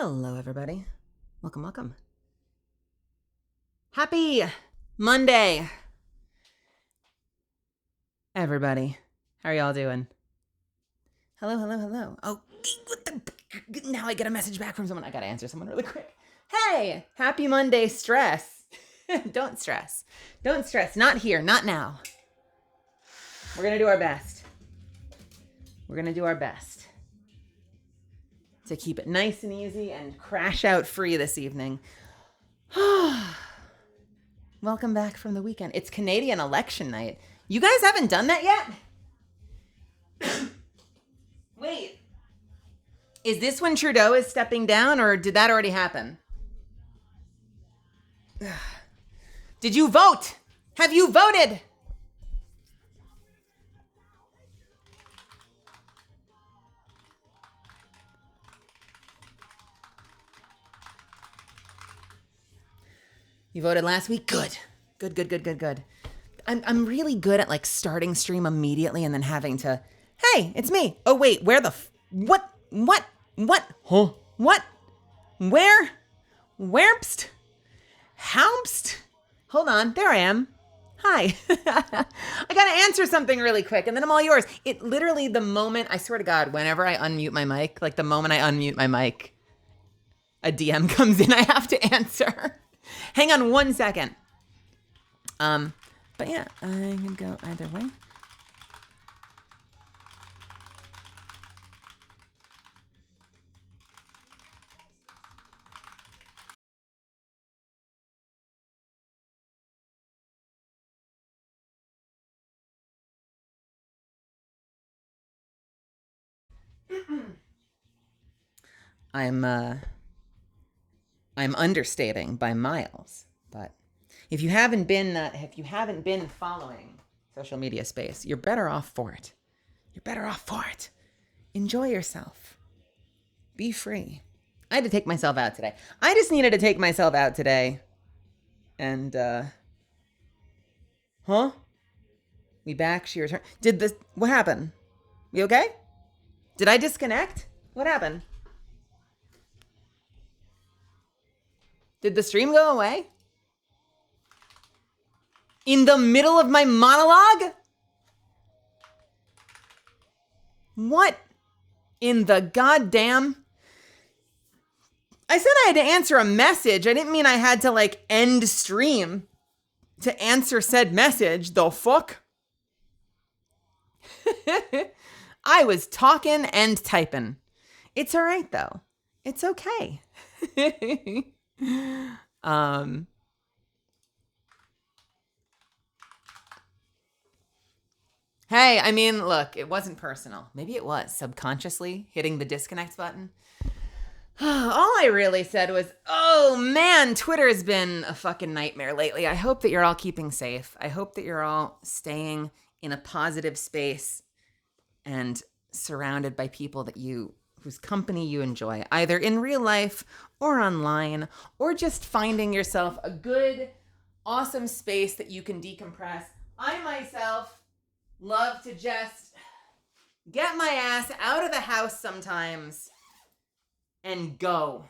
Hello, everybody. Welcome, welcome. Happy Monday, everybody. How are y'all doing? Hello, hello, hello. Oh, now I get a message back from someone. I gotta answer someone really quick. Hey, happy Monday, stress. Don't stress. Don't stress. Not here, not now. We're gonna do our best. We're gonna do our best to keep it nice and easy and crash out free this evening. Welcome back from the weekend. It's Canadian election night. You guys haven't done that yet? Wait. Is this when Trudeau is stepping down, or did that already happen? Did you vote? Have you voted? You voted last week? Good. Good. I'm really good at like starting stream immediately and then having to, hey, it's me. Oh wait, where the what? Huh? What? Where? Wherpst? Houmst? Hold on, there I am. Hi. I gotta answer something really quick and then I'm all yours. It literally, the moment, I swear to God, whenever I unmute my mic, like the moment I unmute my mic, a DM comes in, I have to answer. Hang on 1 second. But yeah, I can go either way. I'm understating by miles, but if you haven't been following social media space, you're better off for it. You're better off for it. Enjoy yourself. Be free. I had to take myself out today. I just needed to take myself out today. And we back, she returned. What happened? We okay? Did I disconnect? What happened? Did the stream go away? In the middle of my monologue? What in the goddamn? I said I had to answer a message. I didn't mean I had to like end stream to answer said message. The fuck? I was talking and typing. It's all right though. It's okay. Hey, I mean, look, it wasn't personal. Maybe it was subconsciously hitting the disconnect button. All I really said was, oh man, Twitter has been a fucking nightmare lately. I hope that you're all keeping safe. I hope that you're all staying in a positive space and surrounded by people that whose company you enjoy, either in real life or online, or just finding yourself a good, awesome space that you can decompress. I myself love to just get my ass out of the house sometimes and go.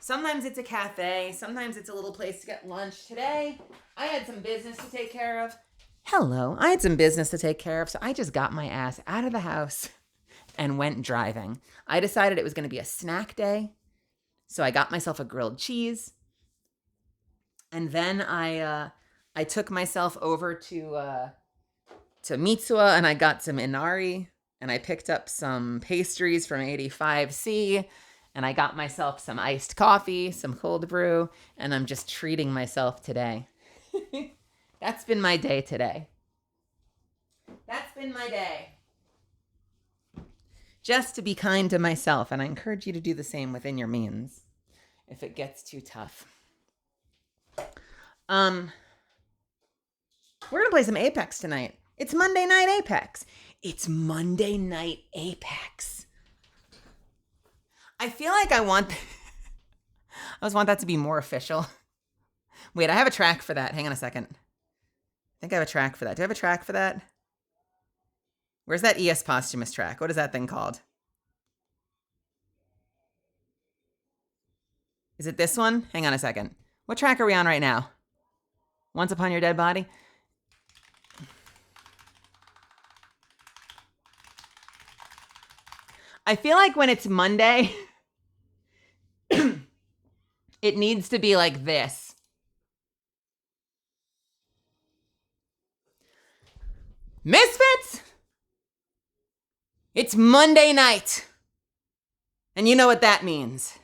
Sometimes it's a cafe, sometimes it's a little place to get lunch. Today, I had some business to take care of. I had some business to take care of, so I just got my ass out of the house and went driving. I decided it was going to be a snack day, so I got myself a grilled cheese, and then I took myself over to Mitsuwa and I got some inari, and I picked up some pastries from ADVgg, and I got myself some iced coffee, some cold brew, and I'm just treating myself today. That's been my day today. That's been my day. Just to be kind to myself, and I encourage you to do the same within your means if it gets too tough. We're gonna play some Apex tonight. It's Monday Night Apex. It's Monday Night Apex. I feel like I want that to be more official. Wait, I have a track for that. Hang on a second. I think I have a track for that. Do I have a track for that? Where's that ES Posthumous track? What is that thing called? Is it this one? Hang on a second. What track are we on right now? Once Upon Your Dead Body? I feel like when it's Monday, it needs to be like this. Misfits? It's Monday night. And you know what that means.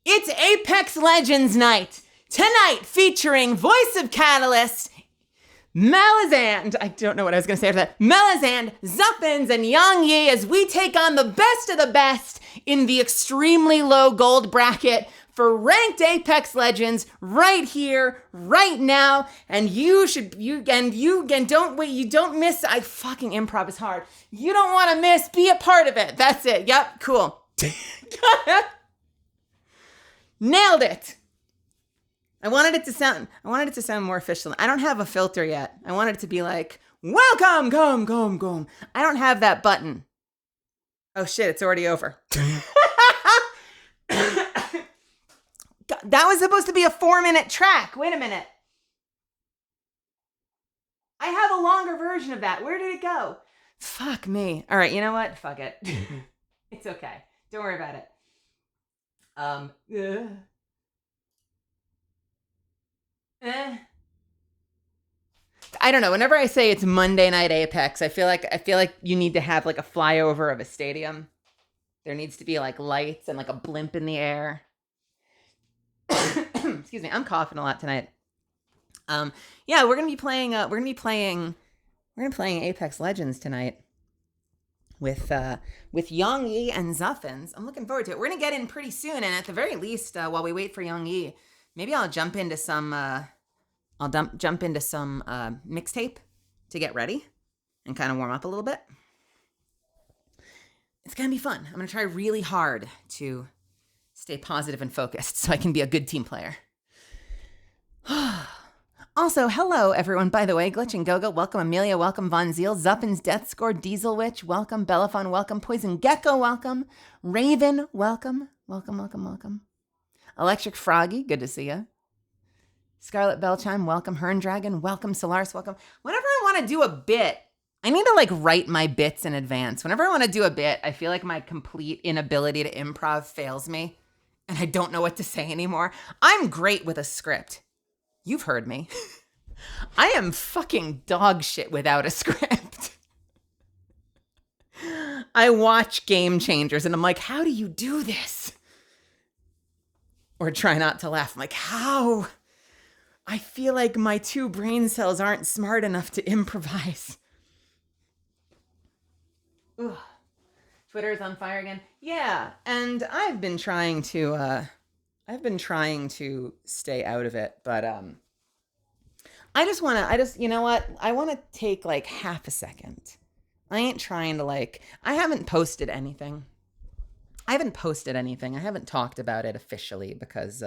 It's Apex Legends night. Tonight featuring voice of Catalyst, Malazand. I don't know what I was going to say after that. Malazand, Xuffins, and Yang Yi as we take on the best of the best in the extremely low gold bracket for ranked Apex Legends right here, right now. And you don't wait, you don't miss. Fucking improv is hard. You don't want to miss. Be a part of it. That's it. Yep, cool. Nailed it. I wanted it to sound more official. I don't have a filter yet. I wanted it to be like, welcome, come. I don't have that button. Oh shit, it's already over. That was supposed to be a 4-minute track. Wait a minute. I have a longer version of that. Where did it go? Fuck me. All right, you know what? Fuck it. It's okay. Don't worry about it. I don't know. Whenever I say it's Monday Night Apex, I feel like you need to have like a flyover of a stadium. There needs to be like lights and like a blimp in the air. Excuse me. I'm coughing a lot tonight. Yeah, we're gonna be playing Apex Legends tonight with Yang Yi and Xuffins. I'm looking forward to it. We're gonna get in pretty soon, and at the very least, while we wait for Yang Yi, maybe I'll jump into some mixtape to get ready and kind of warm up a little bit. It's gonna be fun. I'm gonna try really hard to stay positive and focused so I can be a good team player. Also, hello everyone, by the way. Glitch and Gogo, welcome. Amelia, welcome. Von Zeal, Zuppin's Death Score, Diesel Witch, welcome. Bellafon, welcome. Poison Gecko, welcome. Raven, welcome. Welcome. Electric Froggy, good to see you. Scarlet Bellchime, welcome. Hern Dragon, welcome. Solaris, welcome. Whenever I want to do a bit, I need to like write my bits in advance. Whenever I want to do a bit, I feel like my complete inability to improv fails me and I don't know what to say anymore. I'm great with a script. You've heard me. I am fucking dog shit without a script. I watch Game Changers and I'm like, how do you do this? Or try not to laugh. I'm like, how? I feel like my 2 brain cells aren't smart enough to improvise. Ugh. Twitter's on fire again. Yeah, and I've been trying to stay out of it, but you know what? I want to take like half a second. I ain't trying to I haven't posted anything. I haven't talked about it officially because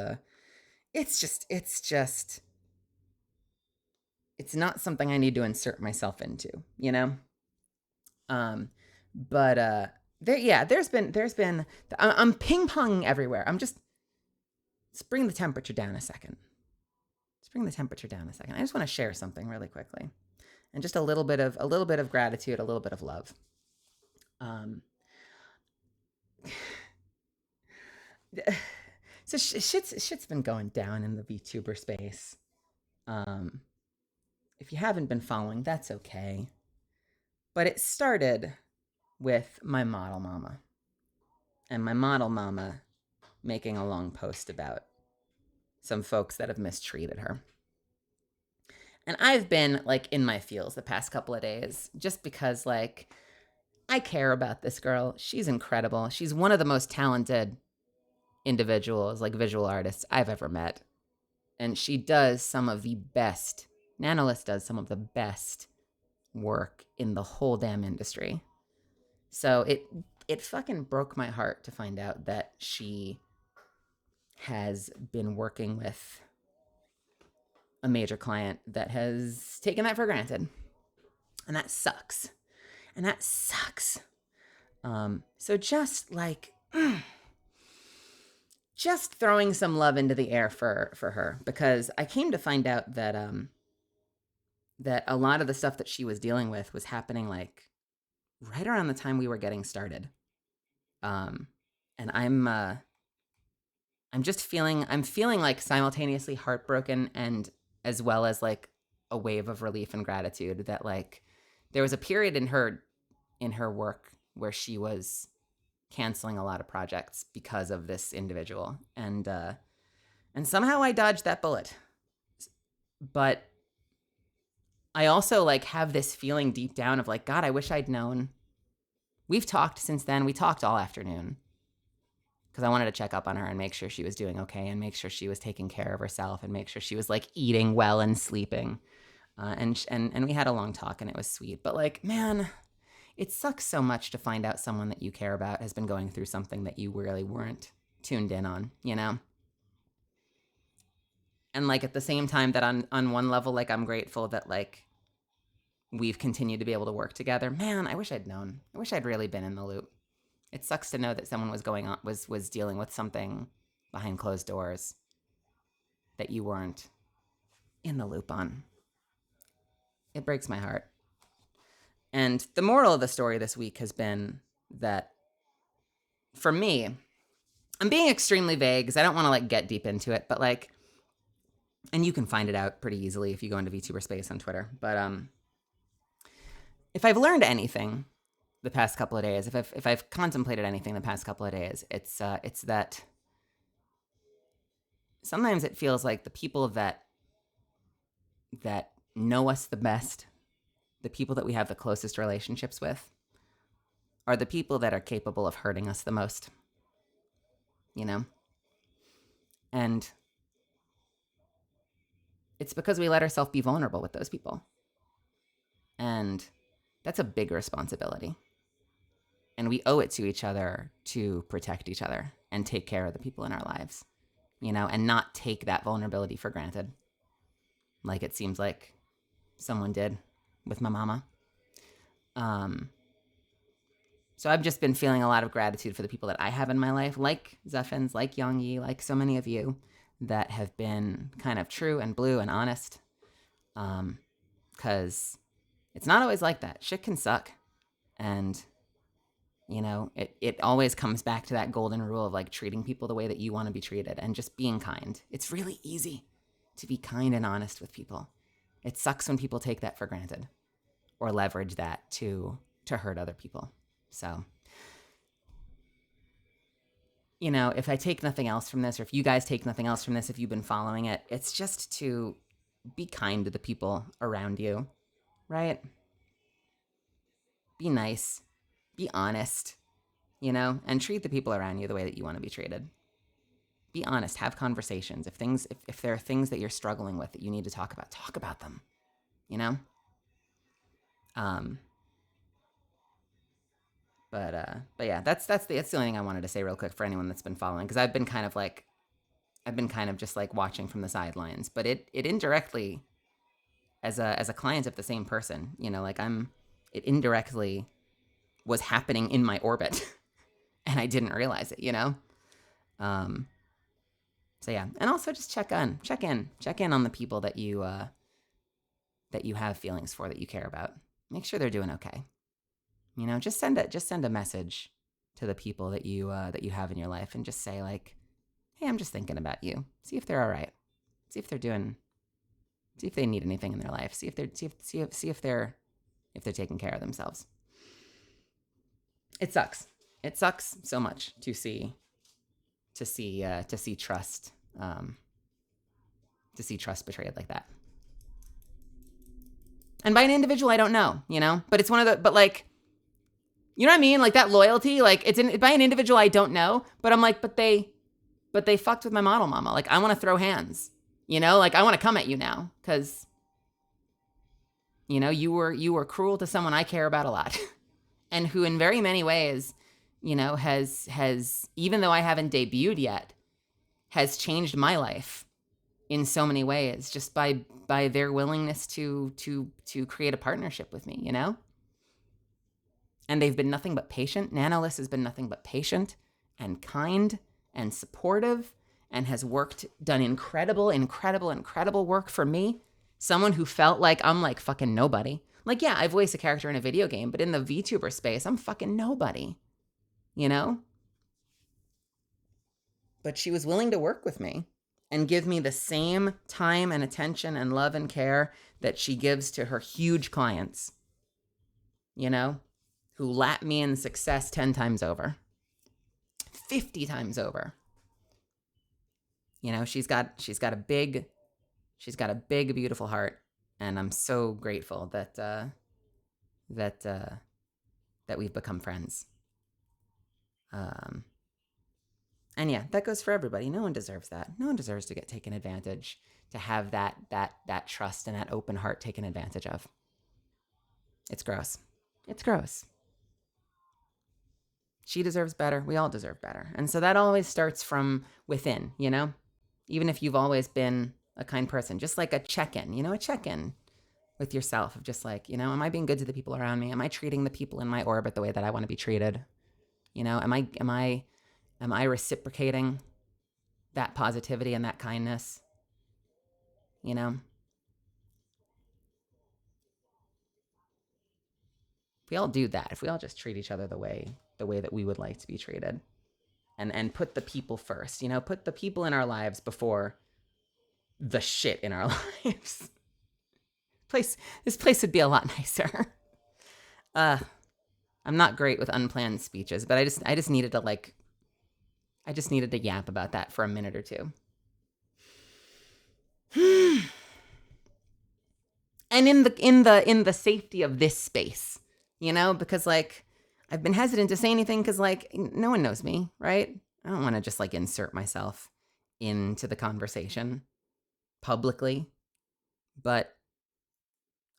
it's not something I need to insert myself into, you know? There's been I'm ping-ponging everywhere. Let's bring the temperature down a second. I just want to share something really quickly. And just a little bit of gratitude, a little bit of love. So shit's been going down in the VTuber space. If you haven't been following, that's okay. But it started with my model mama. And my model mama making a long post about some folks that have mistreated her. And I've been in my feels the past couple of days just because I care about this girl. She's incredible. She's one of the most talented individuals, visual artists I've ever met. And she does some of the best, Nanolist does some of the best work in the whole damn industry. So it fucking broke my heart to find out that she has been working with a major client that has taken that for granted. And that sucks. So just just throwing some love into the air for her, because I came to find out that that a lot of the stuff that she was dealing with was happening like right around the time we were getting started. And I'm just feeling like simultaneously heartbroken and as well as like a wave of relief and gratitude that like there was a period in her work where she was canceling a lot of projects because of this individual, and somehow I dodged that bullet. But I also like have this feeling deep down of like, God, I wish I'd known. We've talked since then. We talked all afternoon because I wanted to check up on her and make sure she was doing okay and make sure she was taking care of herself and make sure she was like eating well and sleeping. And we had a long talk and it was sweet. But like, man, it sucks so much to find out someone that you care about has been going through something that you really weren't tuned in on, you know? And like at the same time that on one level, like I'm grateful that like we've continued to be able to work together. Man, I wish I'd known. I wish I'd really been in the loop. It sucks to know that someone was dealing with something behind closed doors that you weren't in the loop on. It breaks my heart. And the moral of the story this week has been that for me, I'm being extremely vague because I don't want to like get deep into it, but like, and you can find it out pretty easily if you go into VTuber Space on Twitter. But if I've learned anything the past couple of days, if I've contemplated anything the past couple of days, it's that sometimes it feels like the people that know us the best, the people that we have the closest relationships with, are the people that are capable of hurting us the most. You know? And it's because we let ourselves be vulnerable with those people. And that's a big responsibility. And we owe it to each other to protect each other and take care of the people in our lives, you know, and not take that vulnerability for granted. Like it seems like someone did with my mama. So I've just been feeling a lot of gratitude for the people that I have in my life, like Xuffins, like Youngie, like so many of you that have been kind of true and blue and honest. Because it's not always like that. Shit can suck. And, you know, it always comes back to that golden rule of like treating people the way that you want to be treated and just being kind. It's really easy to be kind and honest with people. It sucks when people take that for granted or leverage that to hurt other people. So, you know, if I take nothing else from this, or if you guys take nothing else from this, if you've been following it, it's just to be kind to the people around you, right? Be nice, be honest, you know, and treat the people around you the way that you want to be treated. Be honest, have conversations. If there are things that you're struggling with that you need to talk about them, you know? But yeah, that's the only thing I wanted to say real quick for anyone that's been following, because I've been kind of just like watching from the sidelines, but it indirectly, as a client of the same person, you know, like it indirectly was happening in my orbit and I didn't realize it, you know? So yeah, and also just check in on the people that you have feelings for, that you care about. Make sure they're doing okay. You know, just send a message to the people that you have in your life and just say like, hey, I'm just thinking about you. See if they're all right. See if they need anything in their life. See if they're taking care of themselves. It sucks. It sucks so much to see trust betrayed like that. And by an individual I don't know, you know, but it's but like, you know what I mean? Like that loyalty, like by an individual I don't know, but I'm like, but they fucked with my model mama. Like I want to throw hands, you know, like I want to come at you now because, you know, you were cruel to someone I care about a lot and who in very many ways, you know, has, even though I haven't debuted yet, has changed my life in so many ways just by their willingness to create a partnership with me, you know? And they've been nothing but patient. Nanolith has been nothing but patient and kind and supportive and has done incredible work for me. Someone who felt like I'm like fucking nobody. Like, yeah, I voice a character in a video game, but in the VTuber space, I'm fucking nobody, you know? But she was willing to work with me and give me the same time and attention and love and care that she gives to her huge clients, you know, who lap me in success 10 times over, 50 times over. You know, she's got a big, beautiful heart, and I'm so grateful that we've become friends. And yeah, that goes for everybody. No one deserves that. No one deserves to get taken advantage, to have that trust and that open heart taken advantage of. It's gross. It's gross. She deserves better. We all deserve better. And so that always starts from within, you know? Even if you've always been a kind person, just like a check-in, you know, a check-in with yourself of just like, you know, am I being good to the people around me? Am I treating the people in my orbit the way that I want to be treated? You know, am I reciprocating that positivity and that kindness? You know? If we all do that, if we all just treat each other the way that we would like to be treated, and put the people first, you know, put the people in our lives before the shit in our lives. This place would be a lot nicer. I'm not great with unplanned speeches, but I just needed to yap about that for a minute or two. And in the safety of this space, you know, because like I've been hesitant to say anything because like no one knows me, right? I don't want to just like insert myself into the conversation publicly, but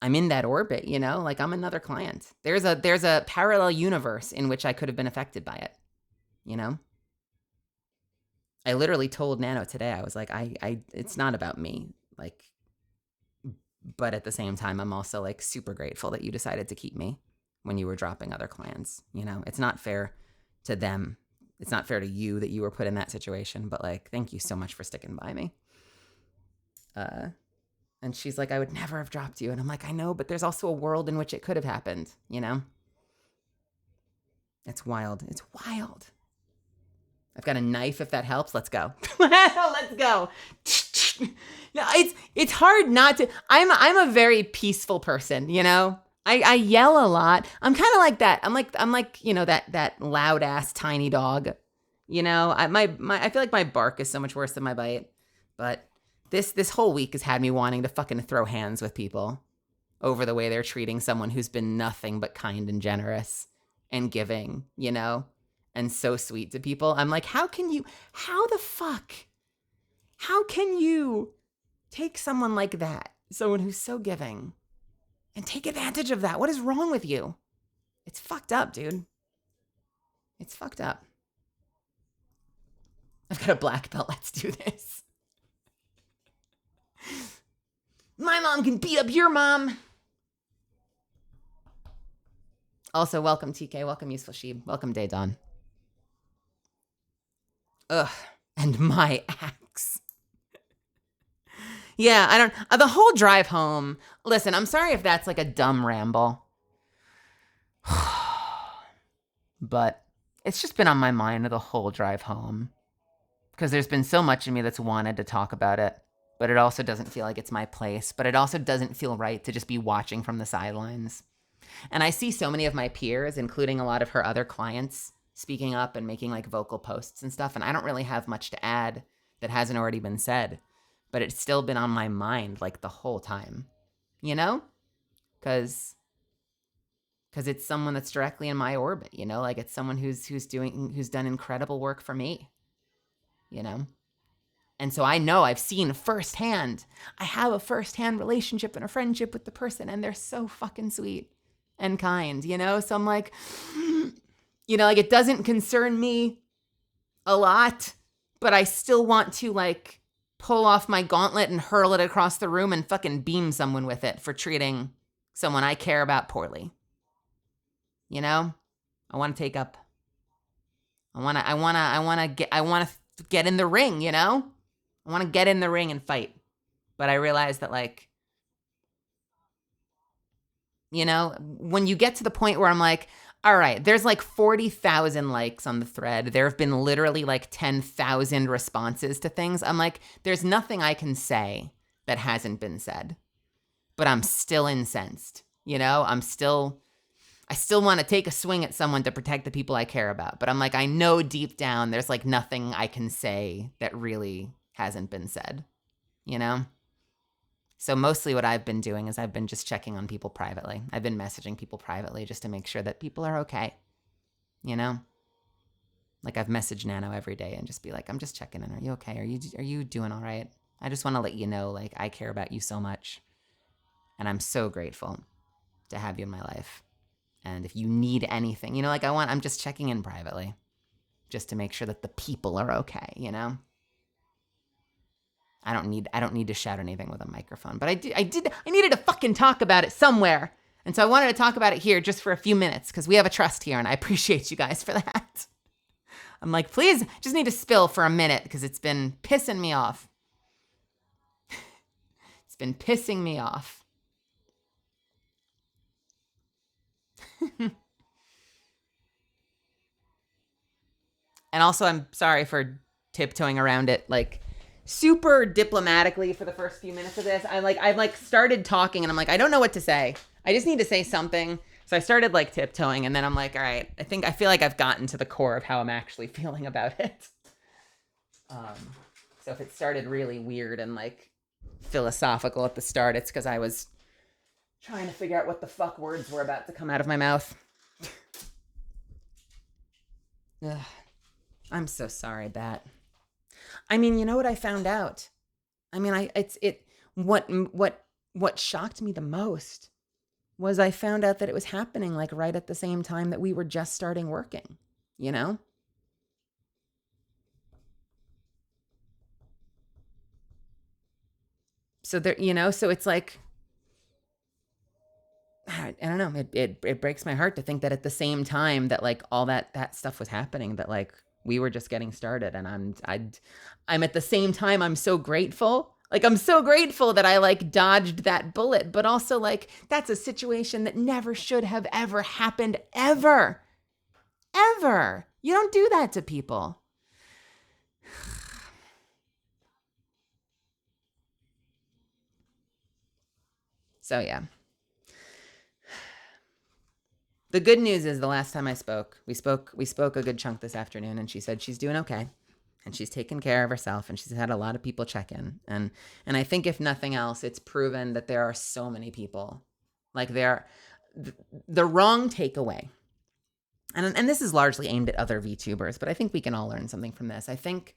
I'm in that orbit, you know, like I'm another client. There's a parallel universe in which I could have been affected by it, you know? I literally told Nano today, I was like, it's not about me, like, but at the same time, I'm also like super grateful that you decided to keep me when you were dropping other clients. You know, it's not fair to them. It's not fair to you that you were put in that situation, but like, thank you so much for sticking by me. And she's like, I would never have dropped you. And I'm like, I know, but there's also a world in which it could have happened, you know? It's wild. It's wild. I've got a knife if that helps. Let's go. Let's go. No, it's hard not to. I'm a very peaceful person, you know? I yell a lot. I'm kind of like that. I'm like, you know, that loud ass tiny dog. You know, I feel like my bark is so much worse than my bite. But this whole week has had me wanting to fucking throw hands with people over the way they're treating someone who's been nothing but kind and generous and giving, you know, and so sweet to people. I'm like, how can you take someone like that, someone who's so giving, and take advantage of that? What is wrong with you? It's fucked up, dude. It's fucked up. I've got a black belt. Let's do this. My mom can beat up your mom. Also, welcome TK. Welcome Useful Sheep. Welcome Day Dawn. Ugh. And my axe. Yeah, I don't. The whole drive home. Listen, I'm sorry if that's like a dumb ramble. But it's just been on my mind the whole drive home. Because there's been so much in me that's wanted to talk about it. But it also doesn't feel like it's my place. But it also doesn't feel right to just be watching from the sidelines. And I see so many of my peers, including a lot of her other clients, speaking up and making like vocal posts and stuff. And I don't really have much to add that hasn't already been said. But it's still been on my mind like the whole time, you know? Because it's someone that's directly in my orbit, you know? Like it's someone who's done incredible work for me, you know? And so I know, I've seen firsthand, I have a firsthand relationship and a friendship with the person, and they're so fucking sweet and kind, you know? So I'm like, you know, like it doesn't concern me a lot, but I still want to like pull off my gauntlet and hurl it across the room and fucking beam someone with it for treating someone I care about poorly. You know? I want to take up. I want to get in the ring, you know? I want to get in the ring and fight. But I realized that, like, you know, when you get to the point where I'm like, all right, there's like 40,000 likes on the thread. There have been literally like 10,000 responses to things. I'm like, there's nothing I can say that hasn't been said. But I'm still incensed, you know? I still want to take a swing at someone to protect the people I care about. But I'm like, I know deep down there's like nothing I can say that really hasn't been said, you know? So mostly what I've been doing is I've been just checking on people privately. I've been messaging people privately just to make sure that people are okay, you know? Like I've messaged Nano every day and just be like, I'm just checking in. Are you okay? Are you doing all right? I just want to let you know, like, I care about you so much. And I'm so grateful to have you in my life. And if you need anything, you know, like I'm just checking in privately just to make sure that the people are okay, you know? I don't need to shout anything with a microphone, but I needed to fucking talk about it somewhere. And so I wanted to talk about it here just for a few minutes because we have a trust here and I appreciate you guys for that. I'm like, please, just need to spill for a minute because it's been pissing me off. It's been pissing me off. And also, I'm sorry for tiptoeing around it, like, super diplomatically for the first few minutes of this. I've started talking and I'm like, I don't know what to say. I just need to say something. So I started like tiptoeing and then I'm like, all right, I feel like I've gotten to the core of how I'm actually feeling about it. So if it started really weird and like philosophical at the start, it's because I was trying to figure out what the fuck words were about to come out of my mouth. Ugh. I'm so sorry, Bat. I mean, you know what I found out? I mean, what shocked me the most was I found out that it was happening like right at the same time that we were just starting working, you know? So there, you know, so it's like, I don't know, it breaks my heart to think that at the same time that like all that stuff was happening, that like we were just getting started, and I'm at the same time, I'm so grateful. Like, I'm so grateful that I like dodged that bullet, but also like that's a situation that never should have ever happened, ever. Ever. You don't do that to people. So yeah. The good news is the last time we spoke a good chunk this afternoon, and she said she's doing okay. And she's taken care of herself, and she's had a lot of people check in. And I think if nothing else, it's proven that there are so many people. Like the wrong takeaway. And this is largely aimed at other VTubers, but I think we can all learn something from this. I think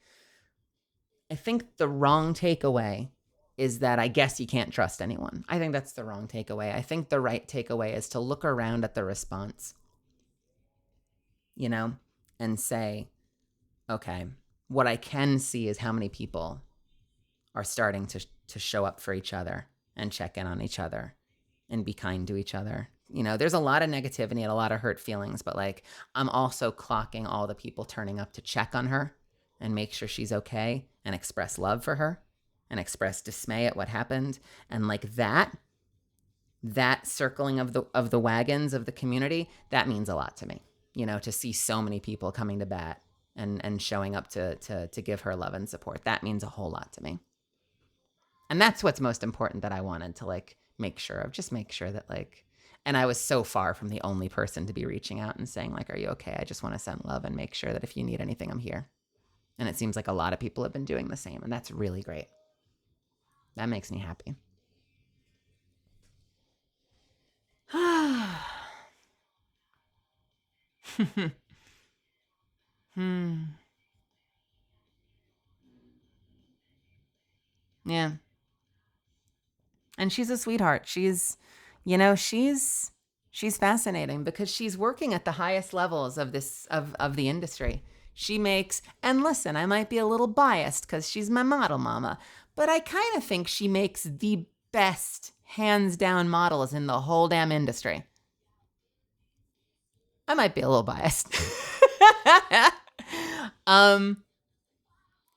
the wrong takeaway is that I guess you can't trust anyone. I think that's the wrong takeaway. I think the right takeaway is to look around at the response, you know, and say, okay, what I can see is how many people are starting to show up for each other and check in on each other and be kind to each other. You know, there's a lot of negativity and a lot of hurt feelings, but like I'm also clocking all the people turning up to check on her and make sure she's okay and express love for her and express dismay at what happened. And like that circling of the wagons of the community, that means a lot to me, you know, to see so many people coming to bat and showing up to give her love and support. That means a whole lot to me. And that's what's most important that I wanted to like make sure of. Just make sure that like, and I was so far from the only person to be reaching out and saying like, are you okay? I just want to send love and make sure that if you need anything, I'm here. And it seems like a lot of people have been doing the same, and that's really great. That makes me happy. Yeah. And she's a sweetheart. She's fascinating because she's working at the highest levels of the industry. She makes, and listen, I might be a little biased because she's my model mama, but I kind of think she makes the best hands down models in the whole damn industry. I might be a little biased.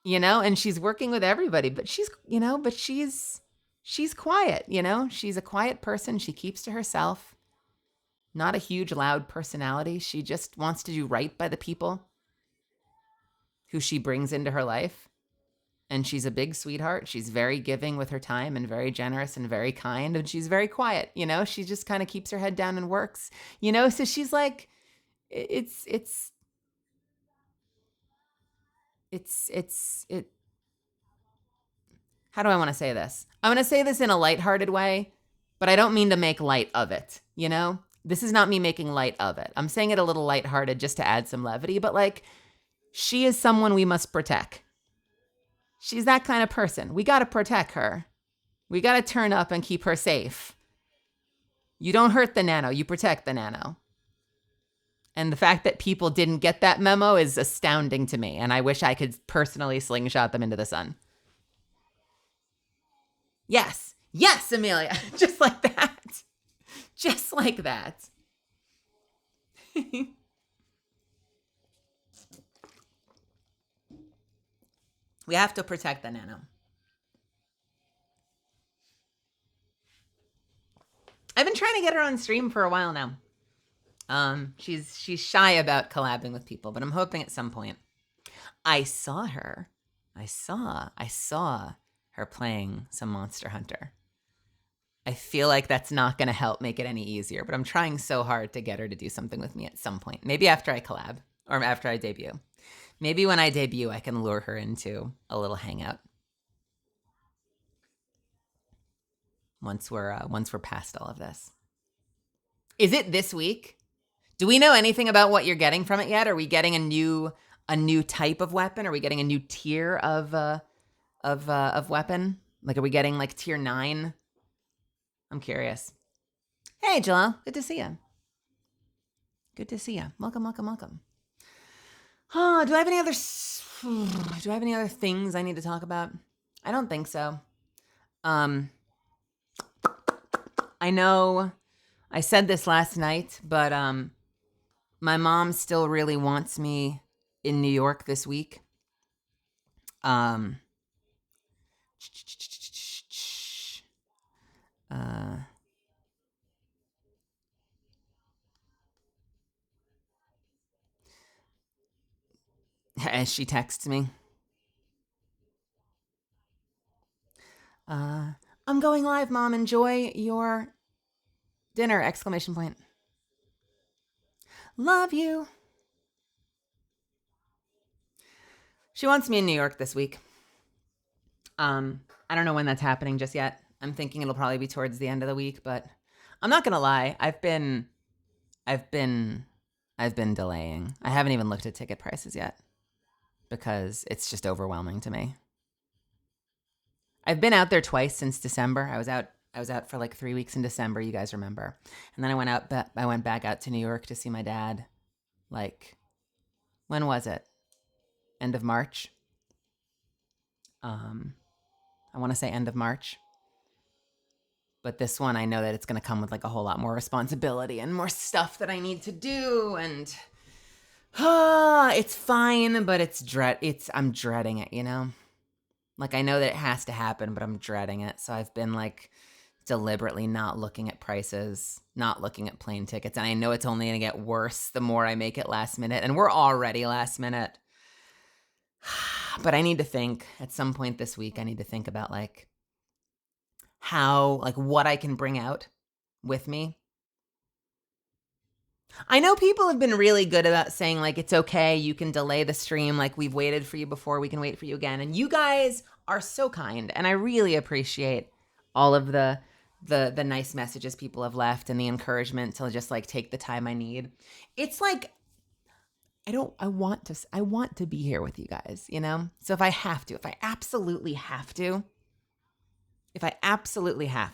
and she's working with everybody, but she's quiet, She's a quiet person. She keeps to herself. Not a huge, loud personality. She just wants to do right by the people who she brings into her life. And she's a big sweetheart. She's very giving with her time and very generous and very kind. And she's very quiet, She just kind of keeps her head down and works, So she's like, it's how do I want to say this? I want to say this in a lighthearted way, but I don't mean to make light of it, This is not me making light of it. I'm saying it a little lighthearted just to add some levity, but like, she is someone we must protect. She's that kind of person. We got to protect her. We got to turn up and keep her safe. You don't hurt the nano, you protect the nano. And the fact that people didn't get that memo is astounding to me, and I wish I could personally slingshot them into the sun. Yes. Yes, Amelia. Just like that. Just like that. We have to protect the nano. I've been trying to get her on stream for a while now. She's shy about collabing with people, but I'm hoping at some point. I saw her. I saw her playing some Monster Hunter. I feel like that's not going to help make it any easier, but I'm trying so hard to get her to do something with me at some point. Maybe after I collab or after I debut. Maybe when I debut, I can lure her into a little hangout. Once we're past all of this. Is it this week? Do we know anything about what you're getting from it yet? Are we getting a new type of weapon? Are we getting a new tier of weapon? Like, are we getting like tier 9? I'm curious. Hey, Jalal. Good to see you. Good to see you. Welcome, welcome, welcome. Do I have any other things I need to talk about? I don't think so. I know I said this last night, but my mom still really wants me in New York this week. As she texts me. I'm going live, Mom. Enjoy your dinner! Exclamation point. Love you. She wants me in New York this week. I don't know when that's happening just yet. I'm thinking it'll probably be towards the end of the week, but I'm not gonna lie. I've been delaying. I haven't even looked at ticket prices yet because it's just overwhelming to me. I've been out there twice since December. I was out for like 3 weeks in December, you guys remember. And then I went back out to New York to see my dad. Like, when was it? End of March. I want to say end of March. But this one, I know that it's going to come with like a whole lot more responsibility and more stuff that I need to do. And it's fine, but I'm dreading it, Like, I know that it has to happen, but I'm dreading it. So I've been like deliberately not looking at prices, not looking at plane tickets. And I know it's only going to get worse the more I make it last minute. And we're already last minute. But I need to think at some point this week, I need to think about like what I can bring out with me. I know people have been really good about saying like, it's okay, you can delay the stream. Like, we've waited for you before, we can wait for you again. And you guys are so kind. And I really appreciate all of the nice messages people have left and the encouragement to just like take the time I need. It's like, I want to be here with you guys, So if I absolutely have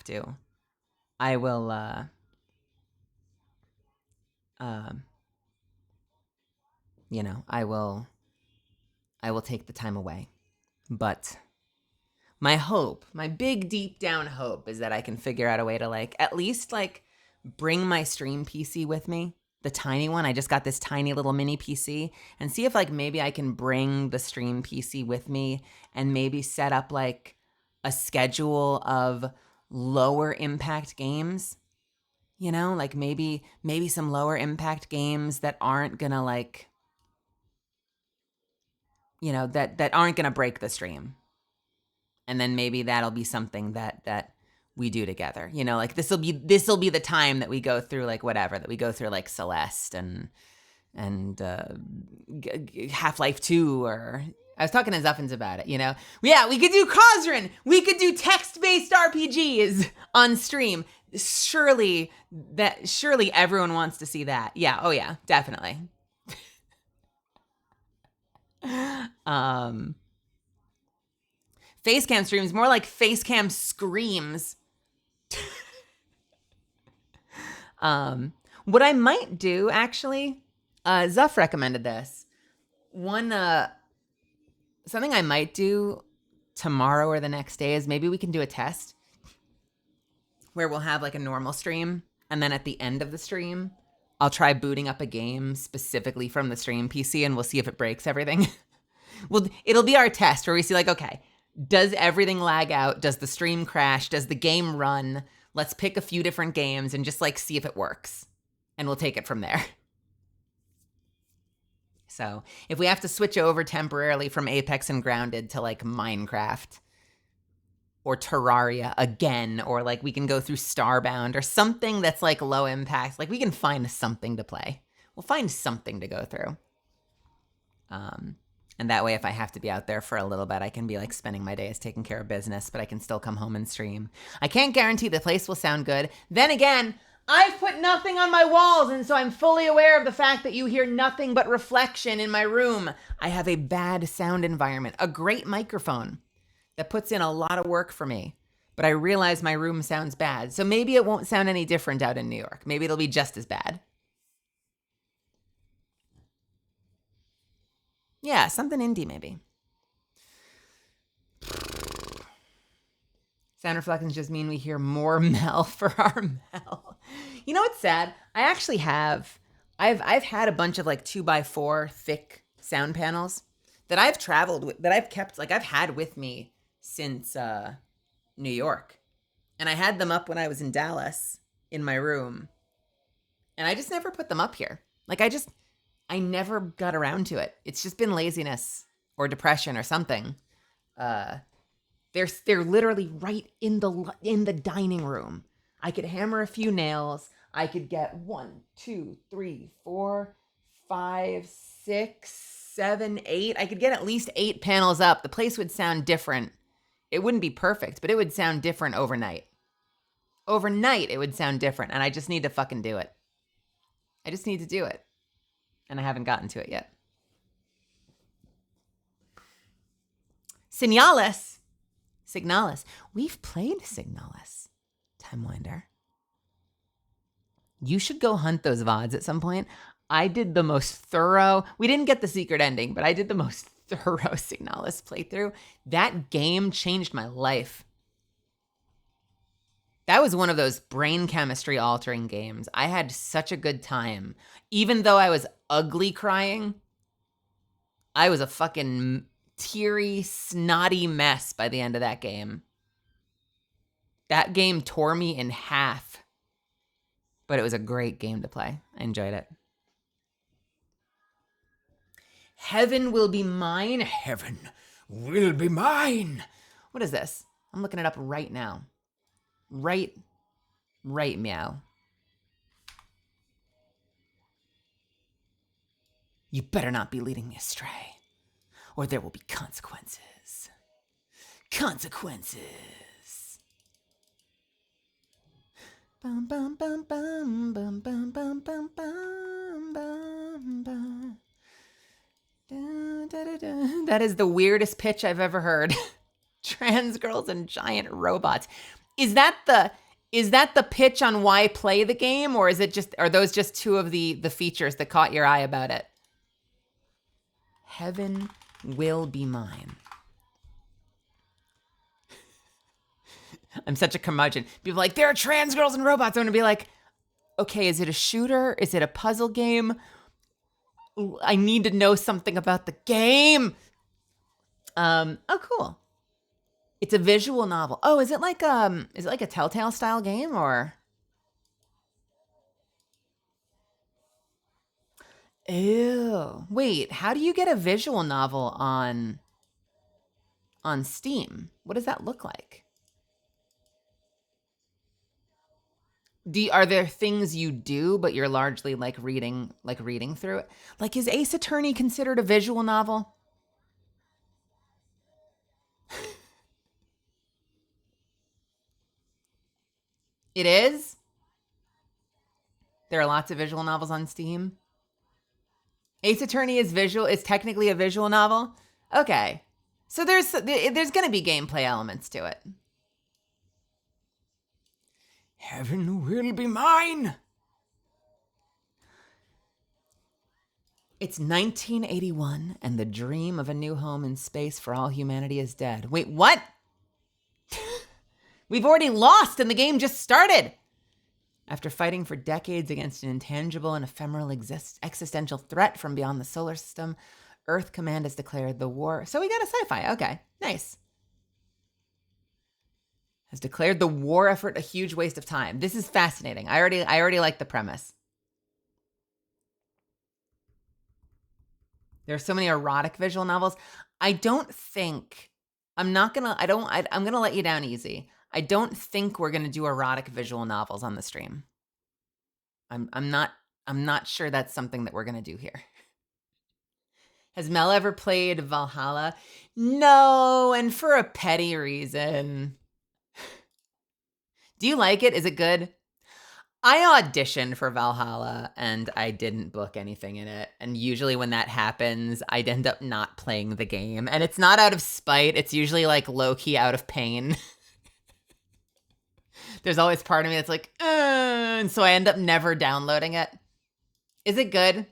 to, I will, I will take the time away. But my big deep down hope is that I can figure out a way to like, at least like bring my stream PC with me the tiny one. I just got this tiny little mini PC, and see if like maybe I can bring the stream PC with me and maybe set up like a schedule of lower impact games. You know, like maybe some lower impact games that aren't gonna like, you know, that aren't gonna break the stream. And then maybe that'll be something that we do together. You know, like this will be the time that we go through like whatever, that we go through like Celeste and Half-Life 2, or I was talking to Xuffins about it, you know. Yeah, we could do Cosrin. We could do text-based RPGs on stream. Surely everyone wants to see that. Yeah, oh yeah, definitely. Facecam streams, more like facecam screams. What I might do, actually, Zuff recommended this. Something I might do tomorrow or the next day is maybe we can do a test where we'll have like a normal stream, and then at the end of the stream, I'll try booting up a game specifically from the stream PC, and we'll see if it breaks everything. Well, it'll be our test where we see like, okay, does everything lag out? Does the stream crash? Does the game run? Let's pick a few different games and just like see if it works, and we'll take it from there. So if we have to switch over temporarily from Apex and Grounded to like Minecraft or Terraria again, or like we can go through Starbound or something that's like low impact, like we can find something to play. We'll find something to go through. And that way, if I have to be out there for a little bit, I can be like spending my days taking care of business, but I can still come home and stream. I can't guarantee the place will sound good. Then again, I've put nothing on my walls, and so I'm fully aware of the fact that you hear nothing but reflection in my room. I have a bad sound environment, a great microphone that puts in a lot of work for me, but I realize my room sounds bad. So maybe it won't sound any different out in New York. Maybe it'll be just as bad. Yeah, something indie maybe. Sound reflections just mean we hear more Mel for our Mel. You know what's sad? I actually have. I've had a bunch of like 2x4 thick sound panels that I've traveled with, that I've kept, like I've had with me since New York. And I had them up when I was in Dallas in my room. And I just never put them up here. Like I never got around to it. It's just been laziness or depression or something. They're literally right in the dining room. I could hammer a few nails. I could get 1, 2, 3, 4, 5, 6, 7, 8. I could get at least 8 panels up. The place would sound different. It wouldn't be perfect, but it would sound different overnight. Overnight, it would sound different, and I just need to fucking do it. I just need to do it. And I haven't gotten to it yet. Signalis. We've played Signalis. Timewinder. You should go hunt those VODs at some point. I did the most thorough. We didn't get the secret ending, but I did the most thorough Signalis playthrough. That game changed my life. That was one of those brain chemistry altering games. I had such a good time. Even though I was ugly crying, I was a fucking teary, snotty mess by the end of that game. That game tore me in half. But it was a great game to play. I enjoyed it. Heaven will be mine. Heaven will be mine. What is this? I'm looking it up right now. Right, meow. You better not be leading me astray, or there will be consequences. Consequences. Bum, bum, bum, bum, bum, bum, bum, bum, bum, bum, bum. Da, da, da, da. That is the weirdest pitch I've ever heard. Trans girls and giant robots. Is that the pitch on why play the game, or are those just two of the features that caught your eye about it? Heaven will be mine. I'm such a curmudgeon. People are like, there are trans girls and robots. I'm gonna be like, Okay, is it a shooter? Is it a puzzle game? I need to know something about the game. Oh, cool. It's a visual novel. Oh, is it like a Telltale style game or? Ew. Wait, how do you get a visual novel on Steam? What does that look like? Are there things you do, but you're largely like reading through it? Like, is Ace Attorney considered a visual novel? It is? There are lots of visual novels on Steam. Ace Attorney is technically a visual novel. Okay. So there's going to be gameplay elements to it. Heaven will be mine. It's 1981 and the dream of a new home in space for all humanity is dead. Wait, what? We've already lost and the game just started. After fighting for decades against an intangible and ephemeral existential threat from beyond the solar system, Earth Command has declared the war. So we got a sci-fi. Okay, nice. Has declared the war effort a huge waste of time. This is fascinating. I already like the premise. There are so many erotic visual novels. I'm gonna let you down easy. I don't think we're gonna do erotic visual novels on the stream. I'm not sure that's something that we're gonna do here. Has Mel ever played Valhalla? No, and for a petty reason. Do you like it? Is it good? I auditioned for Valhalla and I didn't book anything in it. And usually when that happens, I'd end up not playing the game. And it's not out of spite. It's usually like low-key out of pain. There's always part of me that's like, and so I end up never downloading it. Is it good?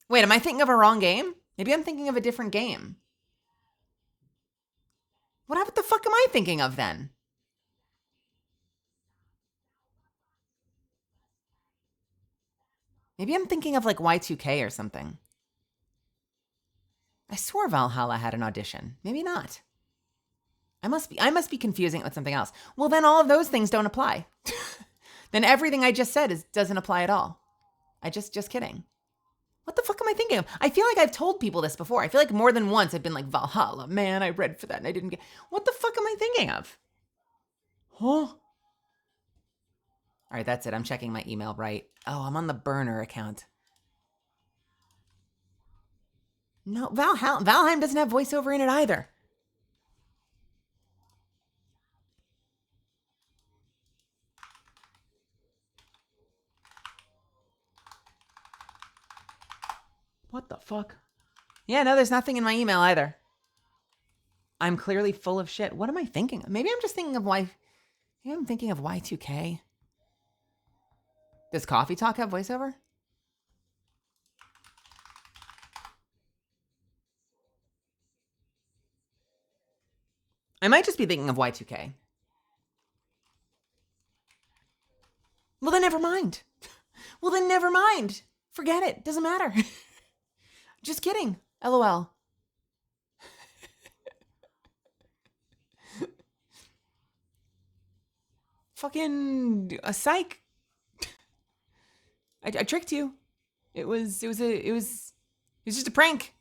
Wait, am I thinking of a wrong game? Maybe I'm thinking of a different game. What the fuck am I thinking of then? Maybe I'm thinking of like Y2K or something. I swore Valhalla had an audition. Maybe not. I must be confusing it with something else. Well, then all of those things don't apply. Then everything I just said doesn't apply at all. Just kidding. What the fuck am I thinking of? I feel like I've told people this before. I feel like more than once I've been like, Valhalla, man, I read for that and I didn't get. What the fuck am I thinking of? Huh? All right, that's it. I'm checking my email right. Oh, I'm on the burner account. No, Valheim doesn't have voiceover in it either. What the fuck? Yeah, no, there's nothing in my email either. I'm clearly full of shit. What am I thinking of? Maybe I'm just thinking of maybe I'm thinking of Y2K. Does Coffee Talk have voiceover? I might just be thinking of Y2K. Well, then never mind. Forget it. Doesn't matter. Just kidding. LOL. Fucking a psych. I tricked you. It was just a prank.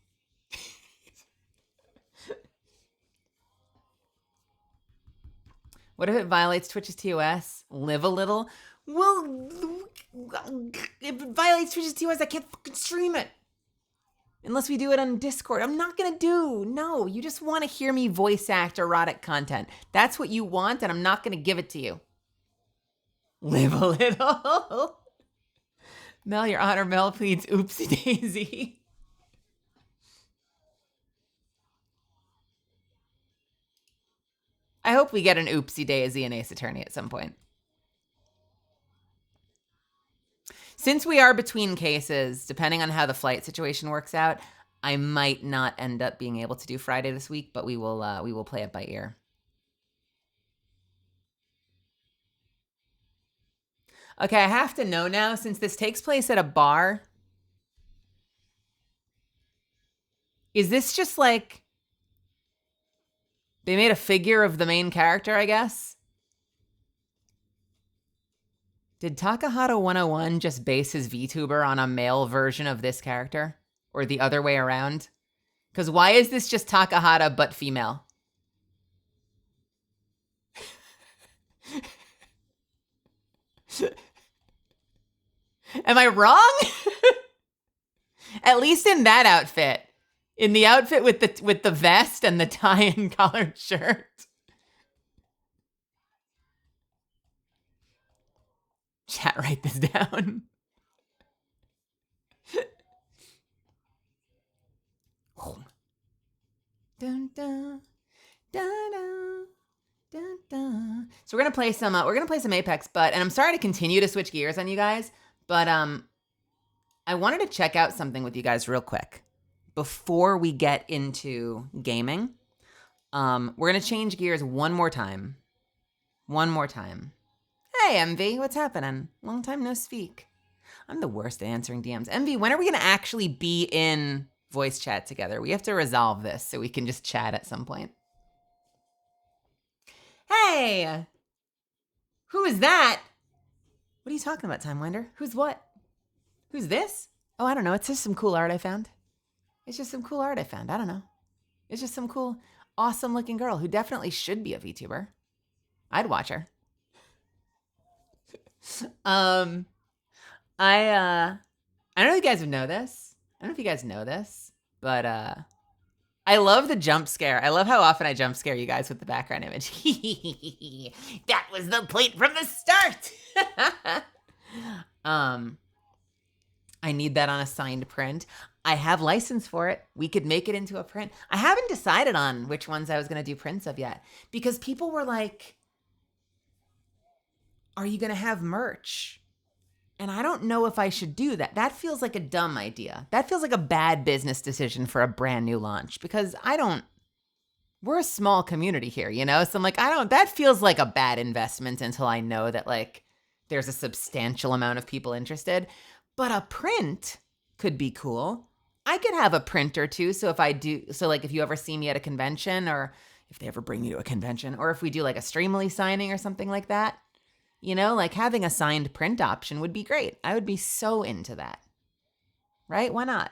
What if it violates Twitch's TOS? Live a little? Well, if it violates Twitch's TOS, I can't fucking stream it. Unless we do it on Discord. I'm not gonna no, you just want to hear me voice act erotic content. That's what you want, and I'm not gonna give it to you. Live a little. Mel, your honor, Mel pleads oopsie daisy. I hope we get an oopsie daisy in Ace Attorney at some point. Since we are between cases, depending on how the flight situation works out, I might not end up being able to do Friday this week, but we will play it by ear. Okay, I have to know now, since this takes place at a bar. Is this just like they made a figure of the main character, I guess? Did Takahata 101 just base his VTuber on a male version of this character? Or the other way around? Because why is this just Takahata but female? Am I wrong? At least in that outfit. In the outfit with the vest and the tie and collared shirt. Chat, write this down. Dun, dun, dun, dun, dun, dun. So we're gonna play some Apex, and I'm sorry to continue to switch gears on you guys, but I wanted to check out something with you guys real quick before we get into gaming. We're gonna change gears one more time. Hey, MV, what's happening? Long time no speak. I'm the worst at answering DMs. MV, when are we gonna actually be in voice chat together? We have to resolve this so we can just chat at some point. Hey! Who is that? What are you talking about, Timewinder? Who's what? Who's this? Oh, I don't know. It's just some cool art I found. I don't know. It's just some cool, awesome looking girl who definitely should be a VTuber. I'd watch her. I don't know if you guys know this. But I love the jump scare. I love how often I jump scare you guys with the background image. That was the point from the start. I need that on a signed print. I have license for it. We could make it into a print. I haven't decided on which ones I was going to do prints of yet, because people were like, are you going to have merch? And I don't know if I should do that. That feels like a dumb idea. That feels like a bad business decision for a brand new launch, because we're a small community here, you know? So I'm like, that feels like a bad investment until I know that like there's a substantial amount of people interested. But a print could be cool. I could have a print or two. So if you ever see me at a convention, or if they ever bring me to a convention, or if we do like a Streamly signing or something like that, you know, like having a signed print option would be great. I would be so into that. Right? Why not?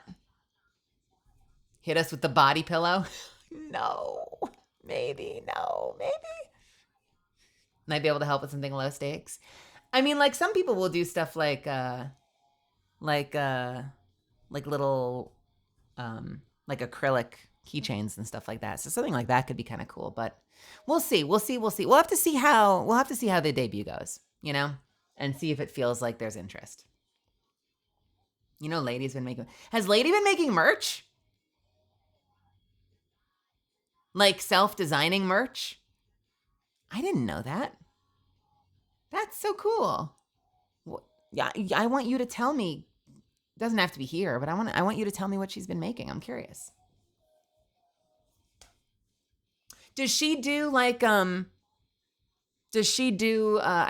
Hit us with the body pillow? No. Maybe. Might be able to help with something low stakes. I mean, like some people will do stuff like little like acrylic keychains and stuff like that. So something like that could be kind of cool, but we'll see. We'll have to see how the debut goes, you know, and see if it feels like there's interest. You know, has Lady been making merch? Like self-designing merch? I didn't know that. That's so cool. Yeah, I want you to tell me. It doesn't have to be here, but I want you to tell me what she's been making. I'm curious. Does she do like I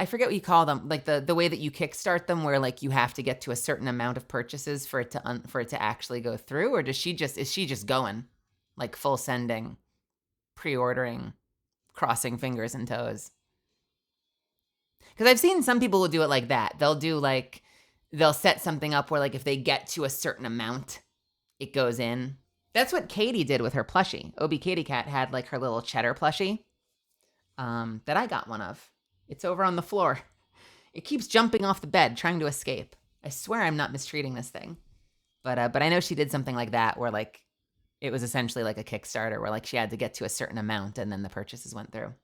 forget what you call them, like the way that you kickstart them, where like you have to get to a certain amount of purchases for it to actually go through, or is she just going like full sending, pre-ordering, crossing fingers and toes? Because I've seen some people will do it like that. They'll set something up where like if they get to a certain amount, it goes in. That's what Katie did with her plushie. Obi Katie Cat had like her little cheddar plushie that I got one of. It's over on the floor. It keeps jumping off the bed, trying to escape. I swear I'm not mistreating this thing. But I know she did something like that where like it was essentially like a Kickstarter where like she had to get to a certain amount and then the purchases went through.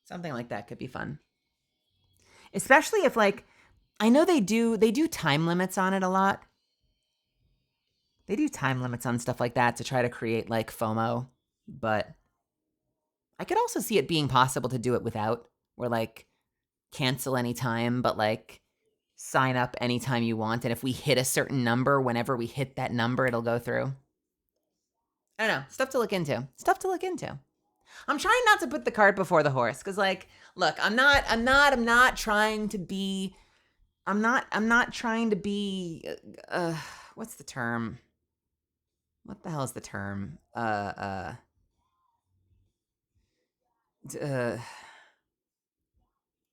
Something like that could be fun. Especially if like, I know they do time limits on it a lot. They do time limits on stuff like that to try to create like FOMO, but I could also see it being possible to do it without, where like cancel anytime, but like sign up anytime you want. And if we hit a certain number, whenever we hit that number, it'll go through. I don't know. Stuff to look into. I'm trying not to put the cart before the horse, because like, look, I'm not trying to be, I'm not trying to be, what's the term? What the hell is the term? Uh,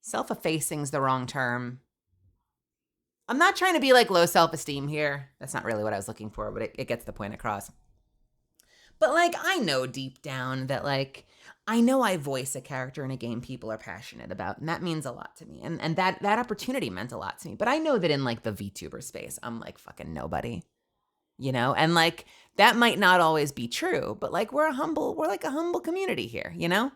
self-effacing's the wrong term. I'm not trying to be like low self-esteem here. That's not really what I was looking for, but it gets the point across. But like, I know deep down that like, I know I voice a character in a game people are passionate about, and that means a lot to me. And that opportunity meant a lot to me. But I know that in like the VTuber space, I'm like fucking nobody, you know? And like, that might not always be true, but like, we're like a humble community here, you know?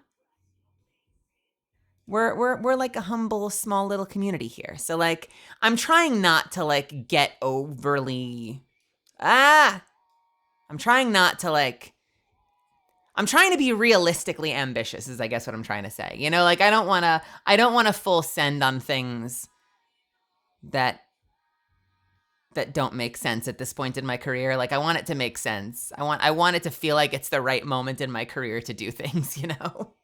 We're like a humble, small little community here. So like, I'm trying not to like get overly, I'm trying not to like, I'm trying to be realistically ambitious is I guess what I'm trying to say. You know, like I don't want to full send on things that don't make sense at this point in my career. Like I want it to make sense. I want it to feel like it's the right moment in my career to do things, you know?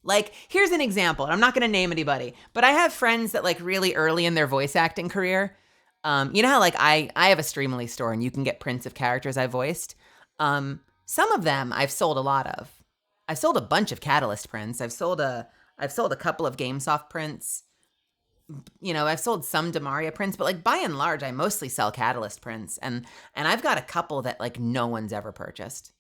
Like, here's an example. And I'm not going to name anybody, but I have friends that like really early in their voice acting career, you know how like I have a Streamily store and you can get prints of characters I voiced. Some of them I've sold a lot of. I've sold a bunch of Catalyst prints. I've sold a couple of GameSoft prints. You know, I've sold some Demaria prints, but like by and large, I mostly sell Catalyst prints, and I've got a couple that like no one's ever purchased.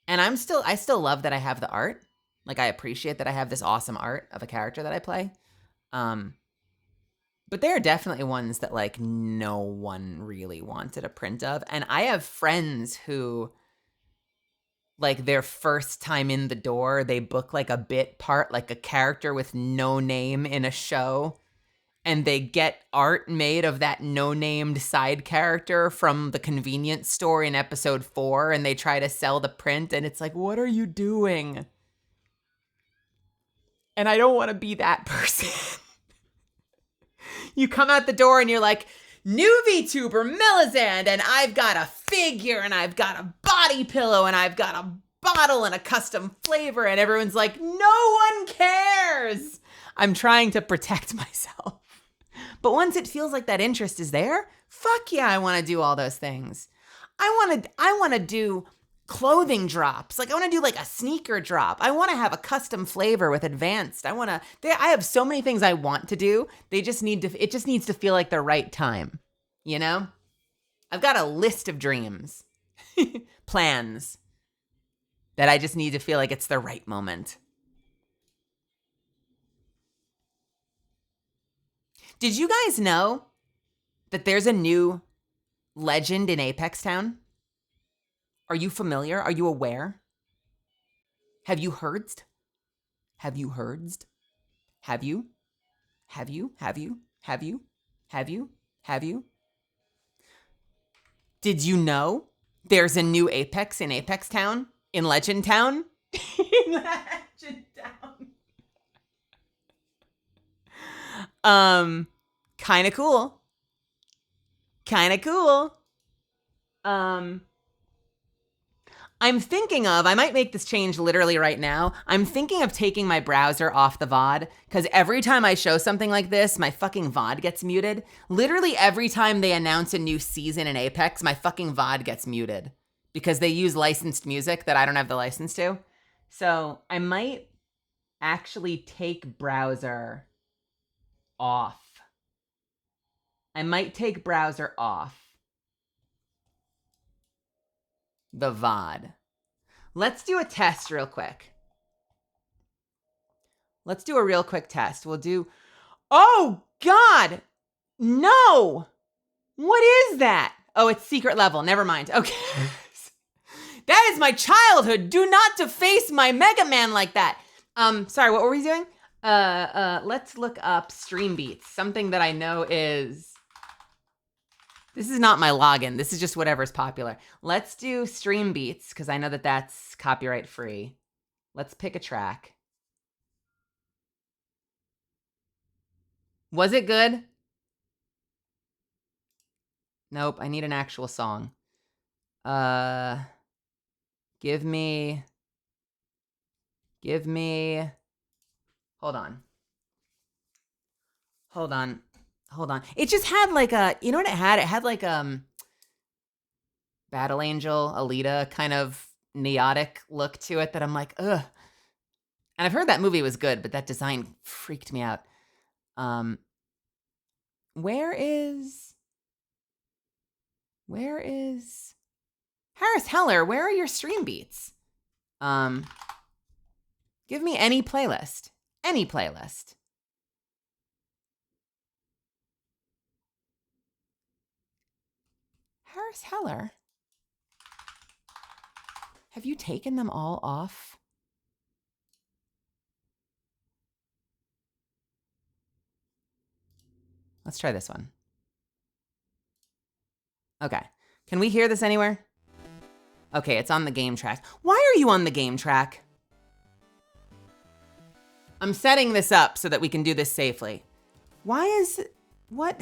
And I still love that I have the art. Like I appreciate that I have this awesome art of a character that I play. But there are definitely ones that like no one really wanted a print of. And I have friends who like their first time in the door, they book like a bit part, like a character with no name in a show. And they get art made of that no-named side character from the convenience store in episode 4. And they try to sell the print. And it's like, what are you doing? And I don't want to be that person. You come out the door and you're like, new VTuber Melizand, and I've got a figure, and I've got a body pillow, and I've got a bottle and a custom flavor, and everyone's like, no one cares. I'm trying to protect myself. But once it feels like that interest is there, fuck yeah, I want to do all those things. I want to do clothing drops. Like I want to do like a sneaker drop. I want to have a custom flavor with advanced. I have so many things I want to do. It just needs to feel like the right time. You know? I've got a list of dreams, plans that I just need to feel like it's the right moment. Did you guys know that there's a new legend in Apex Town? Are you familiar? Are you aware? Have you heard? Have you heard? Have you? Have you? Have you? Have you? Have you? Have you? Did you know there's a new Apex in Apex Town? In Legend Town? In Legend Town. Kind of cool. Kind of cool. I'm thinking of, I might make this change literally right now. I'm thinking of taking my browser off the VOD, because every time I show something like this, my fucking VOD gets muted. Literally every time they announce a new season in Apex, my fucking VOD gets muted because they use licensed music that I don't have the license to. So I might actually take browser off. I might take browser off the VOD. Let's do a test real quick. Let's do a real quick test. We'll do, oh God, no. What is that? Oh, it's secret level. Never mind. Okay. That is my childhood. Do not deface my Mega Man like that. Sorry, what were we doing? Let's look up Stream Beats. Something that I know is, this is not my login. This is just whatever's popular. Let's do Stream Beats, because I know that that's copyright free. Let's pick a track. Was it good? Nope, I need an actual song. Give me, hold on. It just had like a, you know what it had? It had like, Battle Angel, Alita kind of neotic look to it that I'm like, ugh. And I've heard that movie was good, but that design freaked me out. Where is Harris Heller? Where are your stream beats? Give me any playlist. Any playlist. Harris Heller? Have you taken them all off? Let's try this one. Okay. Can we hear this anywhere? Okay, it's on the game track. Why are you on the game track? I'm setting this up so that we can do this safely. Why is... What?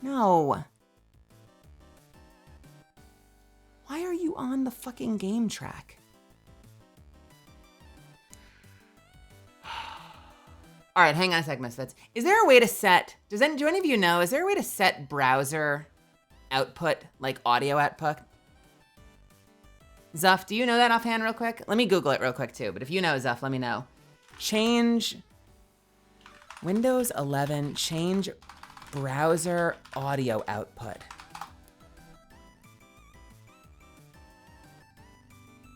No. Why are you on the fucking game track? All right, hang on a sec, Misfits. Is there a way to set... do any of you know, is there a way to set browser output, like audio output? Zuff, do you know that offhand real quick? Let me Google it real quick too, but if you know, Zuff, let me know. Change Windows 11, change browser audio output.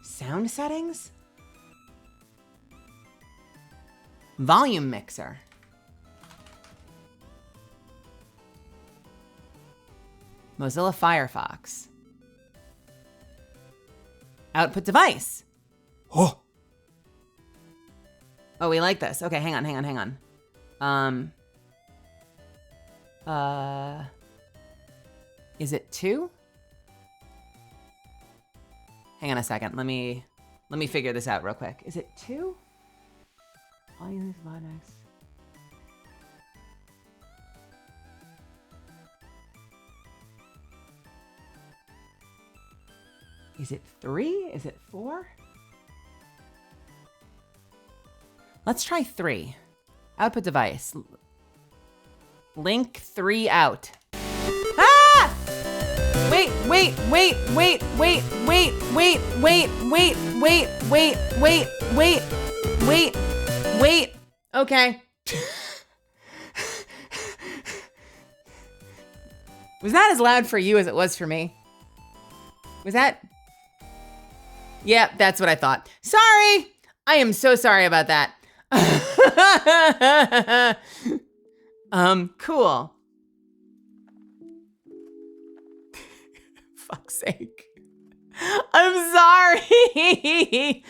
Sound settings? Volume mixer. Mozilla Firefox. Output device. Oh. Oh, we like this. Okay, hang on. Is it 2? Hang on a second. Let me figure this out real quick. Is it 2? Volume Linux. Is it 3? Is it 4? Let's try 3. Output device. Link 3 out. Ah! Wait. Okay. Was that as loud for you as it was for me? Was that? Yeah, that's what I thought. Sorry. I am so sorry about that. Cool. Fuck's sake. I'm sorry.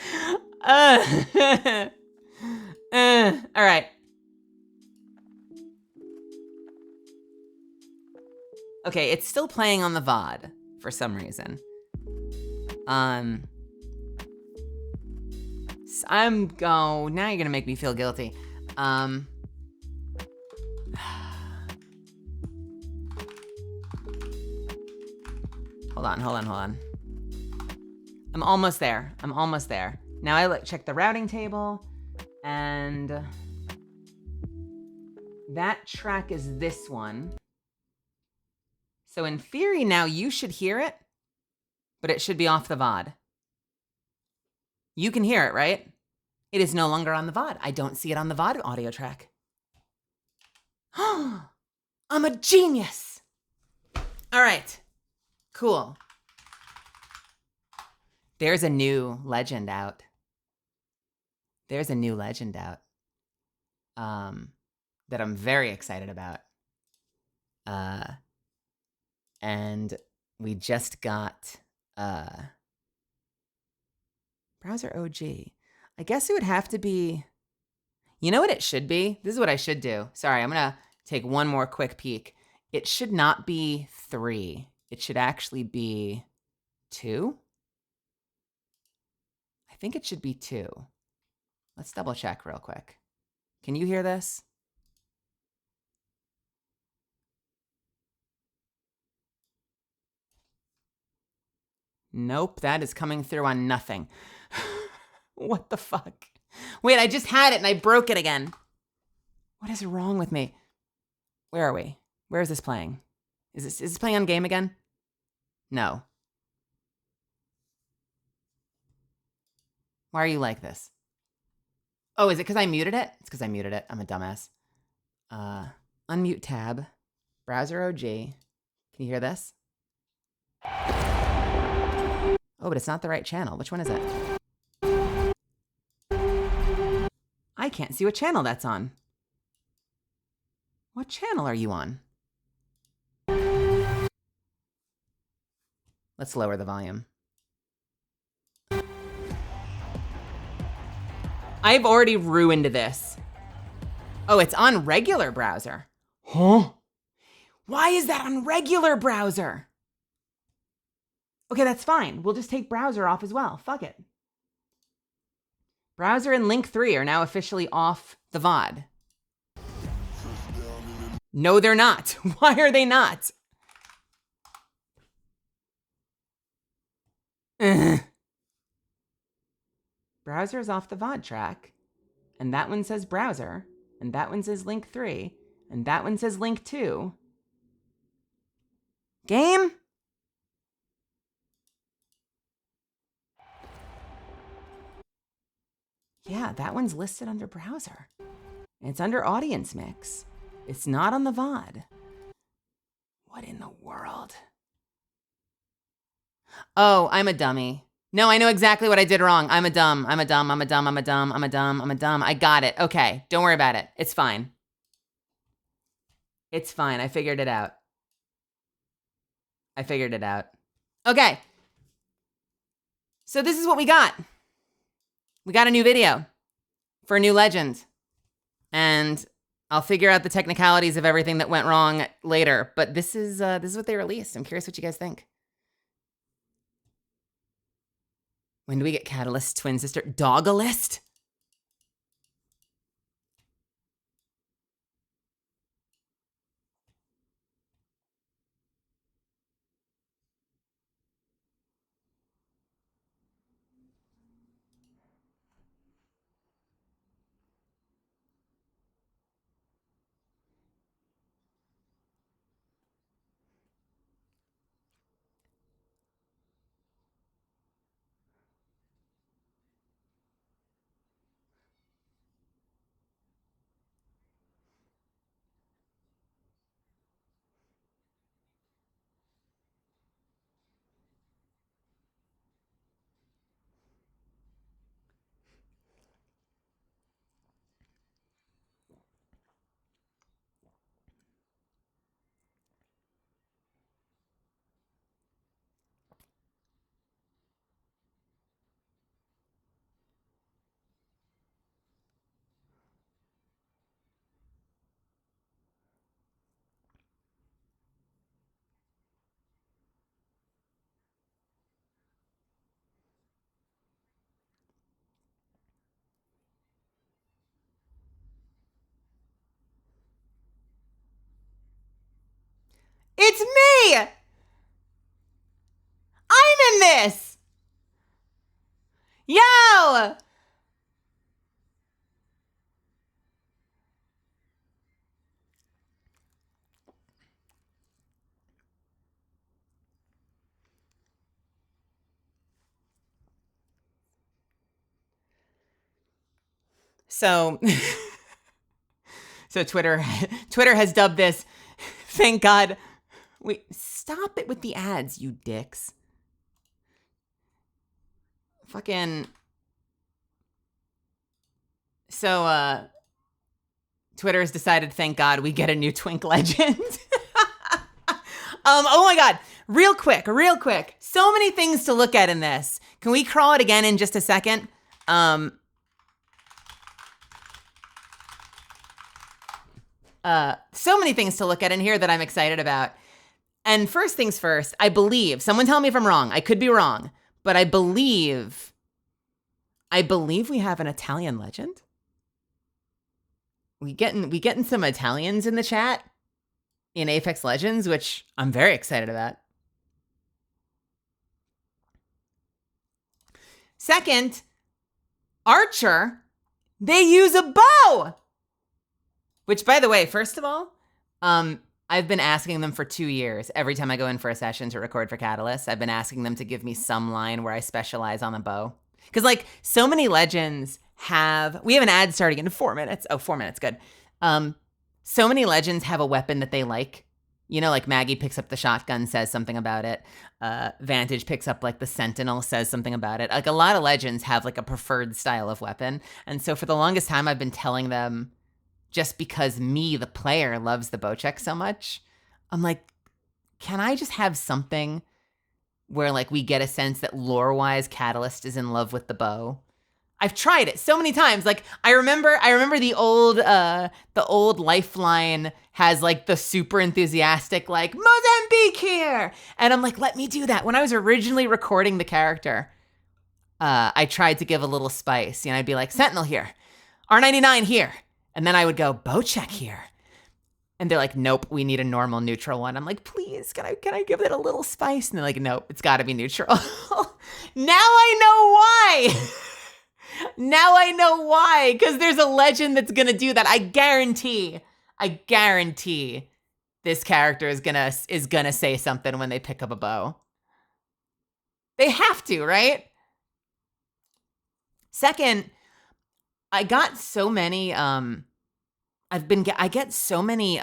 All right. Okay, it's still playing on the VOD for some reason. Now you're gonna make me feel guilty. Hold on. I'm almost there. Now I check the routing table, and that track is this one. So in theory, now you should hear it, but it should be off the VOD. You can hear it, right? It is no longer on the VOD. I don't see it on the VOD audio track. I'm a genius. All right, cool. There's a new legend out. That I'm very excited about. And we just got browser OG. I guess it would have to be, you know what it should be? This is what I should do. Sorry, I'm gonna take one more quick peek. It should not be 3. It should actually be 2. I think it should be 2. Let's double check real quick. Can you hear this? Nope, that is coming through on nothing. What the fuck? Wait, I just had it and I broke it again. What is wrong with me? Where are we? Where is this playing? Is this playing on game again? No. Why are you like this? Oh, is it because I muted it? It's because I muted it. I'm a dumbass. Unmute tab. Browser OG. Can you hear this? Oh, but it's not the right channel. Which one is it? I can't see what channel that's on. What channel are you on? Let's lower the volume. I've already ruined this. Oh, it's on regular browser. Huh? Why is that on regular browser? Okay, that's fine. We'll just take browser off as well. Fuck it. Browser and link 3 are now officially off the VOD. No, they're not. Why are they not? Browser is off the VOD track. And that one says browser. And that one says link 3. And that one says link 2. Game? Yeah, that one's listed under browser. It's under audience mix. It's not on the VOD. What in the world? Oh, I'm a dummy. No, I know exactly what I did wrong. I'm a dumb. I got it. Okay, don't worry about it. It's fine. It's fine. I figured it out. Okay. So this is what we got. We got a new video for a new legend. And I'll figure out the technicalities of everything that went wrong later. But this is what they released. I'm curious what you guys think. When do we get Catalyst twin sister? Doggalist? It's me! I'm in this! Yo! So Twitter has dubbed this, thank God. Wait, stop it with the ads, you dicks. Fucking. So, Twitter has decided, thank God, we get a new Twink legend. Oh my God, real quick. So many things to look at in this. Can we crawl it again in just a second? So many things to look at in here that I'm excited about. And first things first, I believe, someone tell me if I'm wrong. I could be wrong, but I believe we have an Italian legend. We getting some Italians in the chat in Apex Legends, which I'm very excited about. Second, archer, they use a bow. Which, by the way, first of all, I've been asking them for 2 years. Every time I go in for a session to record for Catalyst, I've been asking them to give me some line where I specialize on the bow. Because, like, so many legends we have an ad starting in 4 minutes. Oh, 4 minutes, good. So many legends have a weapon that they like. You know, like Maggie picks up the shotgun, says something about it. Vantage picks up, like, the sentinel, says something about it. Like, a lot of legends have, like, a preferred style of weapon. And so for the longest time, I've been telling them, just because me, the player, loves the Bocek so much, I'm like, can I just have something where, like, we get a sense that lore-wise Catalyst is in love with the bow? I've tried it so many times. Like, I remember the old Lifeline has, like, the super enthusiastic, like, Mozambique here! And I'm like, let me do that. When I was originally recording the character, I tried to give a little spice. You know, I'd be like, Sentinel here, R99 here. And then I would go, Bocek here. And they're like, nope, we need a normal neutral one. I'm like, please, can I give it a little spice? And they're like, nope, it's got to be neutral. Now I know why. Now I know why. Because there's a legend that's going to do that. I guarantee this character is gonna say something when they pick up a bow. They have to, right? Second, I got so many, I get so many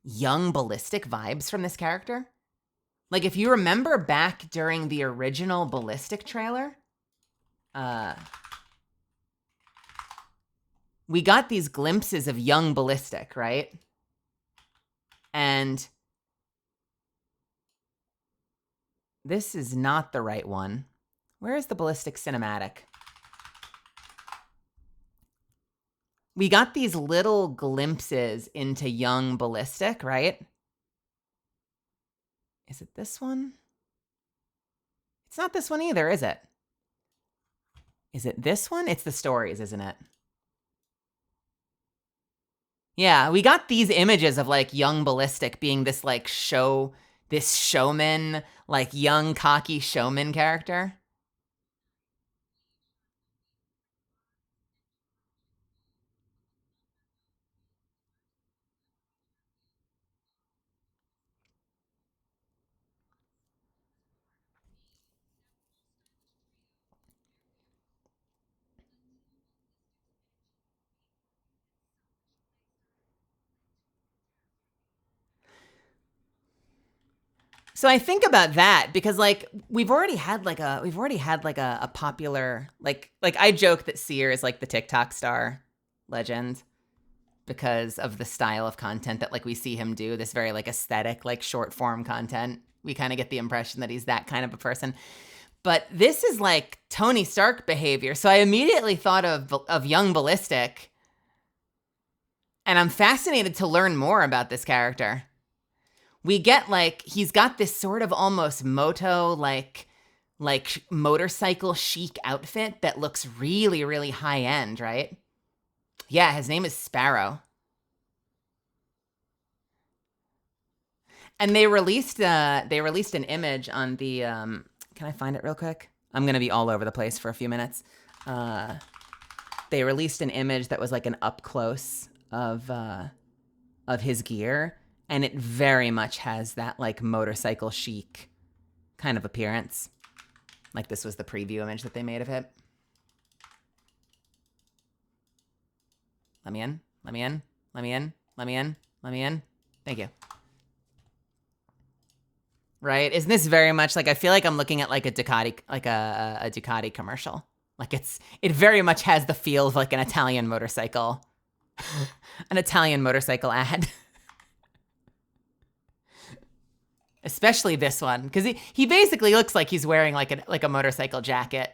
young ballistic vibes from this character. Like, if you remember back during the original ballistic trailer, we got these glimpses of young ballistic, right? And this is not the right one. Where is the ballistic cinematic? We got these little glimpses into young ballistic, right? Is it this one? It's not this one either, is it? Is it this one? It's the stories, isn't it? Yeah, we got these images of, like, young ballistic being this, like, this showman, like, young, cocky showman character. So I think about that because, like, we've already had like a popular, like I joke that Seer is like the TikTok star legend because of the style of content that, like, we see him do, this very, like, aesthetic, like, short form content. We kind of get the impression that he's that kind of a person. But this is like Tony Stark behavior. So I immediately thought of young ballistic, and I'm fascinated to learn more about this character. We get, like, he's got this sort of almost moto, like motorcycle chic outfit that looks really, really high end, right? Yeah, his name is Sparrow. And they released an image on the can I find it real quick? I'm gonna be all over the place for a few minutes. They released an image that was like an up close of his gear, and it very much has that, like, motorcycle chic kind of appearance. Like, this was the preview image that they made of it. Let me in. Let me in. Let me in. Let me in. Let me in. Thank you. Right? Isn't this very much like, I feel like I'm looking at like a Ducati, like a Ducati commercial. Like, it very much has the feel of like an Italian motorcycle, an Italian motorcycle ad. Especially this one, because he basically looks like he's wearing like a motorcycle jacket,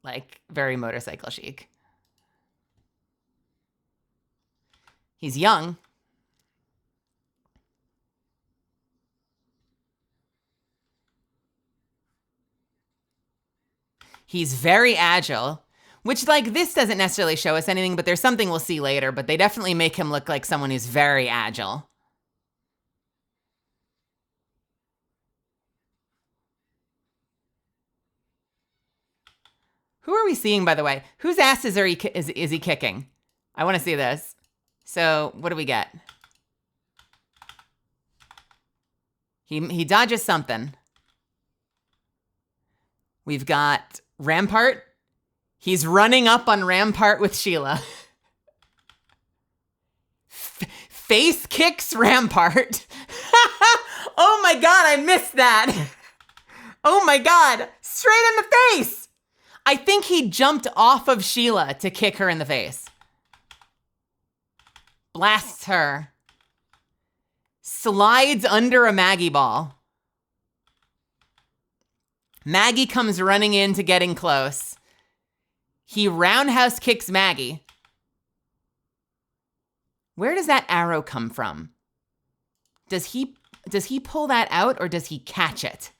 like very motorcycle chic. He's young. He's very agile, which, like, this doesn't necessarily show us anything, but there's something we'll see later, but they definitely make him look like someone who's very agile. Who are we seeing, by the way? Whose asses is he kicking? I want to see this. So what do we get? He dodges something. We've got Rampart. He's running up on Rampart with Sheila. Face kicks Rampart. Oh my God, I missed that. Oh my God, straight in the face. I think he jumped off of Sheila to kick her in the face. Blasts her. Slides under a Maggie ball. Maggie comes running in to getting close. He roundhouse kicks Maggie. Where does that arrow come from? Does he pull that out or does he catch it?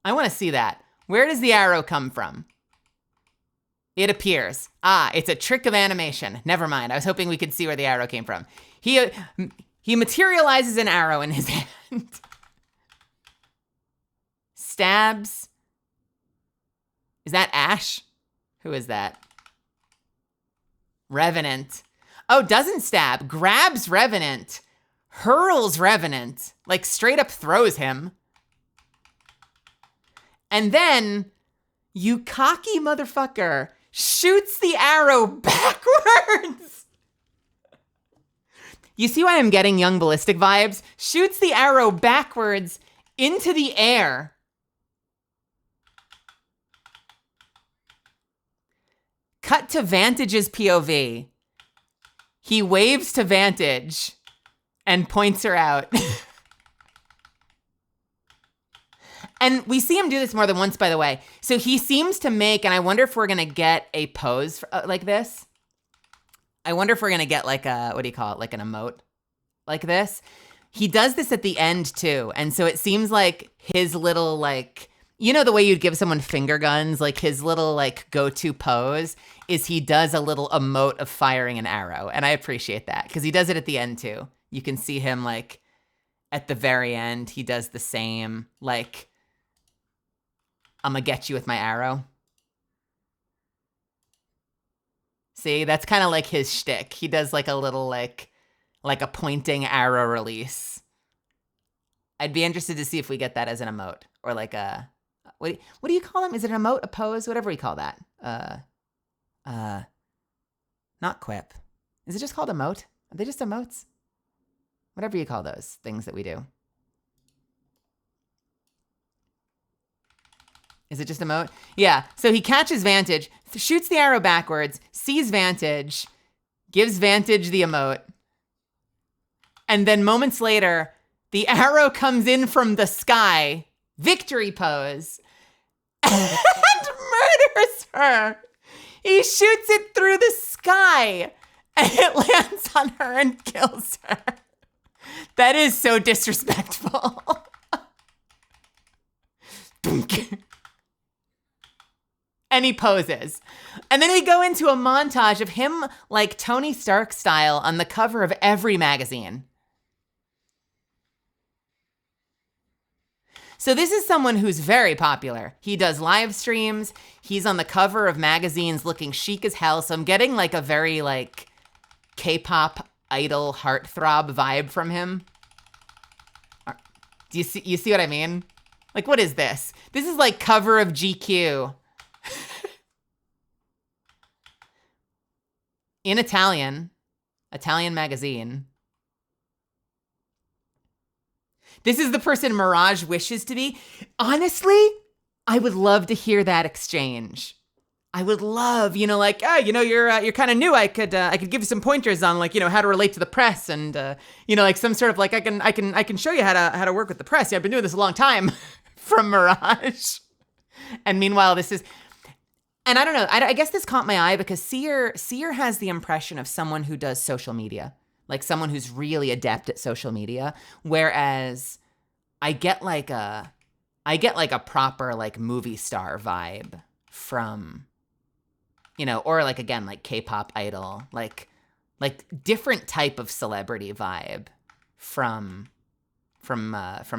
I want to see that. Where does the arrow come from? It appears. Ah, it's a trick of animation. Never mind. I was hoping we could see where the arrow came from. He materializes an arrow in his hand. Stabs. Is that Ash? Who is that? Revenant. Oh, doesn't stab. Grabs Revenant. Hurls Revenant. Like straight up throws him. And then, you cocky motherfucker, shoots the arrow backwards. You see why I'm getting Young Ballistic vibes? Shoots the arrow backwards into the air. Cut to Vantage's POV. He waves to Vantage and points her out. And we see him do this more than once, by the way. So he seems to make, and I wonder if we're going to get a pose like this. I wonder if we're going to get like a, what do you call it? Like an emote like this. He does this at the end too. And so it seems like his little like, you know the way you'd give someone finger guns, like his little like go-to pose is he does a little emote of firing an arrow. And I appreciate that because he does it at the end too. You can see him like at the very end, he does the same like, I'm gonna get you with my arrow. See, that's kind of like his shtick. He does like a little like a pointing arrow release. I'd be interested to see if we get that as an emote or like a, what do you call them? Is it an emote, a pose, whatever we call that? Not quip. Is it just called emote? Are they just emotes? Whatever you call those things that we do. Is it just emote? Yeah. So he catches Vantage, shoots the arrow backwards, sees Vantage, gives Vantage the emote. And then moments later, the arrow comes in from the sky, victory pose, and murders her. He shoots it through the sky and it lands on her and kills her. That is so disrespectful. And he poses. And then we go into a montage of him like Tony Stark style on the cover of every magazine. So this is someone who's very popular. He does live streams. He's on the cover of magazines looking chic as hell. So I'm getting like a very like K-pop idol heartthrob vibe from him. Do you see what I mean? Like, what is this? This is like cover of GQ. In Italian magazine. This is the person Mirage wishes to be. Honestly, I would love to hear that exchange. I would love, like, oh, you're kind of new. I could give you some pointers on like, how to relate to the press and, like some sort of like, I can show you how to work with the press. Yeah, I've been doing this a long time from Mirage. And meanwhile, this is, and I don't know, I guess this caught my eye because Seer has the impression of someone who does social media, like someone who's really adept at social media. Whereas I get like a proper like movie star vibe from, or like, again, like K-pop idol, like different type of celebrity vibe from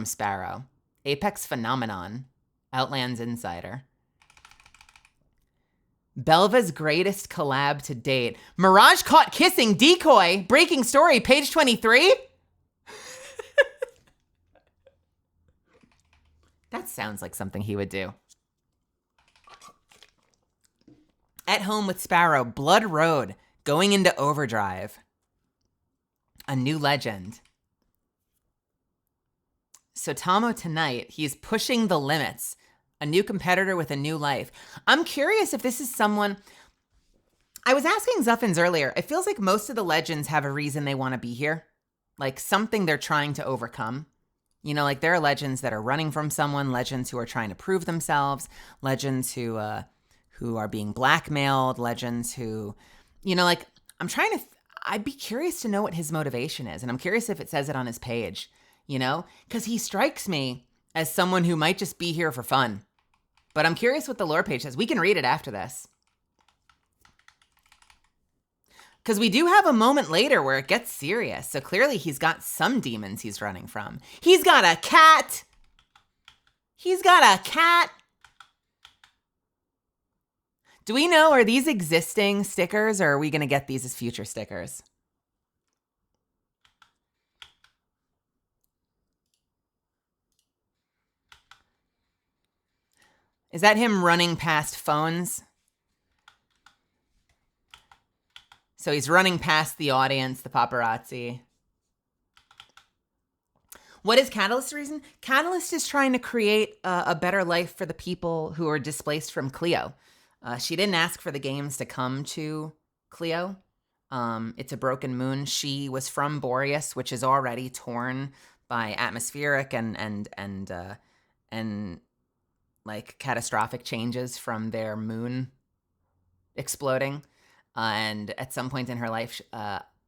Sparrow. Apex Phenomenon. Outlands Insider. Belva's greatest collab to date. Mirage caught kissing decoy. Breaking story, page 23. That sounds like something he would do. At Home with Sparrow, Blood Road, going into overdrive. A new legend. So Tomo tonight, he's pushing the limits. A new competitor with a new life. I'm curious if this is someone... I was asking Xuffins earlier. It feels like most of the legends have a reason they want to be here. Like something they're trying to overcome. You know, like there are legends that are running from someone, legends who are trying to prove themselves, legends who are being blackmailed, legends who, you know, like I'd be curious to know what his motivation is. And I'm curious if it says it on his page, you know, because he strikes me as someone who might just be here for fun. But I'm curious what the lore page says. We can read it after this. Because we do have a moment later where it gets serious. So clearly he's got some demons he's running from. He's got a cat. He's got a cat. Do we know, are these existing stickers or are we going to get these as future stickers? Is that him running past phones? So he's running past the audience, the paparazzi. What is Catalyst's reason? Catalyst is trying to create a better life for the people who are displaced from Clio. She didn't ask for the games to come to Clio. It's a broken moon. She was from Boreas, which is already torn by atmospheric and like catastrophic changes from their moon exploding. And at some point in her life,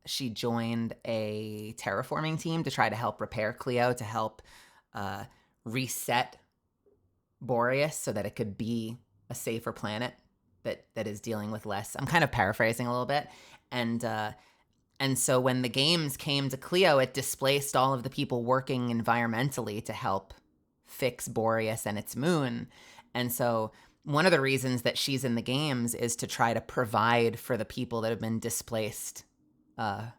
she joined a terraforming team to try to help repair Clio, to help reset Boreas so that it could be a safer planet that is dealing with less. I'm kind of paraphrasing a little bit. And so when the games came to Clio, it displaced all of the people working environmentally to help fix Boreas and its moon. And so one of the reasons that she's in the games is to try to provide for the people that have been displaced on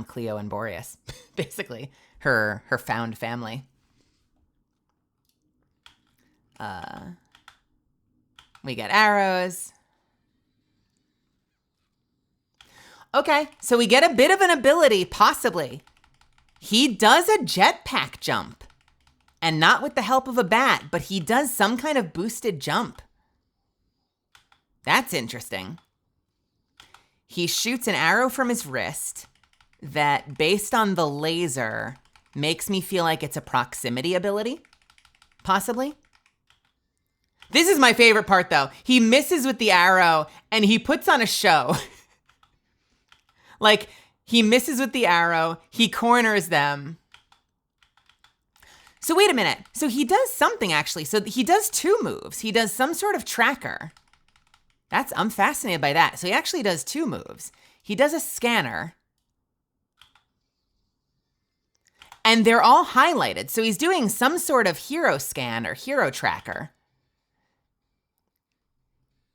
Clio and Boreas. Basically, her found family. We get arrows. Okay, so we get a bit of an ability, possibly. He does a jetpack jump. And not with the help of a bat, but he does some kind of boosted jump. That's interesting. He shoots an arrow from his wrist that, based on the laser, makes me feel like it's a proximity ability. Possibly. This is my favorite part, though. He misses with the arrow, and he puts on a show. Like, he misses with the arrow, he corners them. So wait a minute. So he does something, actually. So he does two moves. He does some sort of tracker. I'm fascinated by that. So he actually does two moves. He does a scanner. And they're all highlighted. So he's doing some sort of hero scan or hero tracker.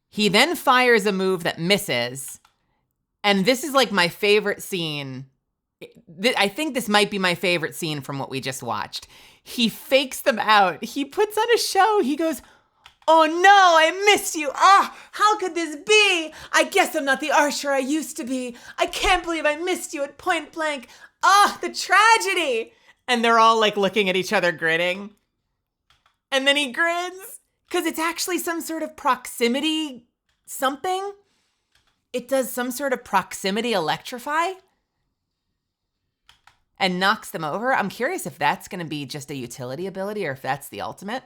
He then fires a move that misses. And this is like my favorite scene. I think this might be my favorite scene from what we just watched. He fakes them out. He puts on a show. He goes, "Oh no, I missed you. Ah, how could this be? I guess I'm not the archer I used to be. I can't believe I missed you at point blank. Ah, the tragedy." And they're all like looking at each other grinning. And then he grins because it's actually some sort of proximity something. It does some sort of proximity electrify and knocks them over. I'm curious if that's going to be just a utility ability or if that's the ultimate.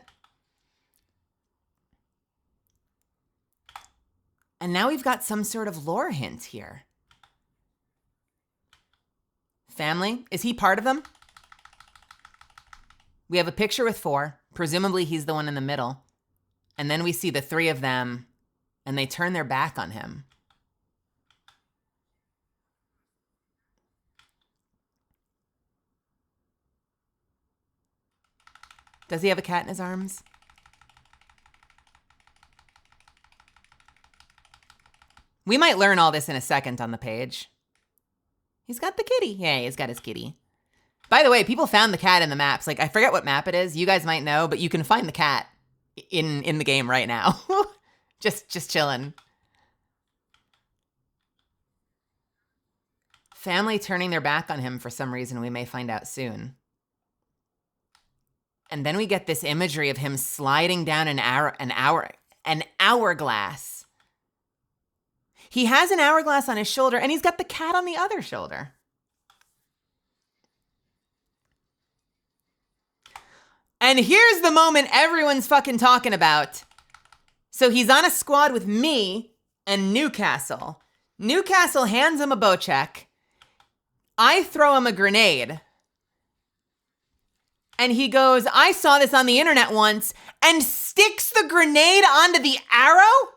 And now we've got some sort of lore hint here. Family, is he part of them? We have a picture with 4. Presumably he's the one in the middle. And then we see the 3 of them and they turn their back on him. Does he have a cat in his arms? We might learn all this in a second on the page. He's got the kitty. Yeah, he's got his kitty. By the way, people found the cat in the maps. Like, I forget what map it is. You guys might know, but you can find the cat in the game right now. just chilling. Family turning their back on him for some reason, we may find out soon. And then we get this imagery of him sliding down an hourglass. He has an hourglass on his shoulder, and he's got the cat on the other shoulder. And here's the moment everyone's fucking talking about. So he's on a squad with me and Newcastle. Newcastle hands him a bow check. I throw him a grenade. And he goes, I saw this on the internet once, and sticks the grenade onto the arrow?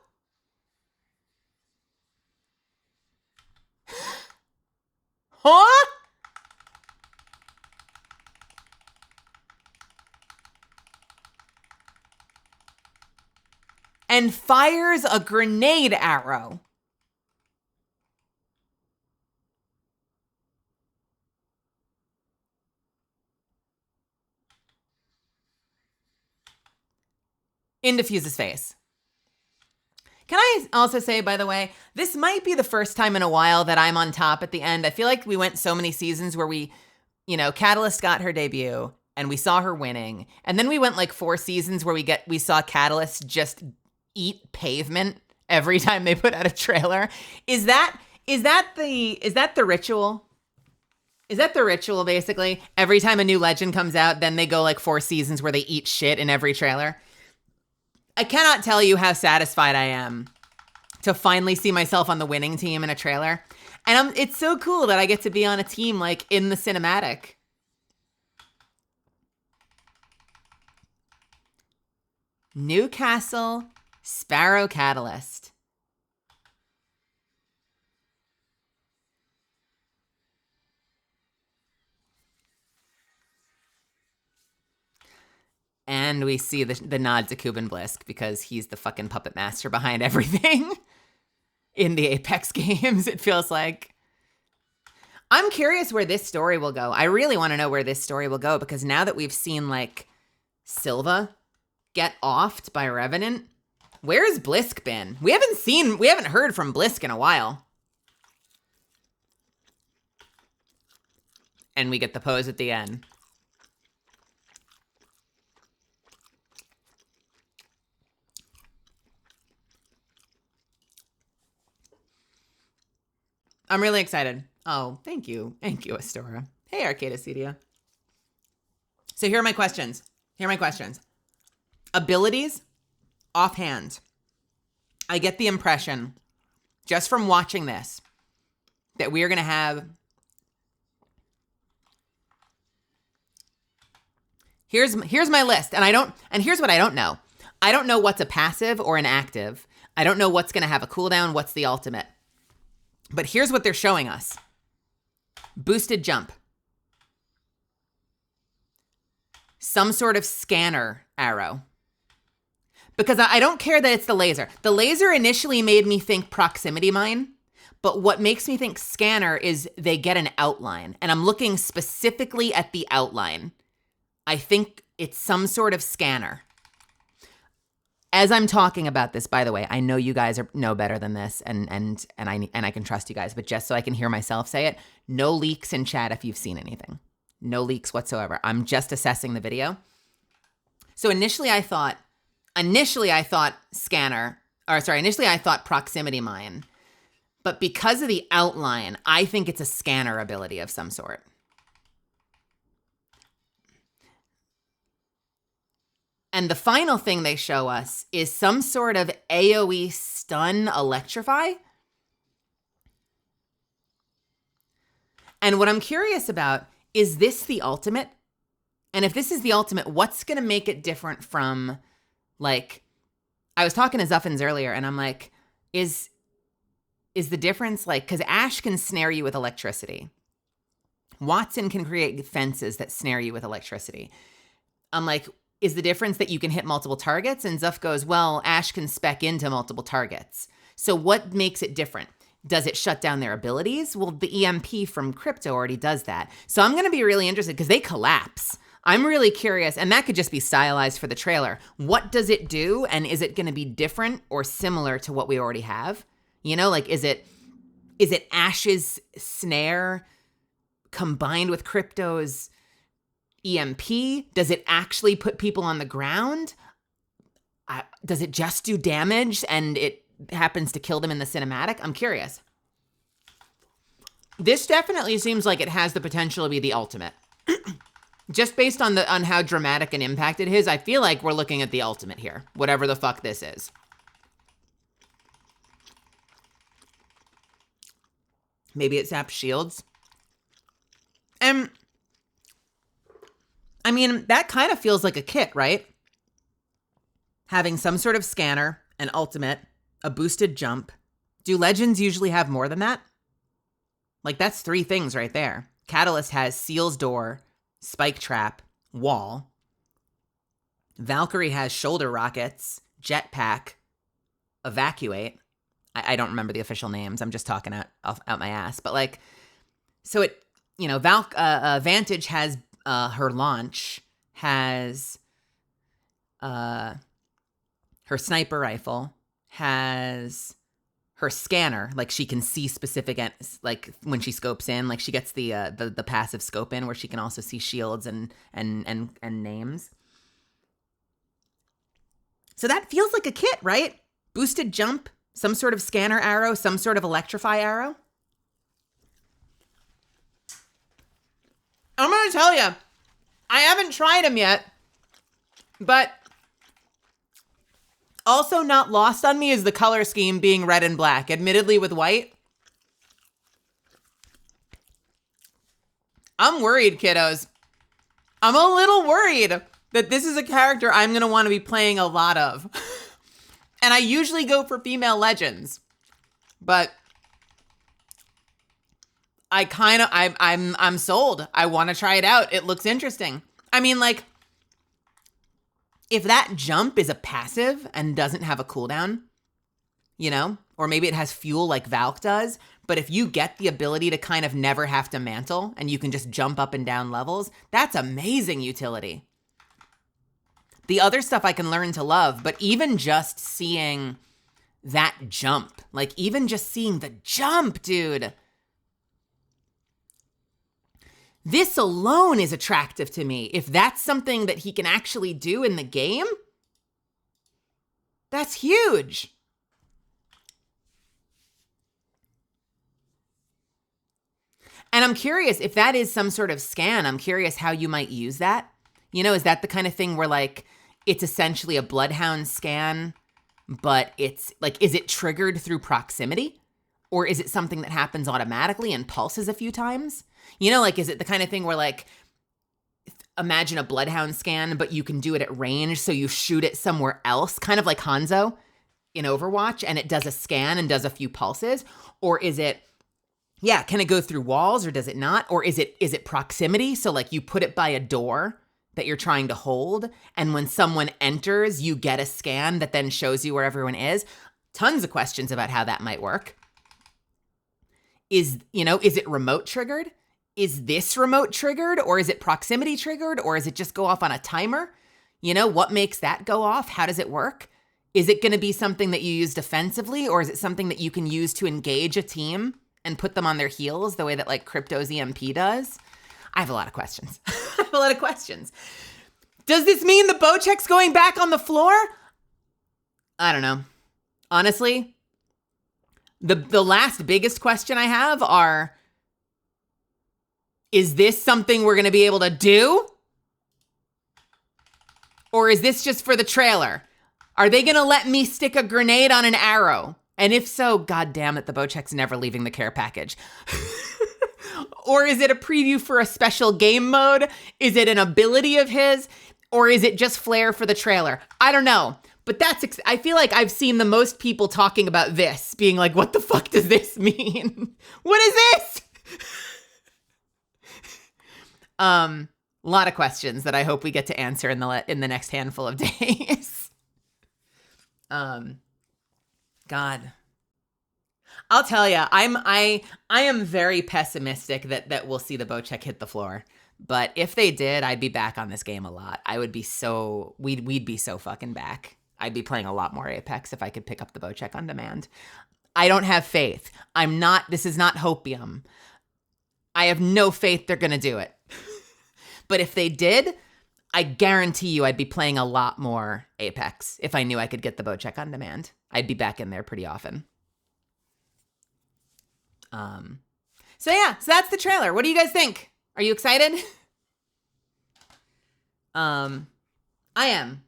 Huh? And fires a grenade arrow. Into Fuse's face. Can I also say, by the way, this might be the first time in a while that I'm on top at the end. I feel like we went so many seasons where we, Catalyst got her debut and we saw her winning. And then we went like 4 seasons where we saw Catalyst just eat pavement every time they put out a trailer. Is that the ritual? Is that the ritual, basically? Every time a new legend comes out, then they go like 4 seasons where they eat shit in every trailer. I cannot tell you how satisfied I am to finally see myself on the winning team in a trailer. And it's so cool that I get to be on a team like in the cinematic. Newcastle Sparrow Catalyst. And we see the nod to Kuban Blisk because he's the fucking puppet master behind everything in the Apex games, it feels like. I'm curious where this story will go. I really want to know where this story will go because now that we've seen, like, Silva get offed by Revenant, where's Blisk been? We haven't heard from Blisk in a while. And we get the pose at the end. I'm really excited. Oh, thank you. Thank you, Astora. Hey, Arcadicedia. So here are my questions. Abilities, offhand. I get the impression, just from watching this, that we are going to have... Here's my list, and here's what I don't know. I don't know what's a passive or an active. I don't know what's going to have a cooldown, what's the ultimate. But here's what they're showing us. Boosted jump. Some sort of scanner arrow. Because I don't care that it's the laser. The laser initially made me think proximity mine. But what makes me think scanner is they get an outline. And I'm looking specifically at the outline. I think it's some sort of scanner. As I'm talking about this, by the way, I know you guys know better than this, and I can trust you guys, but just so I can hear myself say it, no leaks in chat if you've seen anything. No leaks whatsoever. I'm just assessing the video. So initially I thought proximity mine, but because of the outline, I think it's a scanner ability of some sort. And the final thing they show us is some sort of AoE stun electrify. And what I'm curious about, is this the ultimate? And if this is the ultimate, what's going to make it different from, like, I was talking to Xuffins earlier and I'm like, is the difference like, because Ashe can snare you with electricity. Watson can create fences that snare you with electricity. I'm like, is the difference that you can hit multiple targets? And Zuff goes, well, Ashe can spec into multiple targets. So what makes it different? Does it shut down their abilities? Well, the EMP from crypto already does that. So I'm going to be really interested because they collapse. I'm really curious, and that could just be stylized for the trailer. What does it do, and is it going to be different or similar to what we already have? You know, like is it Ash's snare combined with crypto's EMP? Does it actually put people on the ground? Does it just do damage and it happens to kill them in the cinematic? I'm curious. This definitely seems like it has the potential to be the ultimate. Just based on how dramatic an impact it is, I feel like we're looking at the ultimate here, whatever the fuck this is. Maybe it saps shields. And I mean, that kind of feels like a kit, right? Having some sort of scanner, an ultimate, a boosted jump. Do legends usually have more than that? Like, that's 3 things right there. Catalyst has Seal's Door, Spike Trap, Wall. Valkyrie has Shoulder Rockets, Jetpack, Evacuate. I don't remember the official names. I'm just talking out my ass. But, like, so it, you know, Vantage has her launch, has her sniper rifle, has her scanner, like she can see specific, like when she scopes in, like she gets the passive scope in where she can also see shields and names. So that feels like a kit, right? Boosted jump, some sort of scanner arrow, some sort of electrify arrow. I'm gonna tell you, I haven't tried them yet, but also not lost on me is the color scheme being red and black, admittedly with white. I'm worried, kiddos. I'm a little worried that this is a character I'm going to want to be playing a lot of. And I usually go for female legends, but I'm sold. I want to try it out. It looks interesting. I mean, like, if that jump is a passive and doesn't have a cooldown, you know, or maybe it has fuel like Valk does, but if you get the ability to kind of never have to mantle and you can just jump up and down levels, that's amazing utility. The other stuff I can learn to love, but even just seeing that jump, like even just seeing the jump, dude, this alone is attractive to me. If that's something that he can actually do in the game, that's huge. And I'm curious if that is some sort of scan. I'm curious how you might use that. You know, is that the kind of thing where like it's essentially a Bloodhound scan, but it's like, is it triggered through proximity? Or is it something that happens automatically and pulses a few times? You know, like, is it the kind of thing where, like, imagine a Bloodhound scan, but you can do it at range, so you shoot it somewhere else, kind of like Hanzo in Overwatch, and it does a scan and does a few pulses? Or is it, yeah, can it go through walls, or does it not? Or is it proximity? So, like, you put it by a door that you're trying to hold, and when someone enters, you get a scan that then shows you where everyone is? Tons of questions about how that might work. Is it remote triggered? Is this remote triggered, or is it proximity triggered, or is it just go off on a timer? You know, what makes that go off? How does it work? Is it going to be something that you use defensively, or is it something that you can use to engage a team and put them on their heels the way that like Crypto's EMP does? I have a lot of questions. I have a lot of questions. Does this mean the Bocek's going back on the floor? I don't know. Honestly, the last biggest question I have are, is this something we're going to be able to do? Or is this just for the trailer? Are they going to let me stick a grenade on an arrow? And if so, God damn it, the Bocek's never leaving the care package. Or is it a preview for a special game mode? Is it an ability of his? Or is it just flair for the trailer? I don't know. But I feel like I've seen the most people talking about this, being like, what the fuck does this mean? What is this? A lot of questions that I hope we get to answer in the next handful of days. God. I'll tell you, I am very pessimistic that we'll see the Bocek hit the floor. But if they did, I'd be back on this game a lot. I would be so we'd be so fucking back. I'd be playing a lot more Apex if I could pick up the Bocek on demand. I don't have faith. This is not hopium. I have no faith they're going to do it. But if they did, I guarantee you I'd be playing a lot more Apex if I knew I could get the Bocek on demand. I'd be back in there pretty often. So that's the trailer. What do you guys think? Are you excited? I am.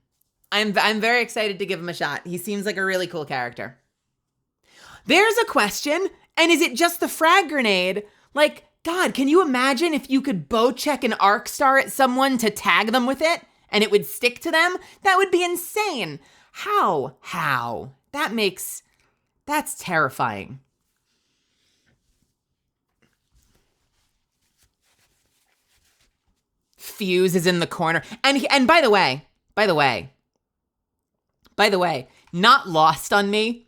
I'm very excited to give him a shot. He seems like a really cool character. There's a question, and is it just the frag grenade? Like, God, can you imagine if you could Bocek an arc star at someone to tag them with it and it would stick to them? That would be insane. How? That's terrifying. Fuse is in the corner. And by the way, not lost on me.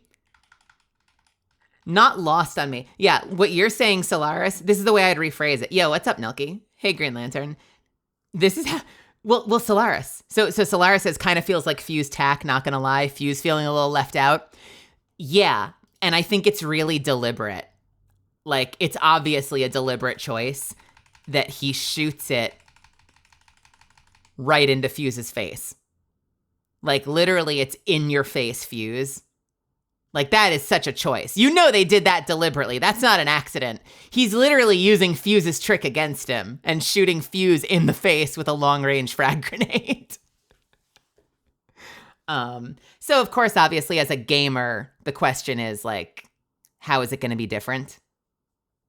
Yeah, what you're saying, Solaris, this is the way I'd rephrase it. Yo, what's up, Nilky? Hey, Green Lantern. This is well, Solaris. So Solaris says kind of feels like Fuse tack, not gonna lie. Fuse feeling a little left out. Yeah, and I think it's really deliberate. Like, it's obviously a deliberate choice that he shoots it right into Fuse's face. Like, literally, it's in your face, Fuse. Like, that is such a choice. You know they did that deliberately. That's not an accident. He's literally using Fuse's trick against him and shooting Fuse in the face with a long-range frag grenade. So, of course, obviously, as a gamer, the question is, like, how is it going to be different?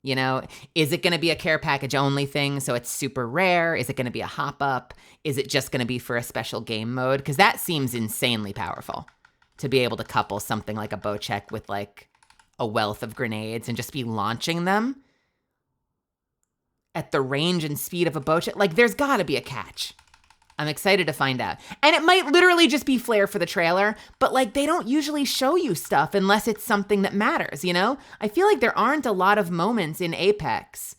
You know, is it going to be a care package only thing, so it's super rare? Is it going to be a hop-up? Is it just going to be for a special game mode? Because that seems insanely powerful. To be able to couple something like a Bocek with like a wealth of grenades and just be launching them at the range and speed of a Bocek. Like, there's got to be a catch. I'm excited to find out. And it might literally just be flair for the trailer, but like, they don't usually show you stuff unless it's something that matters, you know? I feel like there aren't a lot of moments in Apex.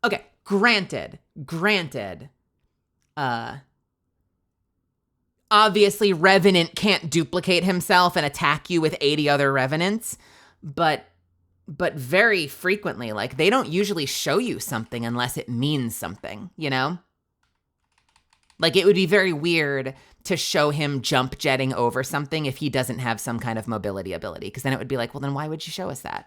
Okay, granted. Obviously, Revenant can't duplicate himself and attack you with 80 other Revenants, but very frequently, like, they don't usually show you something unless it means something, you know? Like, it would be very weird to show him jump jetting over something if he doesn't have some kind of mobility ability, because then it would be like, well, then why would you show us that?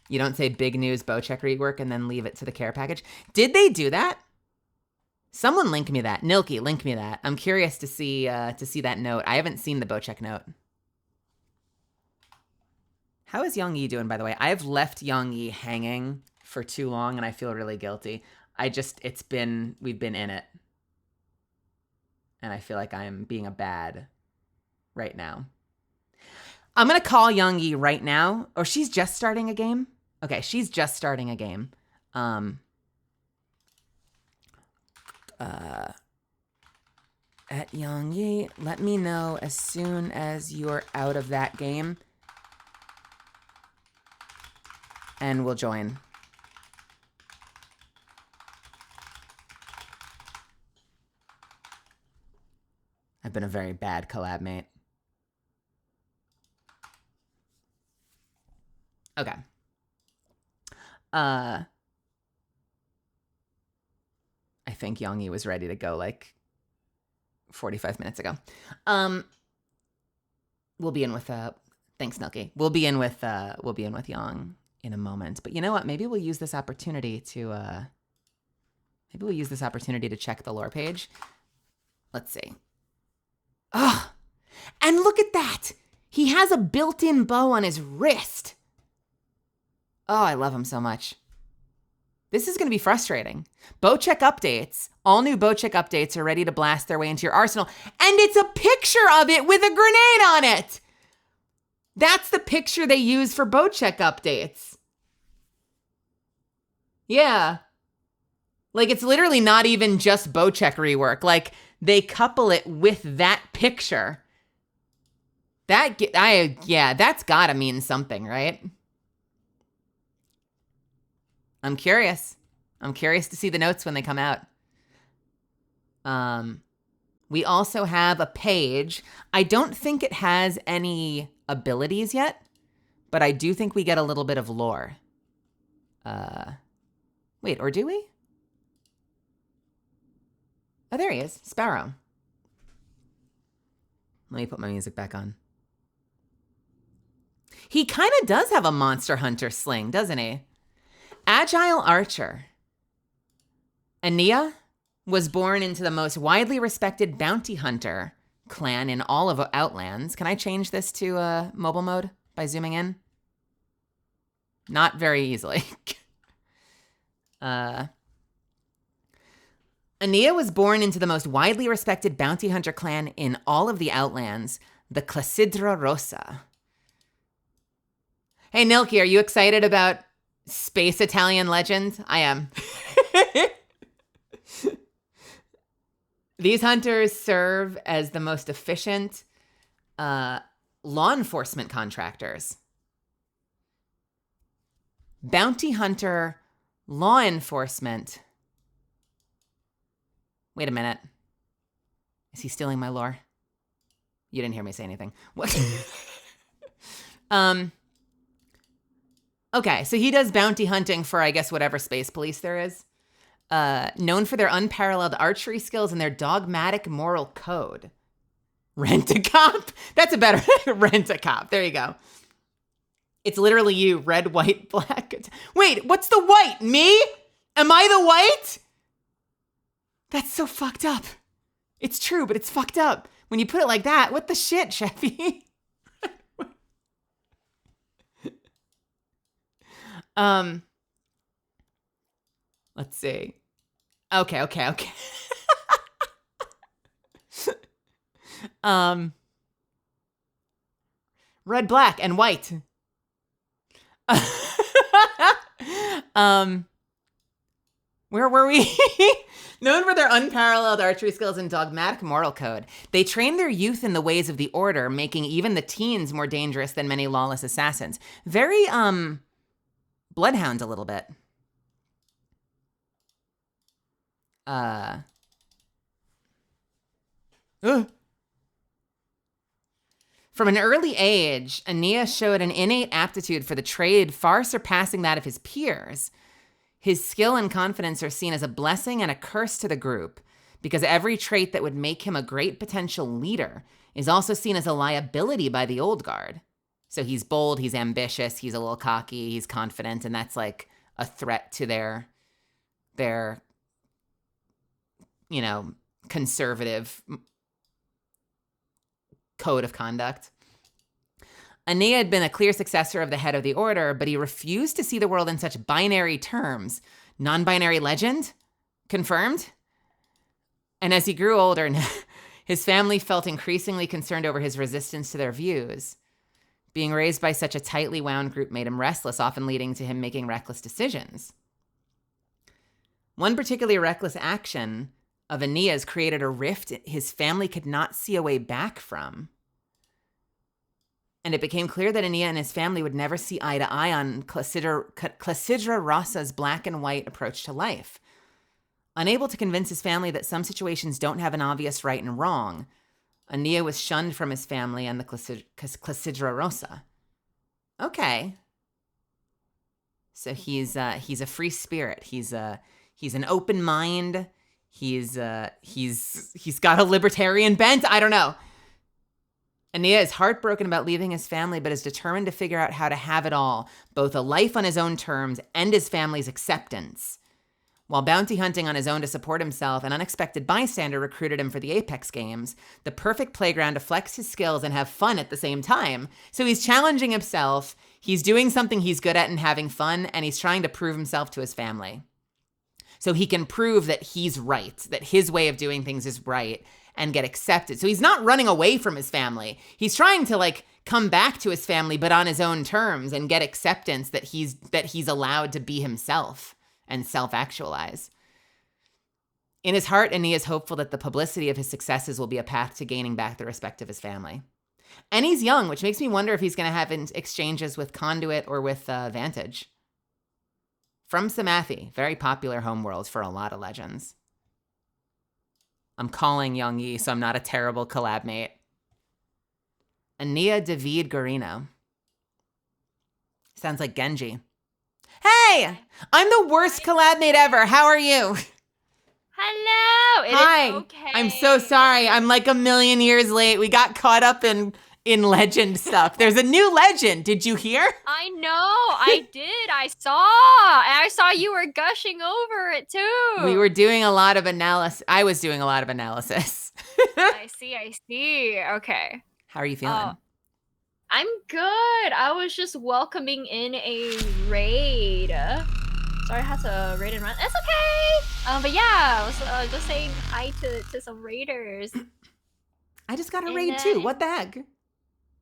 You don't say big news Bocek rework and then leave it to the care package. Did they do that? Someone link me that. Nilky, link me that. I'm curious to see that note. I haven't seen the Bocek note. How is Young Yi doing, by the way? I've left Young Yi hanging for too long, and I feel really guilty. We've been in it. And I feel like I'm being a bad right now. I'm going to call Young Yi right now. Or she's just starting a game? Okay, she's just starting a game. At Young Yi, let me know as soon as you're out of that game. And we'll join. I've been a very bad collab mate. Okay. I think Youngie was ready to go like 45 minutes ago. We'll be in with thanks, Nilky. We'll be in with Yang in a moment. But you know what? Maybe we'll use this opportunity to check the lore page. Let's see. Oh, and look at that. He has a built-in bow on his wrist. Oh, I love him so much. This is going to be frustrating. Bocek updates. All new Bocek updates are ready to blast their way into your arsenal. And it's a picture of it with a grenade on it. That's the picture they use for Bocek updates. Yeah. Like, it's literally not even just Bocek rework. Like, they couple it with that picture. That's gotta mean something, right? I'm curious. I'm curious to see the notes when they come out. We also have a page. I don't think it has any abilities yet, but I do think we get a little bit of lore. Wait, or do we? Oh, there he is, Sparrow. Let me put my music back on. He kind of does have a Monster Hunter sling, doesn't he? Agile Archer. Ania was born into the most widely respected bounty hunter clan in all of Outlands. Can I change this to mobile mode by zooming in? Not very easily. Ania was born into the most widely respected bounty hunter clan in all of the Outlands, the Classidra Rosa. Hey, Nilky, are you excited about Space Italian Legend? I am. These hunters serve as the most efficient law enforcement contractors. Bounty hunter law enforcement. Wait a minute. Is he stealing my lore? You didn't hear me say anything. What? Okay, so he does bounty hunting for, I guess, whatever space police there is. Known for their unparalleled archery skills and their dogmatic moral code. Rent-a-cop? That's a better... Rent-a-cop. There you go. It's literally you. Red, white, black. Wait, what's the white? Me? Am I the white? That's so fucked up. It's true, but it's fucked up. When you put it like that, what the shit, Cheffy? Let's see. Okay. Red, black, and white. Where were we? Known for their unparalleled archery skills and dogmatic moral code, they train their youth in the ways of the order, making even the teens more dangerous than many lawless assassins. Very, Bloodhound a little bit. From an early age, Aeneas showed an innate aptitude for the trade far surpassing that of his peers. His skill and confidence are seen as a blessing and a curse to the group, because every trait that would make him a great potential leader is also seen as a liability by the old guard. So he's bold, he's ambitious, he's a little cocky, he's confident, and that's like a threat to their conservative code of conduct. Aeneas had been a clear successor of the head of the order, but he refused to see the world in such binary terms. Non-binary legend? Confirmed? And as he grew older, his family felt increasingly concerned over his resistance to their views. Being raised by such a tightly wound group made him restless, often leading to him making reckless decisions. One particularly reckless action of Aeneas created a rift his family could not see a way back from. And it became clear that Aeneas and his family would never see eye to eye on Classidra Rosa's black and white approach to life. Unable to convince his family that some situations don't have an obvious right and wrong, Aeneas was shunned from his family and the Classidra Rosa. Okay. So he's a free spirit. He's an open mind. He's got a libertarian bent. I don't know. Aeneas is heartbroken about leaving his family, but is determined to figure out how to have it all, both a life on his own terms and his family's acceptance. While bounty hunting on his own to support himself, an unexpected bystander recruited him for the Apex Games, the perfect playground to flex his skills and have fun at the same time. So he's challenging himself, he's doing something he's good at and having fun, and he's trying to prove himself to his family. So he can prove that he's right, that his way of doing things is right, and get accepted. So he's not running away from his family. He's trying to come back to his family, but on his own terms, and get acceptance that he's allowed to be himself and self-actualize. In his heart, Aeneas is hopeful that the publicity of his successes will be a path to gaining back the respect of his family. And he's young, which makes me wonder if he's going to have exchanges with Conduit or with Vantage. From Samathi, very popular homeworld for a lot of legends. I'm calling Young Yi, so I'm not a terrible collab mate. ADVgg Garino. Sounds like Genji. Hey! I'm the worst collab mate ever. How are you? Hello. Hi. Is okay. I'm so sorry. I'm like a million years late. We got caught up in legend stuff. There's a new legend. Did you hear? I know. I did. I saw you were gushing over it too. We were doing a lot of analysis. I was doing a lot of analysis. I see. Okay. How are you feeling? I'm good. I was just welcoming in a raid. Sorry, I had to raid and run. It's okay. But yeah, I was just saying hi to some raiders. I just got a raid too. What the heck?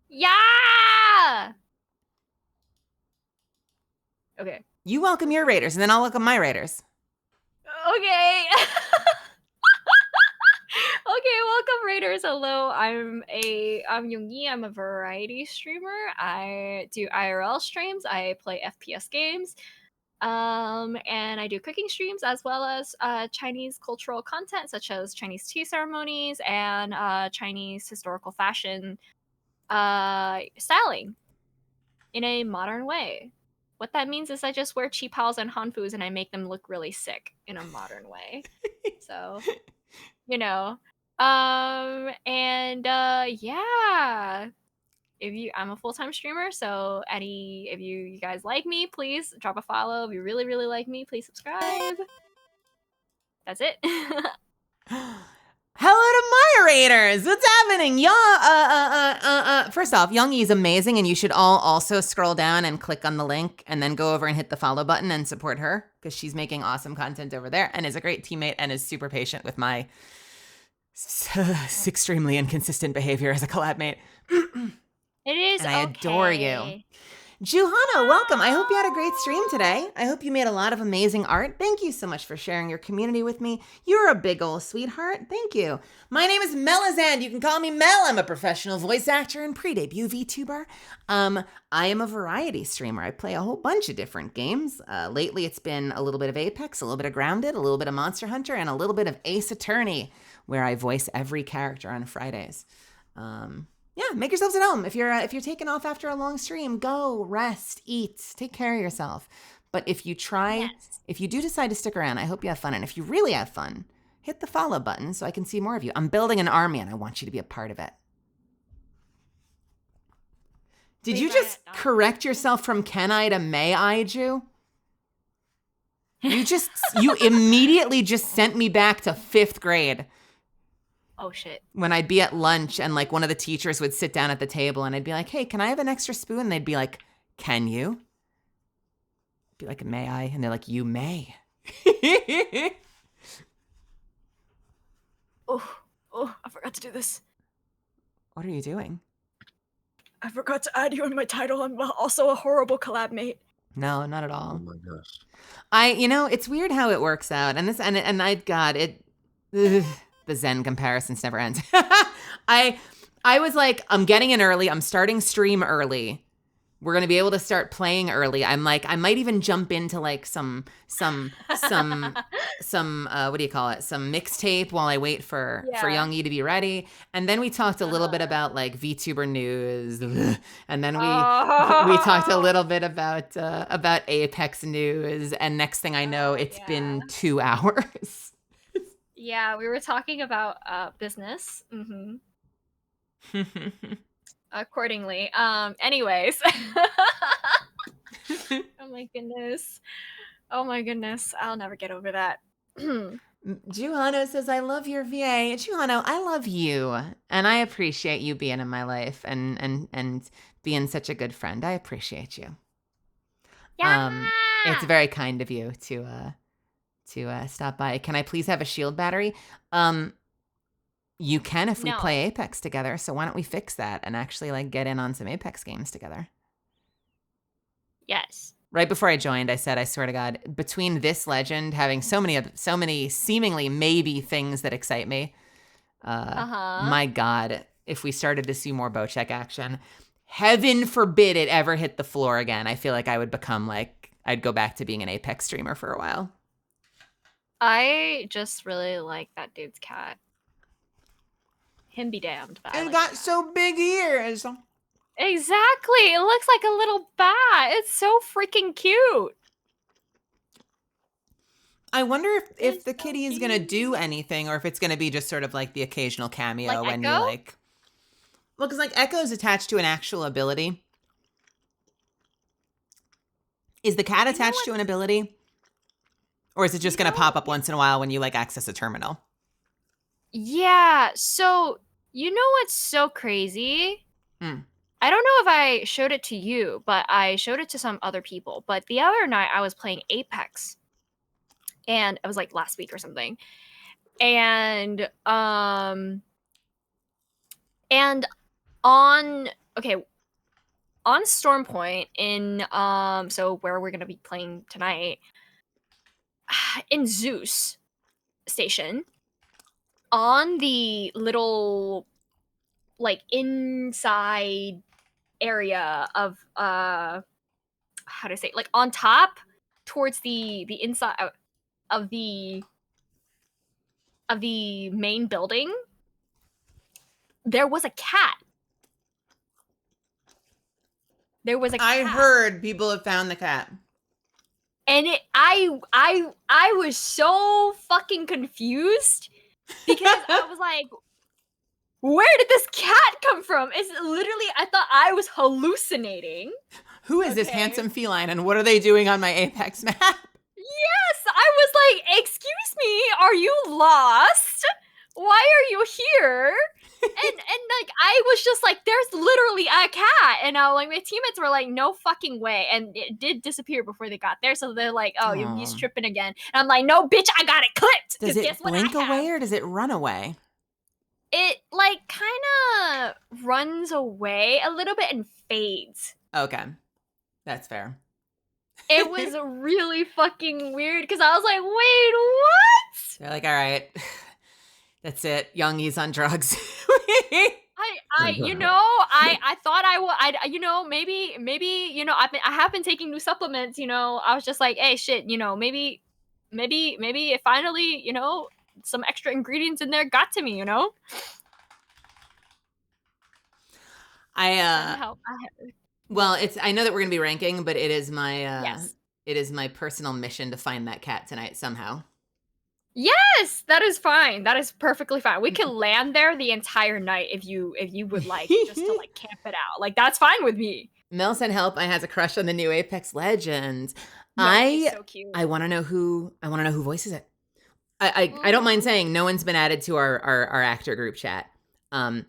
Yeah. Okay. You welcome your raiders, and then I'll welcome my raiders. Okay. Okay, welcome raiders. Hello, I'm Yoongi. I'm a variety streamer. I do IRL streams. I play FPS games. And I do cooking streams as well as Chinese cultural content such as Chinese tea ceremonies and Chinese historical fashion styling in a modern way. What that means is I just wear cheepaos and hanfus and I make them look really sick in a modern way. So, you know. Yeah. I'm a full-time streamer, so if you guys like me, please drop a follow. If you really, really like me, please subscribe. That's it. Hello to my raiders. What's happening? First off, Youngie is amazing, and you should all also scroll down and click on the link and then go over and hit the follow button and support her because she's making awesome content over there and is a great teammate and is super patient with my extremely inconsistent behavior as a collab mate. It is. And I adore you. Juhana, welcome. I hope you had a great stream today. I hope you made a lot of amazing art. Thank you so much for sharing your community with me. You're a big old sweetheart. Thank you. My name is Melazand. You can call me Mel. I'm a professional voice actor and pre-debut VTuber. I am a variety streamer. I play a whole bunch of different games. Lately, it's been a little bit of Apex, a little bit of Grounded, a little bit of Monster Hunter, and a little bit of Ace Attorney, where I voice every character on Fridays. Yeah, make yourselves at home. If you're taking off after a long stream, go rest, eat, take care of yourself. But if you if you do decide to stick around, I hope you have fun. And if you really have fun, hit the follow button so I can see more of you. I'm building an army and I want you to be a part of it. Did you just correct yourself from can I to may I, Ju? You immediately just sent me back to 5th grade. Oh, shit. When I'd be at lunch and like one of the teachers would sit down at the table and I'd be like, hey, can I have an extra spoon? And they'd be like, can you? I'd be like, may I? And they're like, you may. Oh, I forgot to do this. What are you doing? I forgot to add you in my title. I'm also a horrible collab mate. No, not at all. Oh my gosh. It's weird how it works out. The Zen comparisons never end. I was like, I'm getting in early. I'm starting stream early. We're going to be able to start playing early. I'm like, I might even jump into like some what do you call it? Some mixtape while I wait for Youngie to be ready. And then we talked a little bit about like VTuber news. And then we talked a little bit about Apex news. And next thing I know, it's been 2 hours. Yeah, we were talking about business. Mm-hmm. Accordingly. Anyways. Oh my goodness. I'll never get over that. Juhano says, I love your VA. Juhano, I love you. And I appreciate you being in my life and being such a good friend. I appreciate you. Yeah. It's very kind of you to stop by. Can I please have a shield battery? You can if we play Apex together. So why don't we fix that and actually like get in on some Apex games together? Yes. Right before I joined, I said, I swear to God, between this legend having so many seemingly maybe things that excite me, my God, if we started to see more Bocek action. Heaven forbid it ever hit the floor again. I feel like I would become like, I'd go back to being an Apex streamer for a while. I just really like that dude's cat. Him be damned. But I It like got the cat. so big ears. Exactly. It looks like a little bat. It's so freaking cute. I wonder if It's the so kitty is going to do cute. anything, or if it's going to be just sort of like the occasional cameo Like when you Echo? like. Well, because like Echo's attached to an actual ability. Is the cat know attached to an ability? Or is it just You going to know- pop up once in a while when you like access a terminal? Yeah. So, you know what's so crazy? Hmm. I don't know if I showed it to you, but I showed it to some other people. But the other night I was playing Apex. And it was like last week or something. And on Storm Point in so where we're gonna be playing tonight, in Zeus station, on the little like inside area of how to say, like on top towards the inside of the main building, there was a cat. There was a cat. I heard people have found the cat. And I was so fucking confused because I was like, where did this cat come from? It's literally, I thought I was hallucinating. Who is this Okay. handsome feline, and what are they doing on my Apex map? Yes, I was like, excuse me, are you lost? Why are you here? and like I was just like, there's literally a cat, and like my teammates were like, no fucking way, and it did disappear before they got there. So they're like, oh, he's Aw. tripping again, and I'm like, no, bitch, I got it clipped. Does 'Cause it guess what blink I have? away or does it run away? It like kind of runs away a little bit and fades. Okay. That's fair. It was really fucking weird because I was like, wait, what? They're like, all right, that's it. Youngie's on drugs. I thought maybe, I have been taking new supplements, I was just like, hey, shit, maybe it finally, some extra ingredients in there got to me, Somehow Well, I know that we're gonna be ranking, but it is my yes. it is my personal mission to find that cat tonight somehow. Yes, that is fine. That is perfectly fine. We can land there the entire night if you would like, just to like camp it out. Like that's fine with me. Mel sent help. I has a crush on the new Apex Legends. No, he's so cute. I want to know who voices it. I don't mind saying no one's been added to our actor group chat. And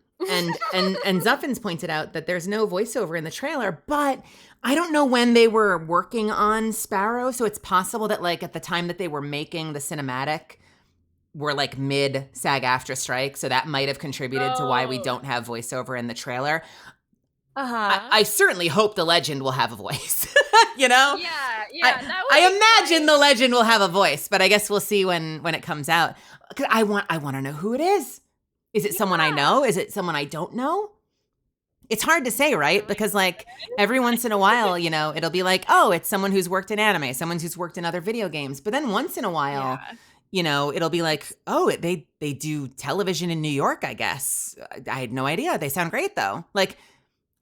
Xuffins pointed out that there's no voiceover in the trailer, but I don't know when they were working on Sparrow, so it's possible that like at the time that they were making the cinematic, we're like mid SAG-AFTRA strike, so that might have contributed to why we don't have voiceover in the trailer. I certainly hope the legend will have a voice. You know? Yeah. I imagine the legend will have a voice, but I guess we'll see when it comes out. 'Cause I want to know who it is. Is it someone I know? Is it someone I don't know? It's hard to say, right? Because like every once in a while, it'll be like, oh, it's someone who's worked in anime, someone who's worked in other video games. But then once in a while, it'll be like, oh, they do television in New York, I guess. I had no idea. They sound great though. Like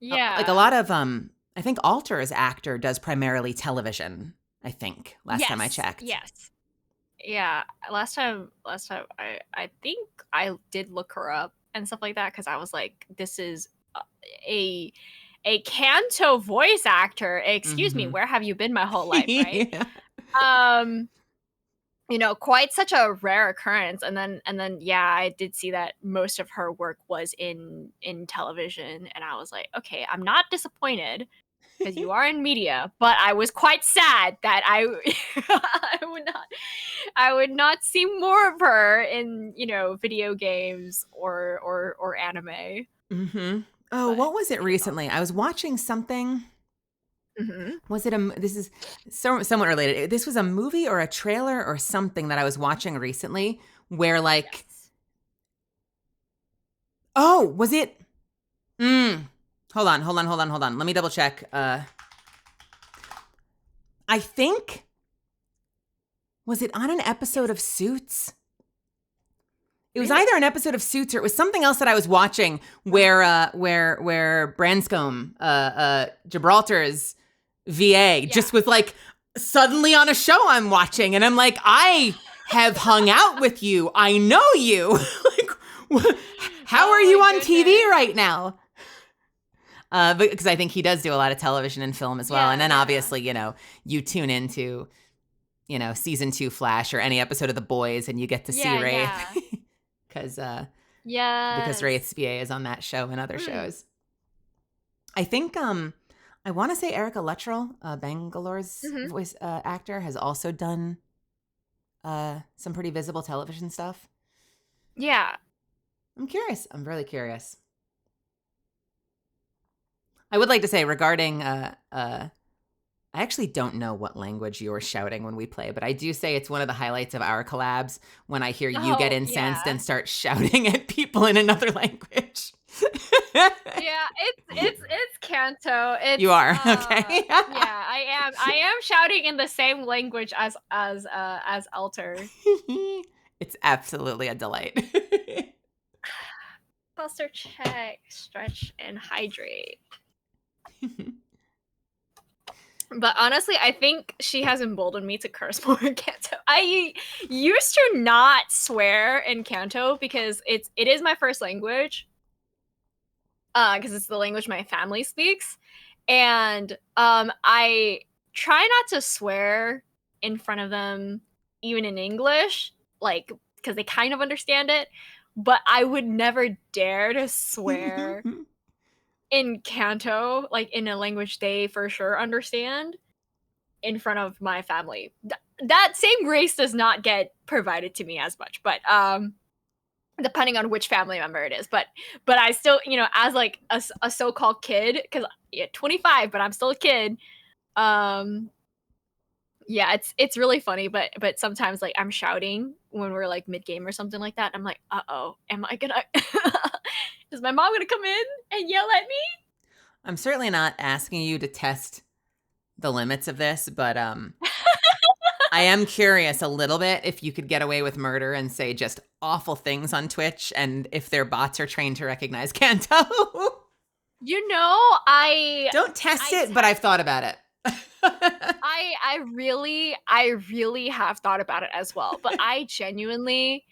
a lot of I think Alter's actor does primarily television, I think, last time I checked. Yes. Yeah, last time I think I did look her up and stuff like that because I was like, this is a Kanto voice actor. Excuse me, where have you been my whole life, right? Quite such a rare occurrence. And then yeah, I did see that most of her work was in television, and I was like, okay, I'm not disappointed because you are in media, but I was quite sad that I would not see more of her in video games or anime. Mm-hmm. Oh, what was it recently? I was watching something. Mm-hmm. Was it this is somewhat related. This was a movie or a trailer or something that I was watching recently where like, oh, was it Hold on. Let me double check. I think, was it on an episode of Suits? It was either an episode of Suits or it was something else that I was watching where Branscombe, Gibraltar's VA, just was like suddenly on a show I'm watching, and I'm like, I have hung out with you. I know you. Like, how are you on TV right now? Because I think he does do a lot of television and film as well. And then obviously, you tune into, season 2 Flash or any episode of The Boys and you get to see Wraith. Because Wraith's VA is on that show and other shows. I think, I want to say Erica Luttrell, Bangalore's voice actor, has also done some pretty visible television stuff. Yeah. I'm curious. I'm really curious. I would like to say regarding, I actually don't know what language you're shouting when we play, but I do say it's one of the highlights of our collabs when I hear you get incensed and start shouting at people in another language. It's Kanto. You are okay. I am shouting in the same language as Alter. It's absolutely a delight. Posture check, stretch, and hydrate. But honestly, I think she has emboldened me to curse more in Kanto. I used to not swear in Kanto because it is my first language. Because it's the language my family speaks. And I try not to swear in front of them, even in English, like, because they kind of understand it. But I would never dare to swear in Kanto, like in a language they for sure understand, in front of my family. That same grace does not get provided to me as much, but depending on which family member it is. But I still, as like a so-called kid, because 25, but I'm still a kid. Yeah, it's really funny, but sometimes like I'm shouting when we're like mid-game or something like that. I'm like, uh-oh, am I gonna is my mom gonna come in and yell at me? I'm certainly not asking you to test the limits of this, but I am curious a little bit if you could get away with murder and say just awful things on Twitch, and if their bots are trained to recognize Kanto. I don't test it, but I've thought about it. I really have thought about it as well, but I genuinely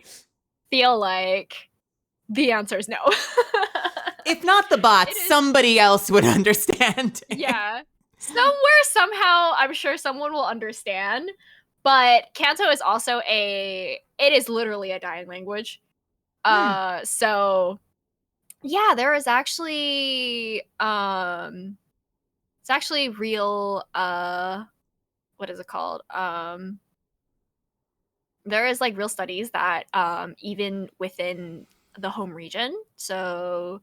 feel like the answer is no. If not the bots, somebody else would understand. Yeah. Somewhere, somehow, I'm sure someone will understand. But Kanto is also it is literally a dying language. So yeah, there is actually it's actually real what is it called? There is like real studies that even within the home region, so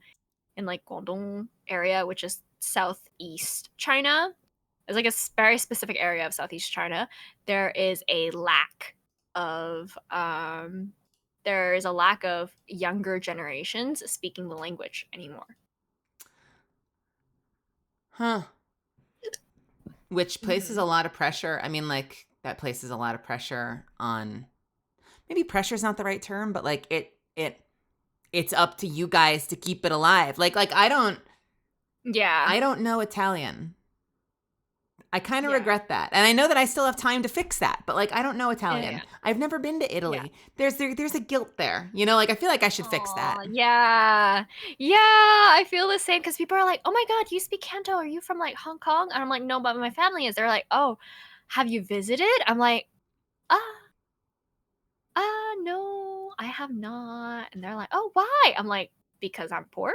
in like Guangdong area, which is southeast China, there's like a very specific area of southeast China, there is a lack of younger generations speaking the language anymore. Huh. Which places a lot of pressure. I mean, like, that places a lot of pressure on, maybe pressure's not the right term, but like it's up to you guys to keep it alive. Like I don't know Italian. I kind of regret that. And I know that I still have time to fix that, but like I don't know Italian. I've never been to Italy. Yeah. There's a guilt there. Like I feel like I should fix that. Yeah. Yeah, I feel the same, because people are like, "Oh my god, you speak Kanto. Are you from like Hong Kong?" And I'm like, "No, but my family is." They're like, "Oh, have you visited?" I'm like, no, I have not." And they're like, "Oh, why?" I'm like, "Because I'm poor."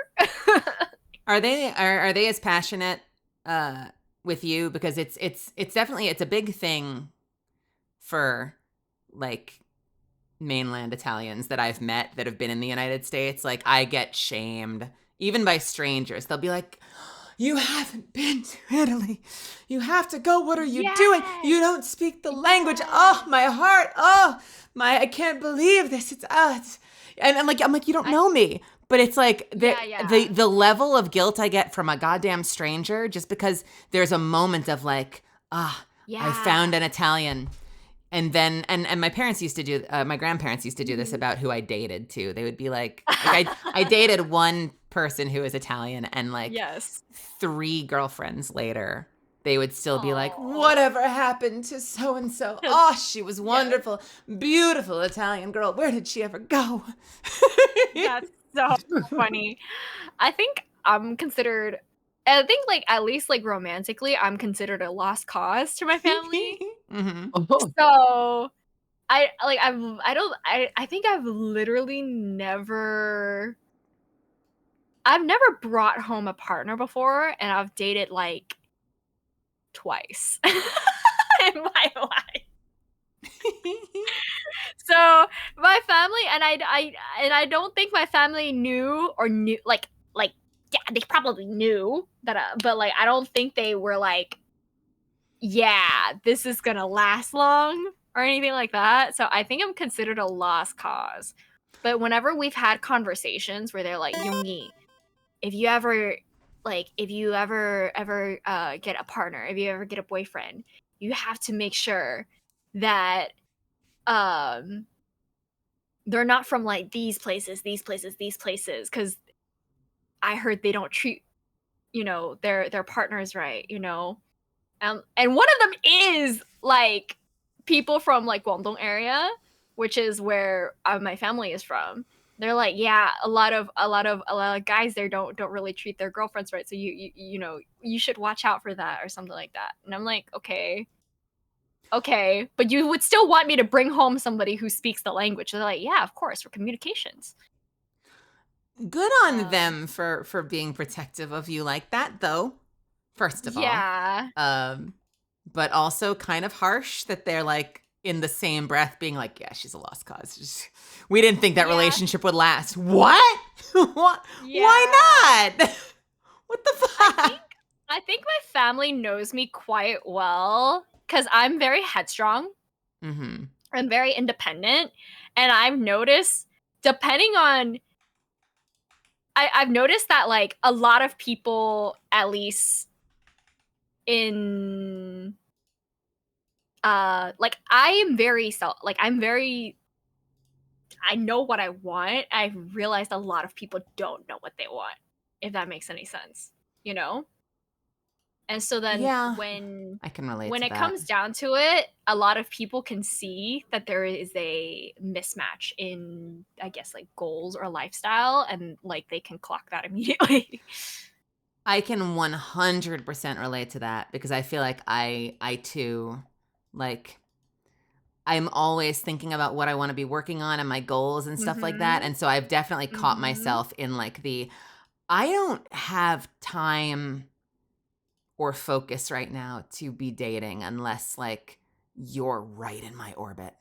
Are they as passionate with you? Because it's definitely, it's a big thing for like mainland Italians that I've met that have been in the United States. Like I get shamed even by strangers. They'll be like, "You haven't been to Italy. You have to go. What are you doing? You don't speak the language." Oh, my heart. Oh, I can't believe this. And I'm like, you don't know me. But it's like Yeah. the level of guilt I get from a goddamn stranger just because there's a moment of like, I found an Italian. And then, and my parents used to do, my grandparents used to do this about who I dated too. They would be like I dated one person who was Italian, and like Yes. 3 girlfriends later, they would still be like, Aw. whatever happened to so-and-so? Oh, she was wonderful, beautiful Italian girl. Where did she ever go? That's so funny. I think I'm considered, I think like at least like romantically, I'm considered a lost cause to my family. So I think I've literally I've never brought home a partner before, and I've dated like twice in my life. So my family and I don't think my family knew like yeah, they probably knew that but like I don't think they were like, yeah, this is gonna last long or anything like that. So I think I'm considered a lost cause. But whenever we've had conversations where they're like, Yoongi, if you ever get a partner, if you ever get a boyfriend, you have to make sure that they're not from like these places, because I heard they don't treat their partners right, and one of them is like people from like Guangdong area, which is where my family is from. They're like, yeah, a lot of guys there don't really treat their girlfriends right, so you should watch out for that or something like that. And I'm like, okay, but you would still want me to bring home somebody who speaks the language. They're like, yeah, of course, for communications. Good on them for being protective of you like that, though. First of all. But also kind of harsh that they're like in the same breath being like, yeah, she's a lost cause. We didn't think that relationship would last. What? What? Yeah. Why not? What the fuck? I think my family knows me quite well because I'm very headstrong. Mm-hmm. I'm very independent. And I've noticed, depending on, I've noticed that like a lot of people, at least in like I know what I want. I've realized a lot of people don't know what they want, if that makes any sense, And so then when I can relate when to it that. comes down to it, a lot of people can see that there is a mismatch in, I guess, like goals or lifestyle, and like they can clock that immediately. I can 100% relate to that because I feel like I too, like, I'm always thinking about what I want to be working on and my goals and stuff like that. And so I've definitely caught myself in like I don't have time or focus right now to be dating unless like you're right in my orbit.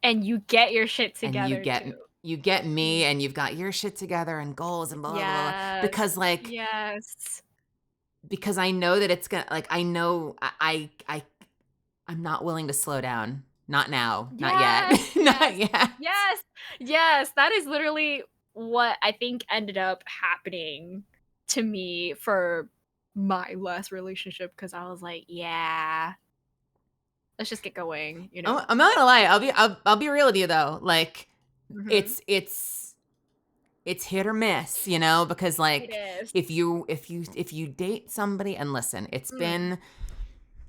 And you get your shit together and you get me and you've got your shit together and goals and blah, blah, blah, blah. Because like, because I know that it's gonna, like, I know I'm not willing to slow down. Not now. Not yet. Not yet. Yes. That is literally what I think ended up happening to me for my last relationship, because I was like, yeah, let's just get going, I'm not gonna lie. I'll be real with you though. Like, it's hit or miss, because like if you date somebody, and listen, it's been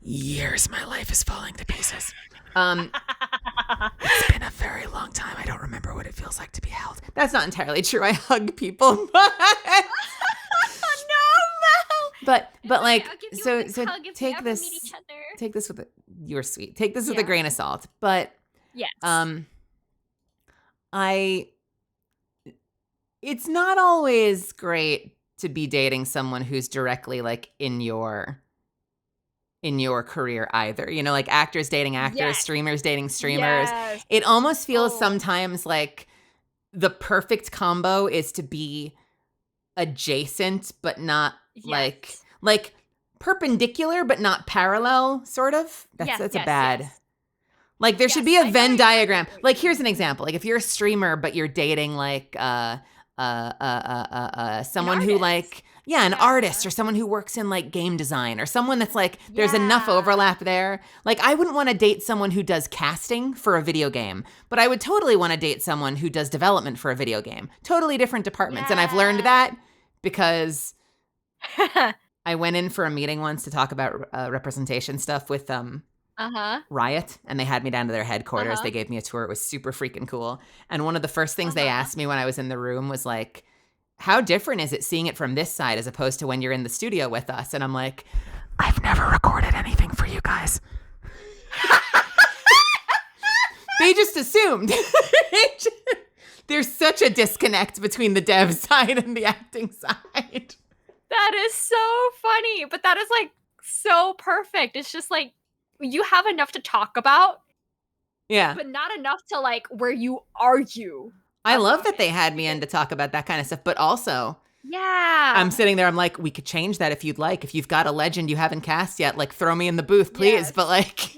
years. My life is falling to pieces. It's been a very long time. I don't remember what it feels like to be held. That's not entirely true. I hug people, but But like, so take this with you're sweet. Take this with a grain of salt. But yes, it's not always great to be dating someone who's directly like in your career either. Like actors dating actors, streamers dating streamers. Yes. It almost feels sometimes like the perfect combo is to be adjacent but not like perpendicular but not parallel, sort of. That's a bad. Like there should be a Venn diagram. Like here's an example. Like if you're a streamer but you're dating like someone who like, an artist or someone who works in like game design or someone that's like, there's enough overlap there. Like I wouldn't want to date someone who does casting for a video game, but I would totally want to date someone who does development for a video game. Totally different departments. And I've learned that because I went in for a meeting once to talk about representation stuff with Riot, and they had me down to their headquarters. They gave me a tour. It was super freaking cool. And one of the first things they asked me when I was in the room was like, how different is it seeing it from this side as opposed to when you're in the studio with us? And I'm like, I've never recorded anything for you guys. They just assumed. There's such a disconnect between the dev side and the acting side. That is so funny, but that is like so perfect. It's just like you have enough to talk about, but not enough to like where you argue. I love that they had me in to talk about that kind of stuff, but also, I'm sitting there, I'm like, we could change that if you'd like. If you've got a legend you haven't cast yet, like throw me in the booth, please. Yes. But like,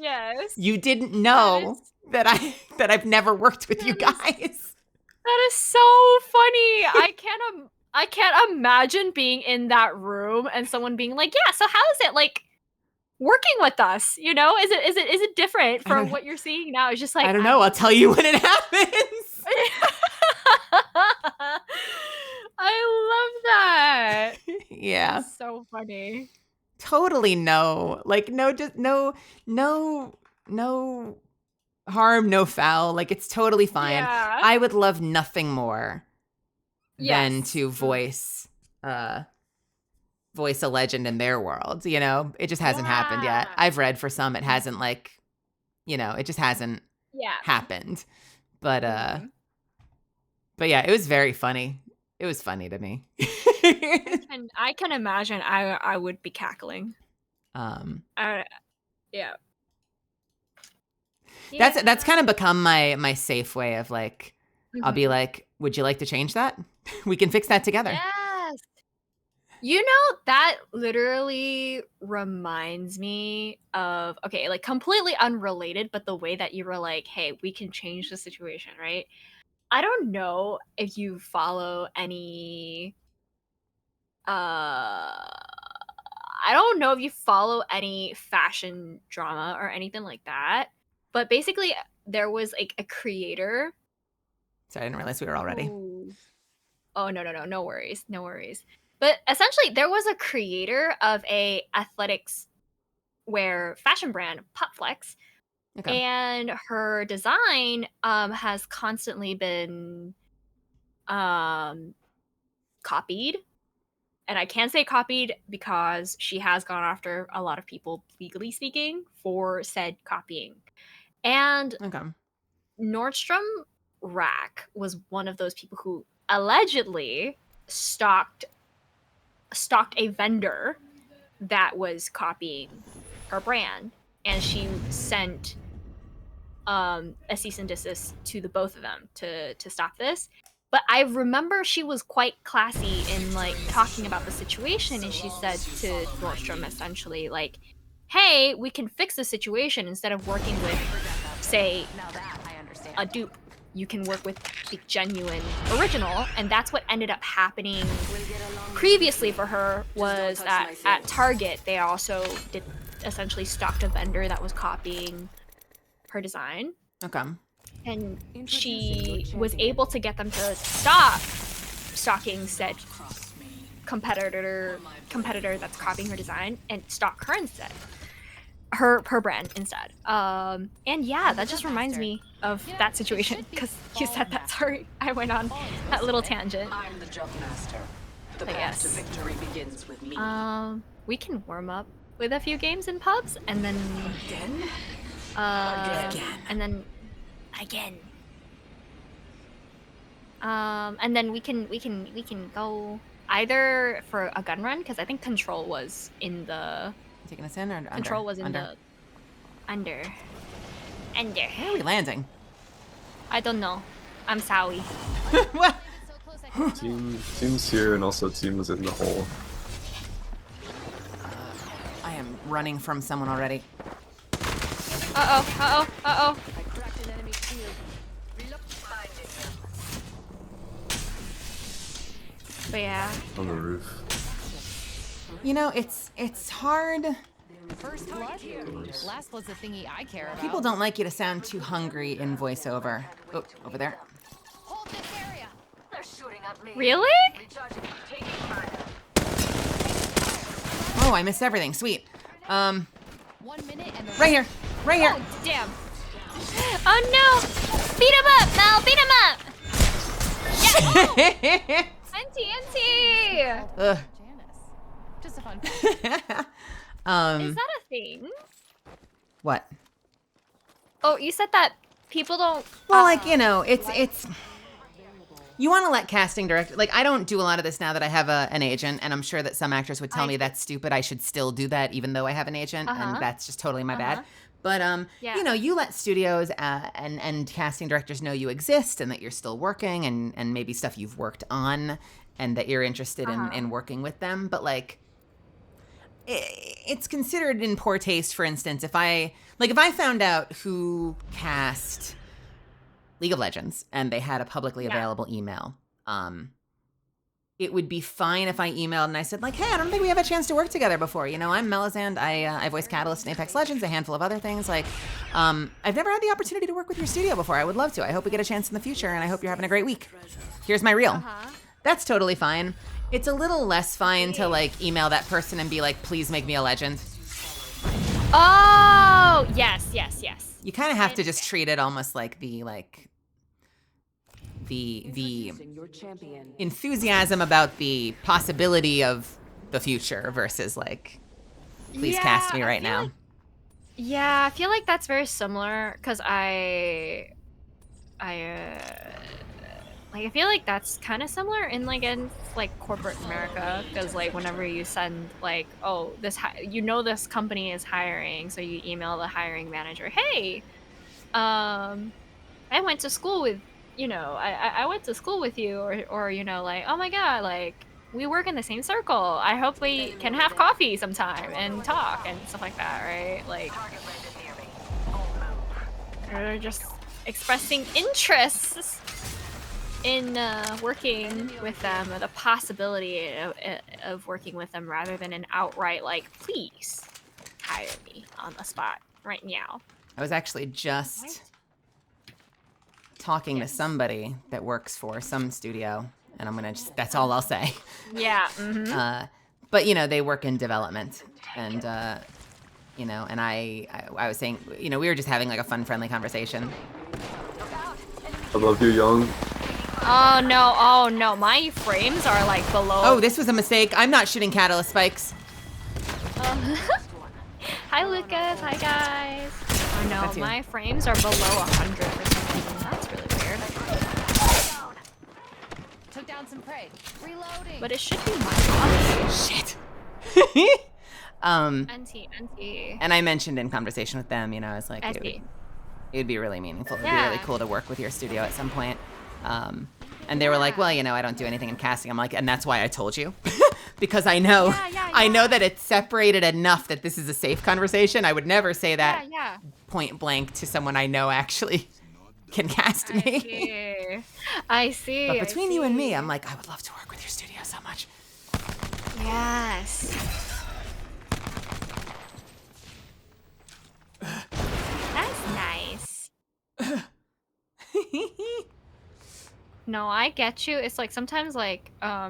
you didn't know that I've never worked with you guys. That is so funny. I can't imagine being in that room and someone being like, yeah, so how is it like working with us? You know, is it different from what you're seeing now? It's just like, I don't know. I'll tell you when it happens. I love that. Yeah. That's so funny. Totally no harm, no foul. Like it's totally fine. Yeah. I would love nothing more than to voice a legend in their world, you know? It just hasn't happened yet. I've read for some, it hasn't like, you know, it just hasn't happened. But yeah, it was very funny. It was funny to me. I can imagine I would be cackling. That's kind of become my safe way of like, I'll be like, would you like to change that? We can fix that together. Yes. You know, that literally reminds me of, okay, like completely unrelated, but the way that you were like, hey, we can change the situation, right? I don't know if you follow any fashion drama or anything like that. But basically there was like a creator. Sorry, I didn't realize we were all ready. Oh, no worries. But essentially there was a creator of a athletics wear fashion brand, Pupflex. Okay. And her design has constantly been copied. And I can say copied because she has gone after a lot of people, legally speaking, for said copying. And Nordstrom Rack was one of those people who allegedly stalked a vendor that was copying her brand. And she sent a cease and desist to the both of them to stop this. But I remember she was quite classy in like talking about the situation, and she said to Nordstrom essentially like, hey, we can fix the situation instead of working with, say, a dupe. You can work with the genuine original. And that's what ended up happening previously for her, was that at Target they also did essentially stocked a vendor that was copying her design. Okay. And she was able to get them to stop stalking said competitor that's copying her design and stock her instead. Her brand instead. And yeah, that just reminds me of that situation because you said that. Sorry, I went on that little tangent. I'm the jump master. The path to victory begins with me. We can warm up with a few games in pubs and then again. And then again. And then we can go either for a gun run, because I think Control was in the taking us in or under? Control was in the under. Where are we landing? I don't know. I'm sorry. What? Team's here, and also team was in the hole. I am running from someone already. Uh-oh. I cracked an enemy shield. Relook behind it. But yeah. On the roof. You know, it's hard. First blood? Last blood's the thingy I care about. People don't like you to sound too hungry in voiceover. Oh, over there. Hold this area. They're shooting at me. Really? Recharging. Taking fire. Oh, I missed everything. Sweet. 1 minute and the Right here. Right here. Oh, damn. Oh no! Beat him up, Mel! Beat him up! Yeah! Auntie! Ugh. Janice. Just a fun Is that a thing? What? Oh, you said that people don't. Well, like, you know, it's you want to let casting director, like, I don't do a lot of this now that I have an agent, and I'm sure that some actors would tell me that's stupid. I should still do that even though I have an agent, and that's just totally my bad. But you know, you let studios and casting directors know you exist and that you're still working, and maybe stuff you've worked on, and that you're interested in working with them. But like, it's considered in poor taste, for instance, if I found out who cast League of Legends and they had a publicly available email, it would be fine if I emailed and I said, like, hey, I don't think we have a chance to work together before. You know, I'm Melisande. I voice Catalyst in Apex Legends, a handful of other things. Like, I've never had the opportunity to work with your studio before. I would love to. I hope we get a chance in the future, and I hope you're having a great week. Here's my reel. That's totally fine. It's a little less fine to, like, email that person and be like, please make me a legend. Oh, yes. You kind of have to just treat it almost like the Your champion. enthusiasm about the possibility of the future versus like, please cast me right now. Yeah, I feel like that's very similar because I feel like that's kind of similar in corporate America, because like whenever you send like, oh, this company is hiring, so you email the hiring manager, hey, I went to school with, I went to school with you, or like, oh my god, like we work in the same circle. I hope we can have coffee sometime and talk and stuff like that, right? Like, they're just expressing interests in working with them, or the possibility of working with them, rather than an outright like, please hire me on the spot right now. I was actually just talking to somebody that works for some studio, and I'm gonna that's all I'll say. Yeah. But they work in development, and and I was saying, we were just having like a fun, friendly conversation. I love you, Young. Oh no, my frames are like below. Oh, this was a mistake. I'm not shooting catalyst spikes. Hi Lucas, hi guys. Oh no, my frames are below 100 for some reason. That's really weird. Took down some prey. Reloading. But it should be my fault. Shit. NT. And I mentioned in conversation with them, I was like, it would be really meaningful. It'd be really cool to work with your studio at some point. And they were like, well, I don't do anything in casting. I'm like, and that's why I told you. Because I know I know that it's separated enough that this is a safe conversation. I would never say that point blank to someone I know actually can cast me. I see. But between you and me, I'm like, I would love to work with your studio so much. Yes. That's nice. No, I get you. It's like sometimes like, I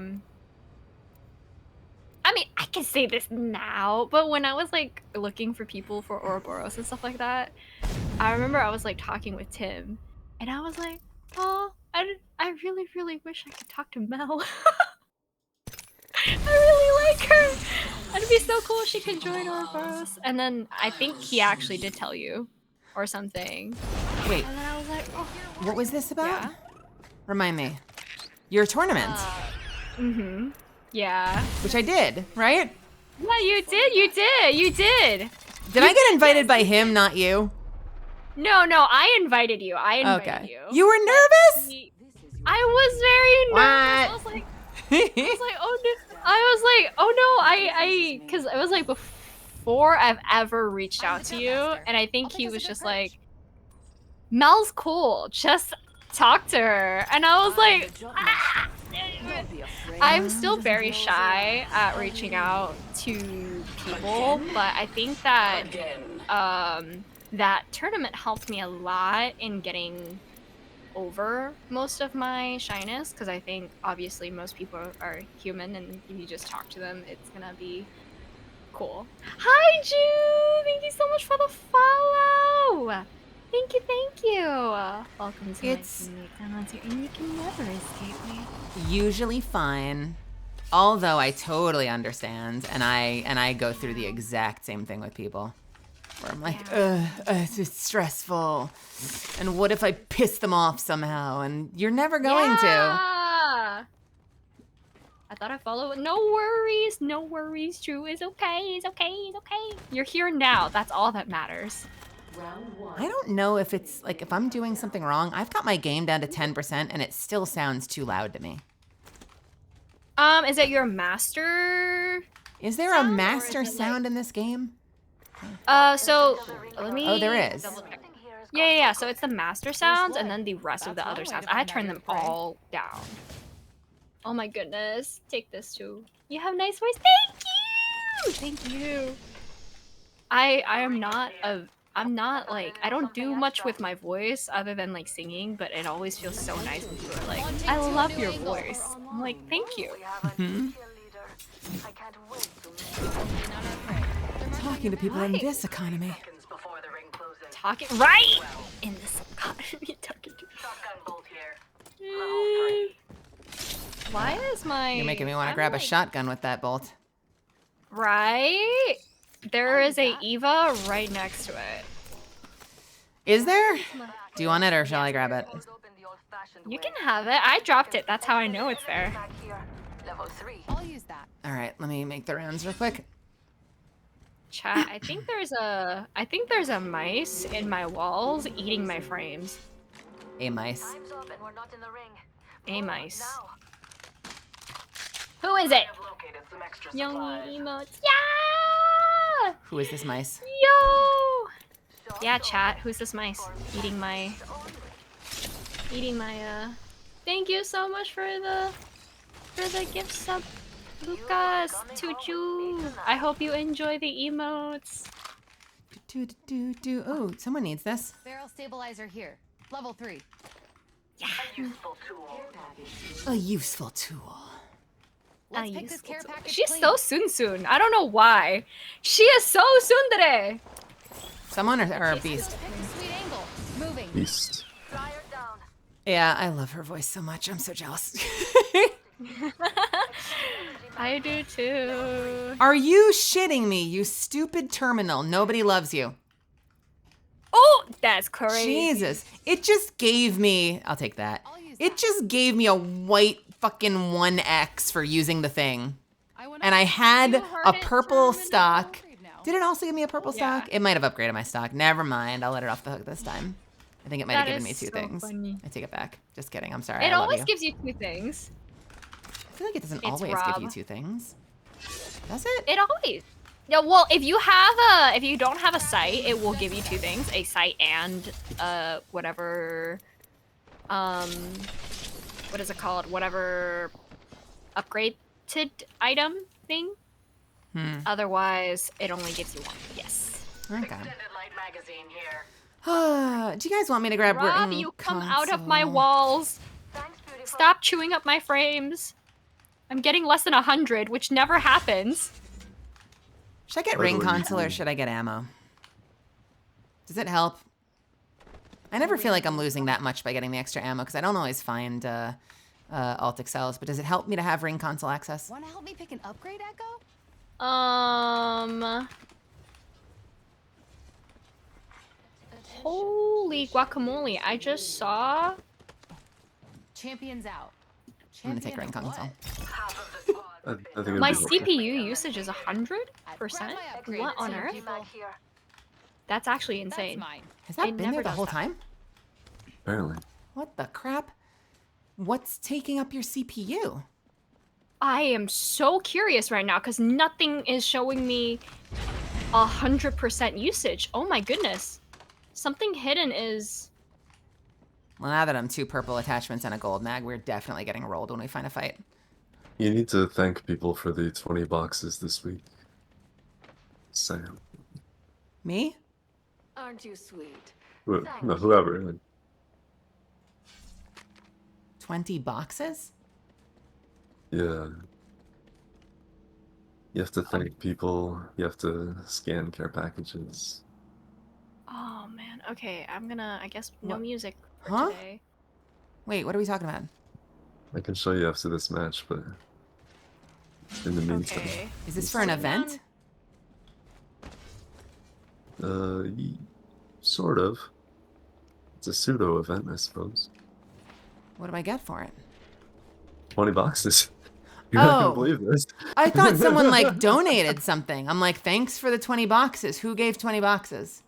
mean, I can say this now, but when I was like looking for people for Ouroboros and stuff like that, I remember I was like talking with Tim, and I was like, oh, I really, really wish I could talk to Mel. I really like her. It'd be so cool if she could join Ouroboros. And then I think he actually did tell you, or something. Wait. And then I was like, oh. What was this about? Yeah. Remind me. Your tournament. Yeah. Which I did, right? Yeah, you did. Did I get invited by him, not you? No, I invited you. I invited you. You were nervous? I was very nervous. I was like, oh no, because it was like before I've ever reached out to you, and I think he was just like, Mel's cool, just talk to her. And I was like, I'm still very shy at reaching out to people, but I think that that tournament helped me a lot in getting over most of my shyness, because I think obviously most people are human, and if you just talk to them, it's gonna be cool. Hi, Jude! Thank you so much for the follow! Thank you, thank you! Welcome to It's my community, and you can never escape me. usually fine. Although I totally understand, and I go through the exact same thing with people. Where I'm like, it's just stressful. And what if I piss them off somehow? And you're never going to. I thought I followed. No worries, no worries. True, it's okay, it's okay, it's okay. You're here now. That's all that matters. I don't know if it's like if I'm doing something wrong. I've got my game down to 10% and it still sounds too loud to me. Is it your master? Is there a master sound in this game? So let me. Oh, there is. Yeah. So it's the master sounds and then the rest of the other sounds. I turned them all down. Oh my goodness. Take this too. You have nice voice. Thank you. I'm not like, I don't do much with my voice other than like singing, but it always feels so nice when people are like, I love your voice. I'm like, thank you. Talking to people in this economy. Talking right in this economy. Talking to. Why is my? You're making me want to grab a shotgun with that bolt. Right? There is a Eva right next to it. Is there? Do you want it or shall I grab it? You can have it. I dropped it. That's how I know it's there. I'll use that. All right, let me make the rounds real quick. Chat, I think there's a mice in my walls eating my frames. A mice. A mice. Who is it? Young emotes. Yeah! Who is this mice? Yo! Yeah, chat. Who's this mice? Eating my Thank you so much for the gift sub, Lucas, Tuju. I hope you enjoy the emotes. Oh, someone needs this. Barrel stabilizer here. Level 3. Yeah. A useful tool. Let's pick this care package She's clean. so soon. I don't know why. She is so tsundere. Someone or a beast? Pick a sweet angle. Moving. Beast. Yeah, I love her voice so much. I'm so jealous. I do too. Are you shitting me, you stupid terminal? Nobody loves you. Oh, that's crazy. Jesus. It just gave me... I'll take that. It just gave me a white fucking 1X for using the thing. And I had a purple stock. Did it also give me a purple stock? It might have upgraded my stock. Never mind. I'll let it off the hook this time. I think it might have given me two things. Funny. I take it back. Just kidding. I'm sorry. It I love always you. gives you two things. I feel like it doesn't It's always Rob. give you two things. Does it? It always. Yeah, well, if you don't have a site, it will give you two things: a site and whatever, what is it called? Whatever upgraded item thing. Otherwise, it only gives you one. Yes. Okay. Do you guys want me to grab Rob, written you come out of my console? walls. Stop chewing up my frames. I'm getting less than 100, which never happens. Should I get ring console or should I get ammo? Does it help? I never feel like I'm losing that much by getting the extra ammo because I don't always find alt excels, but does it help me to have ring console access? Want to help me pick an upgrade, Echo? Holy guacamole, I just saw... Champions out. I'm gonna take ring console. I think it'd My be helpful. CPU usage is 100%? What on earth? That's actually That's insane. mine. Has that It been never there the does whole that. time? Apparently. What the crap? What's taking up your CPU? I am so curious right now because nothing is showing me 100% usage. Oh my goodness. Something hidden is... Well, now that I'm two purple attachments and a gold mag, we're definitely getting rolled when we find a fight. You need to thank people for the 20 boxes this week. Sam. Me? Aren't you sweet? No, whoever. Like, 20 boxes? yeah. You have to thank people. You have to scan care packages. Oh man. Okay, I'm gonna. I guess no What? music for Huh? today. Wait, what are we talking about? I can show you after this match, but in the meantime. Okay. Is this for an event? Sort of. It's a pseudo event, I suppose. What do I get for it? 20 boxes. You're not gonna believe this. I thought someone like donated something. I'm like, thanks for the 20 boxes. Who gave 20 boxes?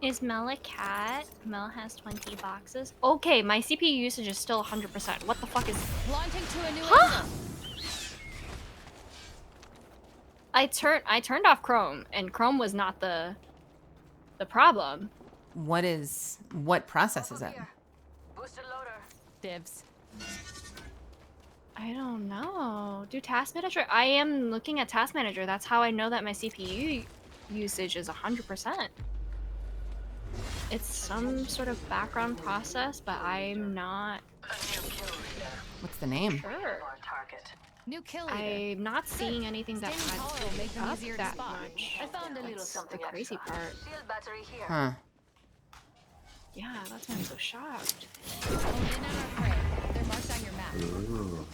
Is Mel a cat? Mel has 20 boxes. Okay, my CPU usage is still 100%. What the fuck is... Launching to a new Huh? angle. I turned off Chrome, and Chrome was not the problem. What process is it? Booster loader. Dibs. I don't know. Do Task Manager? I am looking at Task Manager. That's how I know that my CPU usage is 100%. It's some sort of background process, but I'm not What's the name? sure. Our target. New kill leader. I'm not seeing anything that Standing adds taller will make them up easier to that spot. much. I found a little That's something the crazy extra. part. Shield battery here. Huh. Yeah, that's why I'm so shocked. Hone in on our prey. They're marked on your map. Ooh.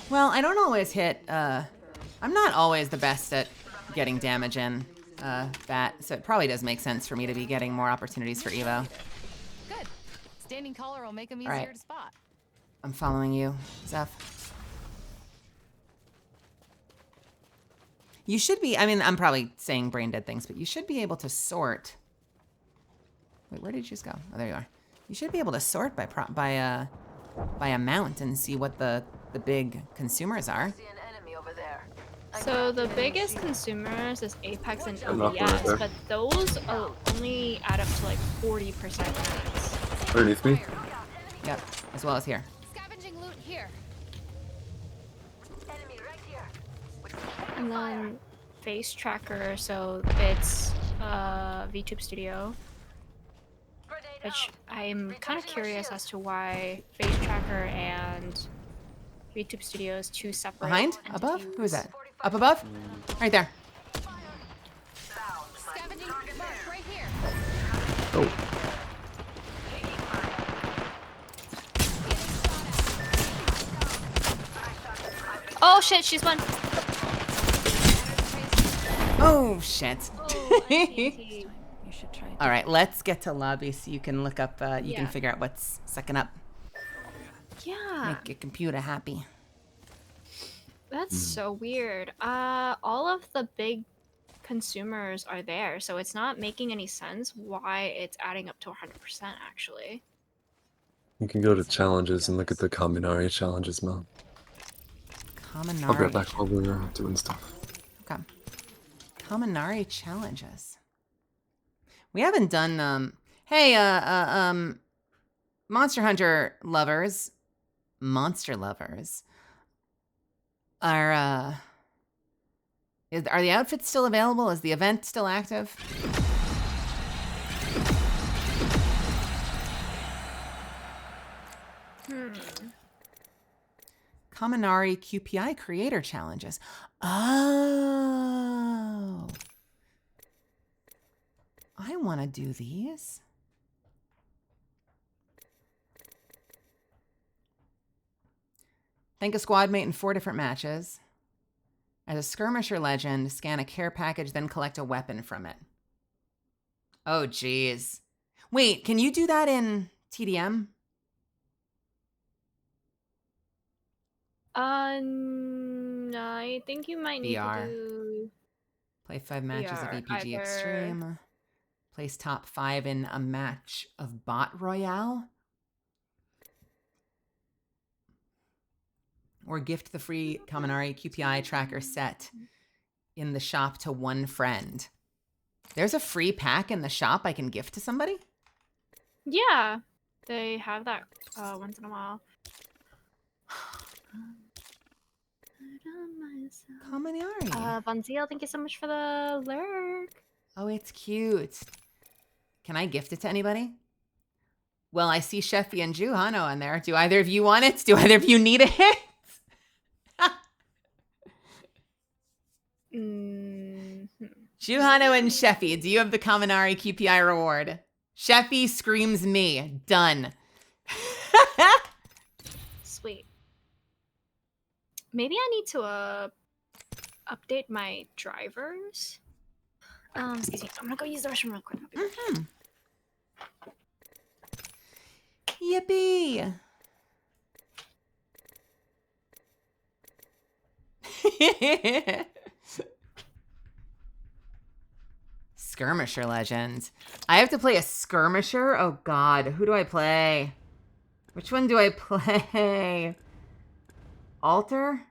Well, I don't always hit, I'm not always the best at getting damage in, that, so it probably does make sense for me to be getting more opportunities for Evo. Good. Standing collar will make them All easier right. to spot. I'm following you, Zeph. You should be, I mean, I'm probably saying brain dead things, but you should be able to sort. Wait, where did you just go? Oh, there you are. You should be able to sort by amount and see what the big consumers are. See an enemy over there. So the biggest consumers is Apex and I'm not right OBS, there. but those only add up to like 40% max. Underneath me? Yep, as well as here. Scavenging loot here. Enemy right here. And then face tracker, so it's VTube Studio, which I'm kind of curious as to why face tracker and VTube Studio is two separate. Behind? Above? Who is that? Up above? Right there. Scavenging mark right here. Oh. Oh shit, she's one. Oh, shit. Oh, you should try. All right, let's get to lobby so you can look up, you can Yeah. figure out what's second up. Yeah, Make your computer happy. that's so weird. All of the big consumers are there, so it's not making any sense why it's adding up to 100% actually. You can go to challenges and look at the Kaminari challenges, Mel. Kaminari. I'll be right back while we're doing stuff. Okay. Kaminari challenges. We haven't done, hey, Monster Hunter lovers, monster lovers, are the outfits still available? Is the event still active? Kaminari QPI creator challenges. Oh. I want to do these. Thank a squad mate in 4 different matches. As a skirmisher legend, scan a care package, then collect a weapon from it. Oh, geez. Wait, can you do that in TDM? No, I think you might need VR. to do. Play 5 matches of VR, APG either- Extreme. Place top 5 in a match of Bot Royale. Or gift the free Kaminari QPI tracker set in the shop to one friend. There's a free pack in the shop I can gift to somebody? Yeah, they have that once in a while. Kaminari. Bonzio, thank you so much for the lurk. Oh, it's cute. Can I gift it to anybody? Well, I see Sheffy and Juhano in there. Do either of you want it? Do either of you need it? Juhano and Sheffy, do you have the Kaminari QPI reward? Sheffy screams me. Done. Sweet. Maybe I need to update my drivers. Excuse me. I'm gonna go use the restroom real quick. Yippee! Skirmisher legend. I have to play a skirmisher? Oh god, who do I play? Which one do I play? Alter?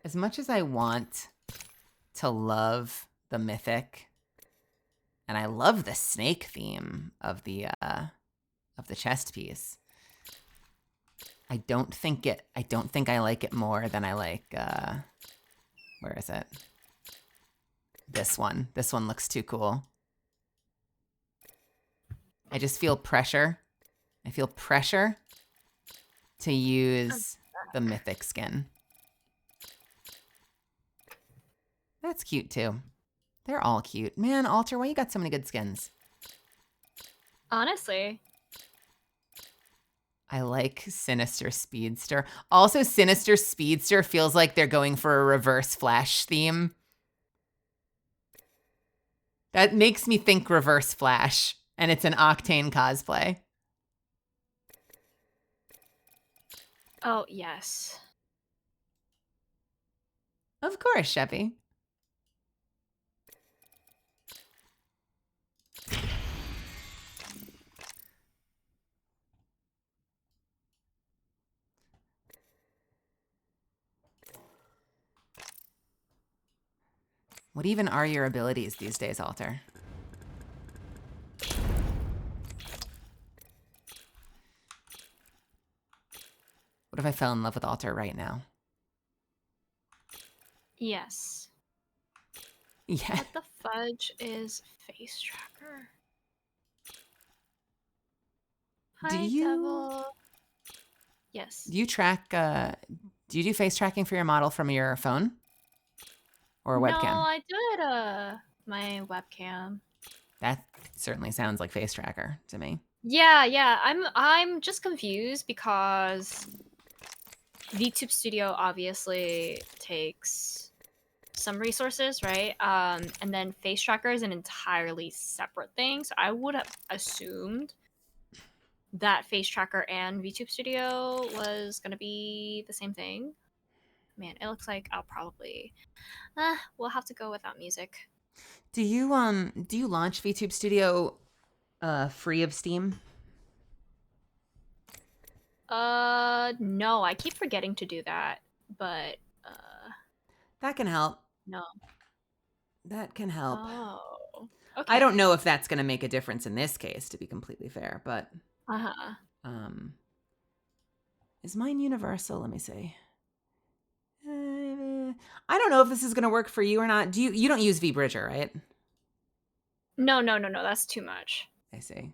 As much as I want to love the mythic, and I love the snake theme of the chest piece, I don't think I like it more than I like where is it? This one. This one looks too cool. I just feel pressure. I feel pressure to use the mythic skin. That's cute too. They're all cute. Man, Alter, why you got so many good skins? Honestly. I like Sinister Speedster. Also, Sinister Speedster feels like they're going for a reverse Flash theme. That makes me think Reverse Flash, and it's an Octane cosplay. Oh, yes. Of course, Sheppy. What even are your abilities these days, Alter? What if I fell in love with Alter right now? Yes. Yeah. What the fudge is face tracker? Do Hi, you- Devil. Yes. Do you track, do you do face tracking for your model from your phone? Or a webcam? No, I do it, my webcam. That certainly sounds like face tracker to me. Yeah. I'm just confused because VTube Studio obviously takes some resources, right? And then face tracker is an entirely separate thing. So I would have assumed that face tracker and VTube Studio was gonna be the same thing. Man, it looks like I'll probably we'll have to go without music. Do you launch VTube Studio free of Steam? No, I keep forgetting to do that, but That can help. no. That can help. Oh. Okay. I don't know if that's going to make a difference in this case, to be completely fair, but is mine universal? Let me see. I don't know if this is going to work for you or not. You don't use vBridger, right? No, that's too much. I see.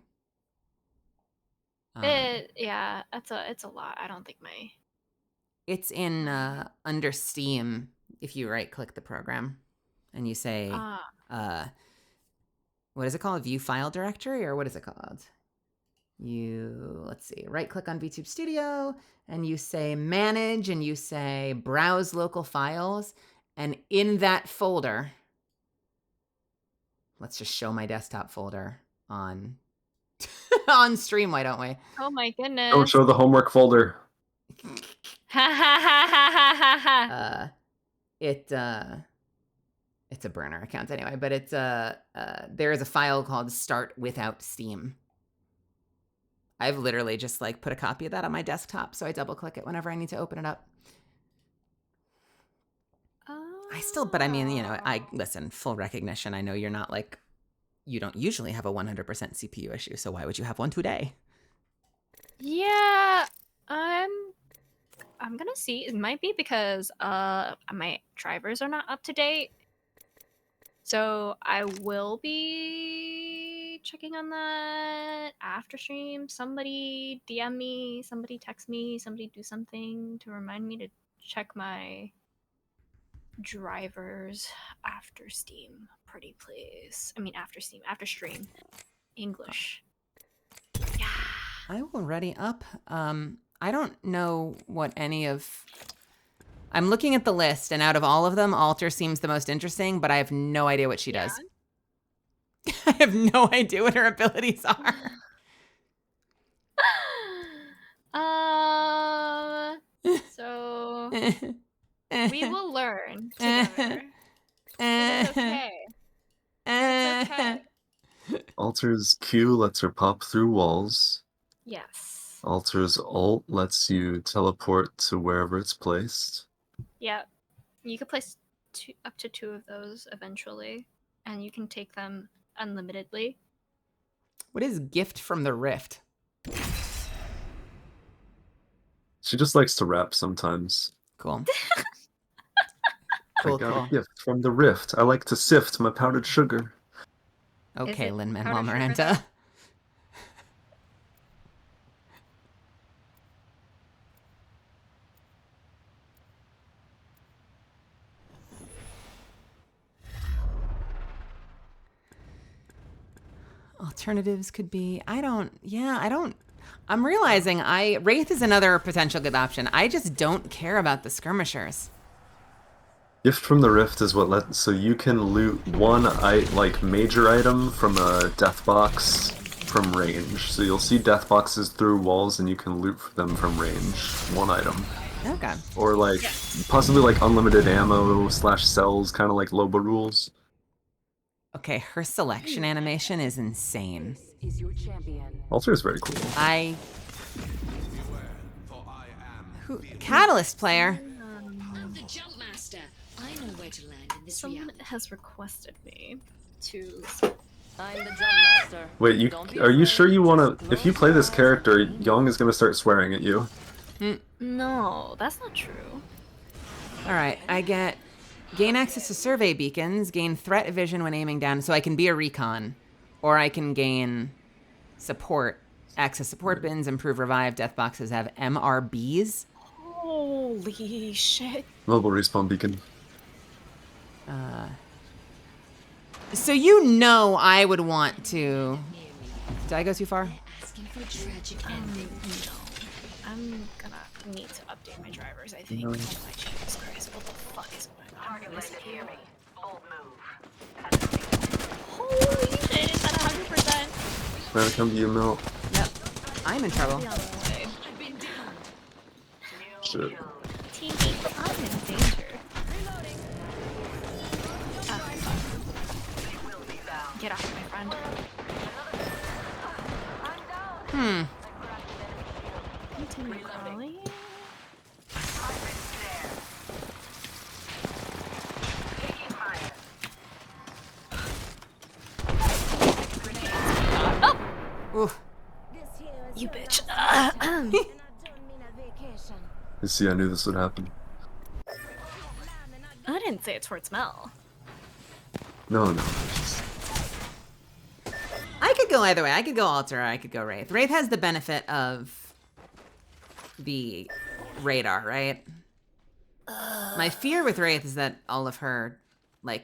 Yeah, it's a lot. I don't think my It's in under Steam. If you right click the program and you say what is it called? View file directory, or what is it called? Let's see, right click on VTube Studio and you say manage and you say browse local files, and in that folder, let's just show my desktop folder on on stream, why don't we? Oh my goodness. Don't show the homework folder. It's a burner account anyway, but it's there is a file called start without Steam. I've literally just like put a copy of that on my desktop, so I double click it whenever I need to open it up. But I mean, I listen, full recognition. I know you're not like you don't usually have a 100% CPU issue, so why would you have one today? Yeah, I'm gonna see. It might be because my drivers are not up to date. So I will be checking on that after stream. Somebody DM me, somebody text me, somebody do something to remind me to check my drivers after Steam. Pretty please. I mean after Steam, after stream. English. Yeah. I will ready up. I don't know what any of... I'm looking at the list, and out of all of them, Alter seems the most interesting, but I have no idea what she does. I have no idea what her abilities are. So we will learn together. It's okay. It's okay. Alter's Q lets her pop through walls. Yes. Alter's ult lets you teleport to wherever it's placed. Yep. You could place up to 2 of those eventually, and you can take them unlimitedly. What is Gift from the Rift? She just likes to rap sometimes. Cool. I got a gift from the Rift. I like to sift my powdered sugar. Okay, it Lin-Manuel powdered sugar Miranda. Alternatives could be, I'm realizing Wraith is another potential good option. I just don't care about the skirmishers. Gift from the Rift is what lets, so you can loot one major item from a death box from range. So you'll see death boxes through walls and you can loot them from range. One item. Okay. Or possibly like unlimited ammo / cells, kind of like Loba rules. Okay, her selection animation is insane. Is your champion. Alter is very cool. Catalyst player. I'm the jump master. I know where to land in this Someone reality. has requested me to. I'm the jump master. Wait, are you sure you want to? If you play this character, Young is going to start swearing at you. No, that's not true. All right, I gain access to survey beacons, gain threat vision when aiming down, so I can be a recon, or I can gain support, access support bins, improve revive. Death boxes have MRBs. Holy shit. Mobile respawn beacon. So I would want to... Did I go too far? Asking for tragic ending. No. I'm gonna need to update my drivers, I think. Oh my Jesus Christ, what the fuck is going on? Holy shit, is that 100%? Trying to come to you, Mel. Yep. I'm in trouble. Be on the way. Shit. Team, I'm in danger. Ah, fuck. Get off, my friend. Continue crawling. Oof. You bitch. You see, I knew this would happen. I didn't say it towards Mel. No. I could go either way. I could go Alter, or I could go Wraith. Wraith has the benefit of the radar, right? My fear with Wraith is that all of her,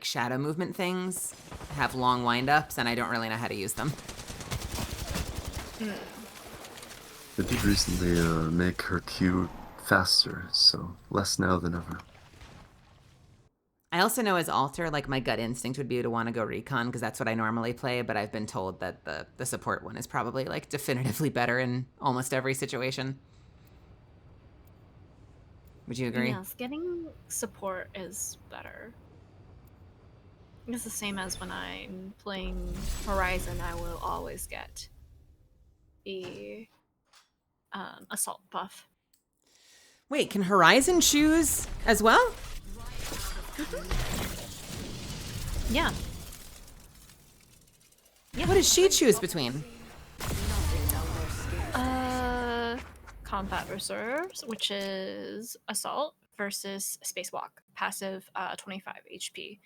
shadow movement things have long wind-ups, and I don't really know how to use them. They did recently make her Q faster, so less now than ever. I also know as Alter, my gut instinct would be to want to go Recon, because that's what I normally play, but I've been told that the support one is probably, definitively better in almost every situation. Would you agree? Yes, getting support is better. It's the same as when I'm playing Horizon, I will always get the assault buff. Wait, can Horizon choose as well? Yeah. Yeah. What does she choose between? Combat reserves, which is assault versus spacewalk, passive 25 HP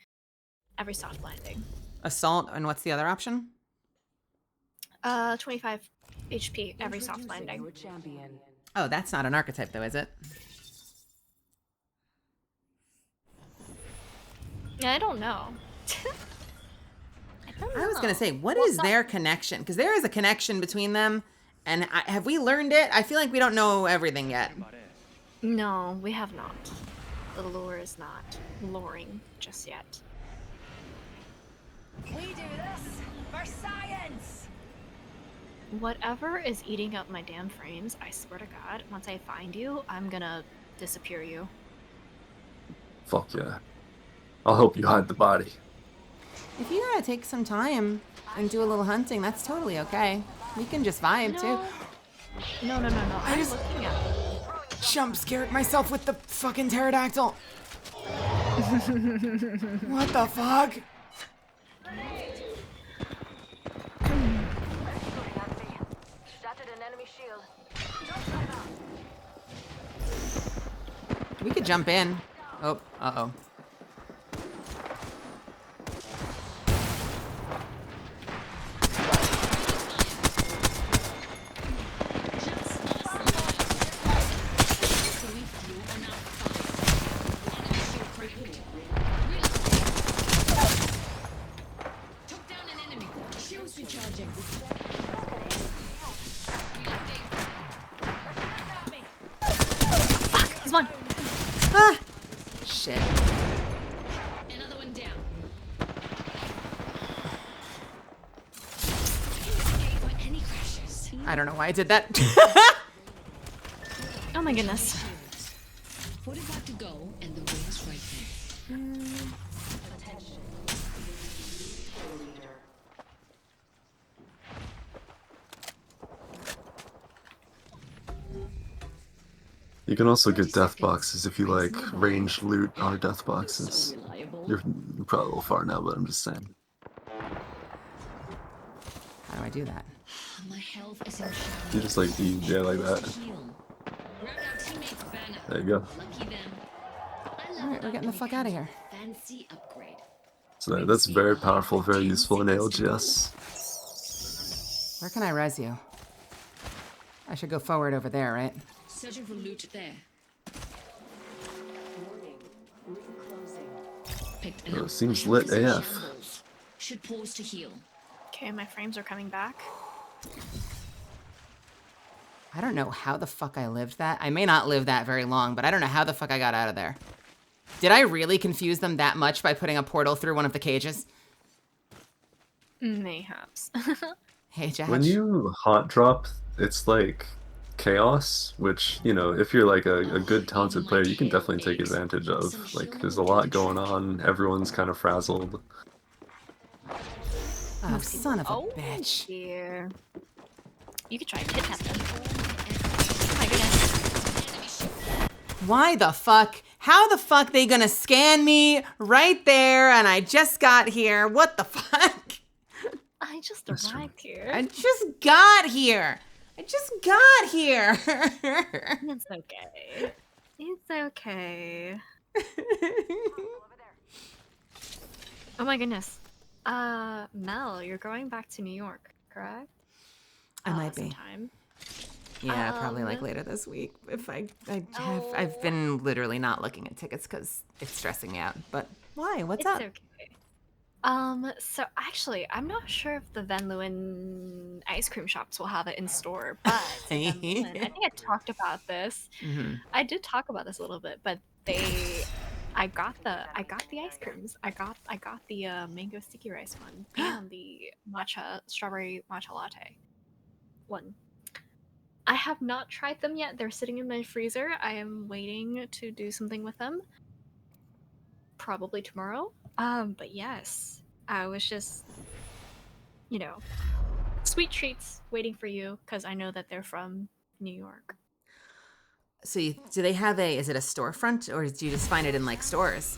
every soft landing. Assault, and what's the other option? 25 HP every soft landing. Your champion. Oh, that's not an archetype though, is it? Yeah, I don't know. I was gonna say, what is their connection? Because there is a connection between them, and have we learned it? I feel like we don't know everything yet. No, we have not. The lore is not luring just yet. We do this for science. Whatever is eating up my damn frames, I swear to God, once I find you, I'm gonna disappear you. Fuck yeah. I'll help you hide the body. If you gotta take some time and do a little hunting, that's totally okay. We can just vibe too. No. I'm looking at it. Jump scared myself with the fucking pterodactyl. What the fuck? We could jump in. Oh, uh-oh. Took down an enemy. Shields recharging. He's one. Ah! Shit. Another one down. For any crashes. I don't know why I did that. Oh my goodness. 45 to go, and the ring's right there. You can also get death boxes if you like ranged loot or death boxes. You're probably a little far now, but I'm just saying. How do I do that? My health is in shadow. You just like like that. Heal. Grab our teammate's banner. There you go. Lucky them. Alright, we're getting the fuck out of here. Fancy upgrade. So that's very powerful, very useful in ALGS. Where can I res you? I should go forward over there, right? Searching for loot there. Picked Oh, enough. seems lit AF. Should pause to heal. Okay, my frames are coming back. I don't know how the fuck I lived that. I may not live that very long, but I don't know how the fuck I got out of there. Did I really confuse them that much by putting a portal through one of the cages? Mayhaps. Hey, Josh. When you hot drop, it's like chaos, which, you know, if you're like a good talented player, you can definitely take advantage of. Like, there's a lot going on, everyone's kind of frazzled. Oh, son of a bitch. Dear. You could try and kidnap them. Oh my goodness. Why the fuck? How the fuck they gonna scan me right there and I just got here? What the fuck? I just arrived here. I just got here. I just got here. It's okay. It's okay. Oh my goodness. Mel, you're going back to New York, correct? I might be. Sometime. Yeah, probably like later this week. If I've been literally not looking at tickets because it's stressing me out. But why? What's It's up? okay. So actually, I'm not sure if the Van Leeuwen ice cream shops will have it in store, but Van Leeuwen, I think I talked about this. Mm-hmm. I did talk about this a little bit, but I got the ice creams. I got the mango sticky rice one and the strawberry matcha latte one. I have not tried them yet. They're sitting in my freezer. I am waiting to do something with them. Probably tomorrow. But yes, I was just, sweet treats waiting for you because I know that they're from New York. So do they have is it a storefront or do you just find it in like stores?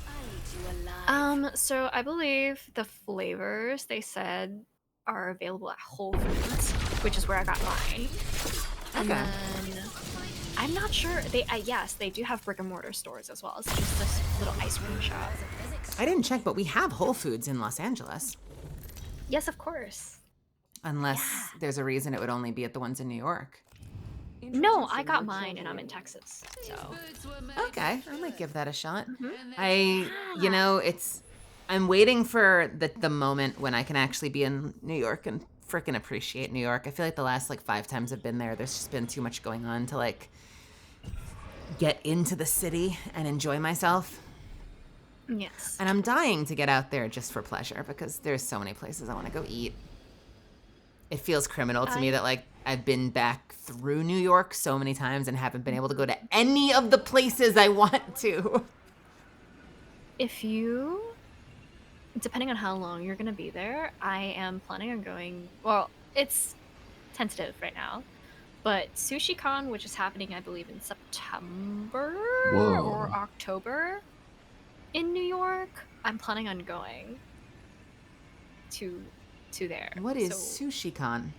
So I believe the flavors they said are available at Whole Foods, which is where I got mine. And Okay. then I'm not sure. Yes, they do have brick and mortar stores as well. It's just this little ice cream shop. I didn't check, but we have Whole Foods in Los Angeles. Yes, of course. Unless there's a reason it would only be at the ones in New York. No, I got mine and I'm in Texas. So Okay, I might give that a shot. Mm-hmm. You know, I'm waiting for the moment when I can actually be in New York and freaking appreciate New York. I feel like the last like 5 times I've been there, there's just been too much going on to like get into the city and enjoy myself. yes. And I'm dying to get out there just for pleasure because there's so many places I want to go eat. It feels criminal to me that like I've been back through New York so many times and haven't been able to go to any of the places I want to. If you, depending on how long you're gonna be there, I am planning on going. Well, it's tentative right now, but SushiCon, which is happening, I believe, in September Whoa. or October in New York. I'm planning on going to there. What is So, SushiCon?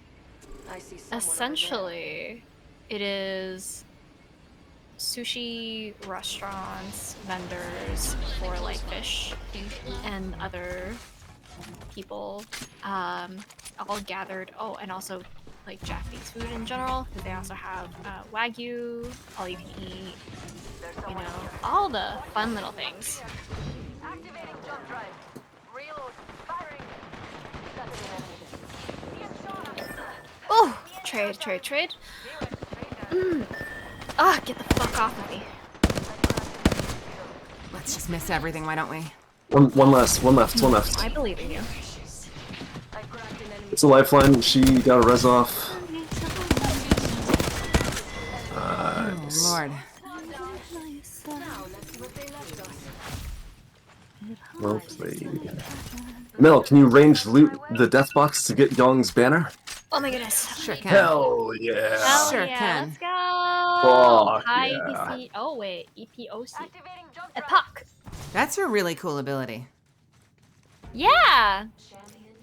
I see someone over there. essentially, it is sushi restaurants, vendors for like fish and other people, all gathered. Oh, and also like Japanese food in general, because they also have wagyu, all you can eat, you know, all the fun little things. Activating jump drive. Reload. Firing. Oh, trade. Ah, get the fuck off of me. Let's just miss everything, why don't we? One left. I believe in you. It's a lifeline. She got a res off. Oh, Lord. Well played. Mel, can you range loot the death box to get Yong's banner? Oh my goodness. Sure can. Hell yeah! Hell Sure yeah, can. let's go. Fuck Hi, yeah. EPC. Oh wait, EPOC. Activating jump drive. Epoch. That's a really cool ability. Yeah.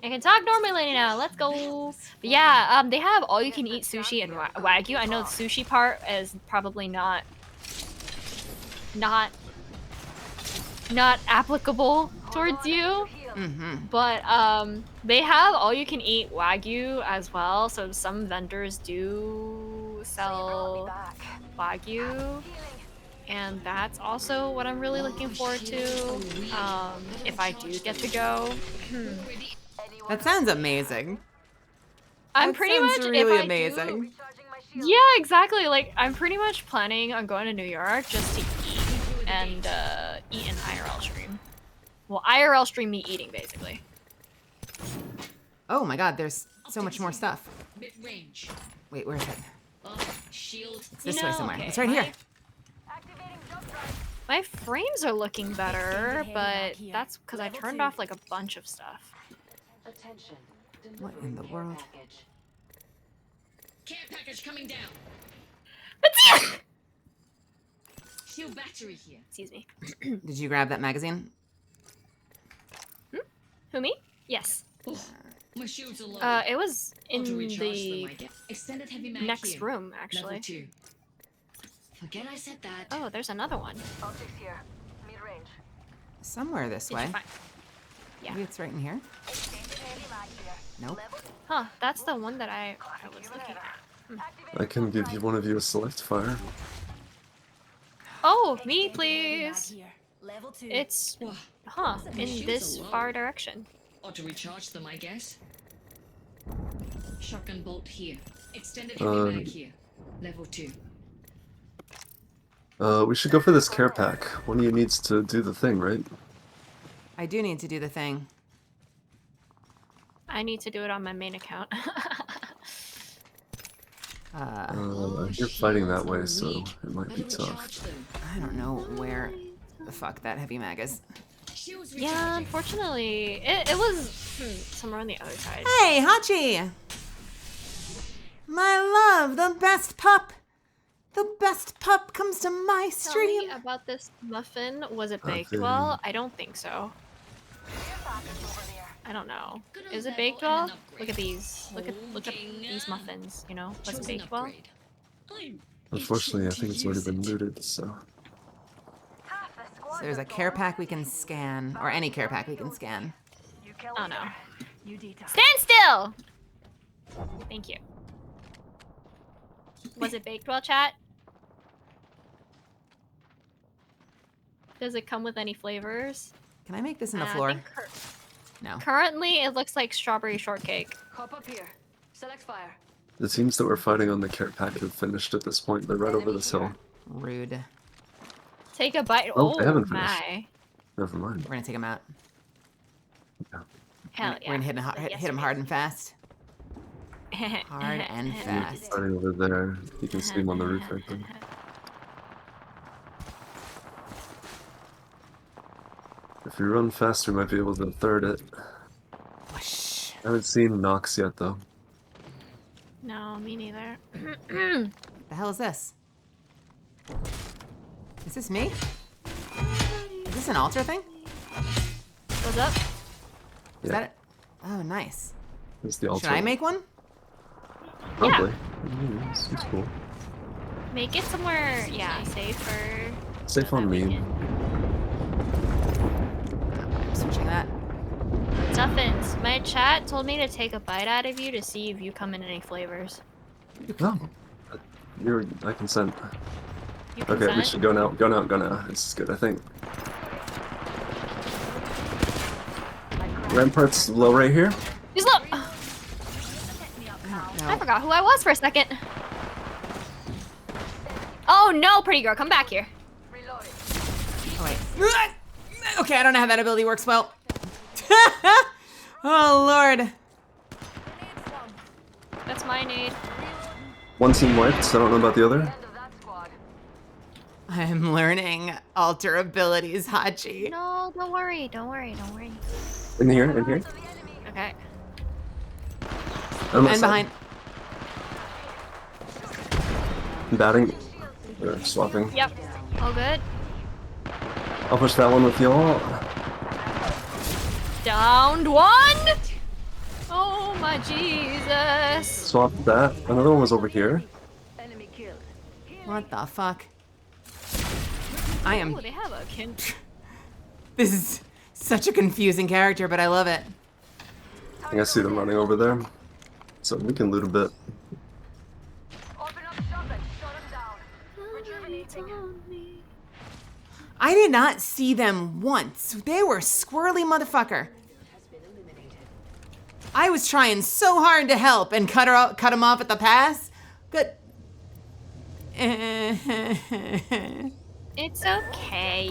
I can talk normally now. Let's go. But yeah, they have all you can eat sushi and wagyu. I know the sushi part is probably not applicable towards you. Mm-hmm. But they have all you can eat wagyu as well. So some vendors do sell wagyu. And that's also what I'm really looking forward to. If I do get to go. That sounds amazing. I'm That pretty sounds much really if I amazing. Yeah, exactly. Like I'm pretty much planning on going to New York just to eat and eat an IRL stream. Well, IRL stream me eating basically. Oh my god, there's so much more stuff. Mid-range. Wait, where is it? Shield. It's this You way know, somewhere. okay, It's right here. My frames are looking better, but that's because I turned off like a bunch of stuff. Attention. What in the world? Package. Care package coming down. Shield battery here. Excuse me. Did you grab that magazine? Who, me? Yes. Oh, my shields are low. It was in Auto recharge the them, I guess. Extended heavy mag next here. room, Level actually. 2. Forget I said that. Oh, there's another one. Optics here. Mid-range. Somewhere this Did way. you find? Yeah. Maybe it's right in here. Nope. Huh, that's the one that I was looking at. I can give you one of you a select fire. Oh, me, please. Level 2. It's, Whoa, in this far direction. auto recharge them, I guess. Shotgun bolt here. Extended heavy mag here. Level 2. We should go for this care pack. One of you needs to do the thing, right? I do need to do the thing. I need to do it on my main account. You're fighting that way, so it might be Auto tough. recharge them. I don't know where the fuck that heavy mag is. Shields Yeah, recharging. unfortunately, it was somewhere on the other side. Hey, Hachi! My love, the best pup! The best pup comes to my Tell me stream! about this muffin. Was it baked Muffin. well? I don't think so. I don't know. Good on Is it level baked and well? an upgrade. Look at these. Look at Holding these up. muffins. You know, what's Chosen baked well? upgrade. I'm Unfortunately, I itching think to it's already use been it. looted, so... So there's a care pack we can scan, or any care pack we can scan. Oh no. Stand still! Thank you. Was it baked well, chat? Does it come with any flavors? Can I make this in the I floor? think No. currently, it looks like strawberry shortcake. Hop up here. Select fire. The teams that were fighting on the care pack have finished at this point. They're right over this hill. Rude. Take a bite. Oh, Oh, they haven't finished. my. Never mind. We're gonna take him out. Hell We're gonna yeah. hit him hard and fast. Hard and fast. Fighting over there. You can see him on the roof right there. If you run faster, you might be able to third it. Whoosh. I haven't seen Nox yet, though. No, me neither. The hell is this? Is this me? Is this an altar thing? What's up? Is that it? Oh, nice. It's the altar. Should I make one? Probably. It's cool. Make it somewhere, yeah, safer. Safe on me. I'm switching that. Xuffins, my chat told me to take a bite out of you to see if you come in any flavors. No. I consent. You Okay, we consent? should go now. Go now, go now. This is good, I think. Rampart's low right here. He's low! No. I forgot who I was for a second. Oh no, pretty girl, come back here. Oh, wait. Okay, I don't know how that ability works well. Oh, Lord. That's my need. One team wiped, so I don't know about the other. I'm learning alter abilities, Hachi. No, don't worry, don't worry, don't worry. In here, in here. Okay. On that And side. behind. Batting. They're swapping. Yep. All good. I'll push that one with y'all. Downed one! Oh my Jesus. Swap that. Another one was over here. Enemy killed. What the fuck? I am. Oh, they have a kin. This is such a confusing character, but I love it. I think I see them running over there. So we can loot a bit. Open up shop and shut them down. Rejuvenating. I did not see them once. They were squirrely motherfucker. I was trying so hard to help and cut him off at the pass. Good. It's okay.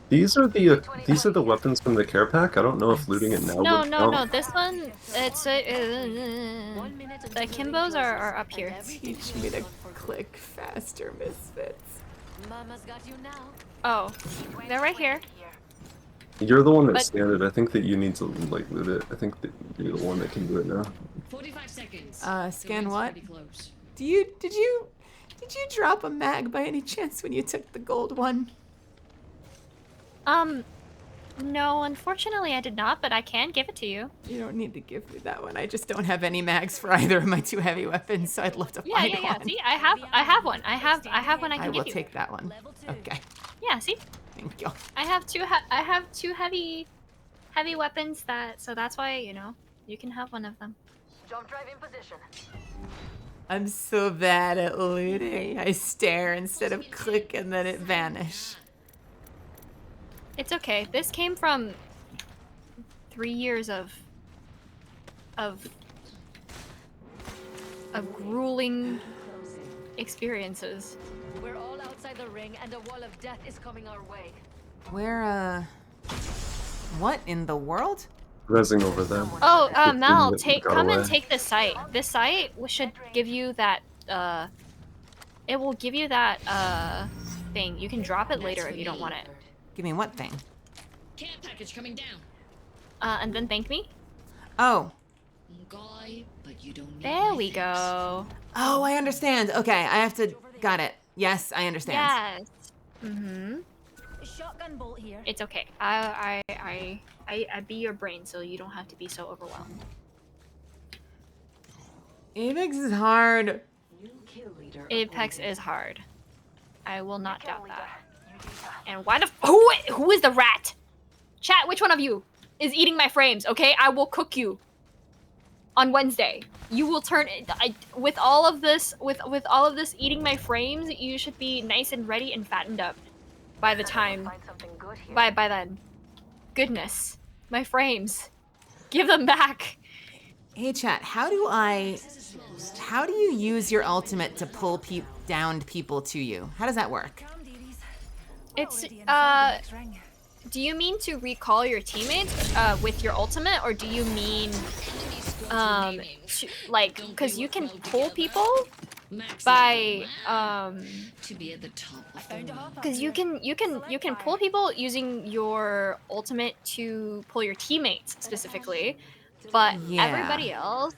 These are the weapons from the care pack. I don't know if looting it now No, would no, count. no. This one, it's the Kimbos are up here. Teach me to click faster, misfits. Mama's got you now. Oh, they're right here. You're the one that But- scanned it. I think that you need to like loot it. I think that you're the one that can do it now. 45 seconds. Scan The ring's what? pretty close. Did you drop a mag by any chance when you took the gold one? No, unfortunately I did not, but I can give it to you. You don't need to give me that one. I just don't have any mags for either of my two heavy weapons, so I'd love to Yeah, find yeah, yeah. one. See, I have one. I have one I I can will give you. take that one. Okay, Yeah, see? thank you. I have two heavy weapons so that's why, you know, you can have one of them. Jump drive in position. I'm so bad at looting. I stare instead of click and then it vanish. It's okay. This came from 3 years of grueling experiences. We're all outside the ring and a wall of death is coming our way. Where, what in the world? Rezzing over there. Oh, Mal, that got come and away. take this site. This site should give you that, it will give you that, thing. You can drop it later if you don't want it. Give me what thing? Care package coming down. And then thank me. Oh. Guy, but you don't need There my we thanks. go. Oh, I understand. Okay, I have to. Got it. Yes, I understand. Yes. Mm-hmm. Shotgun bolt here. It's okay. I be your brain, so you don't have to be so overwhelmed. Apex is hard. Apex is hard. I will not doubt Leader. that. You do that. And why the who is the rat? Chat, which one of you is eating my frames? Okay, I will cook you on Wednesday. You will turn with all of this eating my frames. You should be nice and ready and fattened up by the time. Find something good here. By then. Goodness, my frames, give them back. Hey chat, how do you use your ultimate to pull downed people to you? How does that work? It's do you mean to recall your teammates with your ultimate, or do you mean because you can pull people by to be at the top of the world. because you can pull people using your ultimate to pull your teammates specifically, but Yeah. everybody else.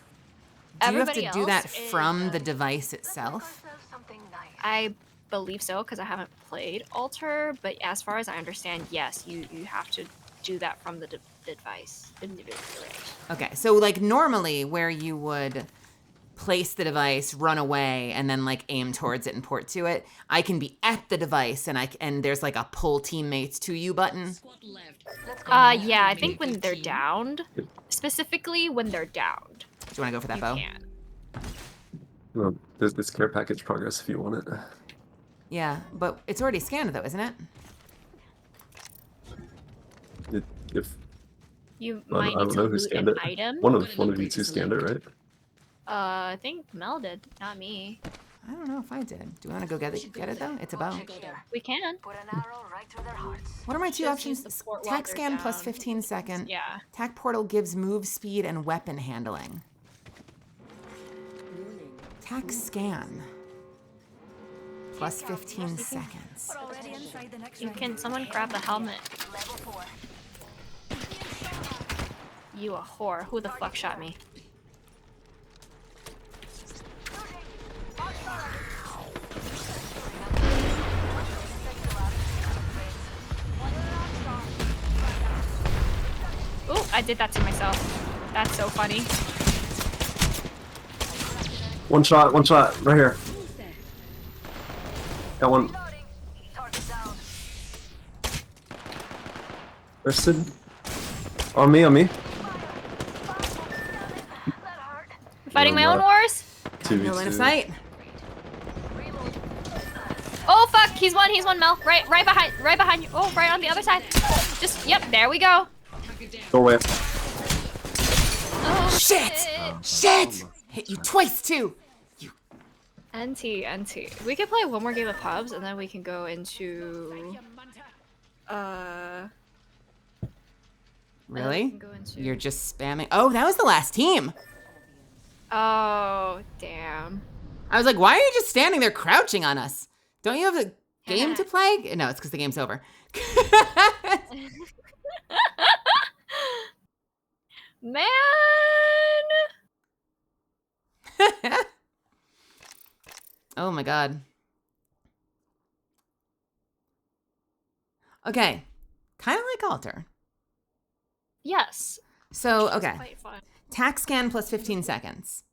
Do you have to everybody do that else is- from the device itself? Something nice. I believe so, because I haven't played Alter, but as far as I understand, yes, you have to do that from the device. Okay, so like normally where you would place the device, run away, and then like aim towards it and port to it, I can be at the device and there's like a pull teammates to you button. Squad left. Yeah, I think when they're downed, specifically when they're downed, Do you want to go for that you bow? can. Well, there's this care package progress if you want it. Yeah, but it's already scanned though, isn't it? If You I might don't need know to who loot scanned an it. item. One of you two scanned it, right? I think Mel did, not me. I don't know if I did. Do we want to go get it though? It's a bow. We can. Put an arrow right through their hearts. What are my two Just use options? the port while Tac they're scan plus down. 15 second. Yeah. Tac portal gives move speed and weapon handling. Tac scan. Plus 15 seconds. Already inside the next You ring. can. Someone grab the helmet. Level 4. You a whore. Who the fuck shot me? Ooh, I did that to myself. That's so funny. One shot, right here. Got one. Loading. Target down. There's Sid. On me. That hurt. Fighting my Well, own wars? 2v2. No line of sight. Oh fuck, he's one, Mel. Right behind you. Oh, right on the other side. Just, yep, there we go. Doorway. Oh, Shit! Shit! Hit you twice too. NT. We could play one more game of pubs and then we can go into Really? can go into- You're just spamming. Oh, that was the last team. Oh, damn. I was like, why are you just standing there crouching on us? Don't you have a game to play? No, it's because the game's over. Man! Oh my god. Okay. Kind of like Alter. Yes. So, It's okay. quite fun. Tac scan plus 15 seconds.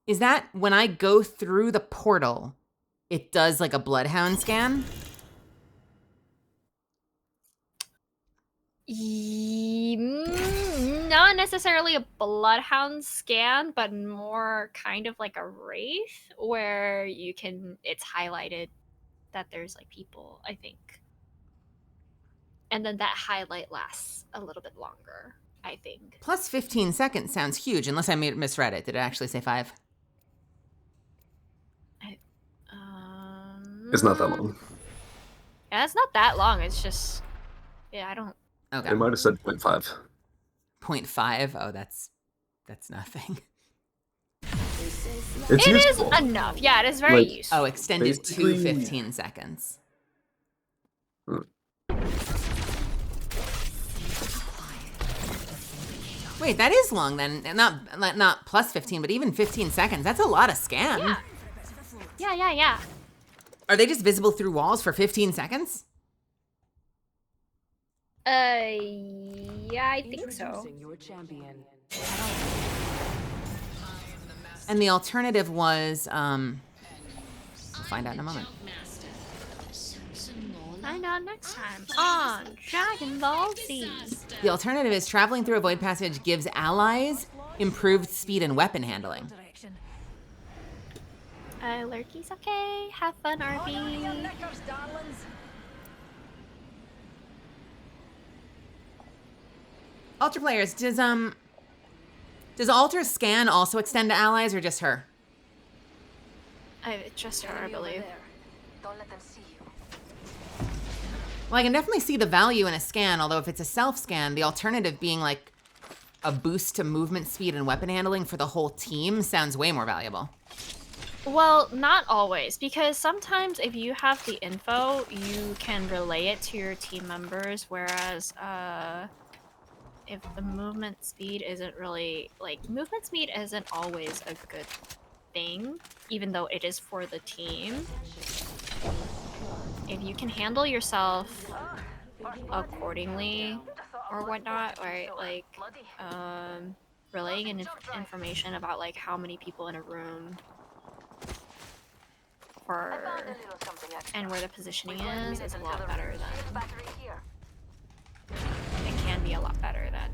Is that when I go through the portal, it does like a bloodhound scan? Not necessarily a bloodhound scan, but more kind of like a wraith where you can, it's highlighted that there's like people, I think. And then that highlight lasts a little bit longer, I think. Plus 15 seconds sounds huge, unless I misread it. Did it actually say 5? It's not that long. Yeah, it's not that long. It's just, yeah, I don't. Okay. It might have said 0.5. 0.5? Oh, that's nothing. It's It is useful. enough. Yeah, it is very Like- useful. Oh, extended to Basically- 15 seconds. Wait, that is long then. Not plus 15, but even 15 seconds. That's a lot of scan. Yeah. Yeah. Are they just visible through walls for 15 seconds? Yeah, I think so. Introducing your champion. And the alternative was, we'll find out in a moment. Find out next time on Dragon Ball Z. The alternative is traveling through a void passage gives allies improved speed and weapon handling. Lurky's okay. Have fun, RB. Ultra players, does Alter's scan also extend to allies or just her? Just her, I believe. Don't let them see you. Well, I can definitely see the value in a scan, although if it's a self-scan, the alternative being like a boost to movement speed and weapon handling for the whole team sounds way more valuable. Well, not always, because sometimes if you have the info, you can relay it to your team members, whereas if the movement speed isn't really, like, movement speed isn't always a good thing, even though it is for the team. If you can handle yourself accordingly or whatnot, right, like, relaying information about, like, how many people in a room and where the positioning is a lot better than it can be a lot better than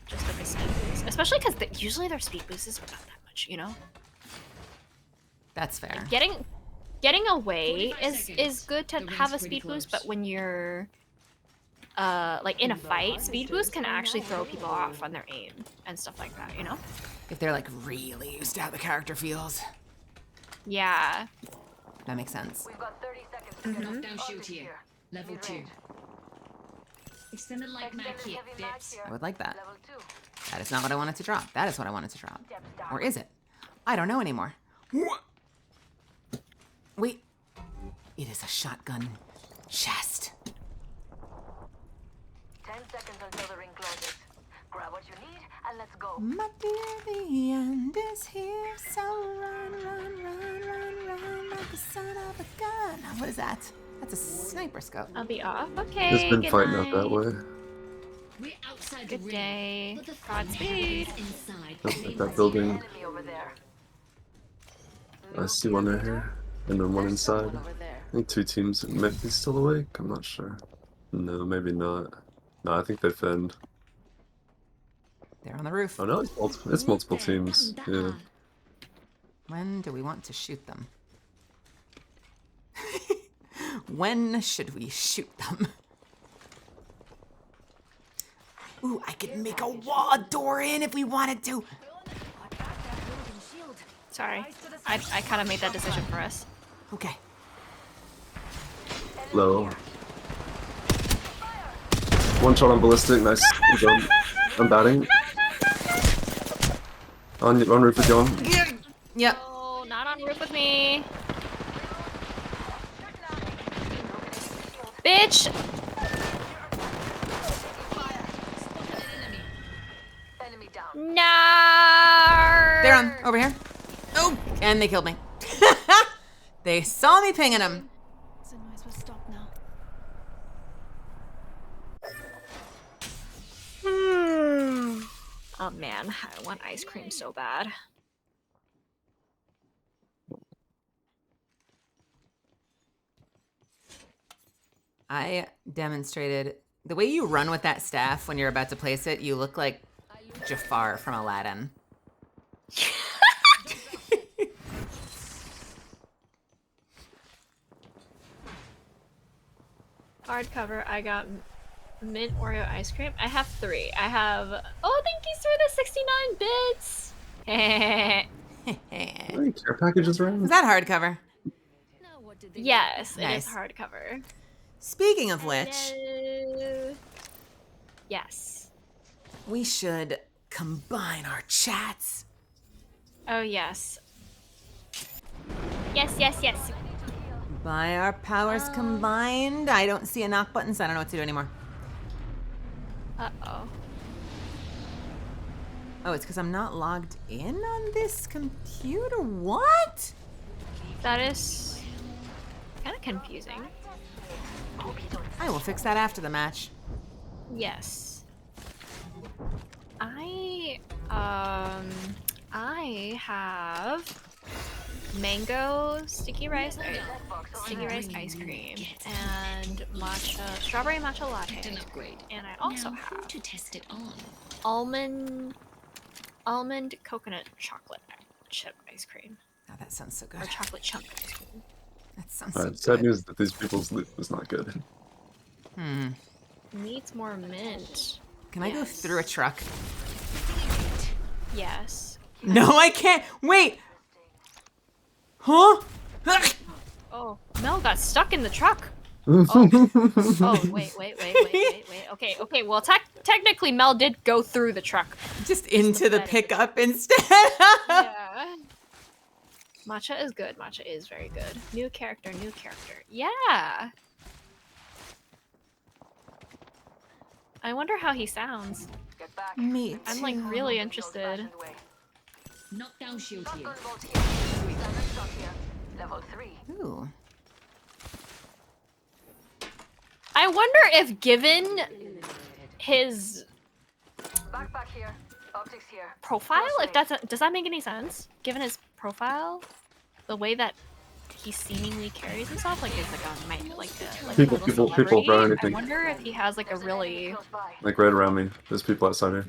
just like a speed boost, especially because usually their speed boost is not that much, you know. That's fair. Getting away is good to have a speed boost, but when you're like in a fight, speed boost can actually throw people off on their aim and stuff like that, you know. If they're like really used to how the character feels. Yeah. That makes sense. We've got 30 seconds to get Knockdown shield here. Level 2. Extended light mag here, dips. I would like that. Level 2. That is not what I wanted to drop. That is what I wanted to drop. Or is it? I don't know anymore. Wait. It is a shotgun chest. 10 seconds until the ring closes. Grab what you need and let's go. My dear, the end is here, so run, run, run, run, run, like the son of a gun. What is that? That's a sniper scope. I'll be off. Okay. It's been good fighting night. out that way. We're outside Good the ring, day. but the fight Godspeed. happens inside. That's like that building. Enemy over there. I see one right here, and then one inside. Over there. I think two teams might be still awake. I'm not sure. No, maybe not. No, I think they finned. They're on the roof. Oh no, it's multiple teams. Yeah. When do we want to shoot them? When should we shoot them? Ooh, I could make a wall door in if we wanted to. Sorry. I kind of made that decision for us. Okay. Low. One shot on ballistic. Nice. Good job. I'm batting. On roof with John. Yep. Oh, not on roof with me. Bitch! Enemy down. No! They're on. Over here. Oh, and they killed me. They saw me pinging them. The noise will stop now. Oh man, I want ice cream so bad. I demonstrated the way you run with that staff when you're about to place it. You look like Jafar from Aladdin. Hardcover, I got mint Oreo ice cream. I have 3. I have... Oh, thank you for the 69 bits! Any care packages around? Is that hardcover? Yes, it Nice. is hardcover. Speaking of which, Hello. Yes. we should combine our chats. Oh, yes. Yes, yes, yes. By our powers combined. I don't see a knock button, so I don't know what to do anymore. Uh-oh. Oh, it's because I'm not logged in on this computer? What? That is kind of confusing. I will fix that after the match. Yes. I have mango sticky rice ice cream and strawberry matcha latte. Don't upgrade. And I also Now, who have to test it on? almond coconut chocolate chip ice cream Oh, that sounds so good. or chocolate chunk ice cream. That sounds so Sad good. news that these people's loot was not good. Needs more mint. Can I go Yes. through a truck? Yes. No, I can't. Wait. Huh? Oh, Mel got stuck in the truck. Oh, wait. Okay. Well, technically, Mel did go through the truck. Just into the pathetic. pickup instead. Yeah. Matcha is good. Matcha is very good. New character. Yeah. I wonder how he sounds. Get back. Me I'm like really interested. Old-fashioned way. Knockdown shield here. Shotgun bolt here. Standard stock here. Level 3. Ooh. I wonder if given his Backpack here. Optics here. profile, if does that make any sense? Given his profile, the way that he seemingly carries himself, like it's like a People, little people, bro, celebrity. anything. I wonder if he has like a really. Close by. Like right around me. There's people outside here.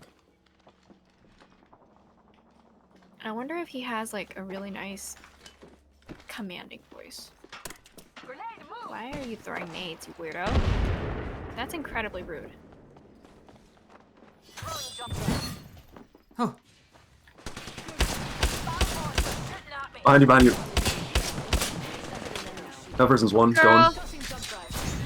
I wonder if he has like a really nice, commanding voice. Grenade, move! Why are you throwing nades, you weirdo? That's incredibly rude. Throwing jump pad. Oh. Shooting at me. Behind you. That person's one. Girl. Going. Tossing jump drive.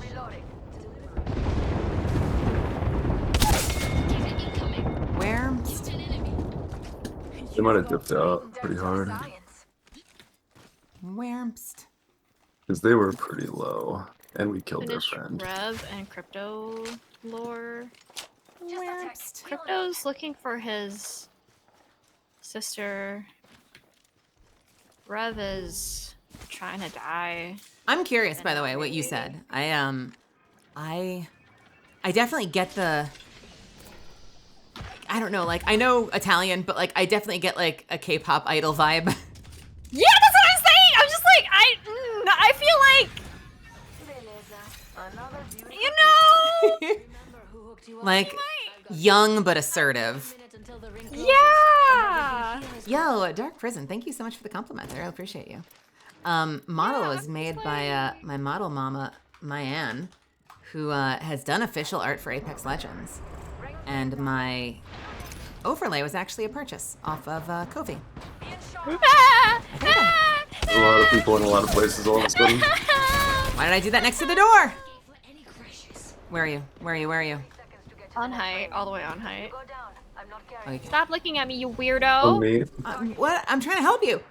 Reloading. Get it incoming. Where? Hit an enemy. They might have dipped out pretty hard. Science. Where'st? Because they were pretty low. And we killed their Finished friend. Rev and Crypto lore. Where'st? Crypto's looking for his sister. Rev is trying to die. I'm curious, by the way, what you said. I definitely get the. I don't know, like I know Italian, but like I definitely get like a K-pop idol vibe. Yeah, that's what I'm saying. I'm just like I feel Another beauty. like, you know. Remember who hooked you up? Like young but assertive. Yeah. Yo, Dark Prison, thank you so much for the compliment. I really appreciate you. Model Yeah, was made by my model mama, Mayanne, who has done official art for Apex Legends. And my overlay was actually a purchase off of Kofi. Ah, A lot of people in a lot of places all of a sudden. Why did I do that next to the door? For any crashes. Where are you? Where are you? Where are you? Seconds to get to On the height, next all the way on height. Go down. I'm not Oh, you carrying. can- Stop looking at me, you Oh, weirdo. me? what? I'm trying to help you.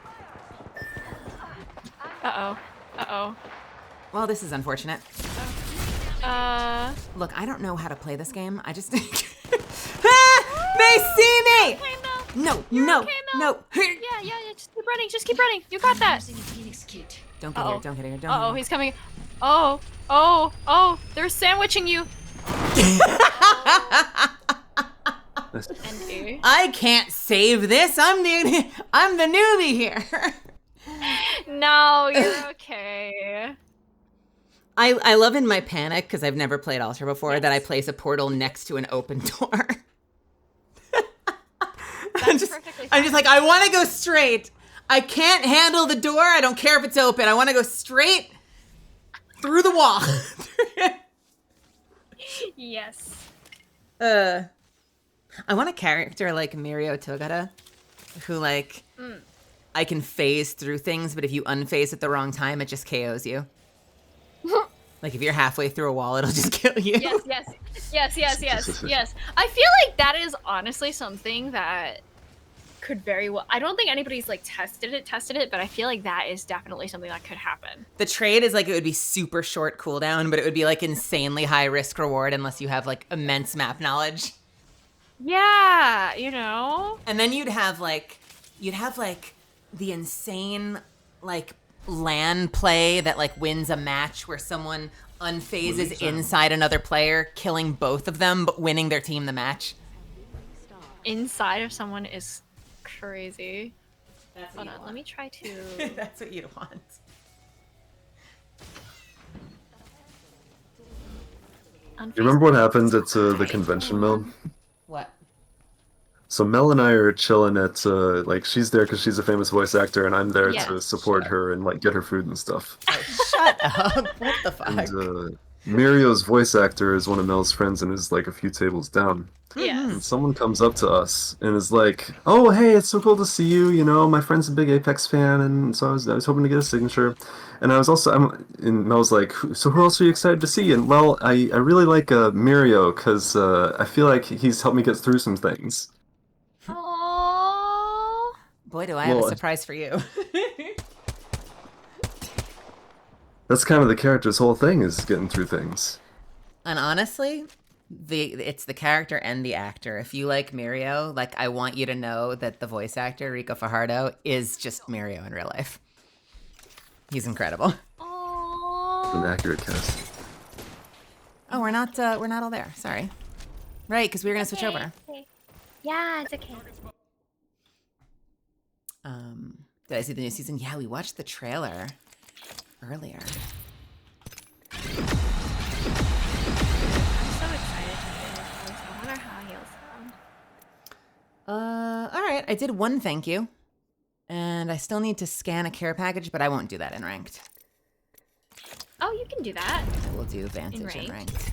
Uh-oh. Well, this is unfortunate. Look, I don't know how to play this game. I just. Ah! They see me! Okay, Mel. No, You're no, okay, Mel. no. Yeah, just keep running. You got that. Using a Phoenix kit. Don't get here, don't get here, don't Uh-oh, get he's coming. Oh, they're sandwiching you. And I can't save this. I'm the newbie here. no, you're okay. I love in my panic, because I've never played Altar before, that I place a portal next to an open door. I'm just perfectly like, I want to go straight. I can't handle the door. I don't care if it's open. I want to go straight through the wall. Yes. I want a character like Mirio Togata, who like I can phase through things, but if you unphase at the wrong time, it just KOs you. Like if you're halfway through a wall, it'll just kill you. Yes. I feel like that is honestly something that could very well. I don't think anybody's like tested it, but I feel like that is definitely something that could happen. The trade is like it would be super short cooldown, but it would be like insanely high risk reward unless you have like immense map knowledge. Yeah, you know. And then you'd have like the insane like LAN play that like wins a match where someone unphases inside another player, killing both of them but winning their team the match. Inside of someone is crazy. That's Hold on, let me try to. That's what you'd want. You remember what happened at the convention, Mel? What? So Mel and I are chilling at like she's there because she's a famous voice actor, and I'm there Yes, to support her and like get her food and stuff. Shut up! What the fuck? And Mirio's voice actor is one of Mel's friends and is like a few tables down. And Yes. someone comes up to us and is like, "Oh, hey, it's so cool to see you. You know, my friend's a big Apex fan, and so I was hoping to get a signature." And I was also, and Mel's like, "So who else are you excited to see?" And well, I really like Mirio because I feel like he's helped me get through some things. Aww. Boy, do I have a Well, surprise for you. That's kind of the character's whole thing, is getting through things. And honestly, it's the character and the actor. If you like Mirio, like I want you to know that the voice actor Rico Fajardo is just Mirio in real life. He's incredible. An accurate cast. Oh, we're not all there. Sorry. Right, because we were gonna switch over. Okay. Yeah, it's okay. Did I see the new season? Yeah, we watched the trailer earlier. I'm so excited to hear this voice. I wonder how he'll sound. All right. I did one thank you, and I still need to scan a care package, but I won't do that in ranked. Oh, you can do that. We'll do Vantage in ranked? ranked.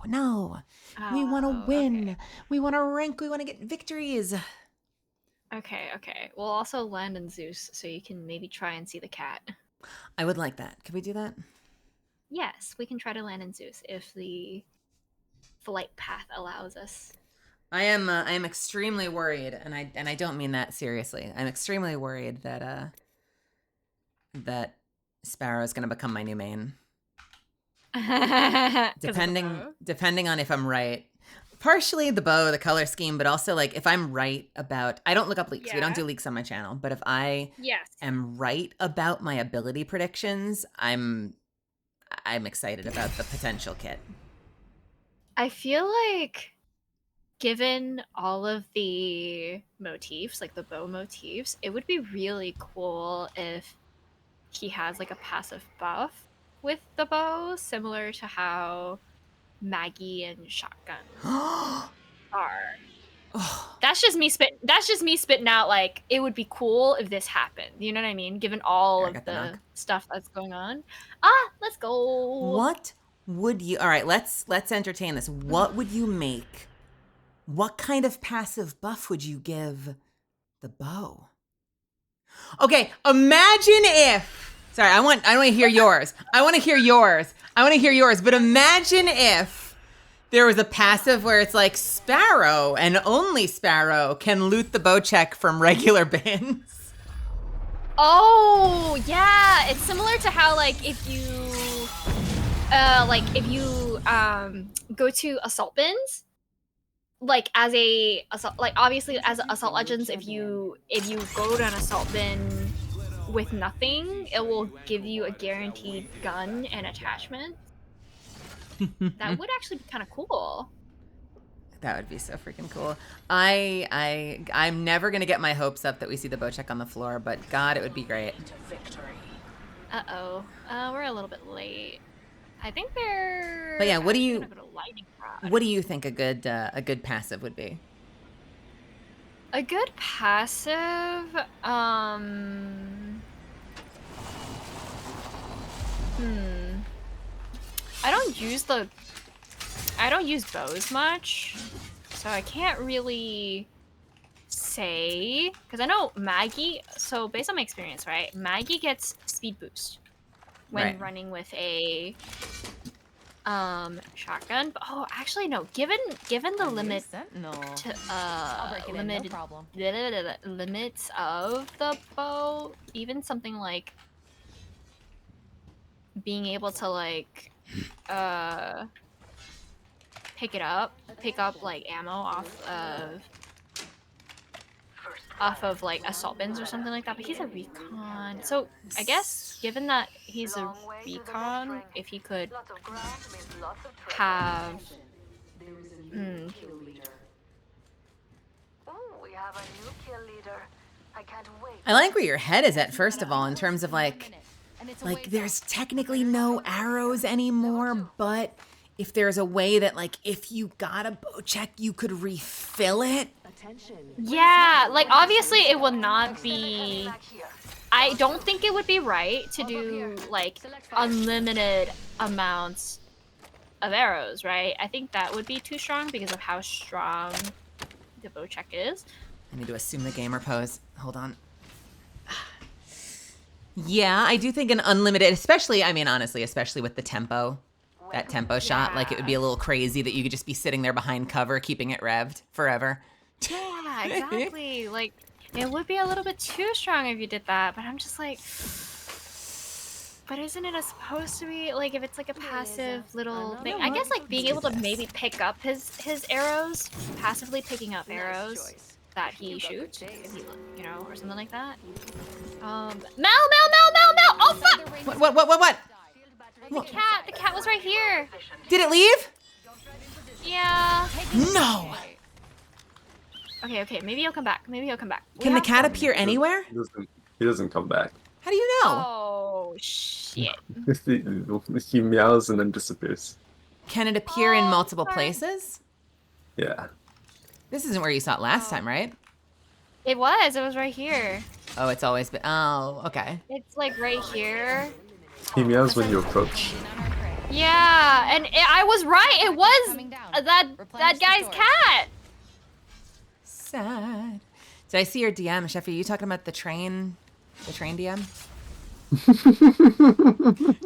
No. We want to win. Okay. We want to rank. We want to get victories. Okay. We'll also land in Zeus, so you can maybe try and see the cat. I would like that. Could we do that? Yes, we can try to land in Zeus if the flight path allows us. I am extremely worried, and I don't mean that seriously. I'm extremely worried that that Sparrow is going to become my new main. Depending on if I'm right. Partially the bow, the color scheme, but also like if I'm right about, I don't look up leaks. We don't do leaks on my channel, but if I am right about my ability predictions, I'm excited about the potential kit. I feel like given all of the motifs, like the bow motifs, it would be really cool if he has like a passive buff with the bow, similar to how Maggie and Shotgun are. That's just me spitting out like it would be cool if this happened. You know what I mean? Given all of the stuff that's going on. Let's go. What would you? All right, let's entertain this. What would you make? What kind of passive buff would you give the bow? Okay, imagine if. Sorry, I want to hear yours. I want to hear yours. But imagine if there was a passive where it's like Sparrow and only Sparrow can loot the bow check from regular bins. Oh, yeah. It's similar to how like if you go to assault bins, like as a assault, like obviously as assault legends, if you go to an assault bin with nothing, it will give you a guaranteed gun and attachment. That would actually be kind of cool. That would be so freaking cool. I'm never gonna get my hopes up that we see the bow check on the floor, but God, it would be great. We're a little bit late. I think they're. But yeah, what do you think a good passive would be? A good passive, I don't use bows much, so I can't really say, because I know Maggie, so based on my experience, right, Maggie gets speed boost when running with a shotgun. But actually no, given the limit to limits of the bow, even something like being able to like pick up like ammo off of off of like assault bins or something like that, but he's a recon. So I guess given that he's a recon, if he could Lots of ground means lots of trouble. have Ooh, we have a new kill leader. I can't wait. I like where your head is at, first of all, in terms of like there's technically no arrows anymore, but if there's a way that like if you got a bow check, you could refill it. yeah, like obviously it will not be. I don't think it would be right to do like unlimited amounts of arrows, right? I think that would be too strong because of how strong the bow check is. I need to assume the gamer pose. Hold on. Yeah, I do think an unlimited, especially, I mean, honestly, especially with the tempo, that tempo shot, like it would be a little crazy that you could just be sitting there behind cover, keeping it revved forever. Yeah, exactly. Like, it would be a little bit too strong if you did that, but I'm just like, but isn't it supposed to be, like, if it's like a passive little thing? I guess, like, being able to maybe pick up his arrows, passively picking up arrows that he shoots, if he, you know, or something like that. Mel! Oh, fuck! What? The cat was right here. Did it leave? Yeah. No. Okay, maybe he'll come back. Can the cat appear anywhere? He doesn't come back. How do you know? Oh, shit. He meows and then disappears. Can it appear in multiple sorry. places? Yeah. This isn't where you saw it last time, right? It was right here. Oh, it's always been, oh, okay. It's like right here. He meows when you approach. Yeah, and I was right. It was that guy's cat. Sad. Did I see your DM, Sheffy? Are you talking about the train DM?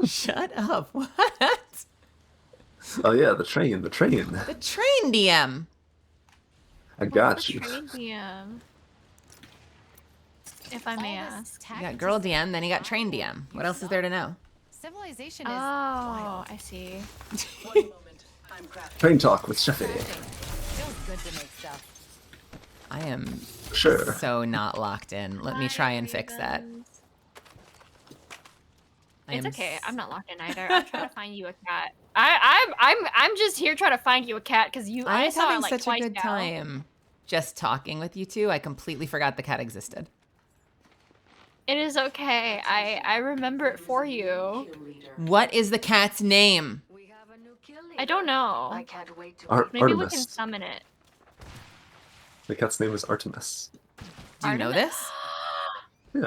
Shut up. What? Oh yeah, the train. The train DM. I got you. DM, if I may ask. You got girl DM, then you got train DM. What else is there to know? Civilization is Oh, I see. Train talk with Sheffy. feels good to make stuff. I am Sure. so not locked in. Let me try and fix that. It's okay. I'm not locked in either. I'm trying to find you a cat. I'm just here trying to find you a cat because I I'm saw having it like such a twice good now. time just talking with you two. I completely forgot the cat existed. It is okay. I remember it for you. What is the cat's name? We have a new kill leader. I don't know. I can't wait to Maybe we can Artemis. summon it. The cat's name is Artemis. Do you know this? Yeah.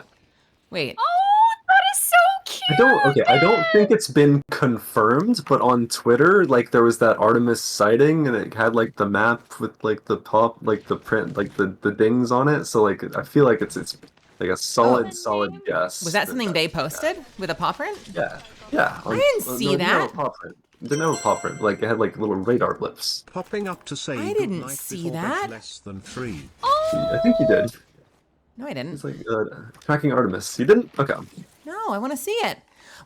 Wait. Oh, that is so cute. I don't think it's been confirmed, but on Twitter, like there was that Artemis sighting and it had like the map with like the print, like the dings on it. So like I feel like it's like a solid guess. Was that something they posted with a paw print? Yeah. I didn't see that. Didn't have a paw print. Like it had like little radar blips. Popping up to say I good didn't night see before that. bed less than 3. I think you did. No, I didn't. It's like tracking Artemis. You didn't? Okay. No, I want to see it.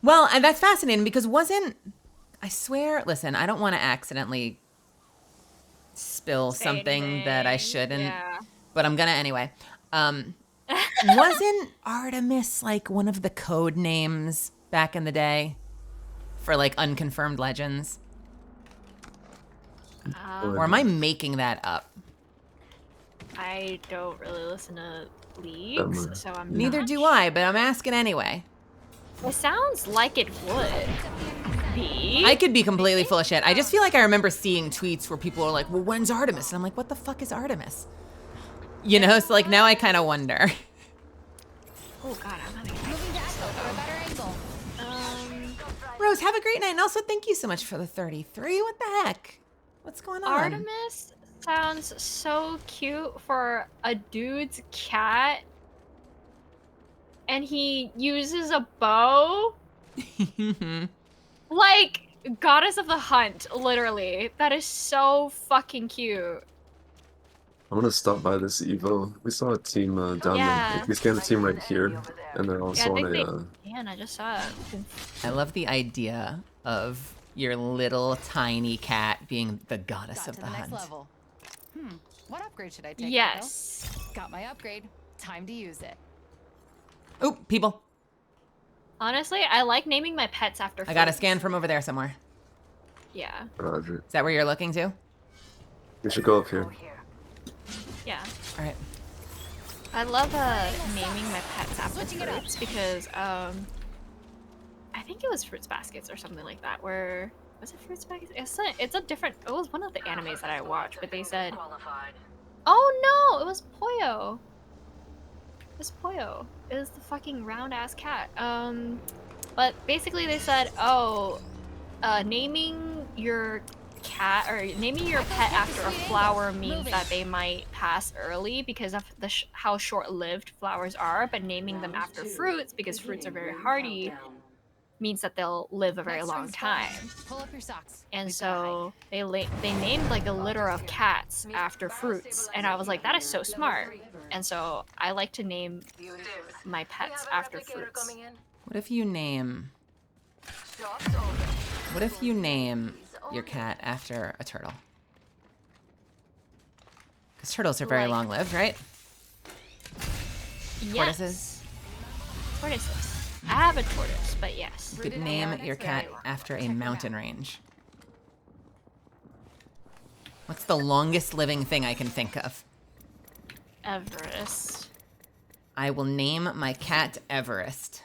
Well, and that's fascinating because I swear, listen, I don't want to accidentally spill Say something anything. that I shouldn't, Yeah. but I'm going to anyway. Wasn't Artemis like one of the code names back in the day for like unconfirmed legends? Or am I making that up? I don't really listen to leagues, so I'm Neither not do I, but I'm asking anyway. It sounds like it would be. I could be completely full of shit. I just feel like I remember seeing tweets where people are like, well, when's Artemis? And I'm like, what the fuck is Artemis? You know, so like now I kind of wonder. Oh god, I'm having Moving to angle for a better angle. Rose, have a great night. And also thank you so much for the 33. What the heck? What's going on? Artemis sounds so cute for a dude's cat. And he uses a bow. Like goddess of the hunt, literally. That is so fucking cute. I'm gonna stop by this Evo. We saw a team down Yeah. there. We scanned the team right here, and they're Yeah, also I think on they a. can. I just saw it. I love the idea of your little tiny cat being the goddess Got of to the the next hunt. level. What upgrade should I take? Yes. Got my upgrade. Time to use it. Oh, people. Honestly, I like naming my pets after I got a fruits. scan from over there somewhere. Yeah. Roger. Is that where you're looking to? We should go up here. Yeah. All right. I love naming my pets after fruits because I think it was Fruits Baskets or something like that. Where was it? Fruits Baskets? It's a different. It was one of the animes that I watched, but they said, "Oh no, it was Poyo." It was Poyo. It was the fucking round ass cat. But basically they said, "Oh, naming your cat or naming your pet after a flower means that they might pass early because of the how short-lived flowers are, but naming them after fruits because fruits are very hardy means that they'll live a very long time." Pull up your socks. And so they named like a litter of cats after fruits, and I was like, that is so smart. And so I like to name my pets after fruits. What if you name your cat after a turtle? Because turtles are very Like- long-lived, right? Yes. Tortoises. I have a tortoise, but yes. You could name your cat after a mountain range. What's the longest living thing I can think of? Everest. I will name my cat Everest.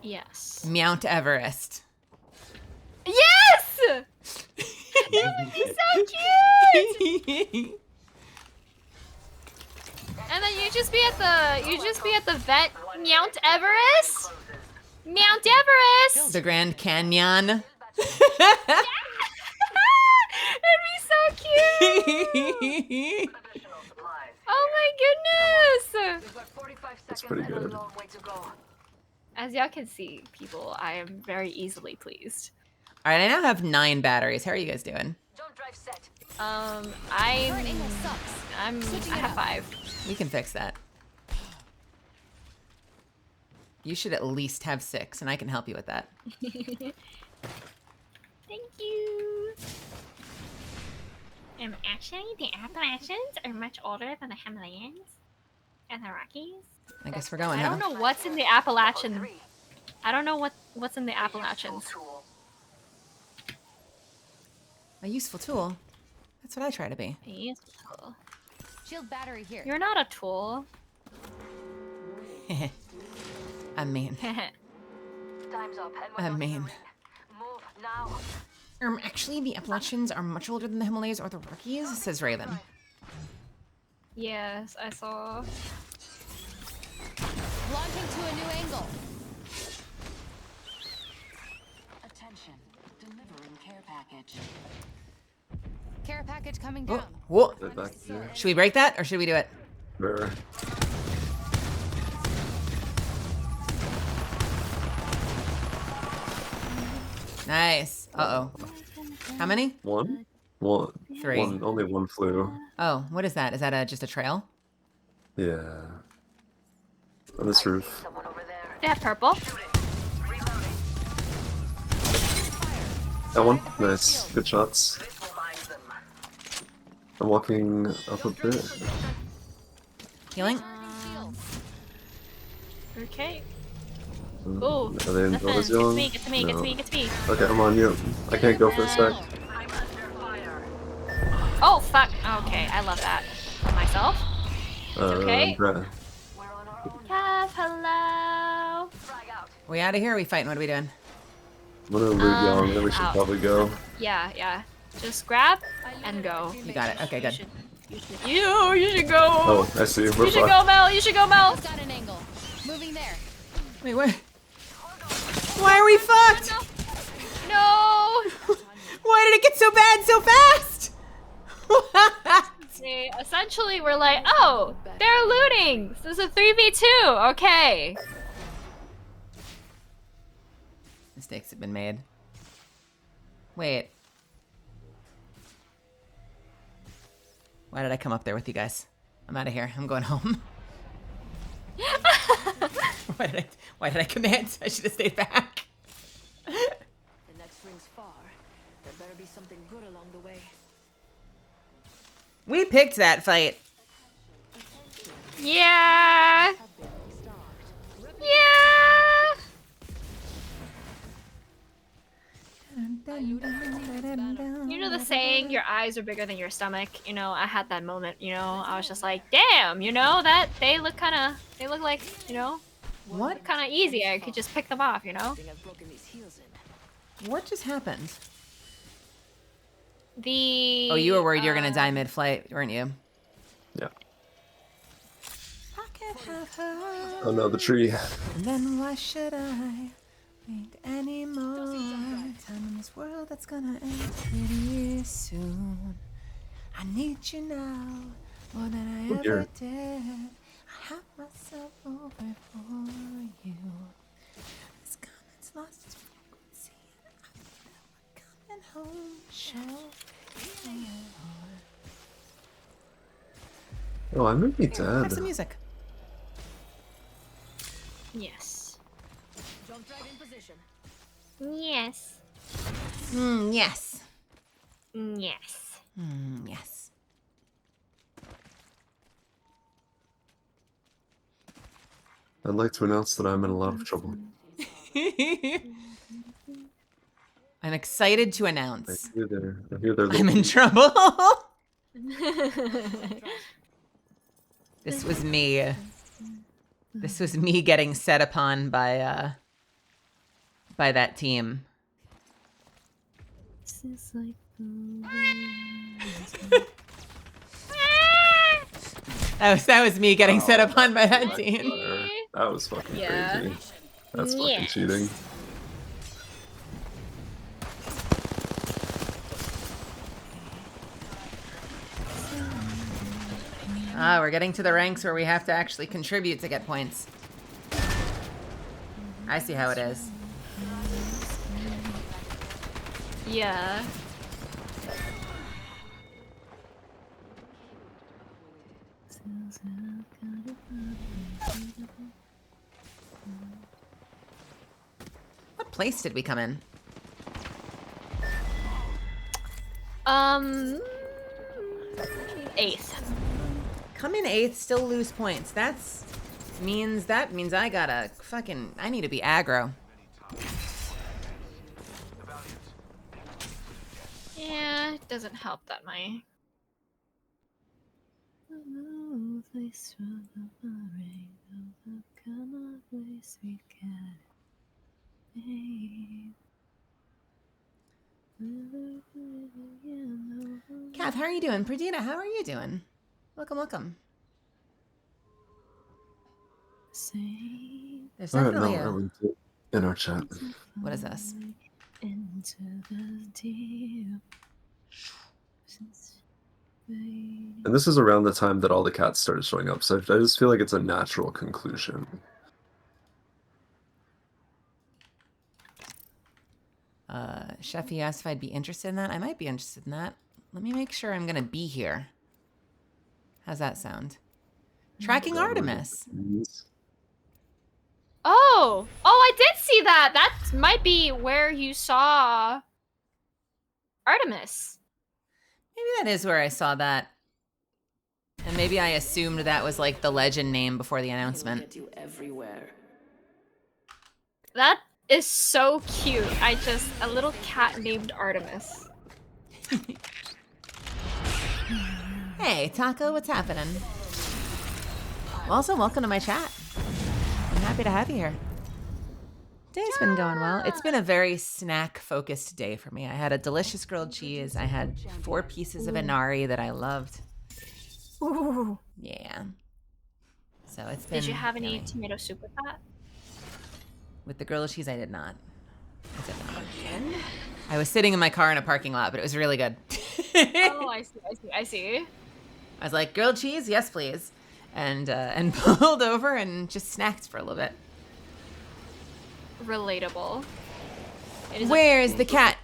Yes. Mount Everest. Yes! That would be so cute! And then you just be at the vet. Mount Everest. Mount Everest. The Grand Canyon. That'd be so cute. Oh my goodness. That's pretty good. As y'all can see, people, I am very easily pleased. All right, I now have 9 batteries. How are you guys doing? I have 5. We can fix that. You should at least have 6, and I can help you with that. Thank you. Actually, the Appalachians are much older than the Himalayas and the Rockies. I guess we're going, I huh? don't know what's in the Appalachian. I don't know what's in the Appalachians. A useful tool. That's what I try to be. Useful. Shield battery here. You're not a tool. I mean, I mean. Actually, the Appalachians are much older than the Himalayas or the Rockies, says Raven. Yes, I saw. Launching to a new angle. Attention, delivering care package. Care package coming Oh, down. whoa. Get back here. Should we break that, or should we do it? Sure. Nice. Uh-oh. How many? One? 3. Only one flew. Oh, what is that? Is that just a trail? Yeah. On this roof. They have purple. That one? Nice. Good shots. I'm walking up a bit. Healing? Okay. Mm, Ooh. Are they in Nothing. bonus zone? Get to me. No. Get to me. Okay, I'm on you. I can't go for a sec. Oh fuck. Okay, I love that. For myself. okay. Kev, hello. We out of here? Or we fighting? What are we doing? I'm gonna loot Young, then we should out. probably go. Yeah. Just grab and go. You got it. Okay, good. You should go. Oh, I see. We're You should fucked. go, Mel. You should go, Mel. Got an angle. Moving there. Wait, what? Why are we fucked? No. Why did it get so bad so fast? What? They essentially were like, oh, they're looting. This is a 3v2. Okay. Mistakes have been made. Wait. Why did I come up there with you guys? I'm out of here. I'm going home. Why did I command? I should have stayed back. The next ring's far. There better be something good along the way. We picked that fight. Yeah. Yeah. You know the saying, your eyes are bigger than your stomach? You know, I had that moment, you know, I was just like, damn, you know, that they look like, you know, What? kind of easy. I could just pick them off, you know? What just happened? The... Oh, you were worried you were gonna die mid-flight, weren't you? Yeah. I can't have her. Oh no, the tree. And then why should I wait anymore? Time in this world that's gonna end pretty soon. I need you now more than I Oh, ever dear. did. I have myself over for you. This comment's lost its frequency. I'm never coming home. Show. Oh, I may be Here, have dead. some music. Yes. Jump drive in position. Yes. Yes. Yes. Yes. I'd like to announce that I'm in a lot of trouble. I'm excited to I announce hear their I'm in little trouble. This was me. This was me getting set upon by that team. That was me getting set upon by that team. That was fucking Yeah. crazy. That's fucking Yes. cheating. Ah, we're getting to the ranks where we have to actually contribute to get points. I see how it is. Yeah. What place did we come in? Eighth. Come in 8th, still lose points. That means I gotta fucking, I need to be aggro. Yeah, it doesn't help that my... Kath, how are you doing? Perdita, how are you doing? Welcome, welcome. There's Alright, definitely no, I a... linked it in our chat. What is this? And this is around the time that all the cats started showing up, so I just feel like it's a natural conclusion. Chefy asked if I'd be interested in that. I might be interested in that. Let me make sure I'm gonna be here. How's that sound? Tracking Artemis. Oh! Oh, I did see that! That might be where you saw... Artemis. Maybe that is where I saw that. And maybe I assumed that was like the legend name before the announcement. You everywhere. That is so cute. A little cat named Artemis. Hey, Taco, what's happening? Also, welcome to my chat. I'm happy to have you here. Day's been going well. It's been a very snack-focused day for me. I had a delicious grilled cheese. I had 4 pieces of inari that I loved. Ooh. Yeah. So it's been... Did you have any yummy. tomato soup with that? With the grilled cheese, I did not. I was sitting in my car in a parking lot, but it was really good. Oh, I see. I was like, grilled cheese? Yes, please. And pulled over and just snacked for a little bit. Relatable. Where's the cat?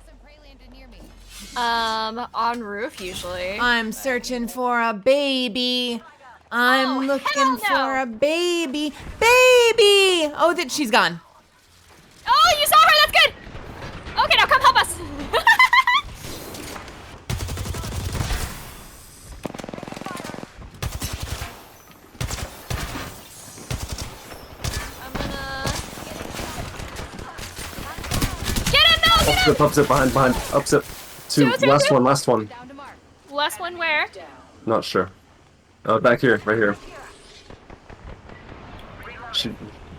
On roof usually. I'm searching for a baby. I'm looking hell no. for a baby. Baby! Oh, she's gone. Oh, you saw her. That's good. Okay, now come help us. Up zip, behind. Up zip. Two, last one. Down to mark. Last one where? Not sure. Back here, right here.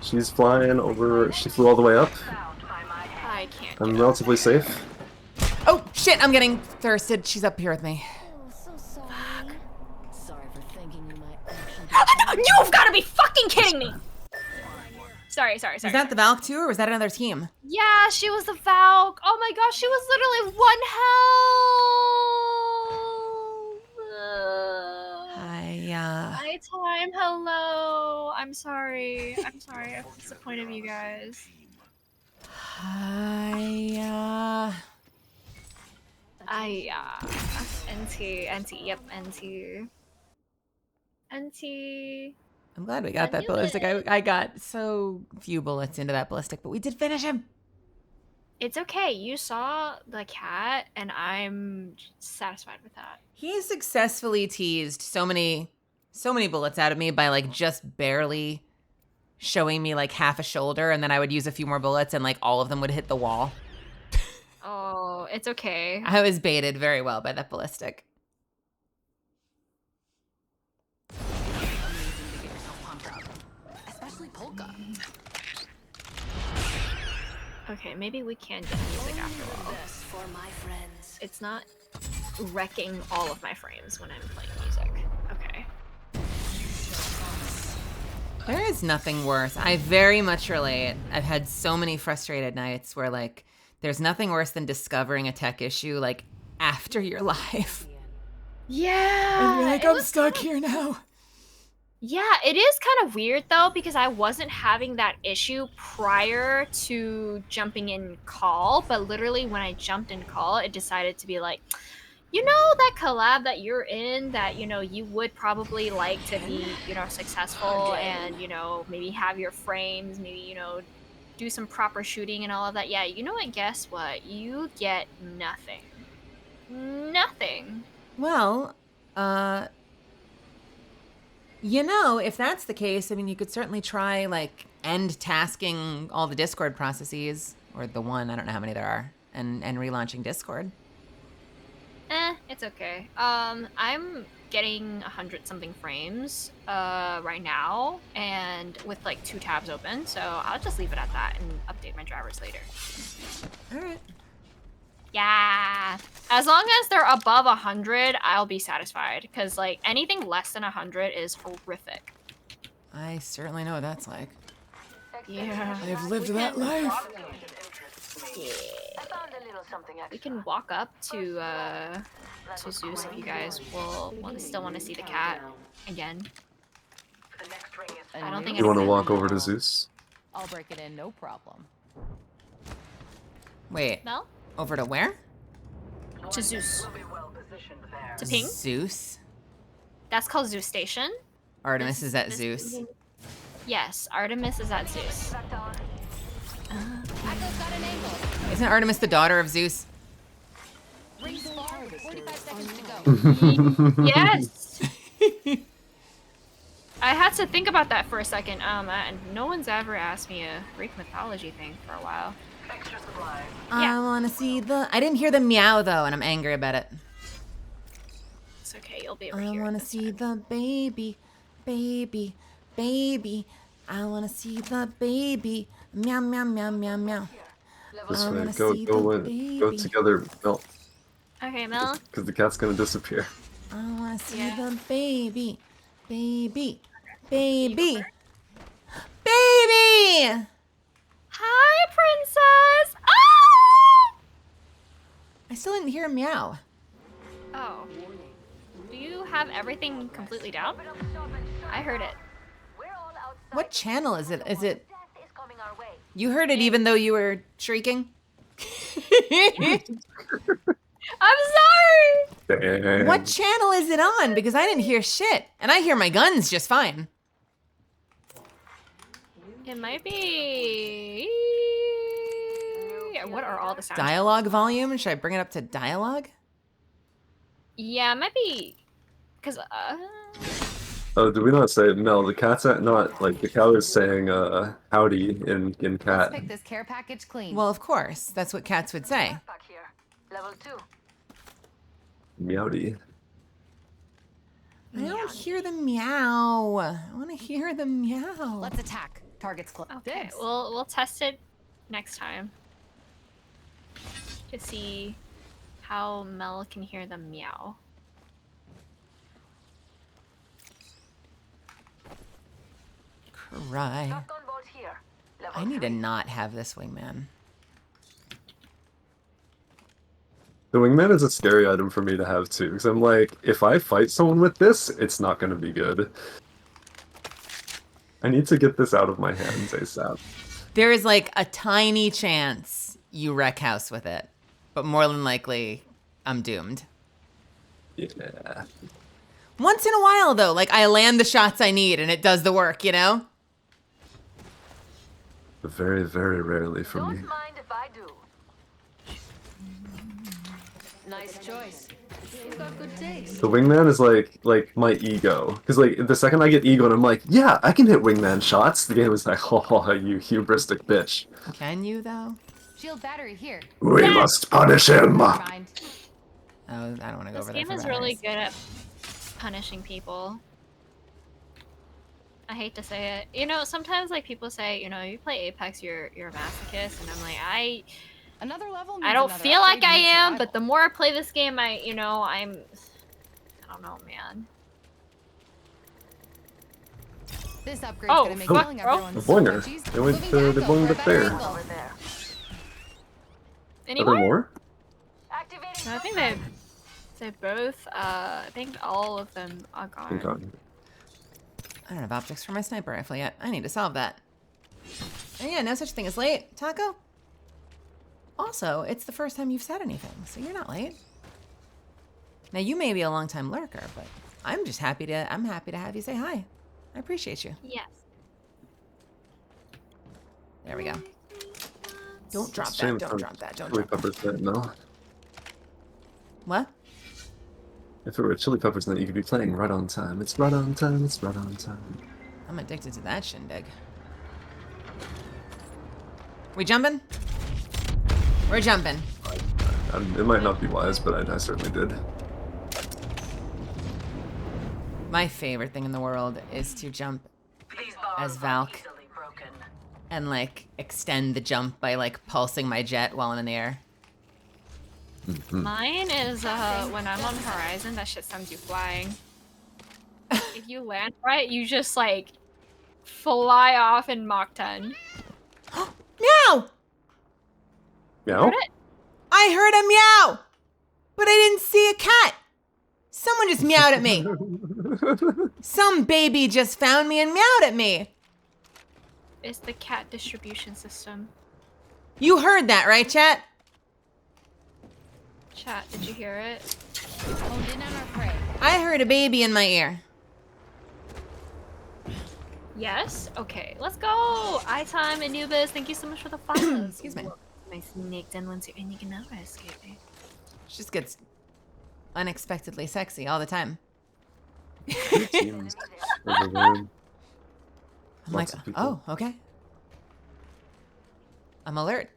She's flying over. She flew all the way up. I can't. I'm relatively safe. Oh shit! I'm getting thirsted. She's up here with me. So sorry. Sorry for thinking you might actually You've got to be fucking kidding me! Sorry. Was that the Valk too, or was that another team? Yeah, she was the Valk. Oh my gosh, she was literally one health. My time, hello. I'm sorry. I'm disappointed in you guys. NT, yep, NT. I'm glad we got that ballistic. I got so few bullets into that ballistic, but we did finish him. It's okay. You saw the cat, and I'm satisfied with that. He successfully teased so many bullets out of me by like just barely showing me like half a shoulder, and then I would use a few more bullets and like all of them would hit the wall. Oh, it's okay. I was baited very well by that ballistic. Especially polka. Okay, maybe we can get music after all. for my friends. It's not wrecking all of my frames when I'm playing music. Okay. There is nothing worse. I very much relate. I've had so many frustrated nights where like there's nothing worse than discovering a tech issue like after you're live. Yeah. And you're like, I'm stuck here now. Yeah, it is kind of weird though because I wasn't having that issue prior to jumping in call, but literally when I jumped in call, it decided to be like, you know, that collab that you're in that, you know, you would probably like to be, you know, successful and, you know, maybe have your frames, maybe, you know, do some proper shooting and all of that. Yeah, you know what? Guess what? You get nothing. Nothing. Well, you know, if that's the case, I mean, you could certainly try like end tasking all the Discord processes, or the one, I don't know how many there are, and relaunching Discord. It's okay. I'm getting 100-something frames right now, and with like 2 tabs open, so I'll just leave it at that and update my drivers later. All right. Yeah. As long as they're above 100, I'll be satisfied, because like anything less than 100 is horrific. I certainly know what that's like. Yeah. I've lived that life. Yeah. We can walk up to Zeus if you guys will still want to see the cat again. I don't think You want to it's- walk over to Zeus? I'll break it in, no problem. Wait, No? over to where? To Zeus. To Ping? Zeus? That's called Zeus Station. Artemis is at Zeus. Yes, Artemis is at Zeus. Echo's got an angle. Isn't Artemis the daughter of Zeus? Rings far, 45 seconds to go. Yes! I had to think about that for a second. No one's ever asked me a Greek mythology thing for a while. I want to see the... I didn't hear the meow, though, and I'm angry about it. It's okay, you'll be over I here. want to see the baby, baby, baby. I want to see the baby. Meow, meow, meow, meow, meow. This I way. wanna Go, see go, the go baby. together, Mel. Okay, Mel. Because the cat's gonna disappear. I want to see Yeah. the baby, baby, baby, baby. Hi, princess! Ah! I still didn't hear a meow. Oh. Do you have everything completely down? I heard it. What channel is it? Is it... You heard it even though you were shrieking? I'm sorry! Damn. What channel is it on? Because I didn't hear shit. And I hear my guns just fine. It might be... What are all the sounds? Dialogue volume? Should I bring it up to dialogue? Yeah, it might be... Because, Oh, did we not say no? The cat's not like the cow is saying howdy in Let's cat. pick this care package clean. Well, of course. That's what cats would say. Back here. Level 2. Meowdy. I don't hear the meow. I want to hear the meow. Let's attack. Target's close. Okay, we'll test it next time to see how Mel can hear the meow. Cry. Shotgun bolt here. Level I need to 3. not have this wingman. The wingman is a scary item for me to have too, because I'm like, if I fight someone with this, it's not going to be good. I need to get this out of my hands ASAP. There is like a tiny chance you wreck house with it, but more than likely, I'm doomed. Yeah. Once in a while, though, like I land the shots I need and it does the work, you know? Very, very rarely for me. Don't mind if I do. Nice choice. You've got good taste. The wingman is like my ego, because like the second I get ego and I'm like, yeah, I can hit wingman shots. The game is like, oh, you hubristic bitch. Can you, though? Shield battery here. We must punish him. Never mind. Oh, I don't want to go This over there. game is really good at punishing people. I hate to say it. You know, sometimes like people say, you know, you play Apex, you're a masochist, and I'm like, Another level. I means don't another feel like upgrade I in am, survival. but the more I play this game, I don't know, man. This upgrade's Oh, gonna make fuck, killing bro. everyone The so boinger. much easier. They went Moving to the back boing over, up better there. angle. Over there. Any Are there more? more? Activating No, I think jump they both. I think all of them are Oh, gone. God. I don't have optics for my sniper rifle yet. I need to solve that. And yeah, no such thing as late. Taco? Also, it's the first time you've said anything, so you're not late. Now, you may be a long-time lurker, but I'm happy to have you say hi. I appreciate you. Yes. There we go. Don't drop Shame that. Don't I'm drop that. Don't Chili drop that. Peppers then, no. What? If it were Chili Peppers, then you could be playing right on time. It's right on time. It's right on time. I'm addicted to that shindig. We jumping? We're jumping. It might not be wise, but I certainly did. My favorite thing in the world is to jump These as bars are Valk easily broken. and like extend the jump by like pulsing my jet while I'm in the air. Mine is when I'm on Horizon, that shit sends you flying. If you land right, you just like fly off in Mach 10. Meow! Meow? Heard it? I heard a meow, but I didn't see a cat. Someone just meowed at me. Some baby just found me and meowed at me. It's the cat distribution system. You heard that, right, chat? Chat, did you hear it? Honed in on our prey. I heard a baby in my ear. Yes? Okay, let's go! iTime, Anubis, thank you so much for the follows. Excuse me. My snake then once you're in, you can never escape me. She just gets unexpectedly sexy all the time. Teams over there. I'm Lots like, of people. oh, okay. I'm alert.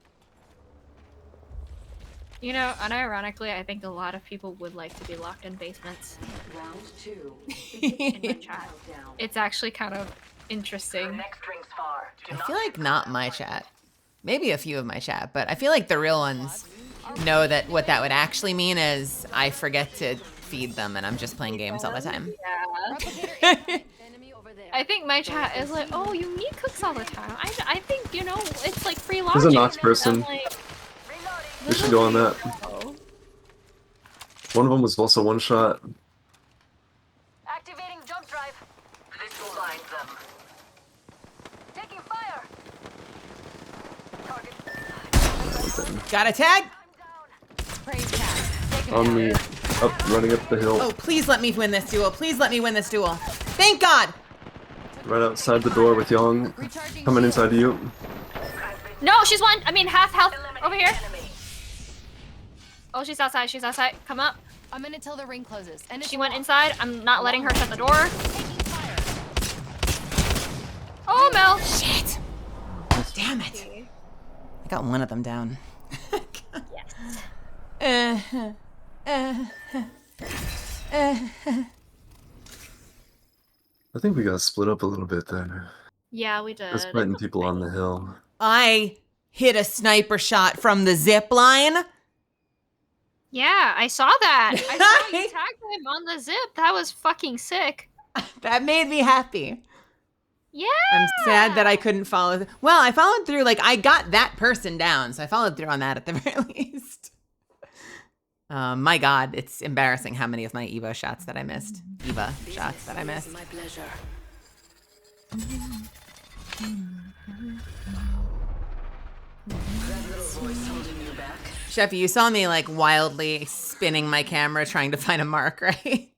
You know, unironically, I think a lot of people would like to be locked in basements Round 2. in my chat. It's actually kind of interesting. Next ring's far. Do I not feel like not my chat. Maybe a few of my chat, but I feel like the real ones know that what that would actually mean is I forget to feed them and I'm just playing games all the time. Replicator Enemy over there. I think my chat is like, oh, you meet cooks all the time. I think, you know, it's like free There's logic. a Nox person. I'm like, We should go on that. oh. One of them was also one shot. activating jump drive. This will blind them. Taking fire. Target. Got a tag? I'm down. Praise cat. Take him On down. me. Up, running up the hill. Oh, please let me win this duel. Please let me win this duel. Thank God. Right outside the door with Young. Recharging Coming shield. inside of you. No, she's one. I mean, half health Eliminate over here. enemy. Oh, she's outside. She's outside. Come up. I'm in until the ring closes. And She went inside. I'm not letting her shut the door. Taking fire. got one of them down. Yes. I think we got split up a little bit then. Yeah, we did. I was fighting people on the hill. I hit a sniper shot from the zip line. Yeah, I saw that. I saw you tag him on the zip. That was fucking sick. That made me happy. Yeah. I'm sad that I couldn't follow. Well, I followed through. Like, I got that person down, so I followed through on that at the very least. My God, it's embarrassing how many of my Evo shots that I missed. Eva shots that I missed. My pleasure. That little voice holding you back. Sheffy, you saw me like wildly spinning my camera trying to find a mark, right?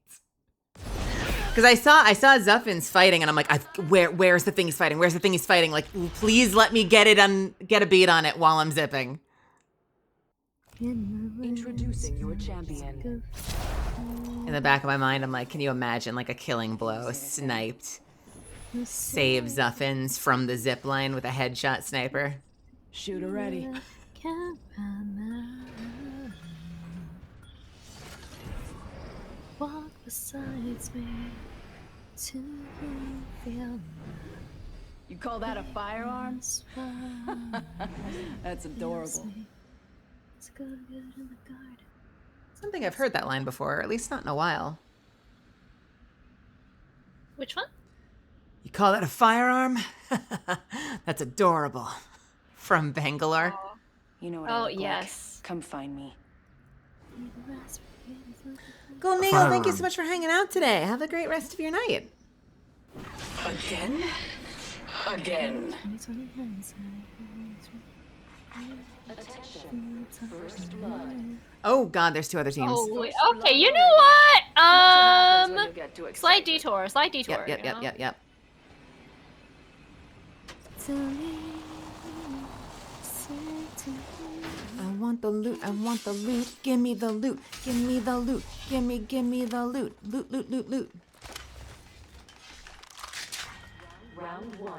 Because I saw Xuffins fighting, and I'm like, where's the thing he's fighting? Where's the thing he's fighting? Like, please let me get a beat on it while I'm zipping. Introducing your champion. In the back of my mind, I'm like, can you imagine like a killing blow sniped? Save Xuffins from the zip line with a headshot sniper. Shooter ready. Walk besides me to feel. You call that a firearm? That's adorable. Something I've heard that line before, or at least not in a while. Which one? You call that a firearm? That's adorable. From Bangalore. You know what Oh, I look yes. like. Come find me. Golden Eagle, thank you so much for hanging out today. Have a great rest of your night. Again? Again. Attention. First blood. Oh God, there's two other teams. Oh, wait, okay. You know what? Slight detour. Slight detour. Yep. I want the loot. I want the loot. Give me the loot. Give me the loot. Give me the loot. Loot. Round 1.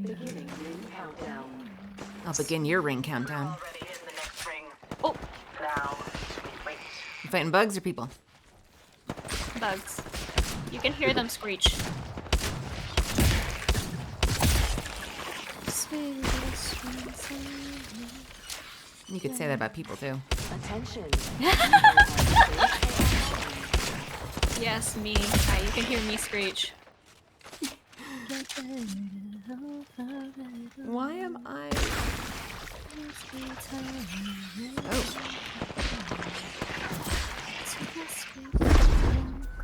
Beginning ring countdown. I'll begin your ring countdown. Already in the next ring. Oh, Now, wait. You fighting bugs or people? bugs. You can hear them screech. You could say that about people too. Attention. Yes, me. You can hear me screech. Why am I? Oh.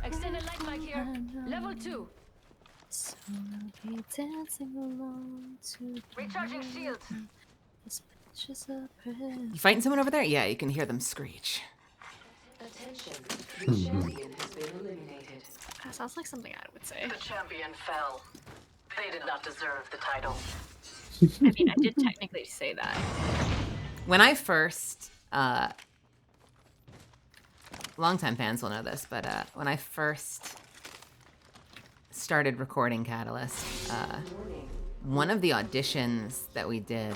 Extended light mic here. Level 2. So I'll be dancing along to Recharging shields. You fighting someone over there? Yeah, you can hear them screech. Attention. The champion has been eliminated. That sounds like something I would say. The champion fell. They did not deserve the title. I mean, I did technically say that. When I first, longtime fans will know this, but when I first started recording Catalyst, one of the auditions that we did,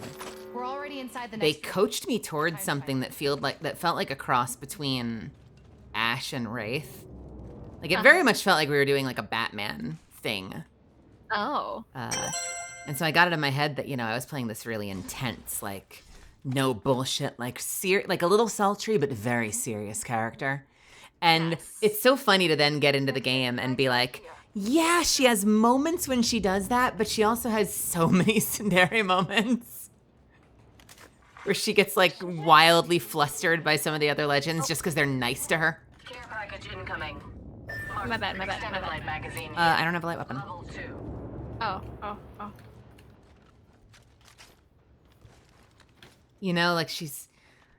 We're already inside the they next coached me towards something that felt like a cross between Ash and Wraith. Like it very much felt like we were doing like a Batman thing. Oh. And so I got it in my head that, you know, I was playing this really intense, like no bullshit, like like a little sultry but very serious character. And it's so funny to then get into the game and be like, yeah, she has moments when she does that, but she also has so many Tsundere moments where she gets like wildly flustered by some of the other legends just because they're nice to her. Care package incoming. My bad. Extended light magazine. I don't have a light weapon. Level 2. Oh. You know, like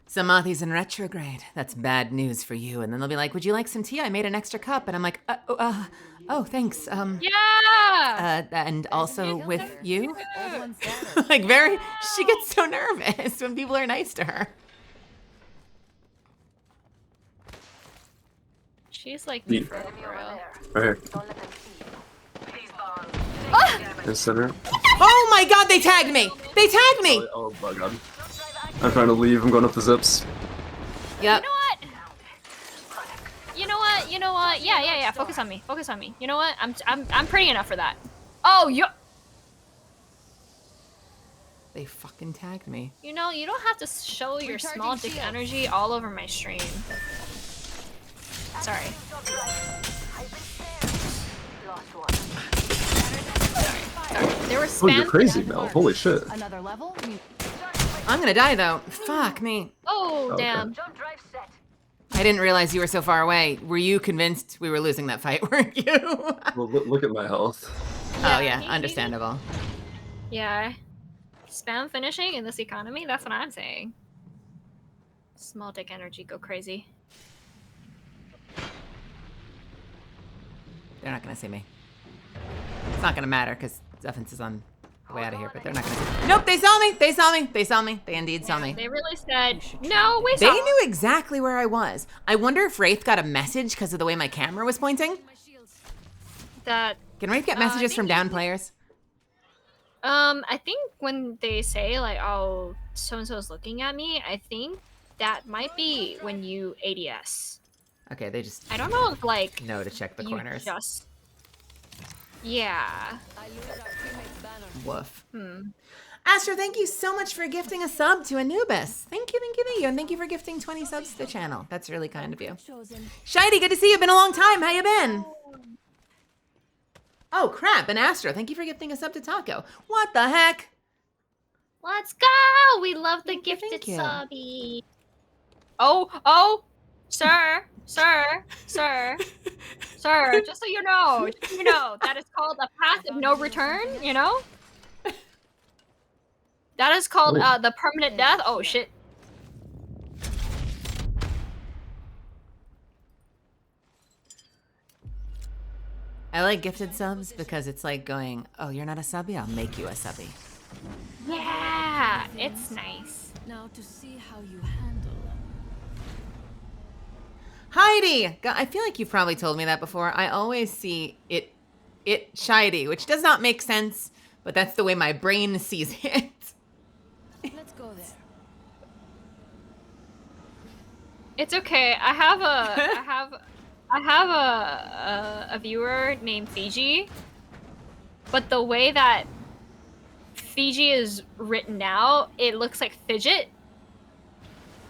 Samathi's in retrograde. That's bad news for you. And then they'll be like, would you like some tea? I made an extra cup. And I'm like, oh, thanks. Yeah! And also with you? old one's dead. Like she gets so nervous when people are nice to her. She's like me for Enemy over real. there. Right. Don't let them see. Please bomb. In center. Oh my God, they tagged me. They tagged me. Oh my God. Don't drive I'm trying to leave. I'm going up the zips. Yep. You know what? You know what? You know what? Yeah. Focus on me. Focus on me. You know what? I'm pretty enough for that. Oh, you. They fucking tagged me. You know, you don't have to show your small dick energy all over my stream. Sorry. Lost one. Sorry. They were Oh, you're spam. crazy, Mel. Holy shit. Another level? I'm gonna die though. Fuck me. Oh, Okay. damn. Jump drive set. I didn't realize you were so far away. Were you convinced we were losing that fight, weren't you? Well, look at my health. Oh yeah, understandable. Yeah. Spam finishing in this economy? That's what I'm saying. Small dick energy, go crazy. They're not gonna see me. It's not gonna matter because Xuffins is on the way out of here, but they're not gonna see me. Nope, they saw me! They saw me! They saw me! They indeed saw me. They really said, no, we They saw. knew exactly where I was. I wonder if Wraith got a message because of the way my camera was pointing. That, Can Wraith get messages from down players? I think when they say like, oh, so-and-so's looking at me, I think that might be when you ADS. Okay, they just I don't know if like know to check the you corners. just... Yeah. Woof. Hmm. Astro, thank you so much for gifting a sub to Anubis. Thank you, thank you, thank you. And thank you for gifting 20 subs to the channel. That's really kind of you. Shiny, good to see you. Been a long time. How you been? Oh, crap. And Astro, thank you for gifting a sub to Taco. What the heck? Let's go! We love the Thank you, gifted thank you. subby. Oh, sir, sir, just so you know, that is called a path of no return, you know? That is called the permanent death. Oh, shit. I like gifted subs because it's like going, oh, you're not a subby? I'll make you a subby. Yeah, it's nice. Now to see how you handle them. Heidi! God, I feel like you've probably told me that before. I always see it Shiny, which does not make sense, but that's the way my brain sees it. Let's go there. It's okay. I have a viewer named Fiji, but the way that Fiji is written out, it looks like fidget.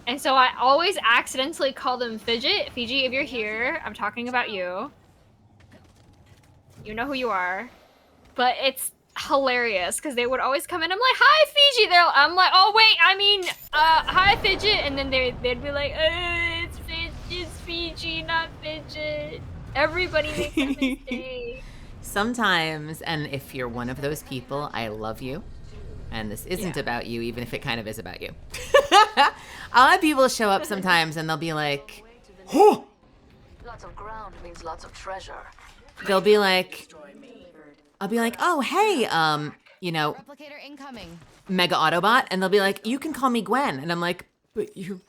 And so I always accidentally call them fidget. Fiji, if you're here, I'm talking about you. You know who you are. But it's hilarious because they would always come in. I'm like, hi, Fiji. I'm like, oh, wait, I mean, hi, fidget. And then they'd be like, it's Fiji, not fidget. Everybody makes that mistake. Sometimes, and if you're one of those people, I love you. And this isn't about you, even if it kind of is about you. I'll have people show up sometimes and they'll be like, oh! Lots of ground means lots of treasure. They'll be like, I'll be like, oh, hey, you know, Replicator incoming. Mega Autobot. And they'll be like, you can call me Gwen. And I'm like, but you're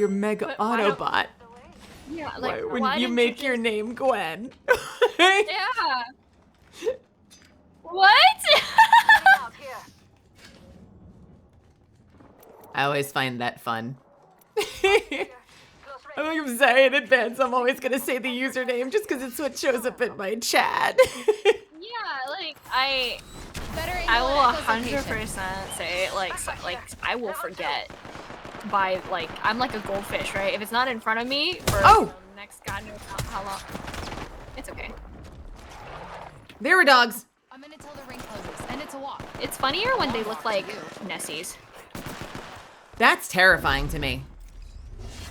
Mega But why don't- Autobot. Yeah, Why like, wouldn't why you didn't make just- your name Gwen? Yeah. What? Out here. I always find that fun. Close range. I'm like, I'm sorry in advance. I'm always gonna say the username just because it's what shows up in my chat. Yeah, like I Better will angle at 100% say like I will forget by like I'm like a goldfish, right? If it's not in front of me for next God knows how long, it's okay. There were dogs. A minute till the ring closes, and it's a walk. It's funnier when they look like Nessies. That's terrifying to me.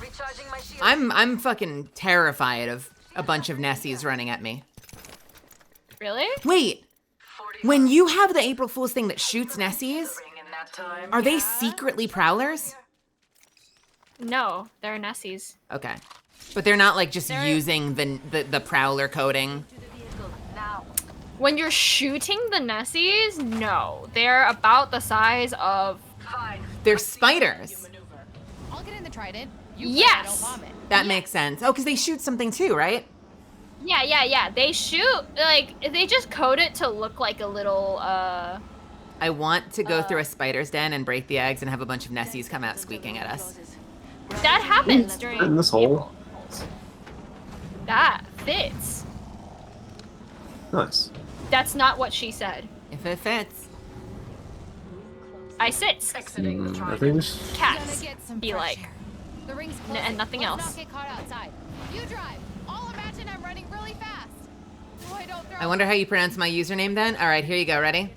Recharging my shield. I'm fucking terrified of a bunch of Nessies running at me. Really? Wait, when you have the April Fool's thing that shoots Nessies, are they secretly prowlers? No, they're Nessies. Okay. But they're not like just They're- using the prowler coding. Now. When you're shooting the Nessies, no. They're about the size of... They're spiders. I'll get in the trident. You Yes! don't vomit. That makes sense. Oh, because they shoot something too, right? Yeah. They shoot, like, they just code it to look like a little, A I want to go through a spider's den and break the eggs and have a bunch of Nessies come out squeaking at us. That happens during Right in this hole. That fits. Nice. That's not what she said. If it fits. I sits. I think we should... Cats. Gonna get some Be fresh like. air. The ring's and closing. nothing Let's else. not get caught outside. You drive. I'll imagine I'm running really fast. So I don't throw I wonder how you pronounce my username then. All right, here you go. Ready?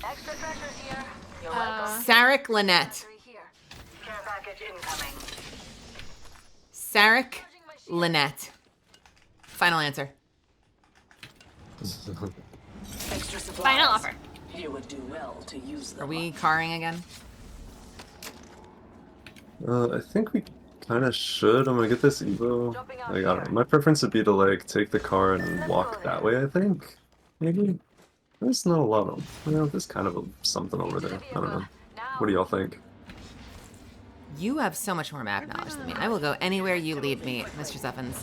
Extra treasures here. You're welcome. Sarek Lynette. Here. Care package incoming. Sarek Lynette. Final answer. Extra supplies. Final offer. You would do well to use them. Are we carring again? I think we kind of should. I'm gonna get this Evo. Like, I don't know. My preference would be to like take the car and walk that way. I think maybe. There's not a lot of. You know, there's kind of something over there. I don't know. What do y'all think? You have so much more map knowledge than me. I will go anywhere you lead me, Mr. Xuffins.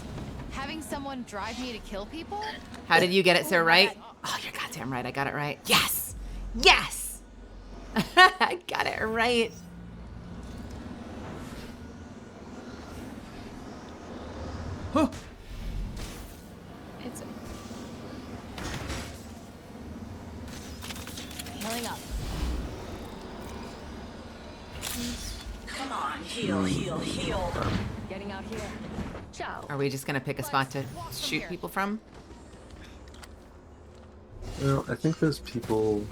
Having someone drive me to kill people? How did you get it so right? Oh, you're goddamn right. I got it right. Yes! Yes! I got it right. Huh. It's Healing up. Come on, heal, heal, heal. Getting out here. Ciao. Are we just gonna pick a spot to shoot people from? Well, I think there's people.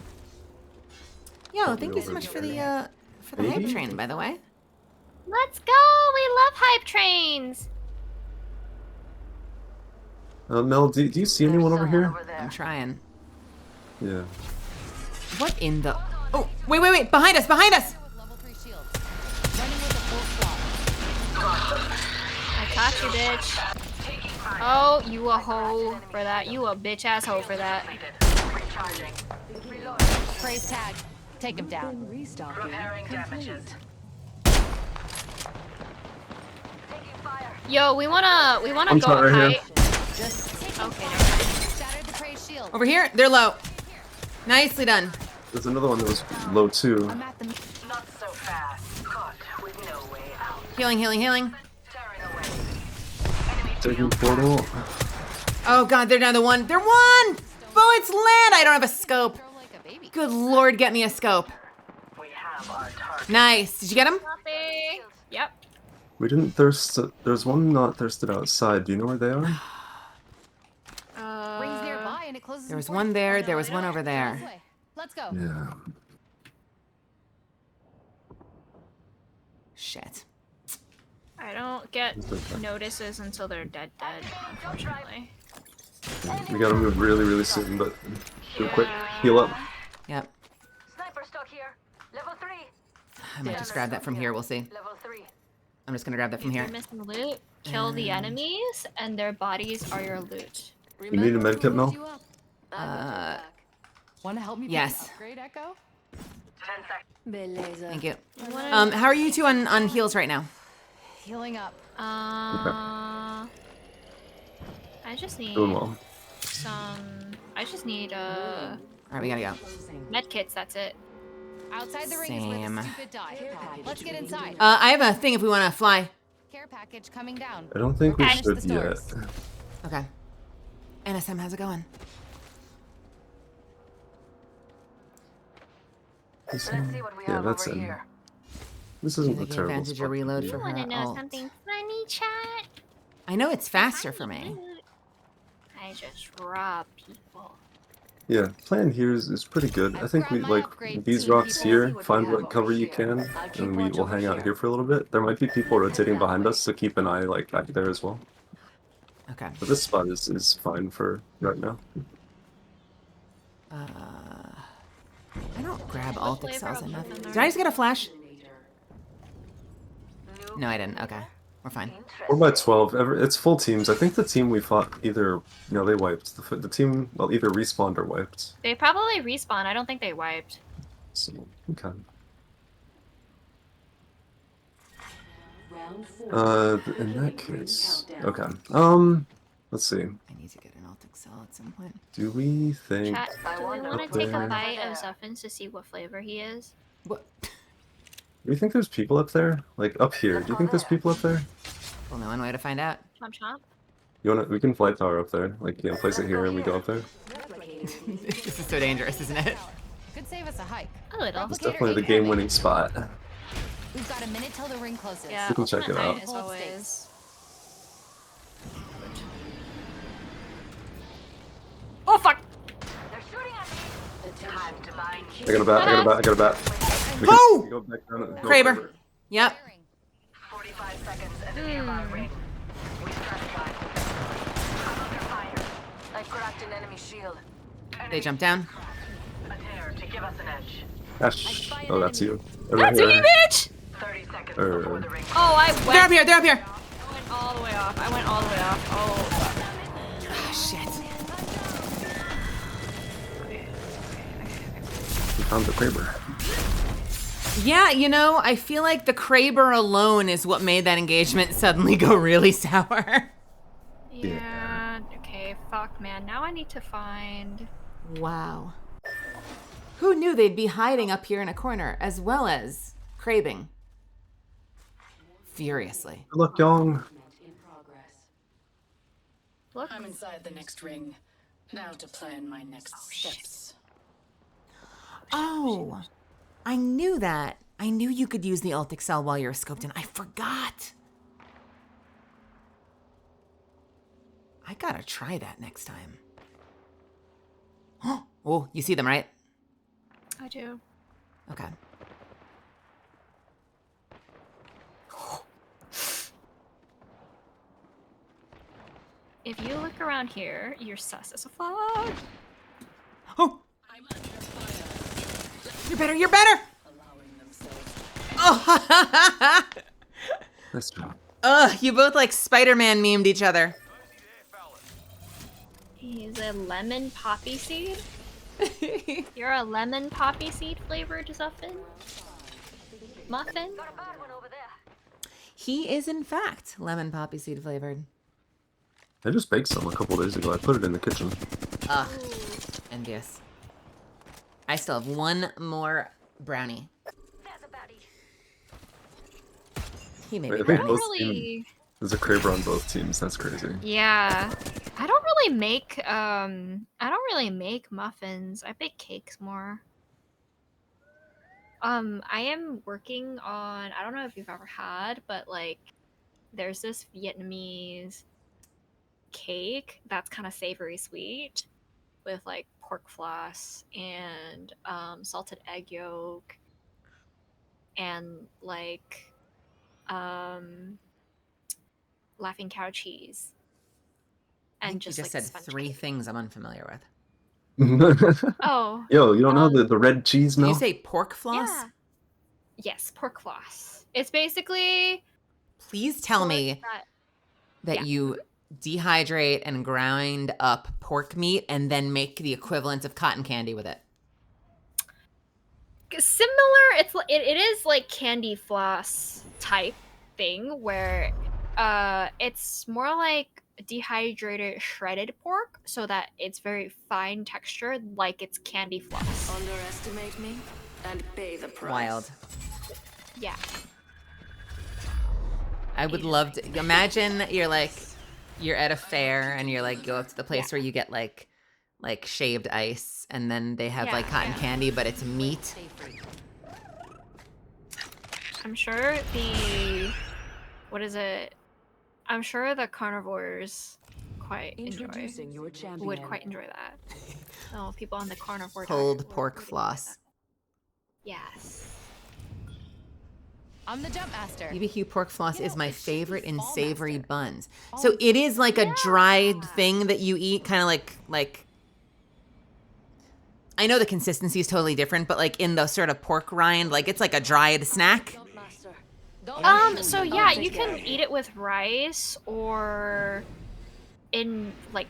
Yo, thank you so much for the hype Maybe? train, by the way. Let's go! We love hype trains! Mel, do you see anyone over here? I'm trying. Yeah. What in the? Oh, wait! Behind us! Behind us! With level 3 shields. Running with a full squad. I caught you, bitch. Oh, you a hoe for that. You a bitch ass hoe for that. Recharging. Praise tag. Take him down. Repairing damages. Taking fire. Yo, we wanna I'm go sorry, right here. height. Just Okay, never mind. shattered the praise shield. Over here? They're low. Nicely done. There's another one that was low too. I'm at the Not so fast. Caught with no way out. Healing. Tearing away. Enemy Taking shield. portal. Oh god, they're down to one. They're one! Oh, it's land! I don't have a scope. throw like a baby. Good lord, get me a scope. We have our target. Nice. Did you get him? Copy. Yep. We didn't thirst. There's one not thirsted outside. Do you know where they are? Rings nearby and it closes. There in was 40 one there. seconds. There was one over This there. way. Let's go. Yeah. Shit. I don't get It's okay. notices until they're dead, unfortunately. We gotta move really, really soon, but real quick, heal up. Yep. Sniper stuck here. Level 3. I might just grab that from here. We'll see. Level 3. I'm just gonna grab that from If here. you're missing loot, kill the enemies, and their bodies are your loot. You need a medkit, Mel? Want to help me? Yes. Upgrade Echo? 10 seconds. Thank you. You wanna- How are you two on heals right now? Healing up. I just need Doing well. some. I just need All right, we gotta go. med kits. That's it. Outside the ring is where Same. the stupid die. Let's get inside. I have a thing if we want to fly. Care package coming down. I don't think we Okay. should Finish the yet. stores. Okay. NSM, how's it going? This Let's one- see what we Yeah, have that's over in. here. This isn't a Take terrible advantage spot. of reload to for be. her Want to know ult. something funny, chat? I know it's faster for me. I just rob people. Yeah, plan here is pretty good. I think we like these rocks here. Find what cover you can, and we will hang out here for a little bit. There might be people rotating behind us, so keep an eye like back there as well. Okay. But this spot is fine for right now. I don't grab alt flavor excels of enough. Xuffins Did I just get a flash? No, I didn't. Okay. We're fine. 4x12. It's full teams. I think the team we fought either they wiped. The team either respawned or wiped. They probably respawn. I don't think they wiped. So okay. In that case, okay. Let's see. I need to get an alt excel at some point. Do we think Chat, do we want to up take a there? bite of Xuffins to see what flavor he is? What? Do you think there's people up there? Like up here? Do you think there's people up there? Well, no one way to find out. Chomp chomp. You wanna? We can flight tower up there. Like, you know, place it here and we go up there. This is so dangerous, isn't it? Could save us a hike. A little. It's definitely the game-winning spot. We've got a minute till the ring closes. Yeah, We can check it ultimate out. height As always. Oh fuck! They're shooting at me. Time to bind you. I got a bat. I got a bat. I got a bat. We can Oh! go back down and go Kraber. over. Yep. 45 seconds and the nearby ring. We strategize. I'm under fire. I cracked an enemy shield. They jump down. A tear to give us an edge. Ash. Oh, that's you. That's me, bitch! 30 seconds Er. before the ring. Oh, I went. They're up here. They're up here. I went all the way off. I went all the way off. Oh, fuck. Oh, shit. We found the Kraber. Yeah, you know, I feel like the Kraber alone is what made that engagement suddenly go really sour. Yeah. Okay. Fuck, man. Now I need to find. Wow. Who knew they'd be hiding up here in a corner as well as craving? Furiously. Good luck, Yong. Look. I'm inside the next ring. Now to plan my next steps. Oh, I knew that. I knew you could use the alt excel while you're scoped in. I forgot. I gotta try that next time. Oh, you see them, right? I do. Okay. If you look around here, you're sus as a fuck. Oh, you're better. You're better. Oh, Nice job. you both like Spider-Man memed each other. He's a lemon poppy seed. You're a lemon poppy seed flavored Xuffin? Muffin? Got a bad one over there. He is in fact lemon poppy seed flavored. I just baked some a couple days ago. I put it in the kitchen. Ugh, envious. I still have one more brownie. There's a baddie. He made Wait, me I cry. think I don't both really. teams. There's a Kraber on both teams. That's crazy. Yeah. I don't really make muffins. I bake cakes more. I am working on, I don't know if you've ever had, but like there's this Vietnamese cake that's kind of savory sweet with like pork floss and salted egg yolk and like laughing cow cheese I and think just you just like said sponge three cake. things I'm unfamiliar with. Oh, Yo, you don't know the red cheese Did you milk? say pork floss? yeah. Yes, pork floss. It's basically Please tell pork me that yeah. you dehydrate and grind up pork meat and then make the equivalent of cotton candy with it. similar. It is like candy floss type thing where it's more like dehydrated shredded pork so that it's very fine textured, like it's candy floss. Underestimate me and pay the price. Wild. Yeah. I would love to imagine you're at a fair and you're like go up to the place where you get like shaved ice and then they have like cotton candy but it's meat. I'm sure I'm sure the carnivores would quite enjoy that. Oh, people on the carnivore diet Pulled would pork really enjoy floss. that. Yes. I'm the jump master. BBQ pork floss is my favorite in savory buns. So it is like a dried thing that you eat, kind of like. I know the consistency is totally different, but like in the sort of pork rind, like it's like a dried snack. So yeah, you can eat it with rice or in like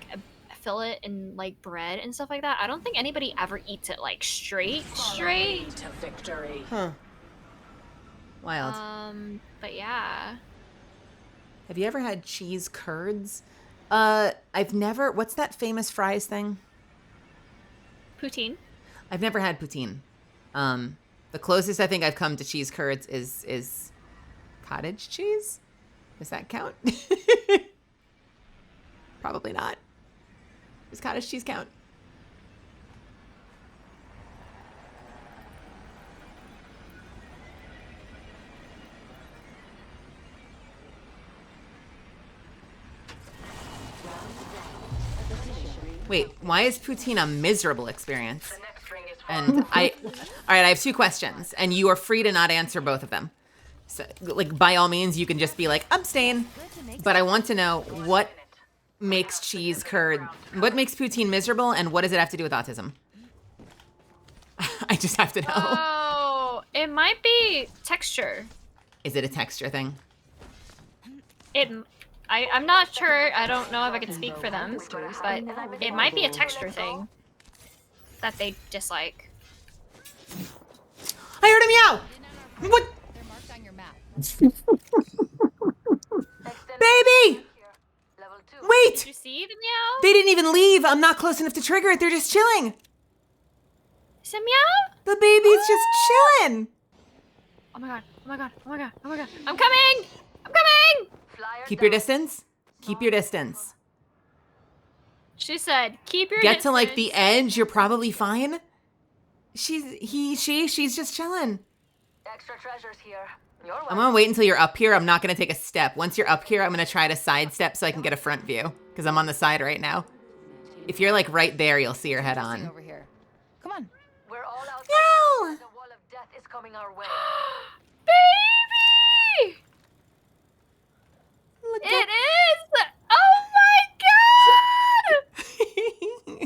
fill it in like bread and stuff like that. I don't think anybody ever eats it like straight. To victory. Huh. Wild. But yeah. Have you ever had cheese curds? I've never. What's that famous fries thing? Poutine. I've never had poutine. The closest I think I've come to cheese curds is cottage cheese. Does that count? Probably not. Does cottage cheese count? Wait, why is poutine a miserable experience? The next ring is And all right, I have 2 questions, and you are free to not answer both of them. So, like, by all means, you can just be like, abstain. But I want to know what makes cheese curd, what makes poutine miserable, and what does it have to do with autism? I just have to know. Oh, it might be texture. Is it a texture thing? I'm not sure. I don't know if I can speak for them, but it might be a texture thing that they dislike. I heard a meow! What? They're marked on your map. Baby! level 2. Did Wait! you see the meow? They didn't even leave. I'm not close enough to trigger it. They're just chilling. It's a meow? The baby's just chilling. Oh my god, oh my god, oh my god, oh my god. I'm coming! I'm coming! Flyer Keep your down. distance. Keep your distance. She said, keep your Get distance. to like the edge. You're probably fine. She's just chilling. Extra treasures here. You're I'm welcome. gonna wait until you're up here. I'm not gonna take a step. Once you're up here, I'm gonna try to sidestep so I can get a front view because I'm on the side right now. If you're like right there, you'll see her head on. Over here. Come on. We're all outside. No! The wall of death is coming our way. Baby! Look It is! Oh my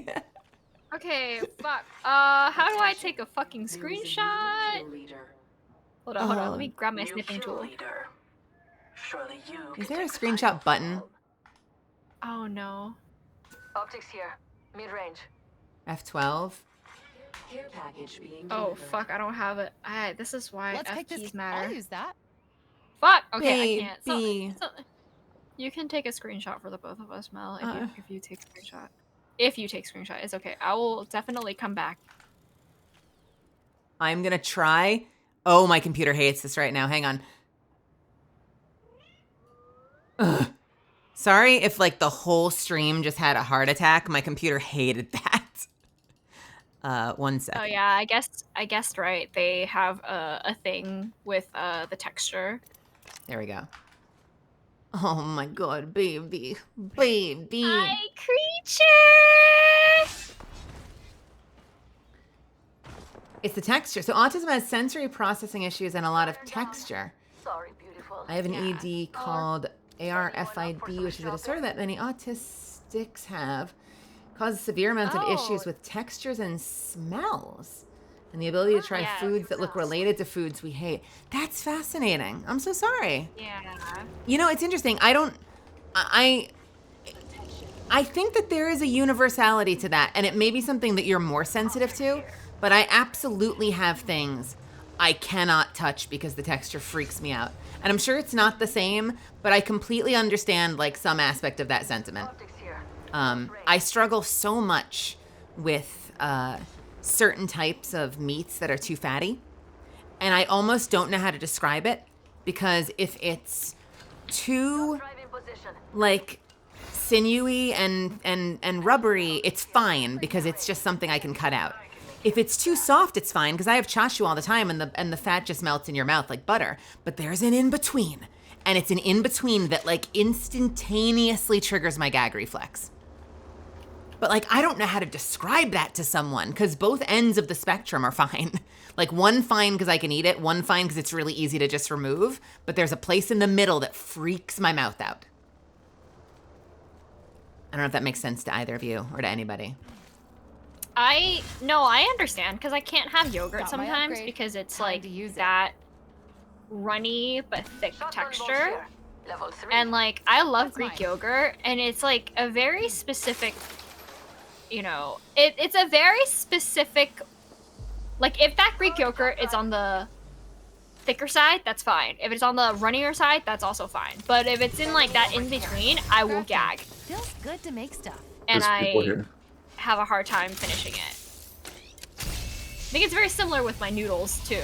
god! Okay, fuck. How do I take a fucking screenshot? Hold on, let me grab my snipping tool. Surely you Is can there a take the screenshot time. button? Oh no. Optics here. Mid-range. F12. Oh fuck, I don't have it. This is why Let's F pick keys this. matter. I'll use that. Fuck! Okay, I can't. Baby. You can take a screenshot for the both of us, Mel, if you take screenshot. If you take screenshot, it's okay. I will definitely come back. I'm gonna try. Oh, my computer hates this right now. Hang on. Ugh. Sorry if like the whole stream just had a heart attack. My computer hated that. 1 second. Oh yeah, I guessed right. They have a thing with the texture. There we go. Oh my god, baby. Baby. Hi, creature! It's the texture. So autism has sensory processing issues and a lot of texture. Sorry, beautiful. I have an ED called ARFID, which is a disorder that many autistics have. Causes severe amounts of issues with textures and smells. And the ability to try Yeah. foods that look related to foods we hate. That's fascinating. I'm so sorry. Yeah. You know, it's interesting. I think that there is a universality to that, and it may be something that you're more sensitive to, but I absolutely have things I cannot touch because the texture freaks me out. And I'm sure it's not the same, but I completely understand like some aspect of that sentiment. Optics here. I struggle so much with certain types of meats that are too fatty, and I almost don't know how to describe it because if it's too Drive in position. like sinewy and rubbery, it's fine because it's just something I can cut out. If it's too soft, it's fine because I have chashu all the time and the fat just melts in your mouth like butter. But there's an in-between, and it's an in-between that like instantaneously triggers my gag reflex. But like I don't know how to describe that to someone because both ends of the spectrum are fine. Like one fine because I can eat it, one fine because it's really easy to just remove, but there's a place in the middle that freaks my mouth out. I don't know if that makes sense to either of you or to anybody. I understand because I can't have yogurt Got my sometimes upgrade. because it's Time like to use it. that runny but thick Shotgun bolts texture. here. Level 3. And like I love That's Greek mine. yogurt and it's like a very specific, you know, it's a very specific, like if that Greek yogurt is on the thicker side, that's fine. If it's on the runnier side, that's also fine. But if it's in like that in between, I will gag. Feels good to make stuff. And There's people I here. have a hard time finishing it. I think it's very similar with my noodles too.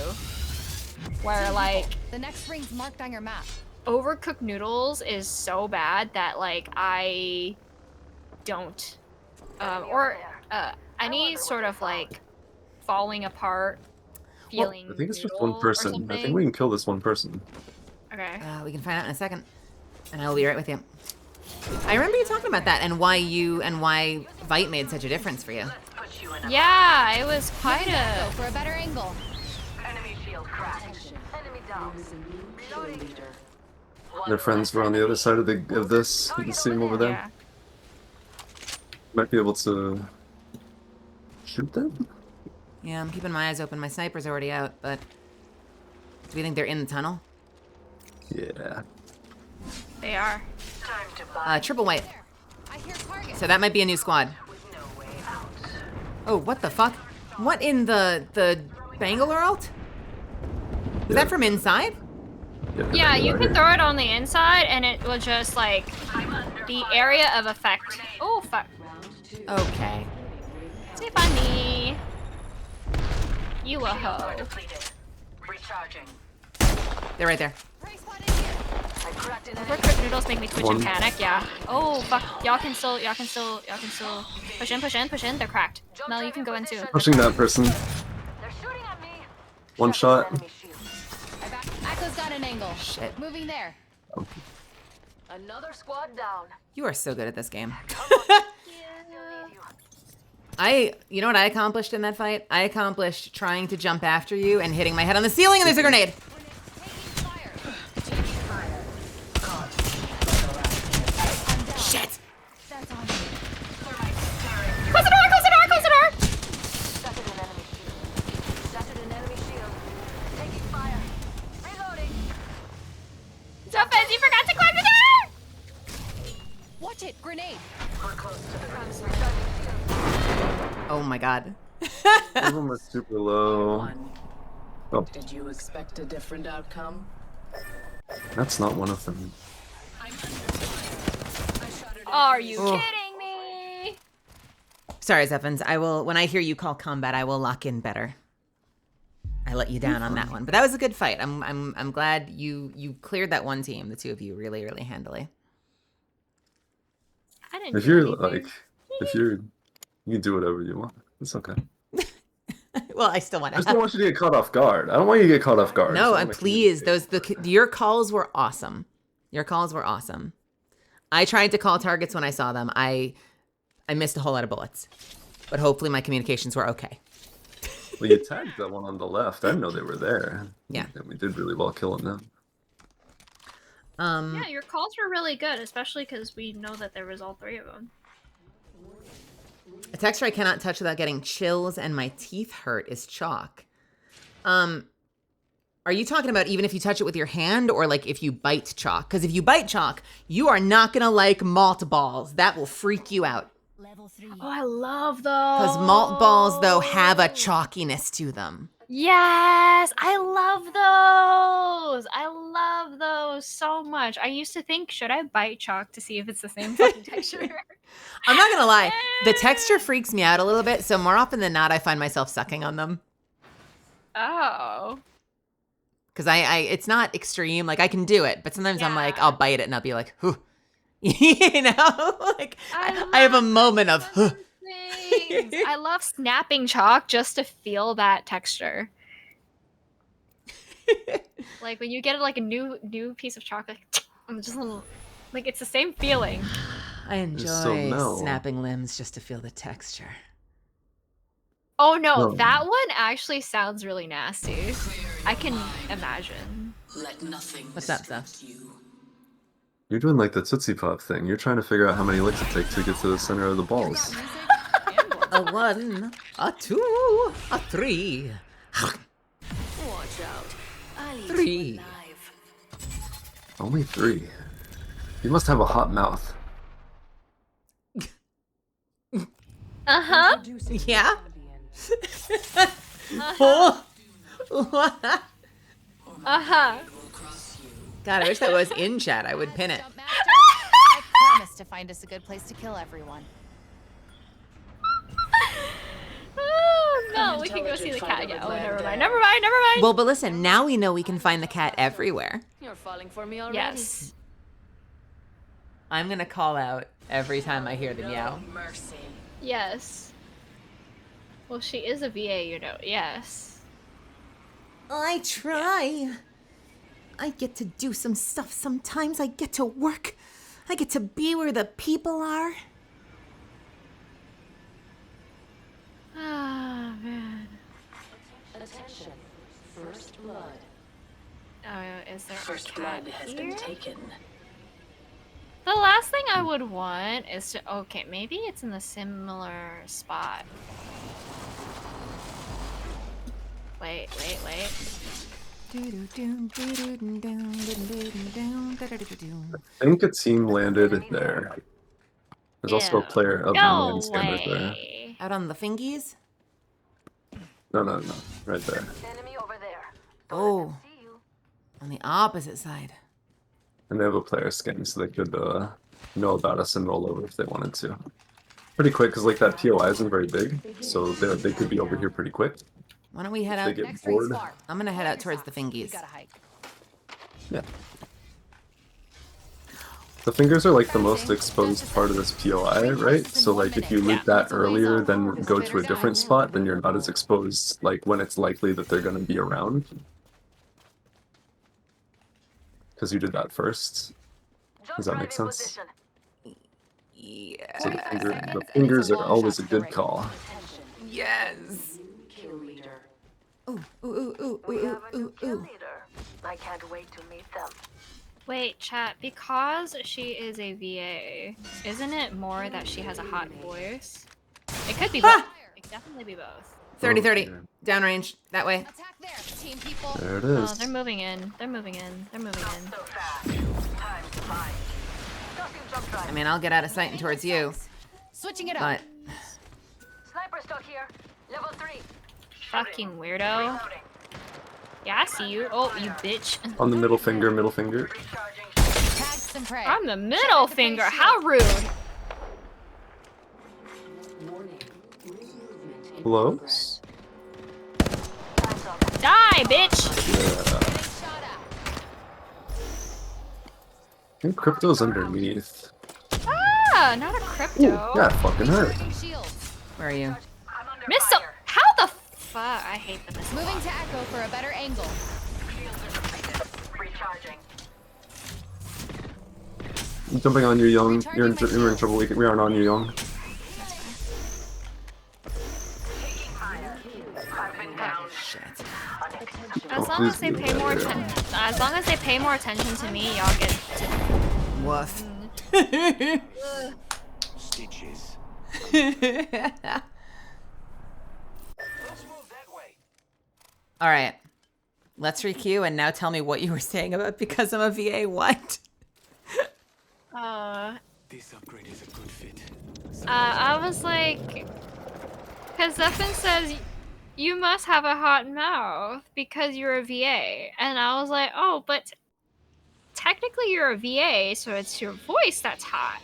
Where like The next ring's marked on your map. overcooked noodles is so bad that like I don't any sort of like falling apart feeling I think it's just noodle one or person. I something. think we can kill this one person. Okay. We can find out in a second, and I will be right with you. I remember you talking about that and why Vite made such a difference for you. Put you in a Yeah, it was quite Go a for a better angle. enemy shield cracked. Enemy down. Reloading. Their friends were on the other side of this. You can see them over there. yeah. Might be able to shoot them. Yeah, I'm keeping my eyes open. My sniper's already out, but do we think they're in the tunnel? Yeah. They are. Time to buy Triple white. I hear target. So that might be a new squad. with no way out. Oh, what the fuck? What in the Bangalore ult? Was that from inside? Yeah, you can throw it on the inside and it will just like the area of effect. Oh fuck. Okay. Say funny. You a hoe. Depleted. Recharging. They're right there. Prey spotted here. I cracked an Overcooked noodles make me twitch and One. panic, yeah. Oh fuck. Y'all can still push in, they're cracked. Mel, you can go in too. Pushing that person. They're shooting at me. One shot. Enemy shield. Echo's got an angle. Shit. Moving there. Another squad down. You are so good at this game. You. You know what I accomplished in that fight? I accomplished trying to jump after you and hitting my head on the ceiling, and there's a grenade. Taking fire. Shit. That's on me. Close the door, close the door, close the door! Shattered an enemy shield. Shattered an enemy shield. Taking fire. Reloading. Xuffins, you forgot to climb the door! Watch it. Grenade. We're close to the rim. Oh my god. Some of them are super low. Oh, Did you expect a different outcome? that's not one of them. Are you Oh. kidding me? Sorry, Xuffins. I will. When I hear you call combat, I will lock in better. I let you down on that one, but that was a good fight. I'm glad you cleared that one team. The two of you really handily. I didn't If do you're anything. like, you can do whatever you want. It's okay. Well, I still want I to. just don't want you to get caught off guard. I don't want you to get caught off guard. No, So and I'm please, your calls were awesome. Your calls were awesome. I tried to call targets when I saw them. I missed a whole lot of bullets, but hopefully my communications were okay. Well, you tagged that one on the left. I didn't know they were there. Yeah. And we did really well killing them. Yeah, your calls were really good, especially because we know that there was all three of them. A texture I cannot touch without getting chills and my teeth hurt is chalk. Are you talking about even if you touch it with your hand or like if you bite chalk? Because if you bite chalk, you are not gonna like malt balls. That will freak you out. Level 3. Oh, I love those. Because malt balls, though, have a chalkiness to them. Yes, I love those. I love those so much. I used to think, should I bite chalk to see if it's the same fucking texture? I'm not gonna lie, the texture freaks me out a little bit, so more often than not, I find myself sucking on them. Oh. Because it's not extreme, like I can do it, but sometimes I'm like, Yeah. I'll bite it and I'll be like, whew. You know? Like, I I have a moment of, huh. things. I love snapping chalk just to feel that texture. Like when you get like a new piece of chalk, like I'm just a little, like it's the same feeling. I so enjoy mellow. snapping limbs just to feel the texture. Oh no, No. that one actually sounds really nasty. I can imagine. Let nothing What's up, distract Seth? you. You're doing like the Tootsie Pop thing. You're trying to figure out how many licks it takes to get to the center of the balls. A 1, a 2, a 3. Watch out. I'll eat 3. you alive. Only 3. You must have a hot mouth. Uh-huh. Yeah? Oh. What? Uh-huh. God, I wish that was in chat. I would pin it. Jump master. I promise to find us a good place to kill everyone. Oh, no, we can go see the cat. Yeah, oh, never mind. Never mind. Never mind. Well, but listen, now we know we can find the cat everywhere. You're falling for me already. Yes. I'm gonna call out every time I hear the meow. Mercy. Yes. Well, she is a VA, you know. Yes. I try. I get to do some stuff sometimes. I get to work. I get to be where the people are. Ah, man. Attention. First blood. Oh, is there First a cat blood has here? been taken. The last thing I would want is to... Okay, maybe it's in the similar spot. Wait. I think a team landed there. There's also a player of No mine standard there. way. Out on the fingies? No, right there. Enemy over there. Oh, See you. on the opposite side. And they have a player skin, so they could know about us and roll over if they wanted to. Pretty quick, because like that POI isn't very big, so they could be over here pretty quick. Why don't we head If they out? get Next ring's bored. far. I'm gonna head out towards the We fingies. gotta hike. Yeah. The fingers are like the most exposed part of this POI, right? So like if you loot that earlier, then go to a different spot, then you're not as exposed like when it's likely that they're gonna be around. Because you did that first. Does that make sense? Yeah. So the fingers are always a good call. Yes. Kill leader. Ooh. I can't wait to meet them. Wait, chat, because she is a VA, isn't it more that she has a hot voice? It could be both. It could definitely be both. 30-30. Downrange. That way. Attack there, team people. There it Oh, is. they're moving in. They're moving in. They're moving in. So fast. Time to find. Tossing jump drive. I mean, I'll get out of sight and towards you, Switching it up. but Sniper stock here. Level 3. Fucking weirdo. Reloading. Yeah, I see you. Oh, you bitch. On the middle finger. Recharging. Tag some prey. I'm the middle finger. How rude. Warning. Movement in Hello? progress. Die, bitch. Getting shot at. I think crypto's underneath. Ah, not a crypto. Yeah, it fucking hurt. Charging shields. where are you? I'm under Missile. fire. How the fuck? I hate the missile. Moving to Echo for a better angle. Shields are depleted. Recharging. Jumping on you, Young. You're in trouble. We aren't on you, Young. Taking fire. I've been down. Shit. As long as they pay more attention, as long as they pay more attention to me, y'all get to. Woof. Stitches. All right. Let's requeue and now tell me what you were saying about because I'm a VA. What? This upgrade is a good fit. I was like, because Xuffins says you must have a hot mouth because you're a VA, and I was like, oh, but technically you're a VA, so it's your voice that's hot.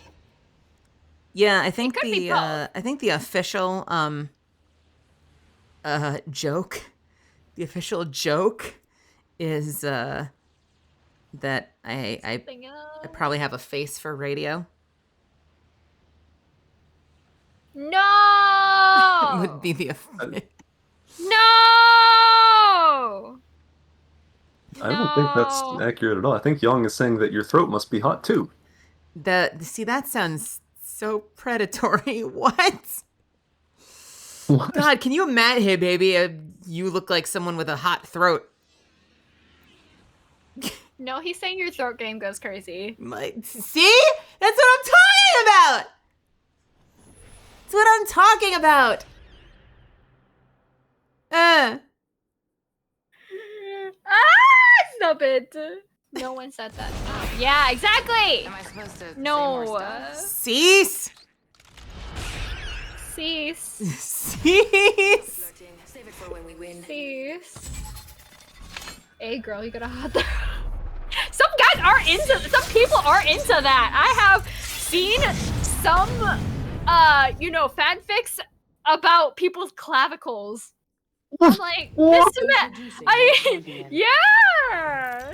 Yeah, I think could be both. I think the official joke, the official joke is that I probably have a face for radio. No. Would be the No. I don't think that's accurate at all. I think Young is saying that your throat must be hot too. see, that sounds so predatory. What? What? God, can you imagine? Hey, baby, you look like someone with a hot throat. No, he's saying your throat game goes crazy. See? That's what I'm talking about. That's what I'm talking about. Stop it. No one said that. Yeah, exactly. Am I supposed to No. say more stuff? Cease. Cease. Cease. Flirting. Save it for when we win. Cease. Hey girl, you got a hot dog. Some people are into that. I have seen some, you know, fanfics about people's clavicles. I'm like, yeah.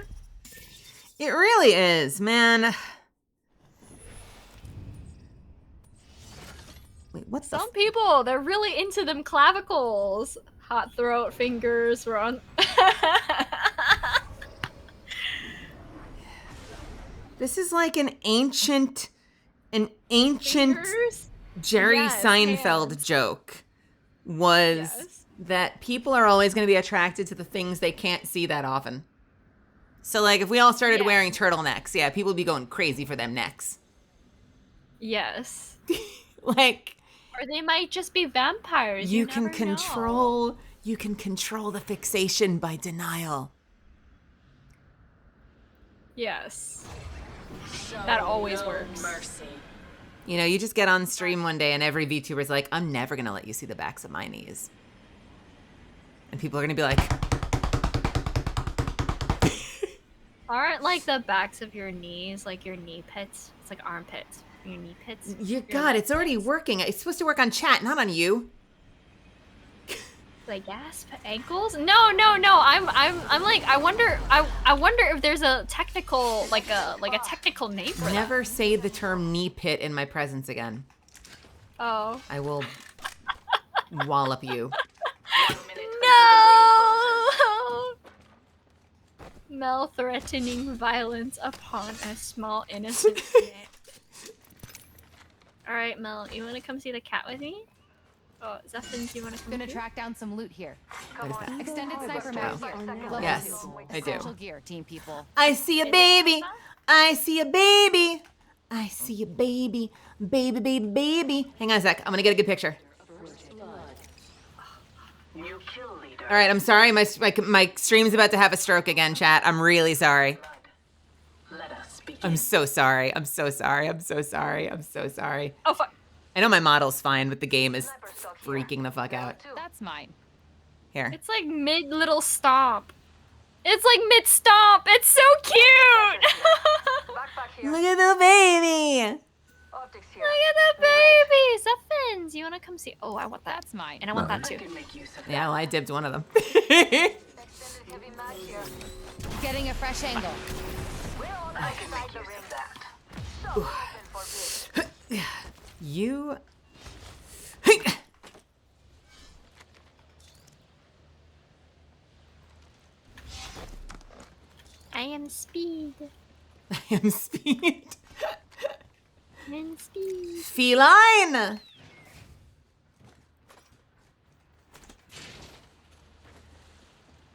It really is, man. Wait, what's the? Some people, they're really into them clavicles. Hot throat, fingers, we're on. This is like an ancient Fingers? Jerry Yes, Seinfeld hands. joke was Yes. that people are always going to be attracted to the things they can't see that often. So, like, if we all started Yeah. wearing turtlenecks, yeah, people would be going crazy for them necks. Yes. Like, Or they might just be vampires. you never can know. control the fixation by denial. Yes. That always works. Mercy. You know, you just get on stream one day and every VTuber's like, I'm never going to let you see the backs of my knees. And people are going to be like, Aren't like the backs of your knees like your knee pits? It's like armpits. Your knee pits. Your God, it's already legs. working. It's supposed to work on chat, not on you. Like gasp ankles? No. I'm like I wonder if there's a technical like a technical name for that. Never say the term knee pit in my presence again. Oh. I will wallop you. No! Mel threatening violence upon a small innocent man. Alright, Mel, you wanna come see the cat with me? Oh, Xuffins, you wanna come Gonna too? track down some loot here. What is that? Extended sniper mag here. Level Yes, 2. I do. Essential gear, team people. I see a baby. I see a baby. I see a baby. Baby, baby, baby. Hang on a sec. I'm gonna get a good picture. New kill leader. All right, I'm sorry. My stream's about to have a stroke again, chat. I'm really sorry. Let us begin. I'm so sorry. I'm so sorry. I'm so sorry. I'm so sorry. Oh fuck. I know my model's fine, but the game is freaking the fuck out. That's mine. Here. It's like mid little stomp. It's like mid stomp. It's so cute. Backpack here. Look at the baby. Optics here. Look at the baby. Xuffins, you wanna come see? Oh, I want that. That's mine. And I want that I too. can make use of Yeah, well, I dipped one of them. extended heavy mag here. Getting a fresh angle. I can make use of that. So open for bid. You. I am speed. I am speed. I'm speed. Feline.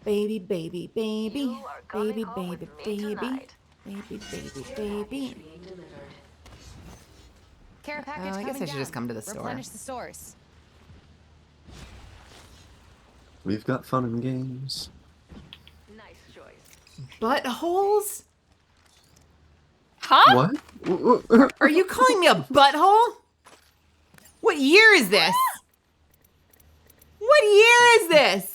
Baby, baby, baby. You are coming Baby, home baby, with me baby. tonight. Baby, baby, baby. Care package I guess coming I should just down. come to the store. Replenish the stores. We've got fun and games. Nice choice. Buttholes? Huh? What? Are you calling me a butthole? What year is this? What year is this?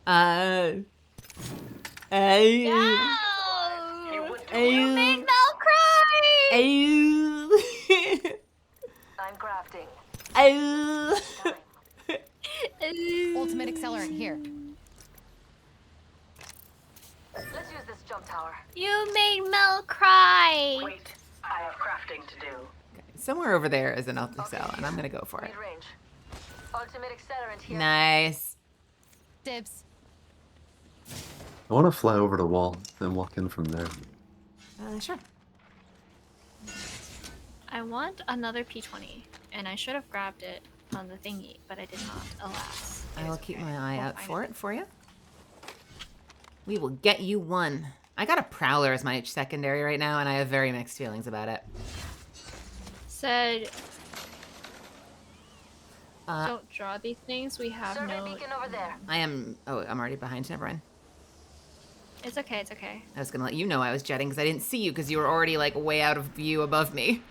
No! You made Mel cry! I'm crafting. Ultimate accelerant here. Let's use this jump tower. You made Mel cry! Wait, I have crafting to do. Somewhere over there is an ultimate cell, and I'm gonna go for it. Mid range. Ultimate accelerant here. Nice. Dibs. I want to fly over the wall and walk in from there. Sure. I want another P20, and I should have grabbed it on the thingy, but I did not, alas. I will keep my eye We'll out find for it for you. We will get you one. I got a Prowler as my secondary right now, and I have very mixed feelings about it. Said, don't draw these things, we have Survey no... beacon over there. I'm already behind. Never mind. It's okay, it's okay. I was gonna let you know I was jetting because I didn't see you because you were already like way out of view above me.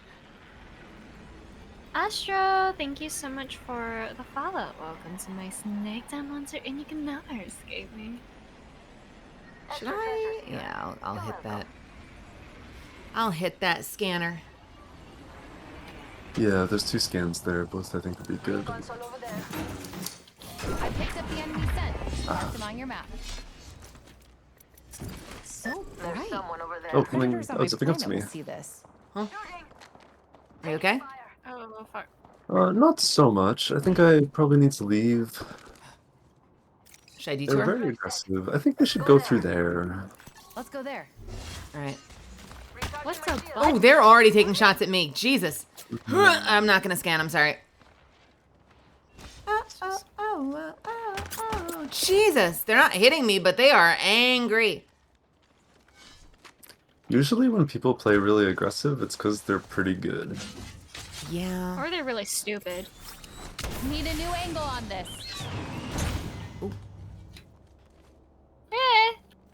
Astro, thank you so much for the follow. Welcome to my Snake Down Monster and you can never escape me. Should I? Yeah, I'll hit that. I'll hit that scanner. Yeah, there's 2 scans there. Both I think would be good. Console over there. I picked up the enemy scent. Mark them on your map. So There's bright. someone over there. Oh, Predators on oh, my it's zipping up planet to me. will see this. Are you okay? Oh, fuck. Not so much. I think I probably need to leave. Should I They're detour? very aggressive. I think they should go through there. Let's go there. All right. What's the Oh, button? they're already taking shots at me. Jesus. I'm not gonna scan. I'm sorry. Oh. Jesus. They're not hitting me, but they are angry. Usually when people play really aggressive, it's because they're pretty good. Yeah. Or they're really stupid. Need a new angle on this.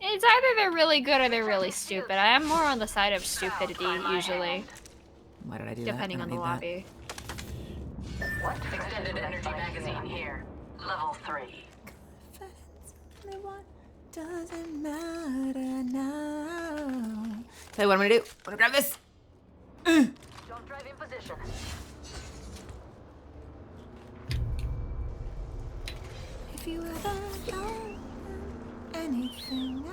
It's either they're really good or they're really stupid. I am more on the side of stupidity, usually, Why did I do depending that? on the lobby. Extended energy magazine here. Level 3. Doesn't matter now. Tell you what I'm gonna do. I'm gonna grab this. Don't drive in position. If you ever know anything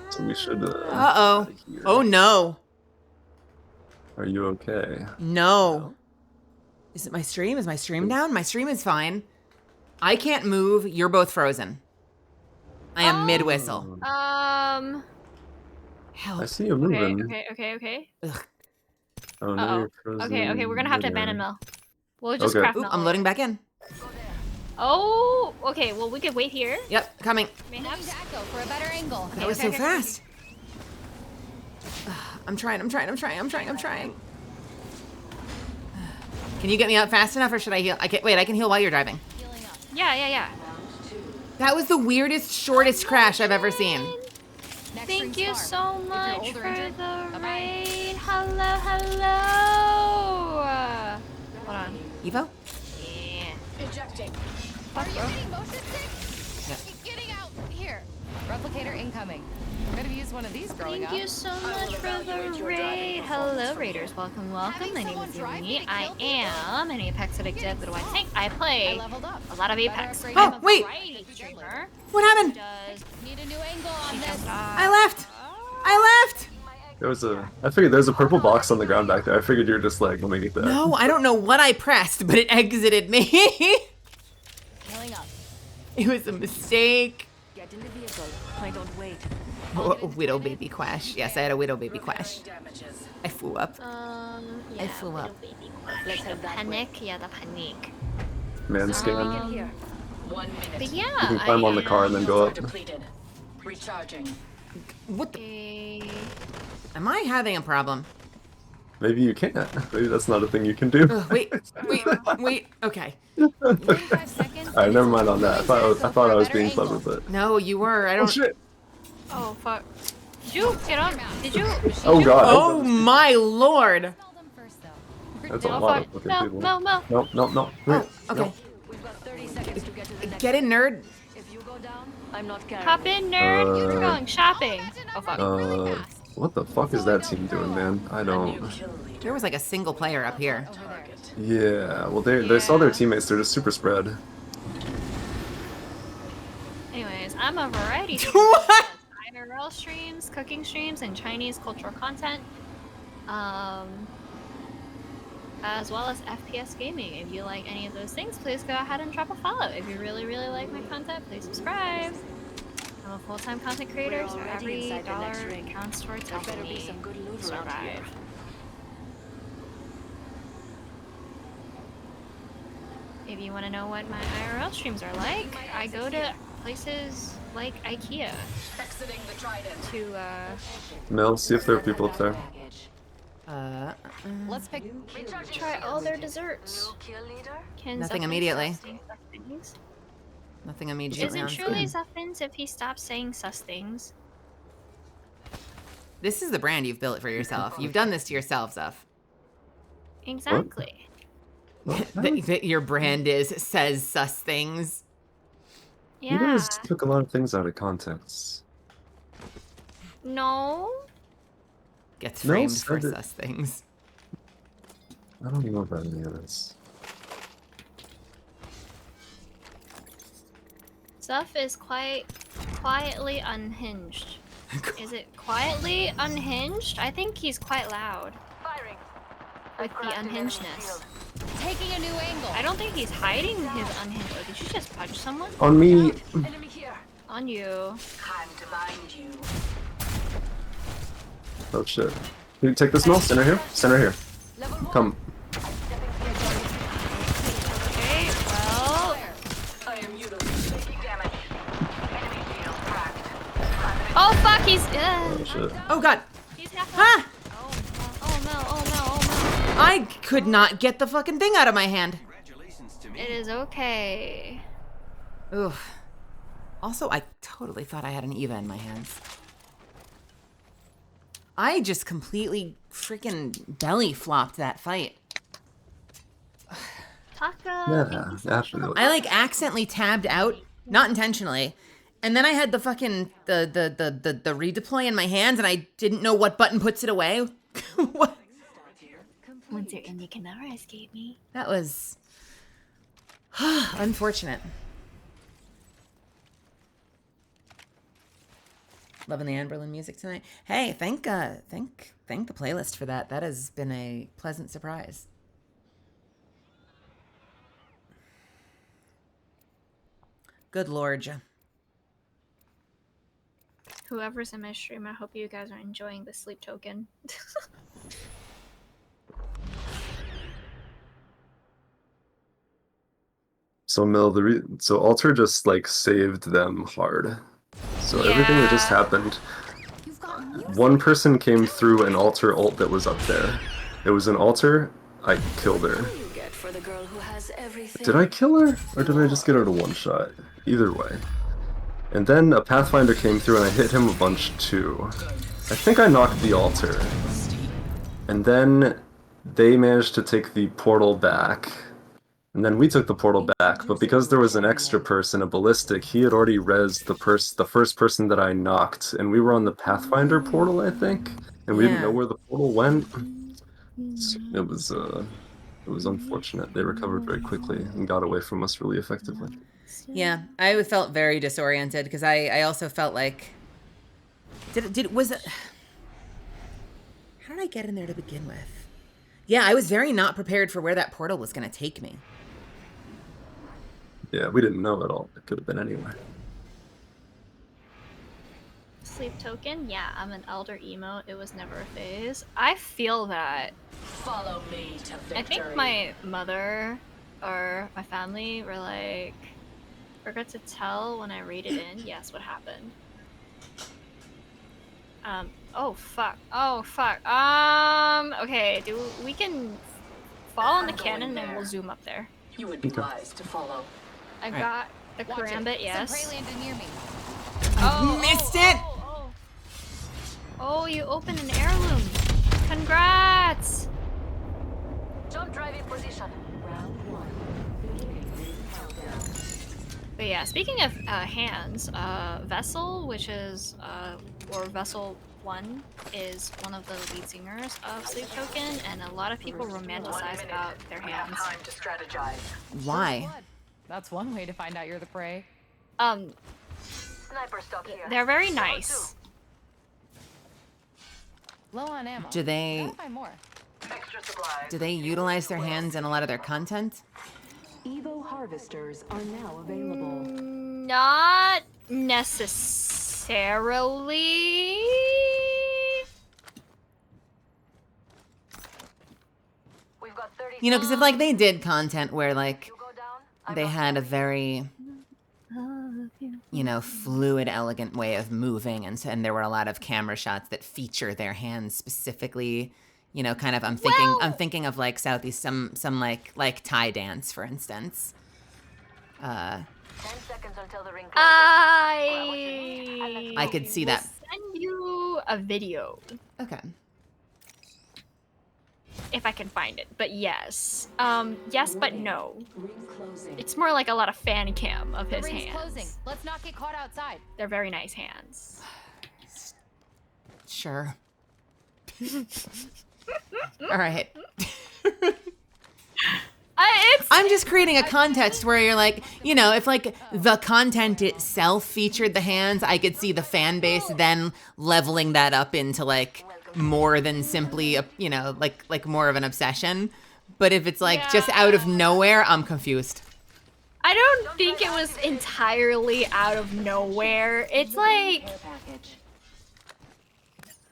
So we should. Uh-oh. Here. Oh no. Are you okay? No. Is it my stream? Is my stream down? My stream is fine. I can't move. You're both frozen. I am mid-whistle. Help. I see you moving. Okay. Ugh. Oh no, Uh-oh. you're frozen. Okay, we're gonna have to midair. abandon mill. We'll just Okay. craft Oop, mill. I'm loading back in. Oh, okay, well we could wait here. Yep, coming. Moving to Echo for a better angle. That was so fast. I'm trying. Can you get me out fast enough, or should I heal? I can heal while you're driving. Yeah. That was the weirdest, shortest crash I've ever seen. Next Thank ring's you far. so If you're much older for injured, the bye-bye. raid. Hello. Hold on. Evo? Yeah. Ejecting. Are you getting motion sick? Yeah. Getting out. Here. Replicator incoming. I'm gonna use one of these growing Thank up. you so much for the raid. Hello, raiders. Welcome. My name is Yumi. I am an Apex Addicted Little White Tank. I play leveled up. a lot of Apex. upgrade. I'm Oh, a wait. variety streamer. What happened? Does Need a new angle on this. I left. I figured there's a purple box on the ground back there. I figured you were just like, let me get that. No, I don't know what I pressed, but it exited me. Healing up. It was a mistake. Get in the vehicle. I don't wait. Oh, widow baby quash. Yes, I had a widow baby quash. Damages. I flew up. yeah, flew up. Let's have that panic. Yeah, the panic. Man scan. Get here. 1 minute. But yeah, You can climb on the car and then go up. Depleted. Recharging. What the? I Am I having a problem? Maybe you can't. Maybe that's not a thing you can do. Ugh, wait. Okay. 45 seconds. Alright, never mind on that. I thought I was being clever, but. No, you were. I Oh don't. shit! Oh fuck. Did you get on? Did you? Oh god! Oh my lord. Smell them first, though. That's a No, lot fuck. of fucking people. No. No. Oh, okay. We've got 30 seconds to get to the next. Get in, nerd. If you go down, I'm not carrying. Hop in, nerd. We're going shopping. Oh fuck. What the fuck is that team doing, man? I don't. There was like a single player up here. Yeah, well, they saw their teammates. They're just super spread. Anyways, I'm a variety streamer. What? IRL streams, cooking streams, and Chinese cultural content. As well as FPS gaming. If you like any of those things, please go ahead and drop a follow. If you really like my content, please subscribe. I'm a full-time content creator, so already every inside the next dollar ring. counts towards There better helping be me some good loot around here. survive. If you want to know what my IRL streams are like, I go to places like IKEA Exiting the Trident. to Mel, see if there are people up there. Let's pick. try all their desserts. Can Nothing Xuffins immediately. stop saying sus things? Nothing immediately Isn't on truly screen. Xuffins if he stops saying sus things? This is the brand you've built for yourself. You've done this to yourself, Zuff. Exactly. that your brand is says sus things. Yeah. You guys took a lot of things out of context. No. Gets No, framed for said it. sus things. I don't know about any of this. Stuff is quite quietly unhinged. Is it quietly unhinged? I think he's quite loud Firing. with the unhingedness. Taking a new angle. I don't think he's hiding his unhinged. Oh, did you just punch someone? On me. Enemy here. On you. Time to bind you. Oh shit. You take this mill. Center here. Center here. Come. Okay, well. I am utilizing taking damage. Enemy shield cracked. Oh fuck, he's. Oh shit. Oh god. He's half. Ah! Oh no, oh no, oh no. I could not get the fucking thing out of my hand. It is okay. Oof. Also, I totally thought I had an Eva in my hands. I just completely freaking belly flopped that fight. Taka. Yeah, absolutely. I like accidentally tabbed out, not intentionally, and then I had the fucking the redeploy in my hands, and I didn't know what button puts it away. What? Once you're in, you can never escape me. That was unfortunate. Loving the Anberlin music tonight. Hey, thank the playlist for that. That has been a pleasant surprise. Good lord. Whoever's in my stream, I hope you guys are enjoying the sleep token. So Mel, so Alter just like saved them hard. So everything that just happened, one person came through an Alter ult that was up there. It was an Alter. I killed her. You get for the girl who has everything. Did I kill her, or did I just get her to one shot? Either way. And then a Pathfinder came through and I hit him a bunch too. I think I knocked the Alter. And then they managed to take the portal back. And then we took the portal back, but because there was an extra person, a ballistic, he had already rezzed the first person that I knocked, and we were on the Pathfinder portal, I think, and we didn't know where the portal went. So it was unfortunate. They recovered very quickly and got away from us really effectively. Yeah, I felt very disoriented because I also felt like was it? How did I get in there to begin with? Yeah, I was very not prepared for where that portal was going to take me. Yeah, we didn't know at all. It could have been anywhere. Sleep token? Yeah, I'm an elder emo. It was never a phase. I feel that. Follow me to victory. I think my mother or my family were like, forgot to tell when I raided in. Yes, what happened? Oh fuck. Oh fuck. Okay, we can fall on the cannon and we'll zoom up there. You would be wise to follow. I got the karambit, yes. Some prey landed near me. Missed it! Oh, you opened an heirloom. Congrats! Jump drive in position. But yeah, speaking of hands, Vessel, which is, or Vessel 1, is one of the lead singers of Sleep Token, and a lot of people romanticize about their hands. Time to strategize. Why? That's one way to find out you're the prey. Sniper stock here. They're very nice. Low on ammo. Do they Gotta find more. Extra supplies. utilize their hands in a lot of their content? Evo harvesters are now available. Not necessarily. We've got 30 You know, because if like they did content where like You go down. I they go had a very, you know, fluid, elegant way of moving, and there were a lot of camera shots that feature their hands specifically. You know, kind of. I'm thinking of like Southeast, some like Thai dance, for instance. 10 seconds until the ring closes. I could see that. Send you a video. Okay. if I can find it. But yes. Yes, but no. Ring closing. It's more like a lot of fan cam of The his ring's hands. closing. Let's not get caught outside. They're very nice hands. Sure. All right. I'm just creating a context where you're like, you know, if like the content itself featured the hands, I could see the fan base then leveling that up into like more than simply a, you know, like more of an obsession. But if it's like just out of nowhere, I'm confused. I don't think it was entirely out of nowhere. It's like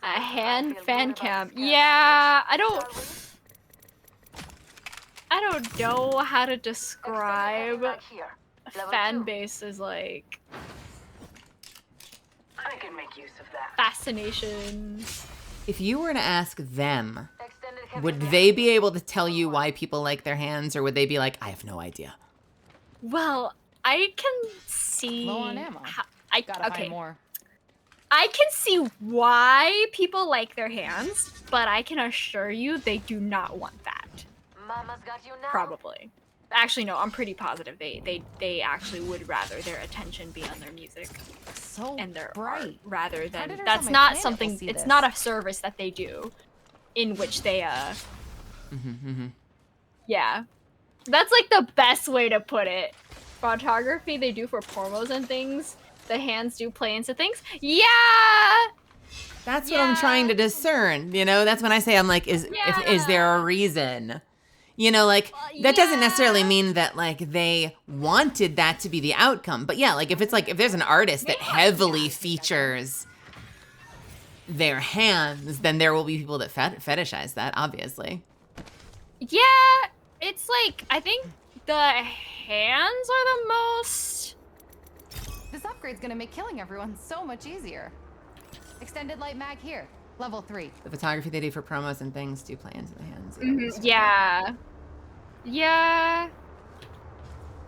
a hand fan cam. Yeah, I don't know how to describe fan base as like I can make use of that. fascination. If you were to ask them, would they be able to tell you why people like their hands, or would they be like, I have no idea? Well, I can see. Low on ammo. Gotta find more. I can see why people like their hands, but I can assure you they do not want that. Mama's got you now. Probably. Actually, no, I'm pretty positive they actually would rather their attention be on their music So and their bright. art rather than Predators that's on my not planet something. will see It's this. not a service that they do, in which they yeah, that's like the best way to put it. Photography they do for promos and things. The hands do play into things. Yeah. That's what I'm trying to discern. You know, that's when I say I'm like, is there a reason? You know, like that doesn't necessarily mean that like they wanted that to be the outcome. But yeah, like if it's like if there's an artist that heavily features their hands, then there will be people that fetishize that, obviously. Yeah, it's like I think the hands are the most. This upgrade's gonna make killing everyone so much easier. Extended light mag here. Level 3. The photography they do for promos and things do play into the hands. Yeah. Yeah.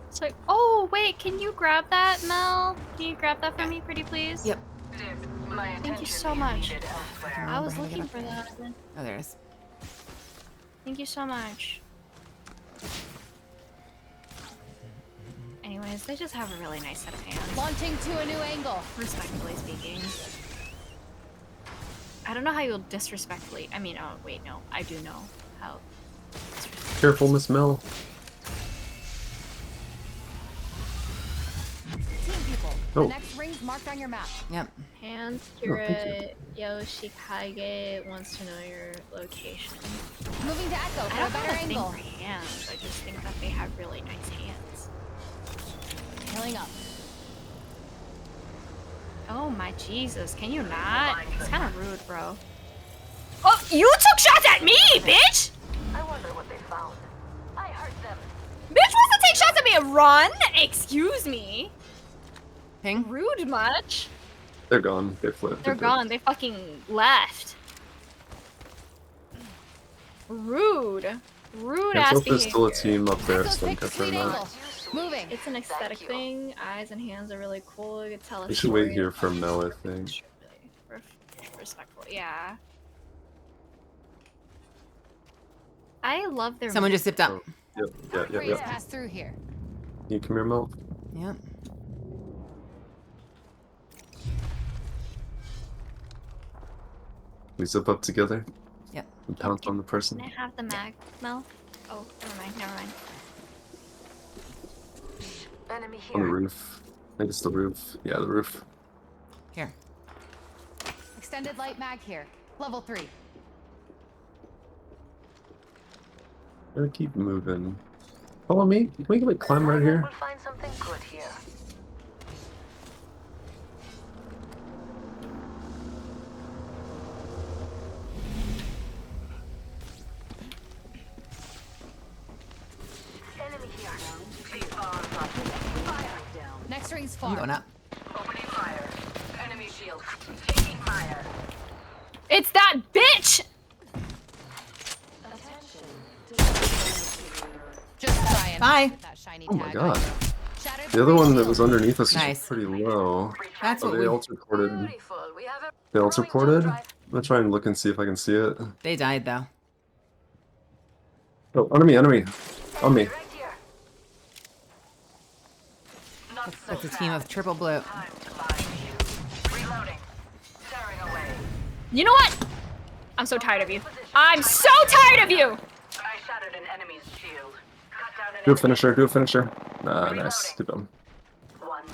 It's like, oh wait, can you grab that, Mel? Can you grab that for me, pretty please? Yep. Thank you so much. I was looking for that. Oh, there it is. Thank you so much. Anyways, they just have a really nice set of hands. Launching to a new angle. Respectfully speaking. I don't know how you'll disrespectfully. I mean, oh wait, no, I do know how. Careful, Miss Mel. Team people. Oh. The next ring's marked on your map. Yep. Hands, thank Kira, Yoshikage wants to know your location. Moving to Echo I for a don't better have a thing angle. for hands. I just think that they have really nice hands. Healing up. Oh my Jesus, can you not? It's kind of rude, bro. Oh, you took shots at me, bitch! I wonder what they found. I heard them. Bitch wants to take shots at me and run? Excuse me. Ping? Rude much? They're gone. They flipped. They're gone. They fucking left. Rude. Rude Let's ass hope there's still a behavior. team up there, Echo's so I'm picked a catching sweet that. angle. Moving. It's an aesthetic thing. Eyes and hands are really cool. You can tell a We should wait story here about for it. Mel, I think. It's really respectful. Yeah. I love their. Someone just zipped up. Oh, yep. Upgrades pass through here. You come here, Mel. Yep. We zip up together Yep. and pounce on the person. Can I have the mag, Mel? Oh, never mind. Never mind. Enemy On the here. roof. I think it's the roof. Yeah, the roof. Here. Extended light mag here. Level 3. Gotta keep moving. Follow me. Can we like climb right here? We'll find something good here. Enemy here. Please fall on top. Fire down. Next ring's I'm far. going up. Opening fire. Enemy shield. Taking fire. It's that bitch! Just trying. Bye. With that shiny Oh my tag god. on you. Shattered The other one that was underneath us Nice. is pretty low. That's Oh, what they we. also ported. Beautiful. We have a They also growing ported? jump I'm drive. gonna try and look and see if I can see it. They died though. Oh, enemy, enemy. On me. Right here. Not so That's a team of fast. triple blue. Time to find you. Reloading. Tearing away. You know what? I'm so tired of you. I'm so tired of you! I shattered an enemy's shield. Cut down an Do a enemy. finisher, do a finisher. Nice. Too bad. One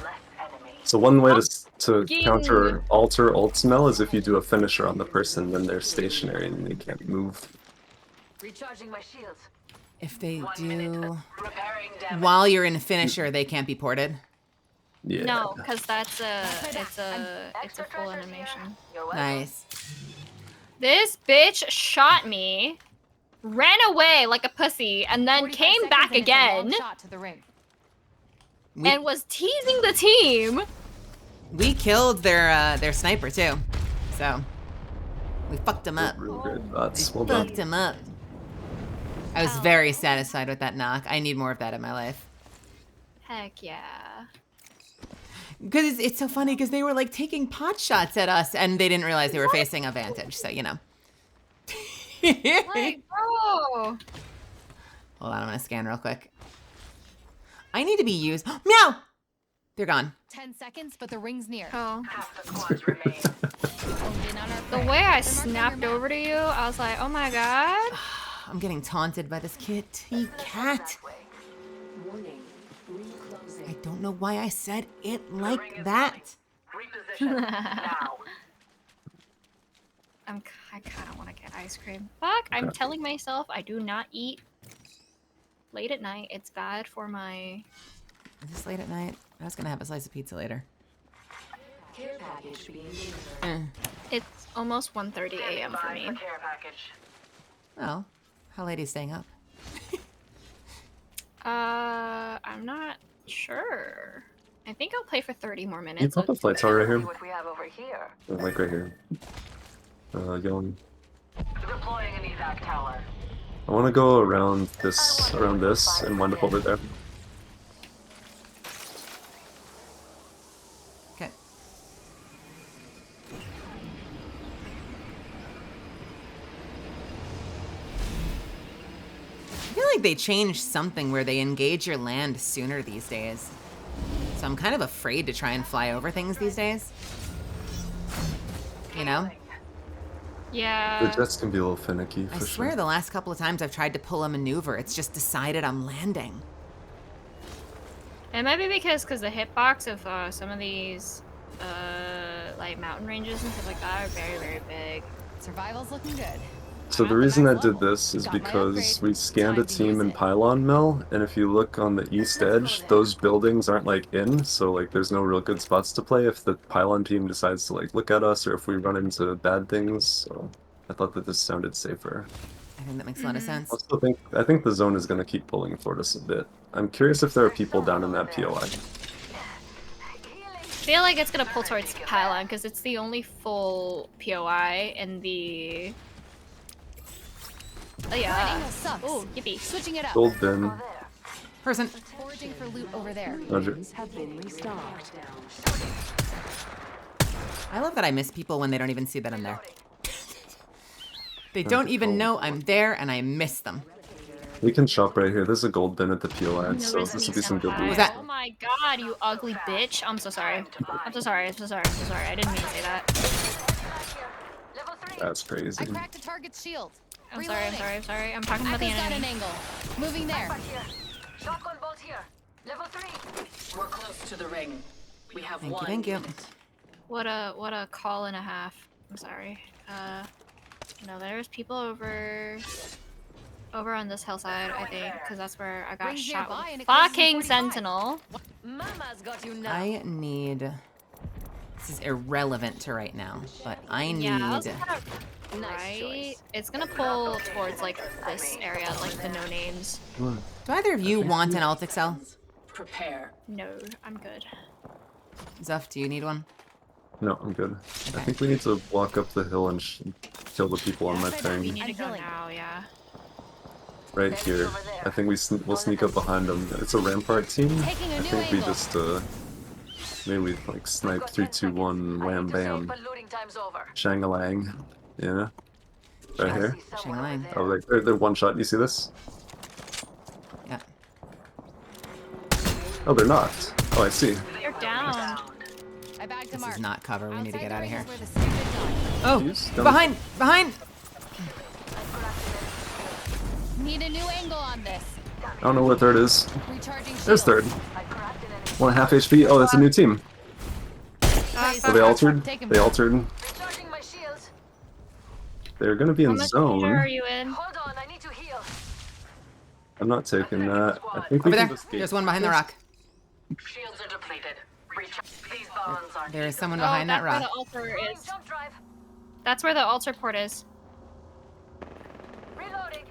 less enemy. So one way to Fucking- counter alter ult smell is if you do a finisher on the person, then they're stationary and they can't move. Recharging my shields. If they 1 minute. do... Repairing damage. While you're in finisher, they can't be ported. Yeah. No, because that's it's a full animation. You're welcome. Nice. This bitch shot me, ran away like a pussy, and then 45 came seconds back and it's a long again shot to the ring. and was teasing the team. We killed their sniper too, so we fucked him up. Real good. That's well done. Fucked him up. I was very satisfied with that knock. I need more of that in my life. Heck yeah. Because it's so funny because they were like taking pot shots at us and they didn't realize they were facing a Vantage. So, you know. Like, bro. Hold on, I'm going to scan real quick. I need to be used. Meow! They're gone. 10 seconds, but the ring's near. Oh. Half the squads remain. Honed in on our The prey. way I They're marking snapped your over to you, I was like, oh my god. I'm getting taunted by this kitty cat. Warning. Ring closing. I don't know why I said it like that. Reposition now. I kind of want to get ice cream. Fuck, I'm telling myself I do not eat late at night. It's bad for my... Is this late at night? I was going to have a slice of pizza later. Care package being delivered. It's almost 1:30 a.m. for me. Care package. Well, how late are you staying up? I'm not sure. I think I'll play for 30 more You minutes. pop a flight tower right See here. what we have over here. Like right here. Going. Deploying an evac tower. I want to go around this, and wind up over there. Okay. I feel like they changed something where they engage your land sooner these days. So I'm kind of afraid to try and fly over things these days. You know? The Yeah. jets can be a little finicky, I for swear sure. the last couple of times I've tried to pull a maneuver, it's just decided I'm landing. It might be because the hitbox of some of these like mountain ranges and stuff like that are very, very big. Survival's looking good. So the reason I did this is because we scanned a team in Pylon Mill, and if you look on the east edge, those buildings aren't like in, so like there's no real good spots to play if the Pylon team decides to like look at us or if we run into bad things. So I thought that this sounded safer. I think that makes a lot of sense. I think the zone is going to keep pulling toward us a bit. I'm curious if there are people down in that POI. I feel like it's gonna pull towards Pylon because it's the only full POI in the. Oh That yeah. angle sucks. Oh, yippee. Switching it up. Gold bin. Person. Foraging for loot over there. Roger. Have been restocked. I love that I miss people when they don't even see that I'm there. They don't even know I'm there and I miss them. We can shop right here. There's a gold bin at the POI, No, so this will be some good senpai. loot. was that? Oh my god, you ugly bitch. I'm so sorry. I'm so sorry. I'm so sorry. I'm so sorry. I didn't mean to say that. Level 3. That's I crazy. cracked a target's shield. I'm sorry. I'm sorry. I'm sorry. I'm talking about the Echo's got an enemy. angle. Moving there. Back here. Shotgun bolt here. Level 3. We're close to the ring. We have Thank you, one thank you. minute. What a call and a half. I'm sorry. No, there's people over on this hillside, I think, because that's where I got Rings shot nearby and with it closes in fucking 45. sentinel. Mama's got you now. I need... This is irrelevant to right now, but I need... Yeah, I was kind of Nice right. choice. It's gonna pull towards like this area, like the no names. Do either of you want an alt excel? Prepare. No, I'm good. Zuff, do you need one? No, I'm good. I Okay. think we need to walk up the hill and kill the people on my We thing. need to I'm go healing. now, yeah. Right here. I think we'll sneak up behind them. It's a rampart team. Taking a I new think we angle. just maybe we like snipe 3, 2, 1, wham bam, But looting time's over. shangalang. Yeah. Right here. Shang-Lang. Oh, they're one shot. You see this? Oh, they're not. Oh, I see. They're down. I bagged This him. is not cover. We need to Outside get the out of ring here. is where the stupid die. Oh, Jeez, don't- behind, behind. Need a new angle on this. I don't know where third is. Recharging There's shields. third. 1.5 HP. Oh, that's a new team. Praise Oh, they God. altered. Take him They back. altered. Recharging my shields. They're gonna be How in much are zone. you in? Hold on, I need to heal. I'm not taking that. I think we Over can there. just There's one behind the rock. Shields are depleted. These bonds are There is someone Oh, behind that that's where rock. the altar is. Jump drive. That's where the altar port is. Reloading.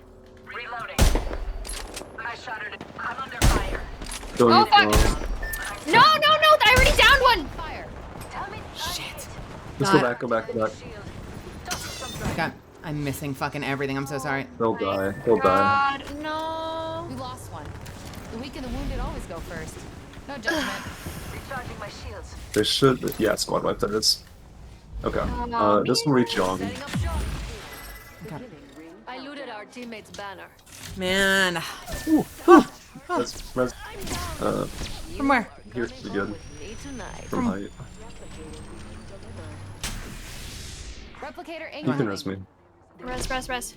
Reloading. I shattered it. I'm under fire. Don't Oh, use fuck. bombs. No, I already downed one! Fire. Tell me. Shit. Just go back, go back, go back. God, I'm missing fucking everything. I'm so sorry. They'll die. They'll die. God, no. We lost one. The weak and the wounded always go first. No judgment. Recharging my shields. They should. Yeah, squad wipe. That is. Okay. This will reach Young. Setting up shop. God. I looted our teammate's banner. Man. That's res. From where? Here, be good. Me tonight. From height. Replicator You can incoming. res me. Rest.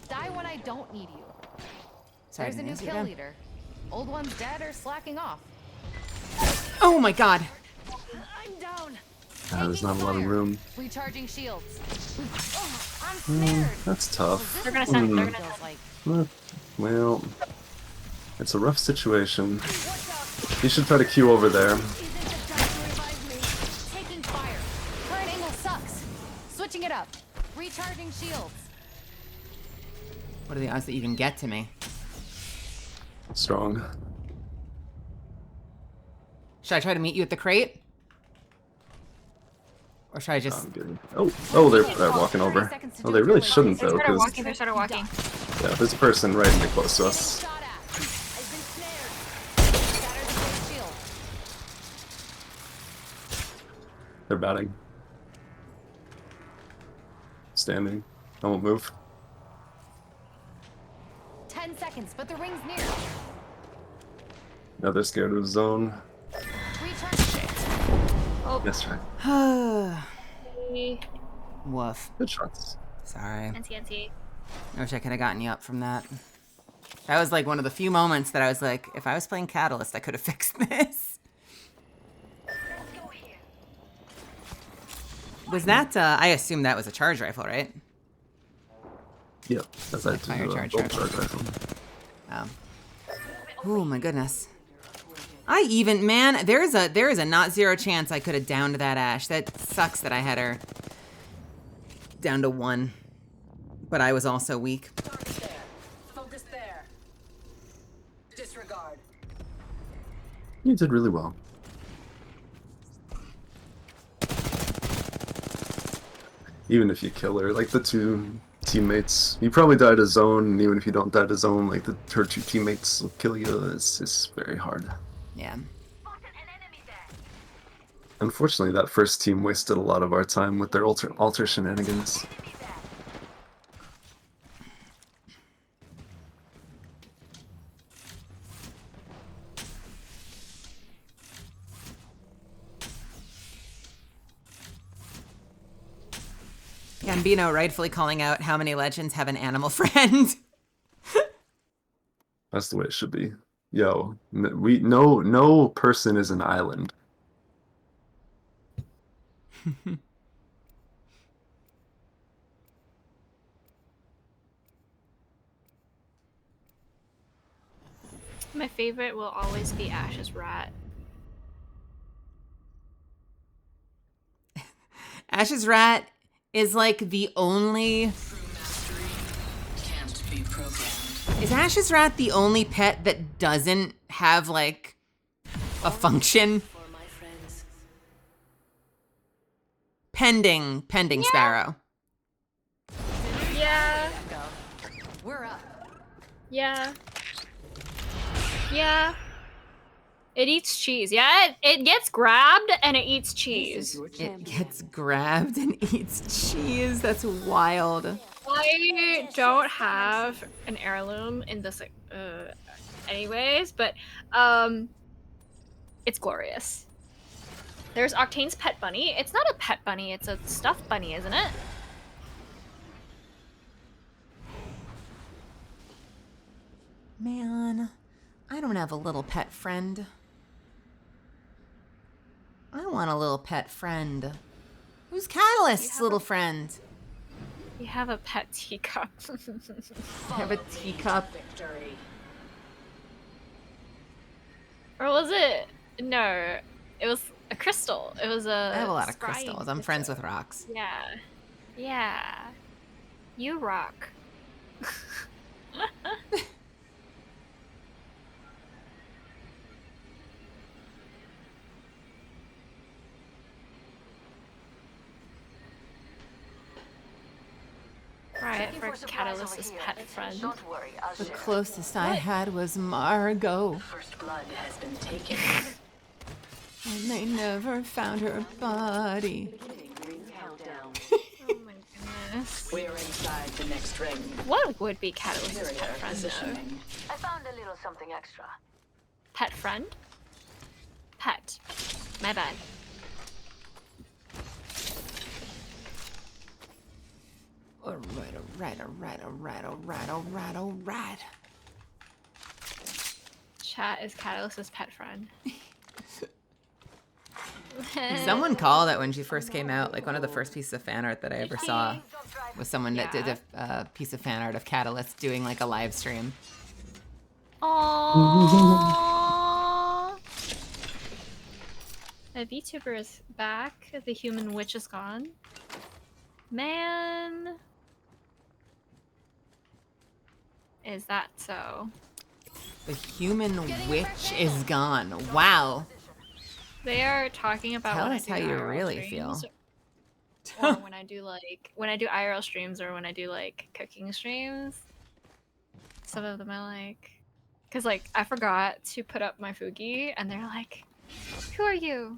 Die when I don't need you. Sorry, There's a new Nancy, kill again. leader. Old one's dead or slacking off. Oh my god. I'm down. There's not a lot of room. Recharging shields. Oh, I'm snared. That's tough. They're gonna send. They're Hmm. gonna. Feels like Well, it's a rough situation. You should try to queue over there. taking fire. Current angle sucks. Switching it up. Recharging shields. What are the odds that you can get to me? Strong. Should I try to meet you at the crate? Or should I just... I'm good. Oh, they're walking over. Oh, they really shouldn't though, because They started walking. yeah, there's a person right in close to us. Shot at. I've been snared. Shatter the base shield. They're batting. Standing. I won't move. 10 seconds, but the ring's near. Now they're scared of the zone. Recharge. Oh, That's right. Woof. Good shots. Sorry. NT. I wish I could have gotten you up from that. That was like one of the few moments that I was like, if I was playing Catalyst, I could have fixed this. Was that, I assume that was a charge rifle, right? Yep. That's Like that fire too. charge Bolt rifle. charge rifle. Oh my goodness. Man, there is a not zero chance I could have downed that Ash. That sucks that I had her down to 1. But I was also weak. Target there. Focus there. Disregard. You did really well. Even if you kill her, like the two teammates, you probably died to zone, and even if you don't die to zone, like her two teammates will kill you. It's very hard. Yeah. Unfortunately, that first team wasted a lot of our time with their alter shenanigans. Gambino rightfully calling out how many legends have an animal friend. That's the way it should be. Yo, no person is an island. My favorite will always be Ash's rat. Ash's rat is like the only... Can't be programmed. Is Ash's rat the only pet that doesn't have like a function? For my friends. Pending Sparrow. Yeah. We're up. Yeah. It eats cheese. Yeah, it gets grabbed and it eats cheese. It gets grabbed and eats cheese. That's wild. I don't have an heirloom in this anyways, but It's glorious. There's Octane's pet bunny. It's not a pet bunny, it's a stuffed bunny, isn't it? Man, I don't have a little pet friend. I want a little pet friend. Who's Catalyst's little friend? You have a pet teacup. I have a teacup. Or was it? No, it was a crystal. It was a. I have a lot of scrying crystals. I'm friends with rocks. Yeah. Yeah. You rock. Right, for Catalyst's pet friend. Don't worry, I'll The share. closest I had was Margot, First blood has been taken. and they never found her body. Countdown. Oh my goodness. We're inside the next ring. What would be Catalyst's Perimeter pet friend though? positioning. I found a little something extra. Pet friend? Pet. My bad. Alright. Chat is Catalyst's pet friend. Someone called it when she first came out. Like, one of the first pieces of fan art that I ever saw was someone that did a piece of fan art of Catalyst doing, like, a live stream. Aww. A VTuber is back. The human witch is gone. Man. Is that so? The human witch is gone. Wow. They are talking about Tell when us I do how you IRL really streams, feel. or when I do IRL streams, or when I do like cooking streams. Some of them I like, cause like I forgot to put up my Fugi, and they're like, "Who are you?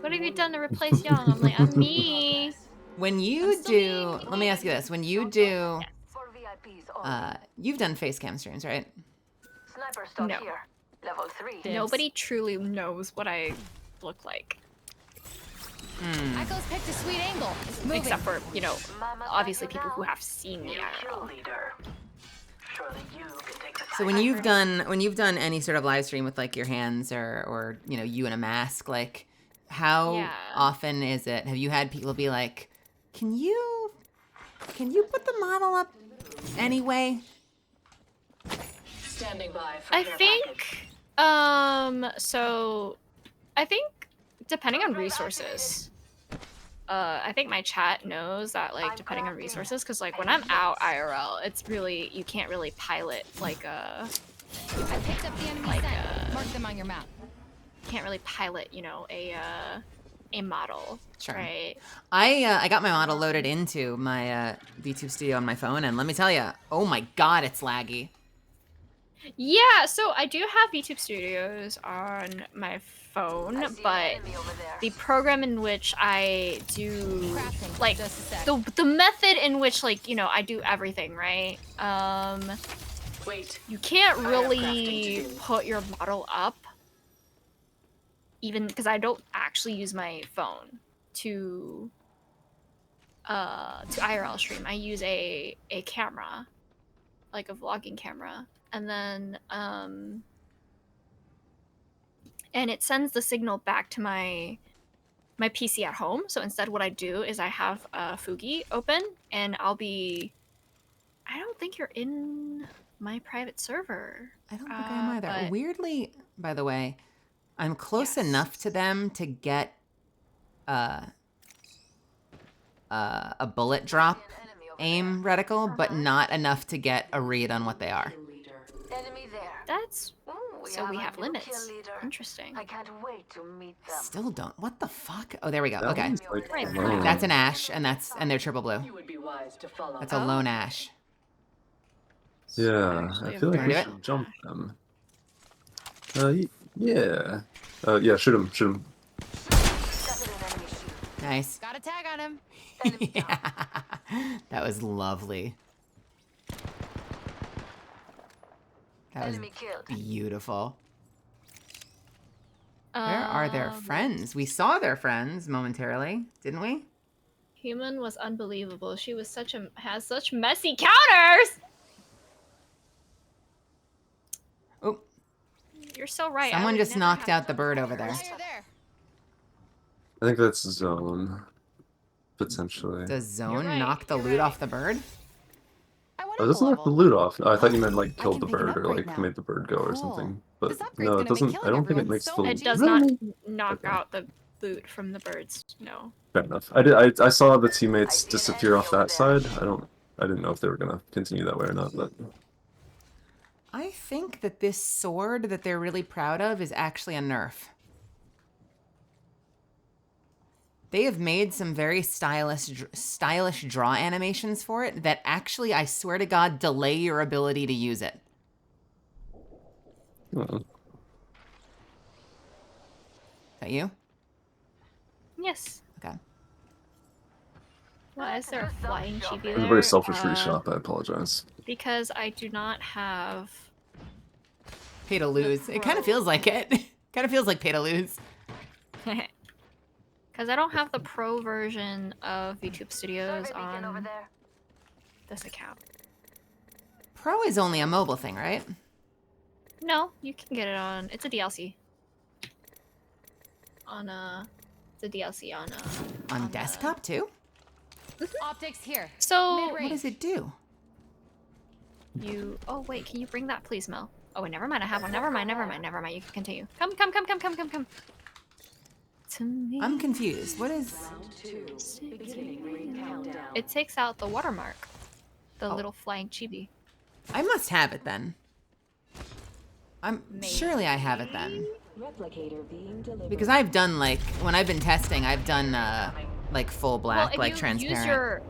What have you done to replace Young?" I'm like, "I'm me." When you do, let me ask you this. When you do, For VIPs only. you've done face cam streams, right? Sniper stock No. here. Level 3. Nobody truly knows what I look like, Echo's picked a sweet angle. It's moving. except for Mama, obviously back you people who down. have seen me IRL. Leader. Surely you can take the So when you've done any sort of live stream with like your hands or you in a mask, like how Yeah. often is it? Have you had people be like, Can you put the model up anyway? Standing by for I care think, package. so I think depending on resources, I think my chat knows that, like, depending on resources, because like when I'm out IRL, it's really, you can't really pilot like I picked up the enemy Like, scent. Mark them on your map. can't really pilot, a model, Sure. right? I got my model loaded into my VTube Studio on my phone, and let me tell you, oh my god, it's laggy. Yeah, so I do have VTube Studios on my phone, I see an but enemy over there. the program in which I do, Crafting. like, Just a sec. the method in which, like, I do everything, right? Wait. You can't I have really crafting to do. put your model up, even because I don't actually use my phone to IRL stream. I use a camera, like a vlogging camera, and then and it sends the signal back to my PC at home. So instead, what I do is I have Fugi open, and I don't think you're in my private server. I don't think I am either. but- Weirdly, by the way, I'm close Yes. enough to them to get a bullet drop Enemy over aim reticle, but not enough to get a read on what they are. there. Enemy there. That's Ooh, so we a have new limits. kill leader. Interesting. I can't wait to meet them. Still don't. What the fuck? Oh, there we go. That Okay. one's, like, Right. alone. That's an ash, and they're triple blue. You would be wise to follow. That's a lone ash. Yeah, I feel like Wanna we do it? should jump them. Yeah. Yeah, shoot him, shoot him. Spotted an enemy shield. Nice. Got a tag on him. Enemy down. That was lovely. That was Enemy killed. beautiful. Where are their friends? We saw their friends momentarily, didn't we? Human was unbelievable. She was has such messy counters. Oh, You're so right. someone just knocked out the bird over there. Fire there. I think that's zone, potentially. Does Zone right, knock the you're loot right. off the bird? I went Oh, up it a doesn't knock the level. loot off. Oh, I thought you meant like I killed the can pick it bird up or right like now. made the bird go or Cool. something. But This upgrade's no, it gonna make doesn't. killing I don't think it everyone makes so the. much It does easier. not knock Okay. out the loot from the birds. No. Fair enough. I saw the teammates disappear off that side. I didn't know if they were gonna continue that way or not. But I think that this sword that they're really proud of is actually a nerf. They have made some very stylish draw animations for it that actually, I swear to God, delay your ability to use it. well, Is that you? Yes. Okay. Why is there a flying chibi it was a there? very selfish reshop. I apologize. Because I do not have. Pay to lose. It kind of feels like it. Kind of feels like pay to lose. Because I don't have the pro version of YouTube Studios on this account. Pro is only a mobile thing, right? No, you can get it on. It's a DLC. It's a DLC On desktop too? Optics here. So What does it do? you. Oh wait, can you bring that, please, Mel? Oh wait, never mind. I have one. Never mind. You can continue. Come. To me. I'm confused. What is... It takes out the watermark. The Oh. little flying chibi. I must have it then. Surely I have it then. Because I've done like, when I've been testing, I've done like full black, if like you transparent. Use your,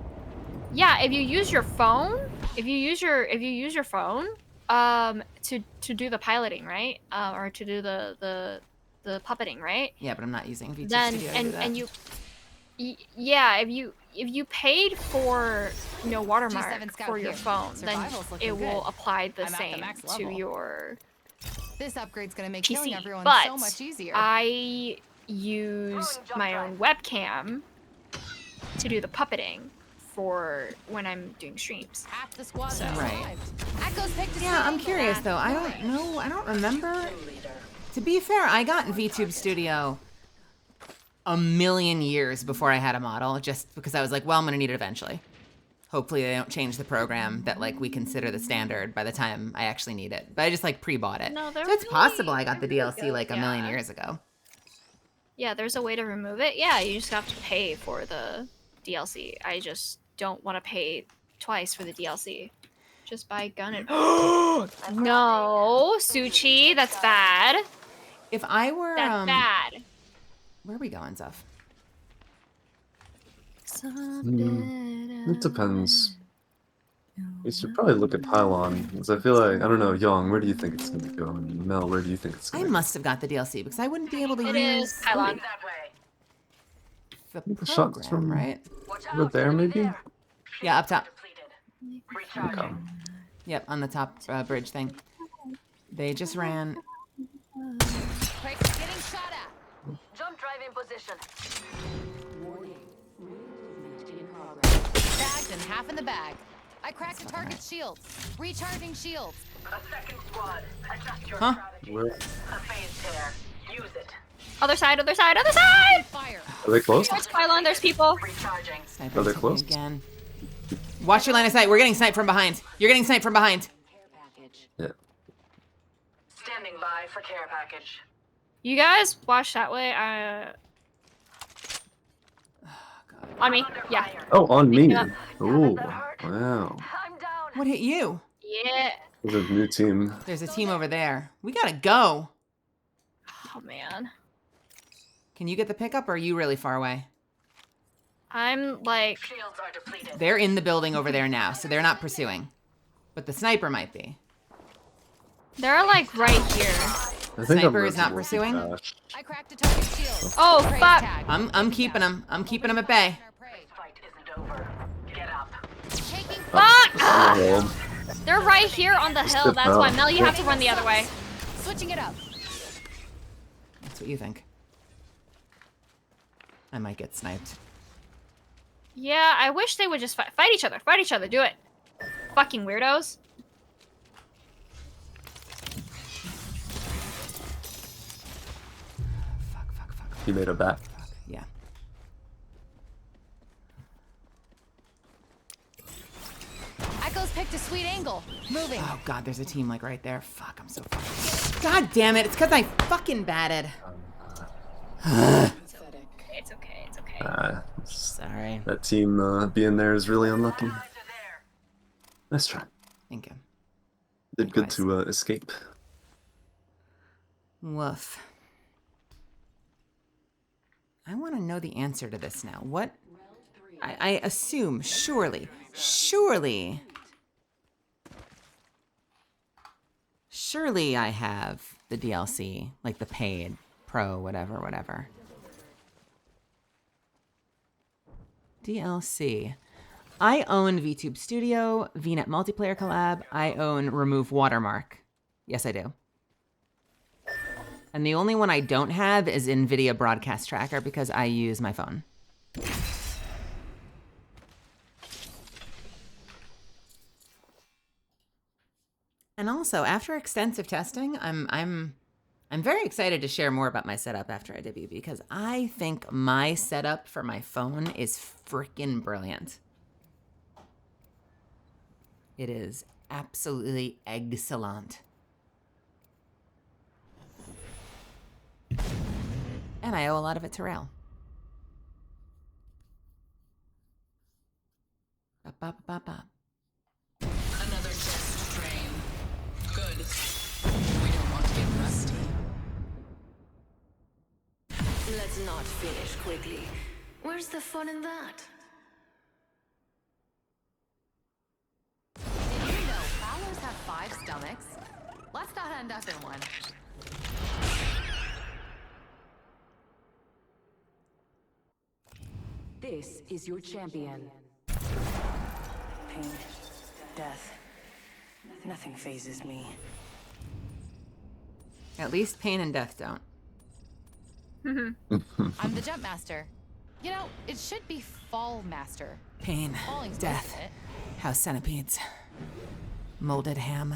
yeah, if you use your phone, if you use your phone, to do the piloting, right? Or to do the puppeting, right? Yeah, but I'm not using VT Then Studio to do that. and you, yeah, if you paid for watermark G7 Scout for your here. phone, then Survival's looking it will good. apply the I'm at the same max to level. your This upgrade's gonna make killing PC. everyone But so much easier. I use my own webcam to do the puppeting for when I'm doing streams. Half the squad So- Right. Echo's picked to Yeah, I'm see. curious though. I don't know. I don't remember. To be fair, I got in VTube Studio a million years before I had a model, just because I was like, well, I'm gonna need it eventually. Hopefully they don't change the program that like we consider the standard by the time I actually need it. But I just like pre-bought it. No, So they're it's really- possible I got the they're really DLC good, like a million yeah. years ago. Yeah, there's a way to remove it. Yeah, you just have to pay for the DLC. I just don't want to pay twice for the DLC. Just buy gun it. No, Suchi, that's bad. If I were That's bad. where are we going, Zuff? It depends. You should probably look at Pylon, because I feel like, I don't know, Young, where do you think it's going to go? And Mel, where do you think it's I going to go? must have got the DLC because I wouldn't be able to It use is Pylon. the The shots program, from- right? Over there, maybe? Yeah, up top. Okay. Yep, on the top bridge thing. They just ran. Quick, getting shot at. Jump drive in position. Bagged and half in the bag. I cracked a target's shield. Recharging shields. A second squad. Adjust your Huh? strategy. Where, A phase tear. Use it. Other side, other side, other side! Fire. are they close? There's Pylon, there's people. Recharging. Sniper Are they taking close? again. Watch your line of sight. We're getting sniped from behind. You're getting sniped from behind. Yeah. Standing by for care package. You guys watch that way. On me. Yeah. Oh, on me. Yeah. Oh, wow. I'm down. What hit you? Yeah. There's a new team. There's a team over there. We gotta go. Oh man. Can you get the pickup or are you really far away? I'm like, Shields are depleted. They're in the building over there now, so they're not pursuing. But the sniper might be. they're like right here. I think Sniper I'm is not reasonable pursuing? cash. I cracked a target's shield. Oh Praise fuck. tag. I'm keeping them. I'm keeping them at bay. Our prey. Fight isn't over. Get up. Taking Fuck! Oh, They're right here on the hill. Step That's why out. Mel, you have to run the other way. switching it up. That's what you think. I might get sniped. Yeah, I wish they would just fight each other. Fight each other. Do it. Fucking weirdos. Fuck. You made a bet. Yeah. Echo's picked a sweet angle. Moving. Oh god, there's a team like right there. Fuck, I'm so fucking... God damn it, it's because I fucking batted. It's okay, it's okay. Sorry. That team being there is really unlucky. Nice try. Thank you. Did good to escape. Woof. I want to know the answer to this now. What? I assume, surely, surely I have the DLC, like the paid, pro, whatever. DLC. I own VTube Studio, VNet Multiplayer Collab. I own Remove Watermark. Yes, I do. And the only one I don't have is NVIDIA Broadcast Tracker because I use my phone. And also, after extensive testing, I'm very excited to share more about my setup after ADVgg because I think my setup for my phone is freaking brilliant. It is absolutely excellent. And I owe a lot of it to Rail. Ba-ba-ba-ba. Another test train. Good. We don't want to get rusty. Let's not finish quickly. Where's the fun in that? Did you know fowlers have 5 stomachs? Let's not end up in one. This is your champion. Pain, death. Nothing phases me. At least pain and death don't. I'm the jump master. You know, it should be fall master. Pain, Falling's death, most of it. house centipedes, molded ham,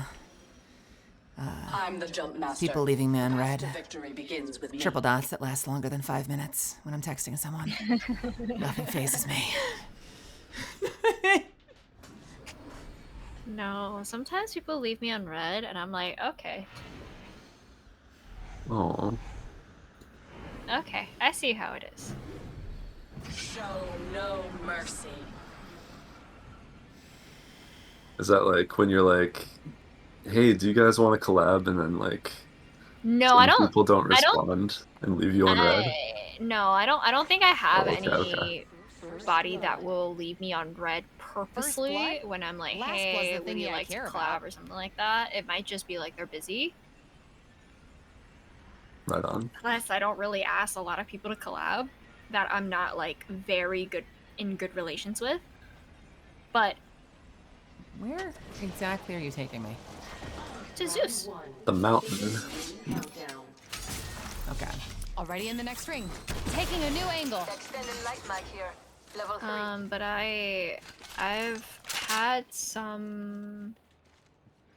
I'm the jump master. people leaving me unread, Victory begins with me. triple dots that last longer than 5 minutes when I'm texting someone. Nothing phases me. No, sometimes people leave me unread, and I'm like, okay. Oh. Okay, I see how it is. Show no mercy. Is that like when you're like, hey, do you guys want to collab? And then like, No, I don't. people don't respond and leave you unread. No, I don't think I have Okay. anybody that will leave me unread purposely blood? when I'm like, Last blood's hey, the would thing you that I like to care collab about. or something like that. It might just be like they're busy. Right on. Plus, I don't really ask a lot of people to collab that I'm not like very good in good relations with. But Where exactly are you taking me? to Zeus. The mountain. Okay. Already in the next ring. Taking a new angle. Extended light mag here. Level 3. But I've had some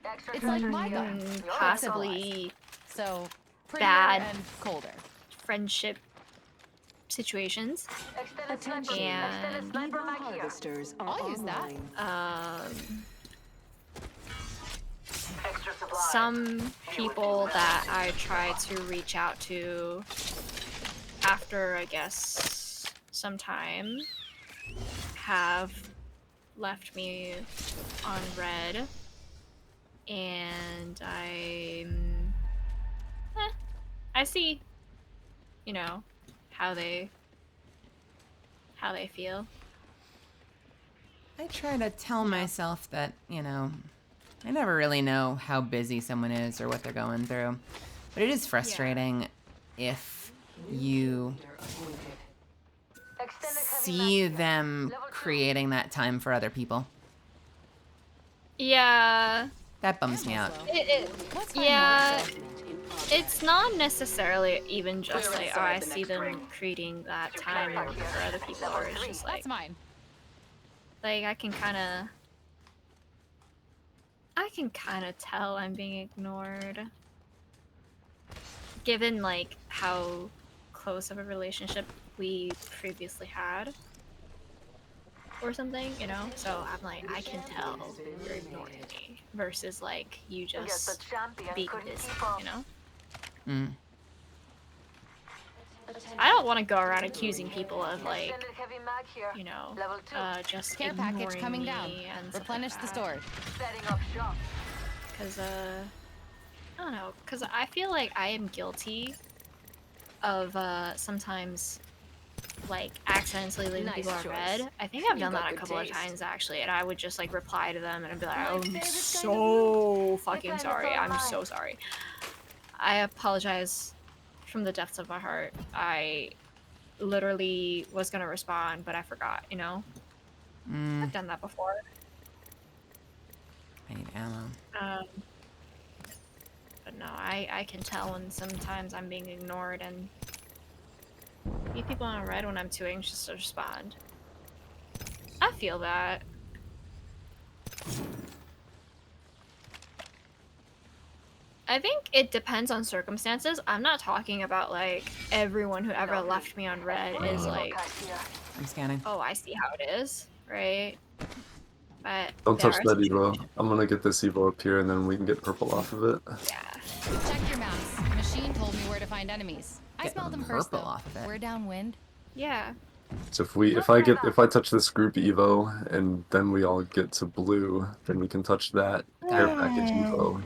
Extra It's like treasure my here. gun. possibly So prettier bad. and colder. friendship situations. Extended sniper. And Extended sniper mag here. Harvesters are I'll use that. Extra supplies. Some people that I try to reach out to after, I guess, some time have left me on red, and I see, you know, how they feel. I try to tell myself that, you know, I never really know how busy someone is or what they're going through. But it is frustrating if you Extended heavy see mag. them creating that time for other people. Yeah, That bums me out. it Let's find yeah, more. It's not necessarily even just like, oh, I see them creating that time for other people, or it's just like, That's mine. like I can kind of tell I'm being ignored, given like how close of a relationship we previously had, or something, you know. So I'm like, I can tell you're ignoring me, versus like you just being busy, you know. Mm. I don't want to go around accusing people of like, you know, just Care ignoring package coming me down. and Replenish the store. Because I don't know, because I feel like I am guilty of sometimes like accidentally leaving people on red. I think I've done that a couple of times actually, and I would just like reply to them and I'd be like, I'm so fucking sorry. I'm so sorry. I apologize from the depths of my heart. I literally was gonna respond, but I forgot, you know? I've done that before. I need ammo. But no, I can tell when sometimes I'm being ignored and leave people on red when I'm too anxious to respond. I feel that. I think it depends on circumstances. I'm not talking about like everyone who ever left me on red is like, I'm scanning. oh, I see how it is, right? But Don't there touch are that Evo. situations- I'm gonna get this Evo up here and then we can get purple off of it. Yeah. Check your maps. Machine told me where to find enemies. I Get smelled them first though. purple off of it. We're downwind. Yeah. So if I touch this group Evo and then we all get to blue, then we can touch that care package Evo.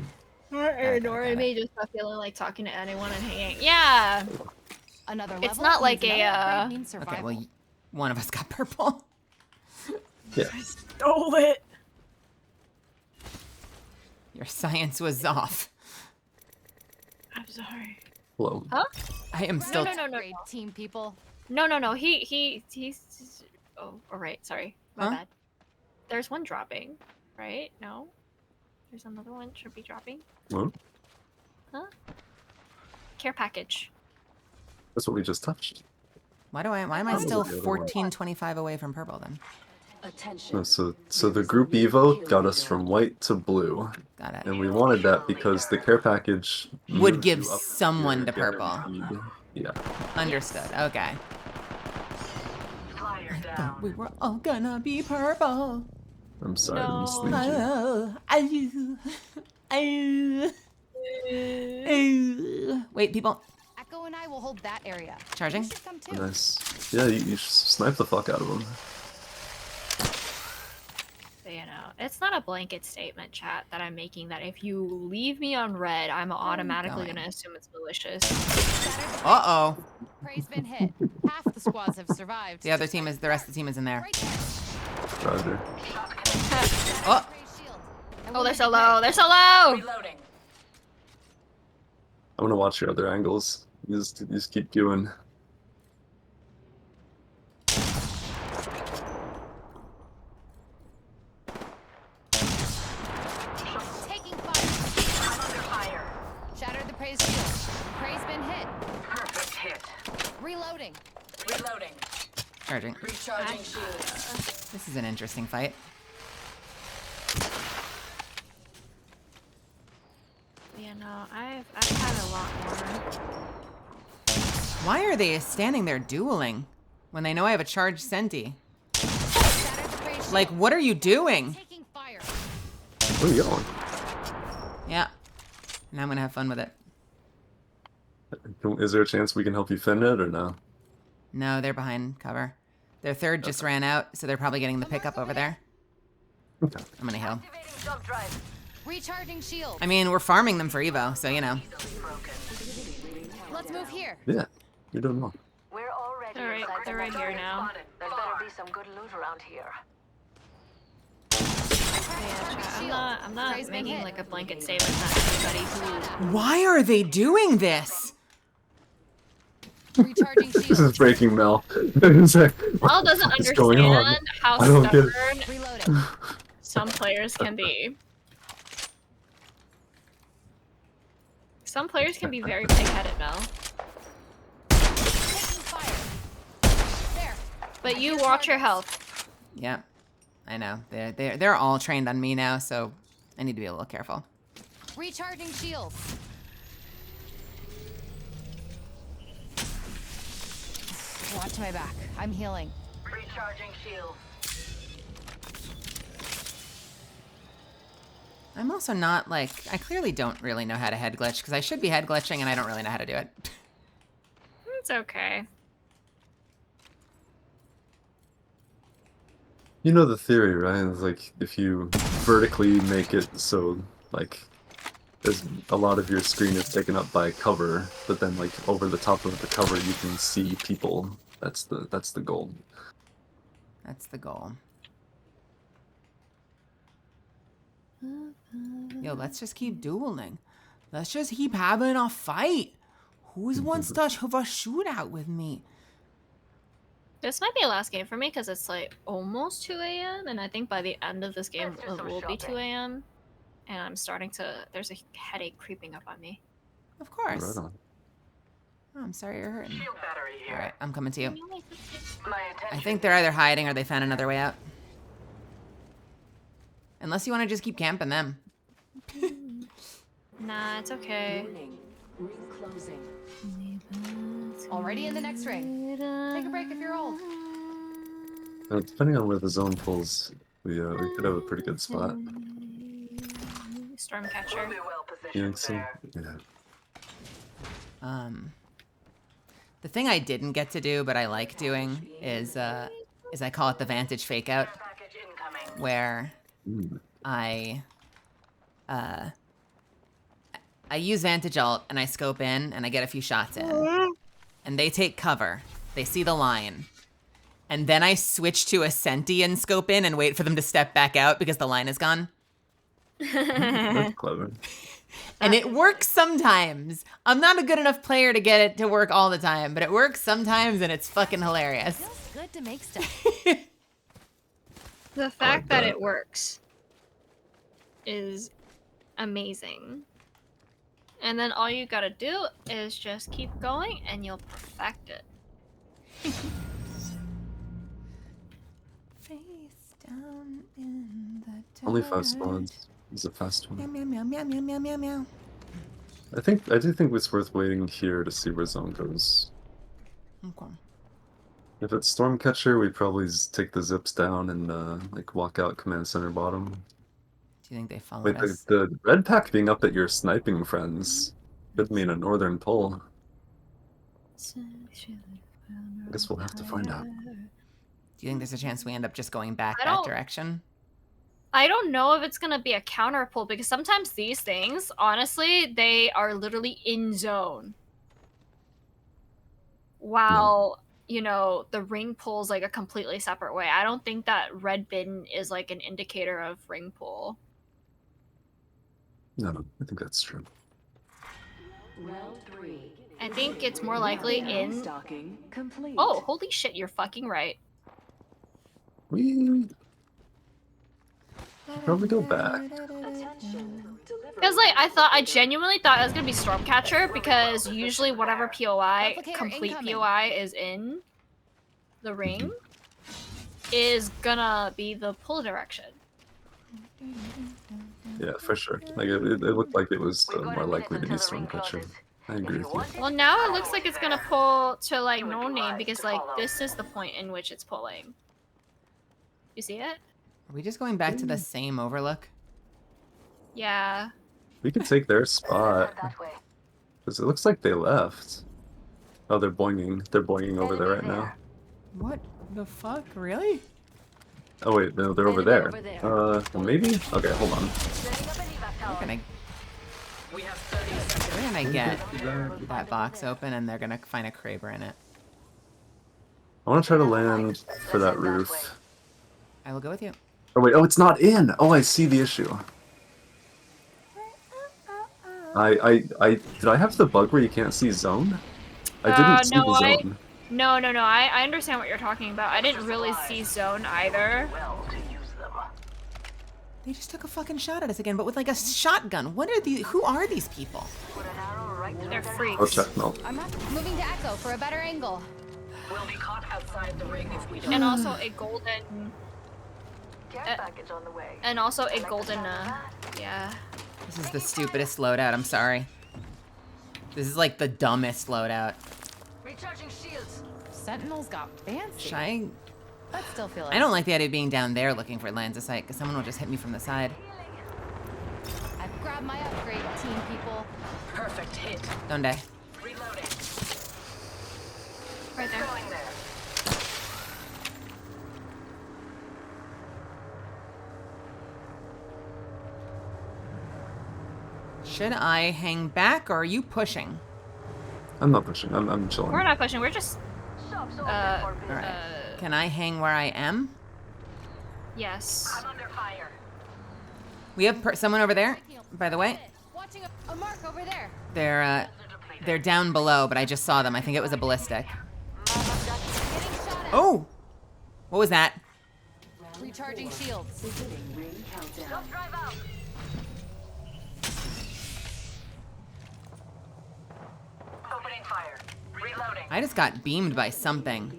Or ignoring me just not feeling like talking to anyone and hanging. Yeah. Another It's level not like means a, another upgrade means Okay, survival. well, one of us got purple. Yeah. Stole it. Your science was off. I'm sorry. Hello. Huh? I am still. No. Upgrade team people. No. He's. Oh, all right. Sorry, my bad. There's one dropping, right? No. There's another one should be dropping. What? Huh? Care package. That's what we just touched. Why am I still 1425 away from purple then? No, so the group Evo got us from white to blue. Got it. And we wanted that because the care package Would moved give you up someone to here, purple. Yeah. Understood. Okay. Flyer I thought down. we were all gonna be purple. I'm sorry, I'm No. sleepy. Wait, people. Echo and I will hold that area. Charging? You should come too. Nice. Yeah, you should snipe the fuck out of them. You know, it's not a blanket statement, chat, that I'm making that if you leave me on red, I'm automatically going? gonna assume it's malicious. Uh-oh. Prey's been hit. Half the squads have survived. The rest of the team is in there. Right there. Roger. Oh, Prey's shield. Oh, they're so low. They're so low. Reloading. I'm gonna watch your other angles. You just keep doing. Taking fire. I'm under fire. Shattered the Prey's shield. Prey's been hit. Perfect hit. Reloading. Reloading. charging. Recharging shields. This is an interesting fight. Yeah, no, I've had a lot more. Why are they standing there dueling when they know I have a charged Senti? Shattered the Prey's shield. Like, what are you doing? Taking fire. Where are you going? Yeah. And I'm gonna have fun with it. Is there a chance we can help you fin it or no? No, they're behind cover. Their third just ran out, so they're probably getting the pickup over there. Okay. I'm gonna heal. Activating jump drive. Recharging shield. I mean, we're farming them for Evo, so you know. Let's move here. Yeah, you're doing well. We're already They're right- inside they're right the here target now. spotted. There better be some good loot around here. Yeah, chat, I'm not Prey's been making hit. like a blanket statement that everybody who Why are they doing this? Recharging This shield. is breaking Mel. It's like, Paul doesn't what is going on? understand how I don't get it. stubborn Reloading. Some players can be very pig-headed now. Taking fire. There. But you watch your health. Yeah, I know. They're all trained on me now, so I need to be a little careful. Recharging shields. Watch my back. I'm healing. Recharging shield. I'm also not like, I clearly don't really know how to head glitch because I should be head glitching and I don't really know how to do it. It's okay. You know the theory, right? It's like if you vertically make it so like there's a lot of your screen is taken up by cover, but then like over the top of the cover you can see people. That's the goal. That's the goal. Yo, let's just keep dueling. Let's just keep having a fight. Who wants to have a shootout with me? This might be a last game for me because it's like almost 2 a.m. and I think by the end of this game it will be 2 a.m. And I'm starting to, there's a headache creeping up on me. Of course. Right on. Oh, I'm sorry you're hurting. Shield battery here. All right, I'm coming to you. My I attention. think they're either hiding or they found another way out. Unless you want to just keep camping them. Nah, it's okay. Ring closing. Already in the next ring. Take a break if you're old. Depending on where the zone pulls, we could have a pretty good spot. Stormcatcher. Be well You think positioned so? there. Yeah. The thing I didn't get to do, but I like doing, is I call it the Vantage Fake Out, Package incoming. where Mm. I use Vantage Alt and I scope in and I get a few shots in. And they take cover. They see the line. And then I switch to a Senti and scope in and wait for them to step back out because the line is gone. That's clever. And it works sometimes. I'm not a good enough player to get it to work all the time, but it works sometimes and it's fucking hilarious. Feels good to make stuff. The fact that it works is amazing. And then all you gotta do is just keep going and you'll perfect it. Face down in the Only 5 dirt. spawns. It's a fast Meow, one. meow, meow, meow, meow, meow, meow, meow. I do think it's worth waiting here to see where zone goes. Okay. If it's Stormcatcher, we'd probably take the zips down and like walk out command center bottom. Do you think they followed Wait, us? the red pack being up at your sniping friends could mean a northern pull. I guess we'll have to find out. Do you think there's a chance we end up just going back I that don't- direction? I don't know if it's gonna be a counter pull because sometimes these things, honestly, they are literally in zone. While, you know, the ring pulls like a completely separate way. I don't think that red bin is like an indicator of ring pull. No, I think that's true. Round 3. I think it's more likely in. Stocking complete. Oh, holy shit, you're fucking right. We probably go back. Because like I genuinely thought it was gonna be Stormcatcher because usually whatever POI, Replicator complete incoming. POI is in the ring, is gonna be the pull direction. Yeah, for sure. Like it looked like it was more likely to be Stormcatcher. I agree with you. Well, now it looks like it's gonna pull to like no name because like this is the point in which it's pulling. You see it? Are we just going back to the same overlook? Yeah. We could take their spot. That way. Because it looks like they left. Oh, they're boinging. They're boinging over there right now. What the fuck? Really? Oh wait, no, they're over there. Maybe? Okay, hold on. Setting up an evac tower. We're gonna get that box open and they're gonna find a Kraber in it. I want to try to land for that roof. I will go with you. Oh wait, oh it's not in! Oh, I see the issue. Did I have the bug where you can't see zone? I didn't see no, the zone. No. I understand what you're talking about. I didn't really see zone either. Well to use them. They just took a fucking shot at us again, but with like a shotgun. What are these? Who are these people? Put an arrow They're Oh, freaks. check, no. Moving to Echo for a better angle. We'll be caught outside the ring if we don't. And also a golden. Package on the way. And also a golden. Yeah. This is the stupidest loadout. I'm sorry. This is like the dumbest loadout. Recharging shields. Sentinels got fancy. Should I? But still feel like I don't like the idea of being down there looking for lines of sight because someone will just hit me from the side. I've grabbed my upgrade, team people. Perfect hit. Don't die. Reloading. Right there. Going there. Should I hang back or are you pushing? I'm not pushing. I'm chilling. We're not pushing. We're just. All right. Can I hang where I am? Yes. I'm under fire. We have someone over there, by the way. Watching a mark over there. They're down below, but I just saw them. I think it was a ballistic. Getting shot at. Oh! What was that? Recharging shields. Don't drive out. Opening fire. Reloading. I just got beamed by something.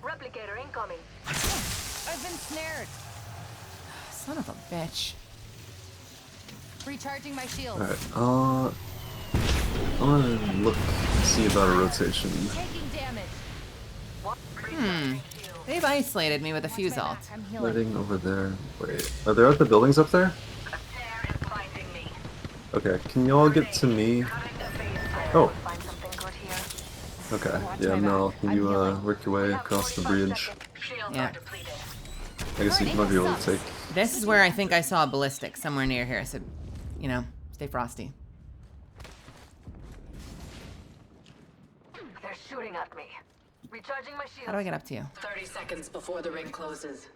Replicator incoming. I've been snared. Son of a bitch. Recharging my shields. Alright, I wanna look, see about a rotation. Taking damage. They've isolated me with a fuse My ult. back, I'm healing. Lighting over there. Wait, are there other buildings up there? A snare is blinding me. Okay, can y'all get to me? Oh, Find something good here. okay. Watch Yeah, my Mel, back. can I'm you healing. work your way across the bridge? Shields Yeah. are depleted. I guess you might be able to take. This is where I think I saw a ballistic somewhere near here, so, you know, stay frosty. They're shooting at me. Recharging my shield. How do I get up to you? 30 seconds before the ring closes.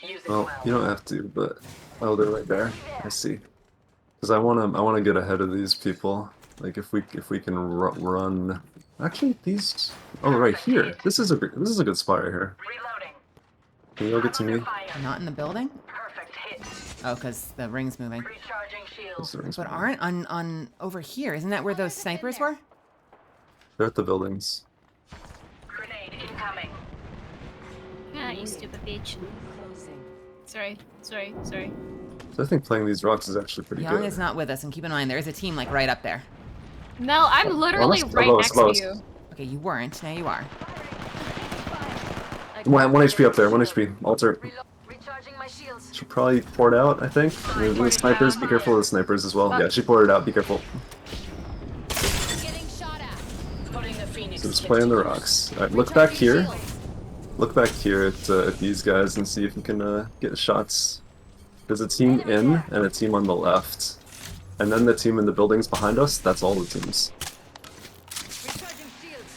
Use it Well, well. you don't have to, but oh, they're right there. I see. Because I wanna get ahead of these people. Like if we can run. Actually, these. Oh, right here. This is a good spot right here. Reloading. Can y'all get to me? Fire. Not in the building? Perfect hit. Oh, because the ring's moving. Recharging shields. But aren't on over here? Isn't that where those snipers were? They're at the buildings. Grenade incoming. Ah, you stupid bitch. Sorry. So I think playing these rocks is actually pretty Young good. is not with us, and keep in mind there is a team like right up there. Mel, I'm literally Above us, right above us, next above to us. you. Okay, you weren't. Now you are. 1 HP up there. 1 HP. Alter. Recharging my shields. Should probably pour it out. I think. The snipers. Be careful of the snipers as well. Yeah, she poured it out. Be careful. Getting shot at. Putting the Phoenix. So just play in the rocks. Alright, look back here. Look back here at these guys and see if you can get shots. There's a team in and a team on the left. And then the team in the buildings behind us, that's all the teams. Recharging shields.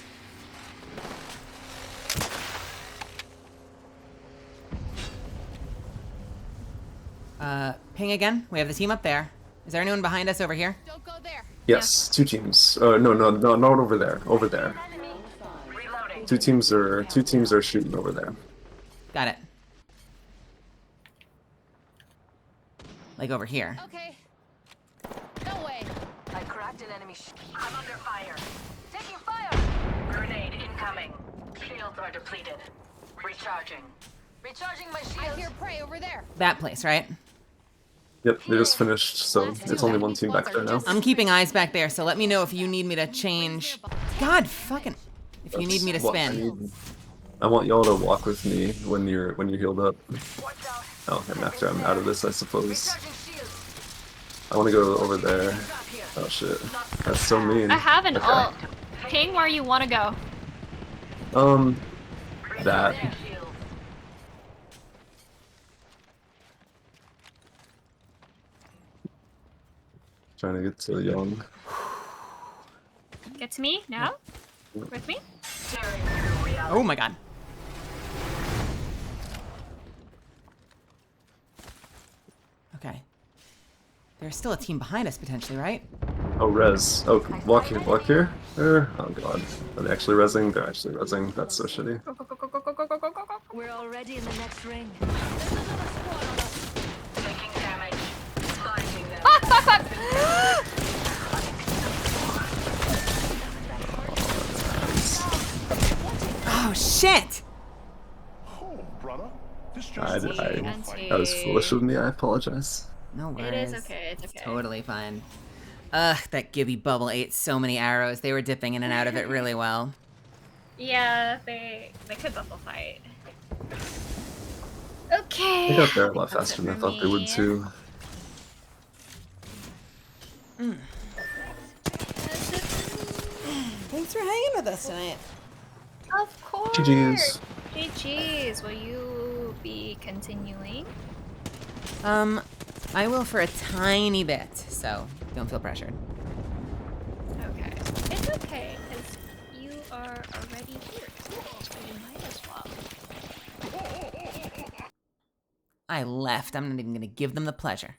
Ping again. We have the team up there. Is there anyone behind us over here? Don't go there. Yes, 2 teams. No, not over there. Over there. Reloading. 2 teams are shooting over there. Got it. Like over here. Okay. No way. I cracked an enemy. I'm under fire. Taking fire. Grenade incoming. Shields are depleted. Recharging. Recharging my I shields. hear prey over there. That place, right? Yep, they just finished, so it's only 1 team back there now. I'm keeping eyes back there, so let me know if you need me to change. God fucking. If you need me to Well, spin. I want y'all to walk with me when you're healed up. Watch out. Oh, and after I'm out of this, I suppose. Recharging shields. I want to go over there. Oh shit, that's so mean. I have an Okay. ult. Ping where you want to go. That. Shields. Trying to get to Young. Get to me now. With me. Tearing through reality. Oh my god. Okay. There's still a team behind us potentially, right? Oh, res. Oh, walk here, walk here. There. Oh god. Are they actually rezzing? They're actually rezzing. That's so shitty. Go, go, go, go, go, go, go, go, go, go. We're already in the next ring. Taking damage. Blinding them. Fuck, fuck, fuck. Oh, shit! Oh, brother. This I just that was foolish of me. I apologize. No worries. It is okay. It's okay. Totally fine. Ugh, that Gibby bubble ate so many arrows. They were dipping in and out of it really well. Yeah, they could bubble fight. Okay. They got there a lot That's faster it than I for thought they would me. too. Thanks for hanging with us tonight. Of course. GG's. GG's. Will you be continuing? I will for a tiny bit, so don't feel pressured. Okay. It's okay, because you are already here, so you might as well. I left. I'm not even gonna give them the pleasure.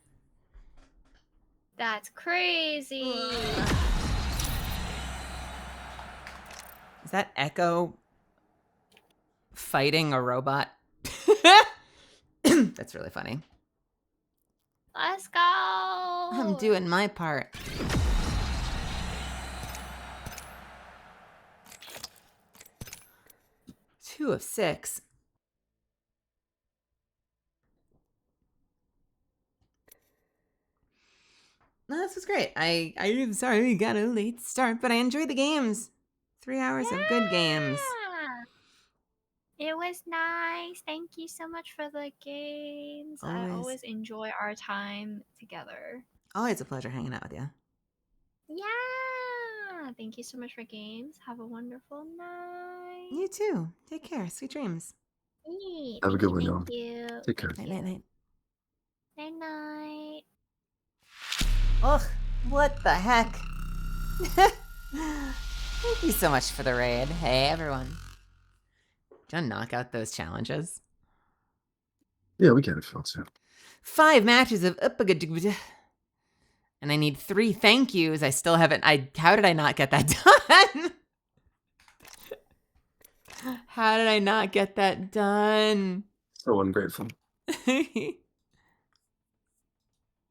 That's crazy. Is that Echo fighting a robot? That's really funny. Let's go. I'm doing my part. Two of 6. No, this was great. I'm sorry we got a late start, but I enjoyed the games. 3 hours of good games. It was nice. Thank you so much for the games. I always enjoy our time together. Always a pleasure hanging out with you. Yeah. Thank you so much for games. Have a wonderful night. You too. Take care. Sweet dreams. Have a good one, y'all. Thank you. Take care. Night, night. Night night. Ugh, what the heck? Thank you so much for the raid. Hey, everyone. Do you want to knock out those challenges? Yeah, we can if you want to. 5 matches of ADVgg. And I need 3 thank yous. I still haven't. How did I not get that done? How did I not get that done? So ungrateful.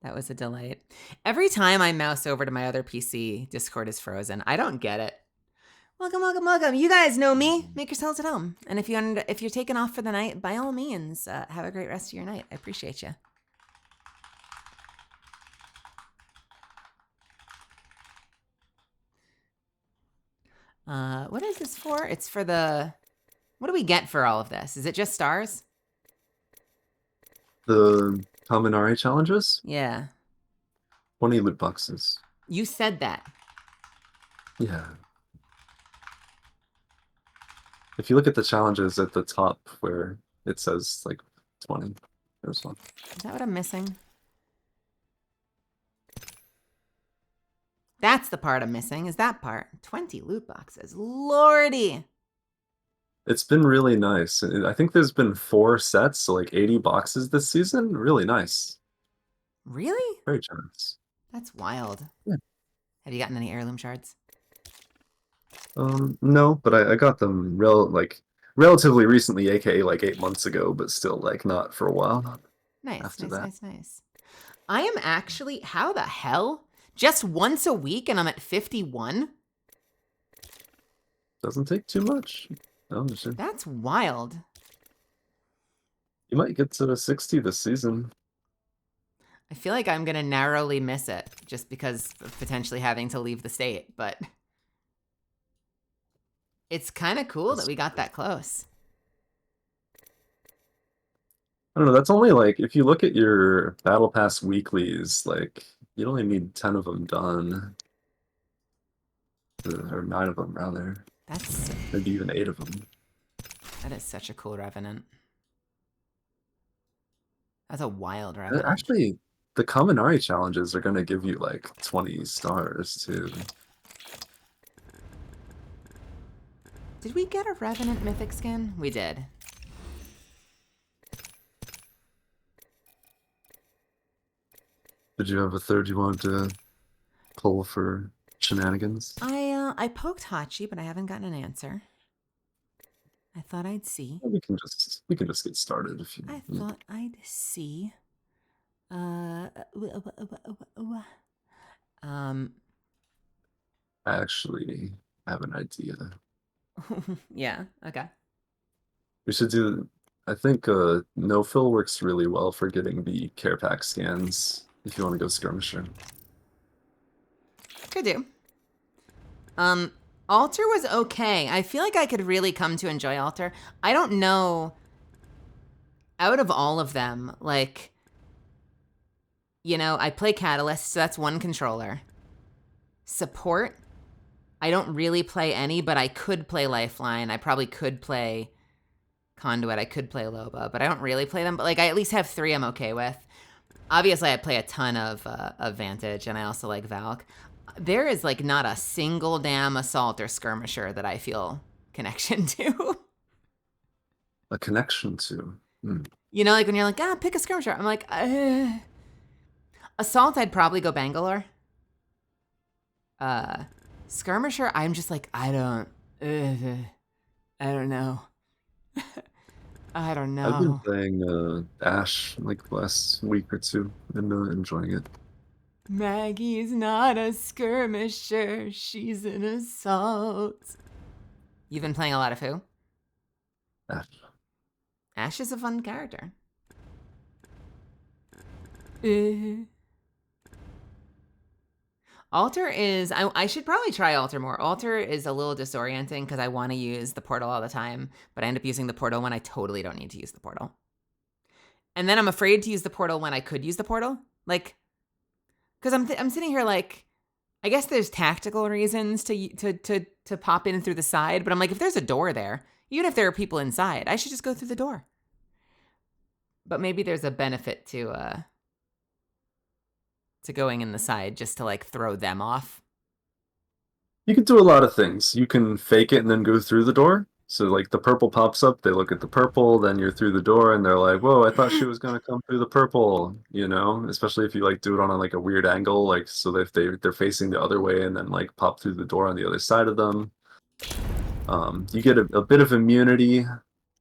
That was a delight. Every time I mouse over to my other PC, Discord is frozen. I don't get it. Welcome, welcome, welcome. You guys know me. Make yourselves at home. And if you're taking off for the night, by all means, have a great rest of your night. I appreciate you. What is this for? It's for the... What do we get for all of this? Is it just stars? The Kaminari challenges? Yeah. 20 loot boxes. You said that. Yeah. If you look at the challenges at the top where it says like 20, there's one. Is that what I'm missing? That's the part I'm missing, is that part. 20 loot boxes. Lordy! It's been really nice. I think there's been 4 sets, so like 80 boxes this season. Really nice. Really? Very generous. That's wild. Yeah. Have you gotten any heirloom shards? No, but I got them relatively recently, aka like 8 months ago, but still like not for a while. Nice, nice. I am actually, how the hell? Just once a week and I'm at 51? Doesn't take too much. I understand. That's wild. You might get to 60 this season. I feel like I'm going to narrowly miss it just because of potentially having to leave the state, but it's kind of cool that we got that close. I don't know, that's only like, if you look at your Battle Pass weeklies, like, you only need 10 of them done. Or 9 of them, rather. That's... Maybe even 8 of them. That is such a cool Revenant. That's a wild Revenant. Actually, the Kaminari challenges are going to give you like 20 stars, too. Did we get a Revenant mythic skin? We did. Did you have a third you wanted to pull for shenanigans? I poked Hachi, but I haven't gotten an answer. I thought I'd see. We can just get started if you. I thought I'd see. I actually have an idea. Yeah. Okay. We should do. I think no fill works really well for getting the care pack scans if you want to go skirmisher. Could do. Alter was okay. I feel like I could really come to enjoy Alter. I don't know. Out of all of them, like, you know, I play Catalyst, so that's one controller. Support, I don't really play any, but I could play Lifeline. I probably could play Conduit. I could play Loba, but I don't really play them. But, like, I at least have 3 I'm okay with. Obviously, I play a ton of Vantage, and I also like Valk. There is, like, not a single damn Assault or Skirmisher that I feel connection to. A connection to? You know, like, when you're like, pick a Skirmisher. I'm like, Assault, I'd probably go Bangalore. Skirmisher, I'm just like, I don't know. I don't know. I've been playing Ash like the last week or two and enjoying it. Maggie's not a skirmisher, she's an assault. You've been playing a lot of who? Ash. Ash is a fun character. Alter is, I should probably try Alter more. Alter is a little disorienting because I want to use the portal all the time, but I end up using the portal when I totally don't need to use the portal. And then I'm afraid to use the portal when I could use the portal. Like, because I'm sitting here like, I guess there's tactical reasons to pop in through the side, but I'm like, if there's a door there, even if there are people inside, I should just go through the door. But maybe there's a benefit to going in the side just to like throw them off. You can do a lot of things. You can fake it and then go through the door. So like the purple pops up, they look at the purple, then you're through the door and they're like, whoa, I thought she was gonna come through the purple, you know? Especially if you like do it on like a weird angle, like so that if they're facing the other way and then like pop through the door on the other side of them. You get a bit of immunity.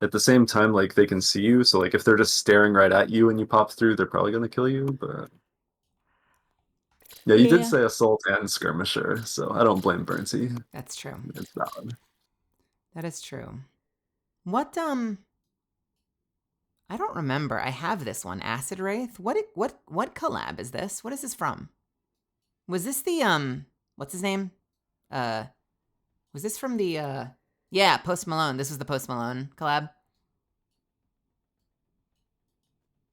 At the same time, like they can see you, so like if they're just staring right at you and you pop through, they're probably gonna kill you, but yeah, you did say assault and skirmisher, so I don't blame Burnsie. That's true. It's valid. That is true. What I don't remember. I have this one, Acid Wraith. What collab is this? What is this from? Was this the what's his name? Was this from the yeah, Post Malone. This was the Post Malone collab.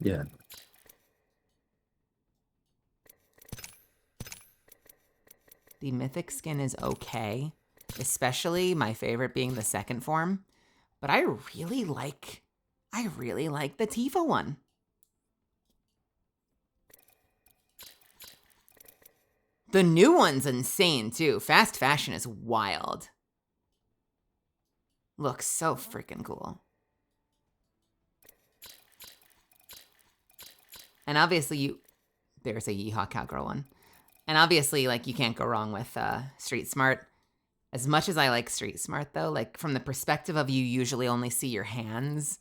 Yeah. The mythic skin is okay, especially my favorite being the second form, but I really like the Tifa one. The new one's insane too. Fast fashion is wild. Looks so freaking cool. And obviously there's a Yeehaw Cowgirl one. And obviously, like, you can't go wrong with Street Smart. As much as I like Street Smart, though, like, from the perspective of you usually only see your hands,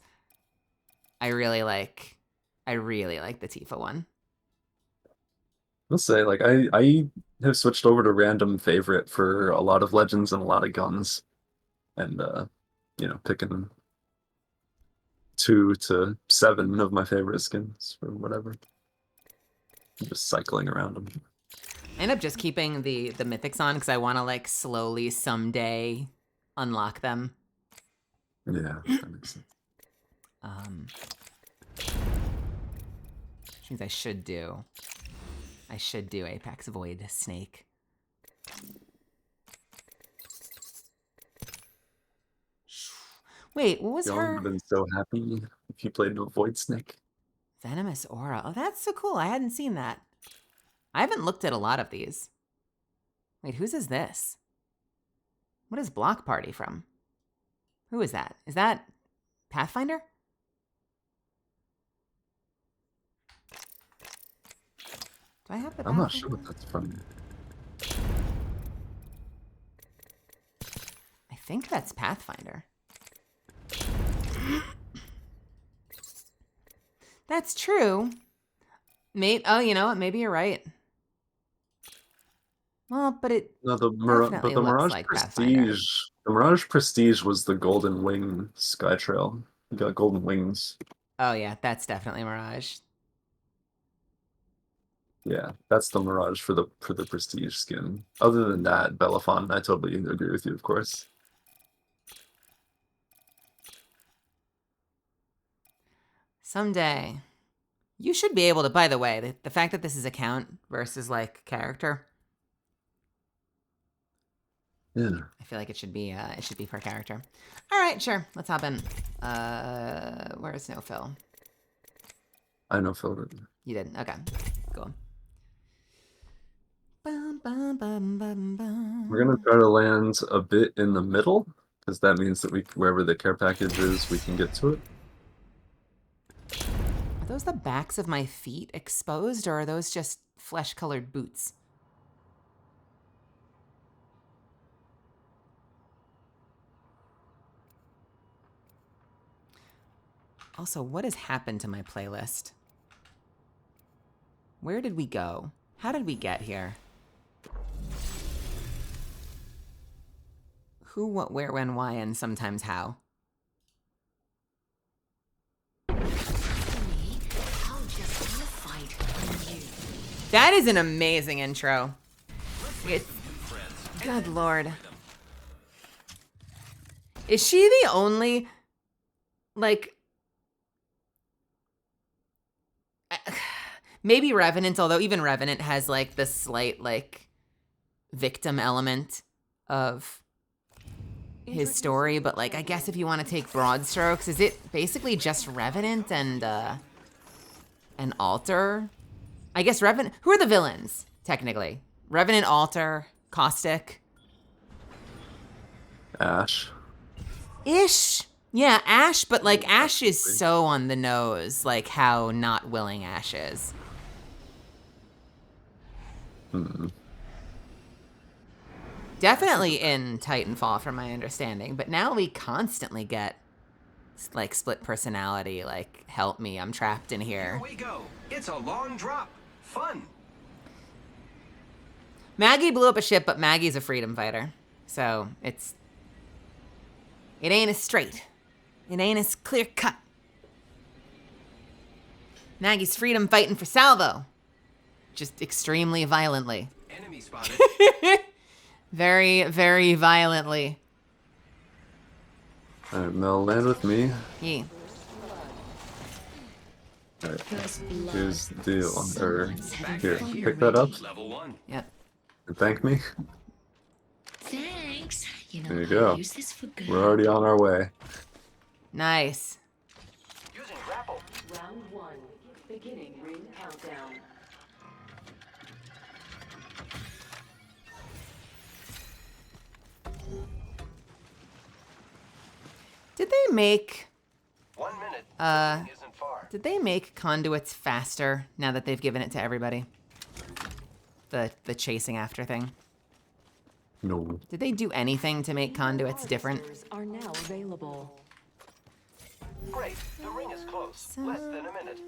I really like the Tifa one. I'll say, like, I have switched over to random favorite for a lot of legends and a lot of guns. And, you know, picking 2 to 7 of my favorite skins or whatever. I'm just cycling around them. I end up just keeping the mythics on because I want to like slowly someday unlock them. Yeah, that makes sense. Which means I should do Apex Void Snake. Wait, what was Y'all her? would have been so happy if you played Void Snake. Venomous Aura. Oh, that's so cool. I hadn't seen that. I haven't looked at a lot of these. Wait, whose is this? What is Block Party from? Who is that? Is that Pathfinder? Do I have the Pathfinder? I'm not sure what that's from. I think that's Pathfinder. That's true. Oh, you know what? Maybe you're right. Well, but it The definitely looks Mirage like Prestige. Pathfinder. The Mirage Prestige was the Golden Wing Skytrail. You got golden wings. Oh yeah, that's definitely Mirage. Yeah, that's the Mirage for the prestige skin. Other than that, Belafonte, I totally agree with you, of course. Someday. You should be able to, by the way, the fact that this is account versus like character. Yeah. I feel like it should be per character. All right, sure. Let's hop in. Where's No Phil? I know Phil. You did. Okay. Cool. Bum, bum, bum, bum, bum. We're gonna try to land a bit in the middle, because that means that wherever the care package is, we can get to it. Are those the backs of my feet exposed, or are those just flesh-colored boots? Also, what has happened to my playlist? Where did we go? How did we get here? Who, what, where, when, why, and sometimes how. That is an amazing intro. Good Lord. Is she the only, like, maybe Revenant, although even Revenant has like the slight like victim element of his story, but like I guess if you want to take broad strokes, is it basically just Revenant and Alter? I guess Revenant. Who are the villains technically? Revenant, Alter, Caustic, Ash. Ish. Yeah, Ash, but like Ash is so on the nose, like how not willing Ash is. Definitely in Titanfall from my understanding, but now we constantly get like split personality, like help me, I'm trapped in here. Here we go. It's a long drop. Fun. Maggie blew up a ship, but Maggie's a freedom fighter. So it ain't as straight. It ain't as clear cut. Maggie's freedom fighting for Salvo. Just extremely violently. Enemy spotted. Very, very violently. Alright, Mel, land with me. Yeah. Alright, here's the deal. Or, here, pick that up. Level 1. Yep. And thank me. Thanks. You know, There you go. I'll use this for good. We're already on our way. Nice. Using grapple. Round 1. Beginning ring countdown. Did they make 1 minute. Isn't far. did they make conduits faster now that they've given it to everybody? The chasing after thing. No. Did they do anything to make conduits different? Are now available. Great. The ring is close. Less than a minute.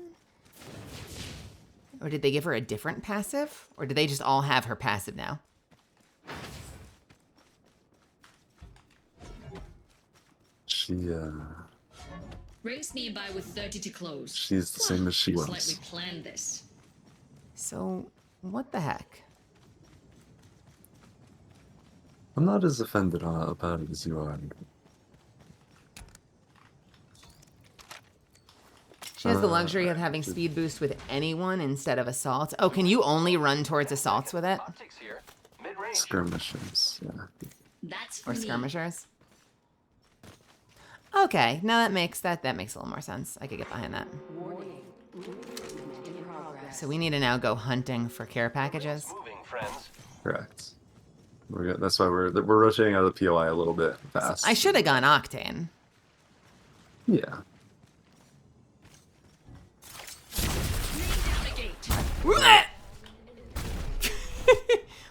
Or did they give her a different passive? Or do they just all have her passive now? She, Rings nearby with 30 to close. she's the same as she Looks was. like we planned this. So, what the heck? I'm not as offended about it as you are. She has the luxury of having speed boost with anyone instead of assault. Oh, can you only run towards assaults with it? Optics here. Mid-range. Skirmishes, yeah. That's Or me. skirmishers? Okay, now that makes a little more sense. I could get behind that. Warning. In progress. So we need to now go hunting for care packages. Moving, friends. Correct. We're good. That's why we're rotating out of the POI a little bit fast. I should have gone Octane. Yeah.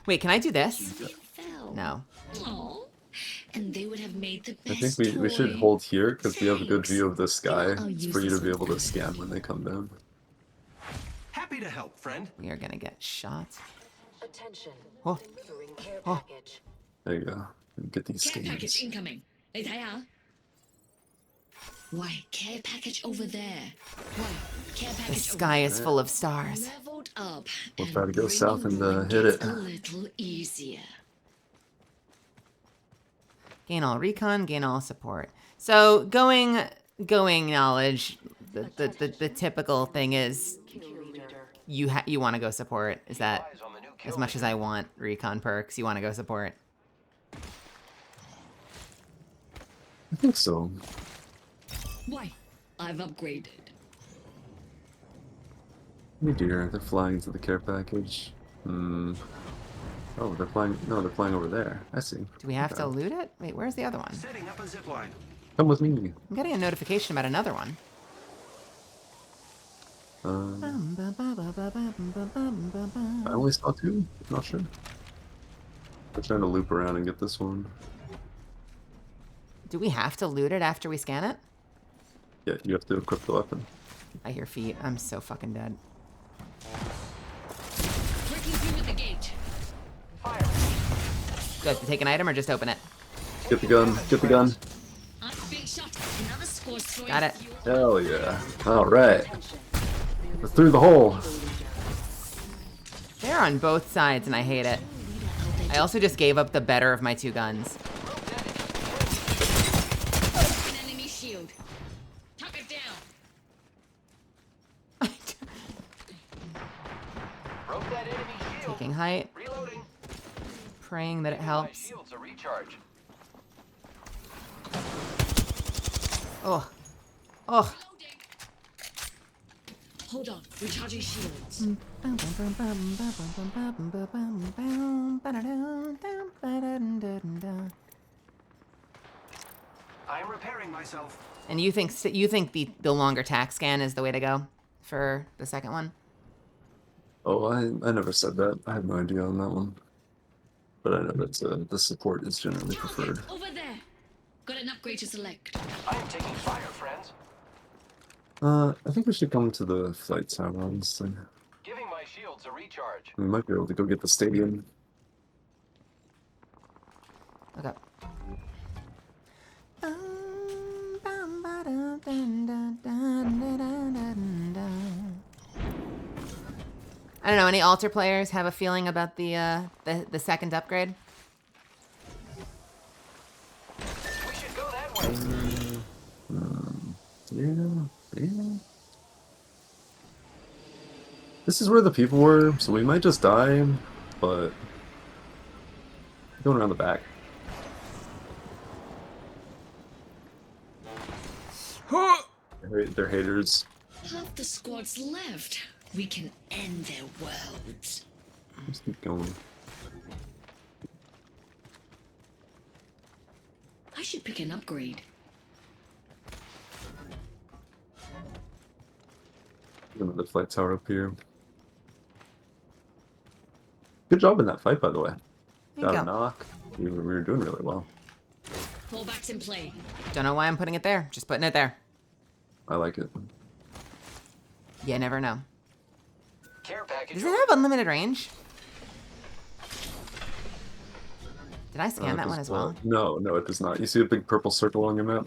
Wait, can I do this? Fell. No. Aw. And they would have made the I best think we should toy. hold here because we have a good view of the sky I'll use for you to this be able to scan when they come down. Happy to help, friend. We are gonna get shot. Attention. Oh. Delivering care Oh. package. There you go. Get these Care package scans. incoming. 你睇下. Why, care package over there. Why, care The package sky over is full of stars. there. Leveled up. We'll and try to go south and bringing one hit gets it. a little easier. Gain all recon, gain all support. So going knowledge, the typical thing is you want to go support. Is that as much as I want recon perks, you want to go support? I think so. Why? I've upgraded. Oh dear, they're flying to the care package. Oh, they're flying. No, they're flying over there. I see. Do we have to loot it? Wait, where's the other one? Setting up a zip line. Come with me. I'm getting a notification about another one. I only saw two. Not sure. I'm trying to loop around and get this one. Do we have to loot it after we scan it? Yeah, you have to equip the weapon. I hear feet. I'm so fucking dead. Breaking through with the gate. Do I have to take an item or just open it? Get the gun. Get the gun. I'm being shot. Another score's throwing Got it. Hell yeah. Alright. We're through the hole. They're on both sides and I hate it. I also just gave up the better of my two guns. An enemy shield. Tuck it down. Broke that enemy shield. Taking height. Reloading. Praying that it My helps. shields a recharge. Oh. Oh. Hold on. Recharging shields. I'm repairing myself. And you think the longer tack scan is the way to go for the second one? Oh, I never said that. I have no idea on that one. But I know that the support is generally preferred. Over there. Got an upgrade to select. I am taking fire, friends. I think we should come to the flight tower, honestly. Giving my shields a recharge. We might be able to go get the stadium. Okay. I don't know. Any altar players have a feeling about the second upgrade? We should go that way. Yeah. This is where the people were, so we might just die, but going around the back. They're haters. Half the squad's left. We can end their worlds. Just keep going. I should pick an upgrade. Another flight tower up here. Good job in that fight, by the way. Got a knock. We were doing really well. Fallbacks in play. Don't know why I'm putting it there. Just putting it there. I like it. You never know. Care package. Does it have unlimited range? Did I scan that one as well? No, it does not. You see a big purple circle on your map?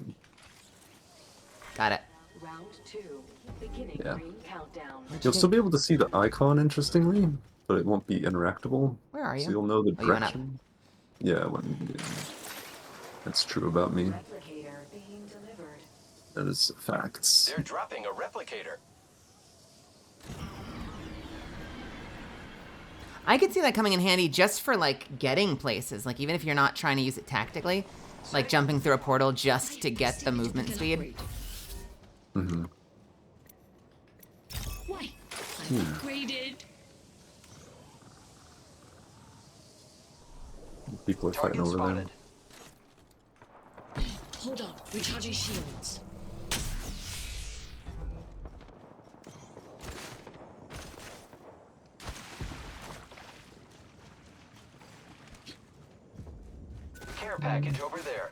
Got it. Round 2. Beginning Yeah. ring countdown. You'll still be able to see the icon, interestingly, but it won't be interactable. Where are you? So you'll know the Oh, you went up. direction. Yeah, that's true about me. Replicator being delivered. That is facts. They're dropping a replicator. I could see that coming in handy just for like getting places. Like even if you're not trying to use it tactically, like jumping through a portal just to get the movement speed. Mm-hmm. Why? I'm upgraded. People are fighting over there. Hold on. Recharging shields. Care package over there.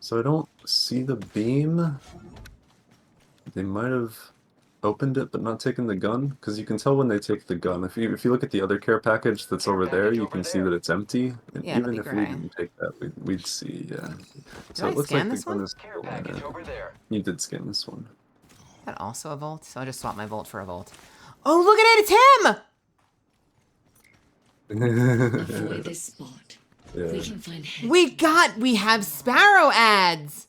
So I don't see the beam. They might have... opened it but not taken the gun? Because you can tell when they take the gun. If you look at the other care package that's over there, you can see that it's empty. And Yeah, that'd even be if we great. didn't take that, we'd see. Yeah. Did So I it looks scan like the this gun one? is Care still in package it. over there. You did scan this one. Is that also a Volt? So I'll just swap my Volt for a Volt. Oh, look at it! It's him! Avoid this spot. Yeah. We can find We have Sparrow ads!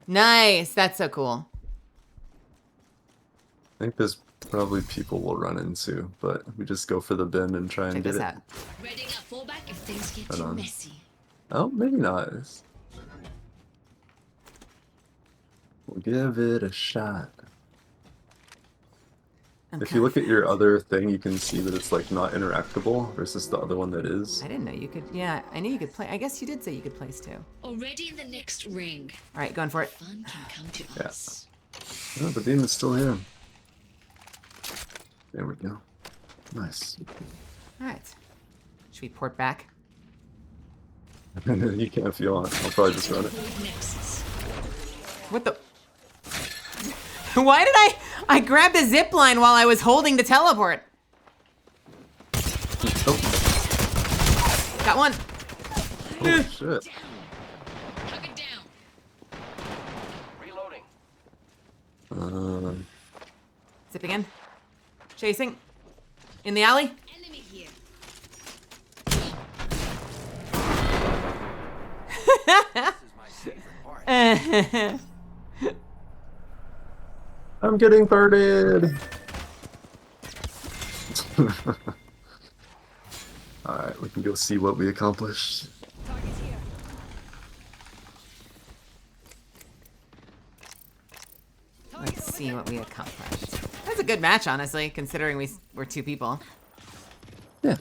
Nice, that's so cool. I think there's probably people we'll run into, but we just go for the bin and try and Check get this it. out. ready up fallback if things get Hold too on. messy. Oh, maybe not. We'll give it a shot. If you look at your other thing, you can see that it's like not interactable versus the other one that is. I didn't know you could. Yeah, I knew you could play. I guess you did say you could place too. Already in the next ring. All right, going for it. Fun can come to Yeah. us. Oh, the beam is still here. There we go. Nice. All right. Should we port back? You can if you want. I'll probably just run it. What the? Why did I grabbed the zip line while I was holding the teleport? Oh. Got one. Oh, shit. Reloading. Zipping in. Chasing. In the alley. Enemy here. I'm getting birded. Alright, we can go see what we accomplished. Let's see what we accomplished. That's a good match, honestly, considering we're two people. Yeah.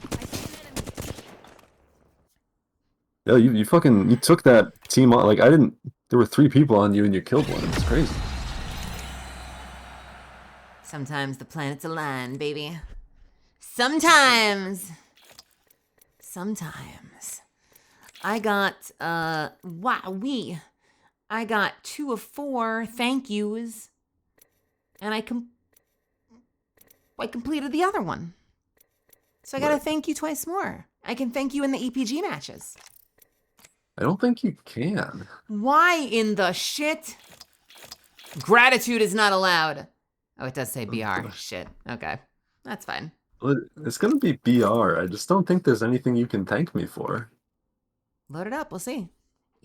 Yeah, you fucking, you took that team on, like, I didn't, there were 3 people on you and you killed one. It's crazy. Sometimes the planets align, baby. Sometimes. I got, wowee. I got 2 of 4 thank yous. And I completed the other one. So I gotta thank you twice more. I can thank you in the EPG matches. I don't think you can. Why in the shit? Gratitude is not allowed. Oh, it does say BR. Shit. Okay. That's fine. Well, it's gonna be BR. I just don't think there's anything you can thank me for. Load it up. We'll see.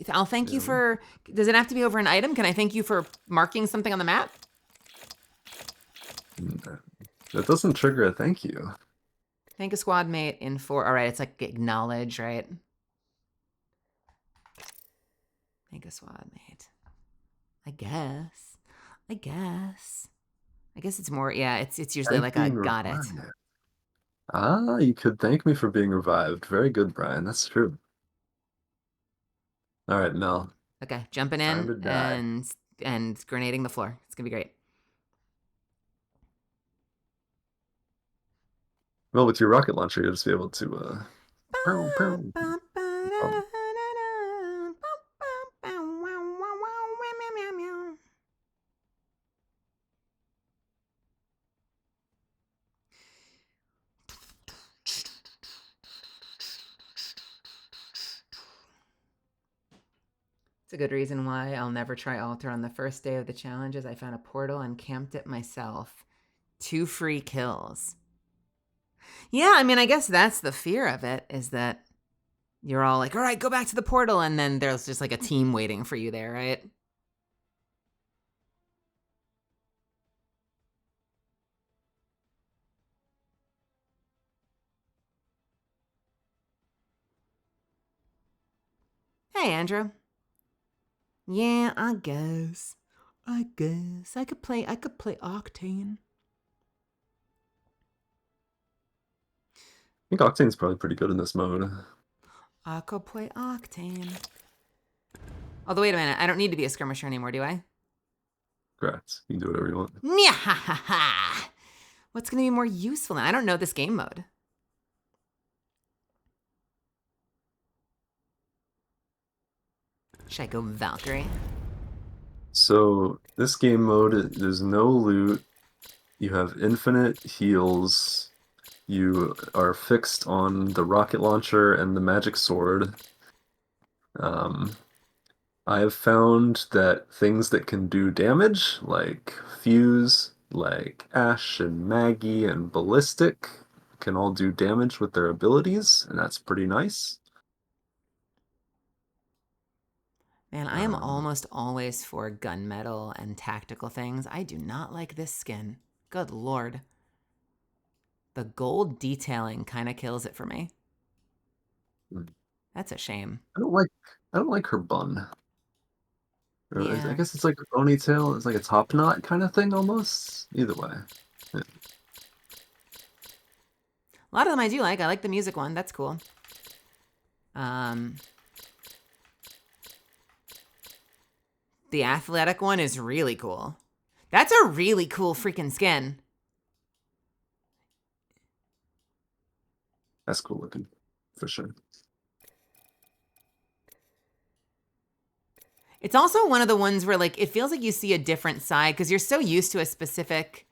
I'll thank you for... Does it have to be over an item? Can I thank you for marking something on the map? That doesn't trigger a thank you. Thank a squad mate in 4. All right, it's like acknowledge, right? Thank a squad mate. I guess it's more, yeah, it's usually like a got it. Ah, you could thank me for being revived. Very good, Brian. That's true. All right, Mel. Okay, jumping in and grenading the floor. It's gonna be great. Well, with your rocket launcher, you'll just be able to, It's a good reason why I'll never try altar. On the first day of the challenges, I found a portal and camped it myself. 2 free kills. Yeah, I mean, I guess that's the fear of it, is that you're all like, all right, go back to the portal, and then there's just like a team waiting for you there, right? Hey, Andrew. Yeah, I guess I could play Octane. I think Octane's probably pretty good in this mode. I could play Octane. Although, wait a minute. I don't need to be a skirmisher anymore, do I? Correct. You can do whatever you want. Nyah-ha-ha-ha. What's going to be more useful then? I don't know this game mode. Should I go Valkyrie? So this game mode, there's no loot. You have infinite heals. You are fixed on the rocket launcher and the magic sword. I have found that things that can do damage, like Fuse, like Ash and Maggie and Ballistic, can all do damage with their abilities, and that's pretty nice. Man, I am almost always for gunmetal and tactical things. I do not like this skin. Good lord. The gold detailing kind of kills it for me. That's a shame. I don't like her bun. Or Yeah. I guess it's like a ponytail. It's like a top knot kind of thing almost. Either way. Yeah. A lot of them I do like. I like the music one. That's cool. The athletic one is really cool. That's a really cool freaking skin. That's cool looking, for sure. It's also one of the ones where, like, it feels like you see a different side because you're so used to a specific,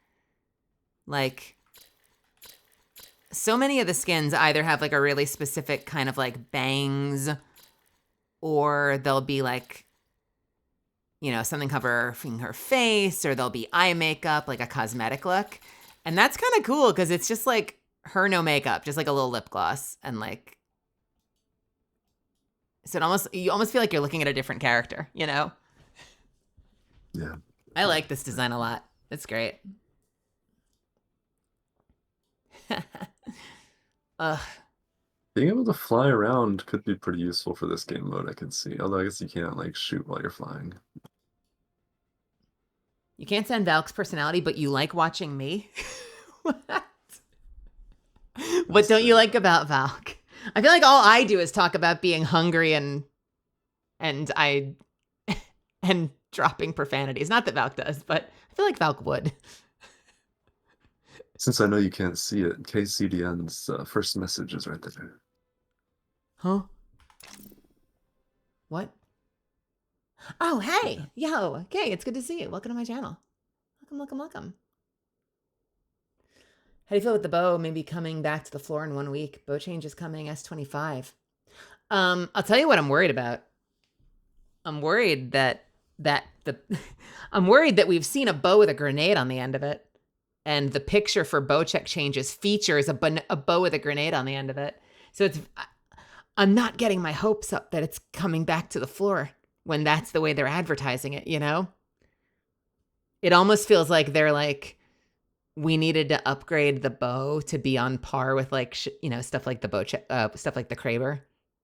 like, so many of the skins either have, like, a really specific kind of, like, bangs, or they'll be, like, you know, something covering her face, or there'll be eye makeup, like a cosmetic look. And that's kind of cool because it's just, like, her no makeup, just, like, a little lip gloss, and, like, so you almost feel like you're looking at a different character, you know? Yeah. I like this design a lot. It's great. Ugh. Being able to fly around could be pretty useful for this game mode, I can see. Although I guess you can't, like, shoot while you're flying. You can't stand Valk's personality, but you like watching me? What? What don't you like about Valk? I feel like all I do is talk about being hungry and dropping profanities. Not that Valk does, but I feel like Valk would. Since I know you can't see it, KCDN's first message is right there. Huh? What? Oh, hey. Yo. Okay, it's good to see you. Welcome to my channel. Welcome. How do you feel with the bow maybe coming back to the floor in 1 week? Bow change is coming S25. I'll tell you what I'm worried about. I'm worried that I'm worried that we've seen a bow with a grenade on the end of it, and the picture for bow check changes features a bow with a grenade on the end of it. So I'm not getting my hopes up that it's coming back to the floor when that's the way they're advertising it, you know? It almost feels like they're like, we needed to upgrade the bow to be on par with, like, you know, stuff like the bow check, stuff like the Kraber.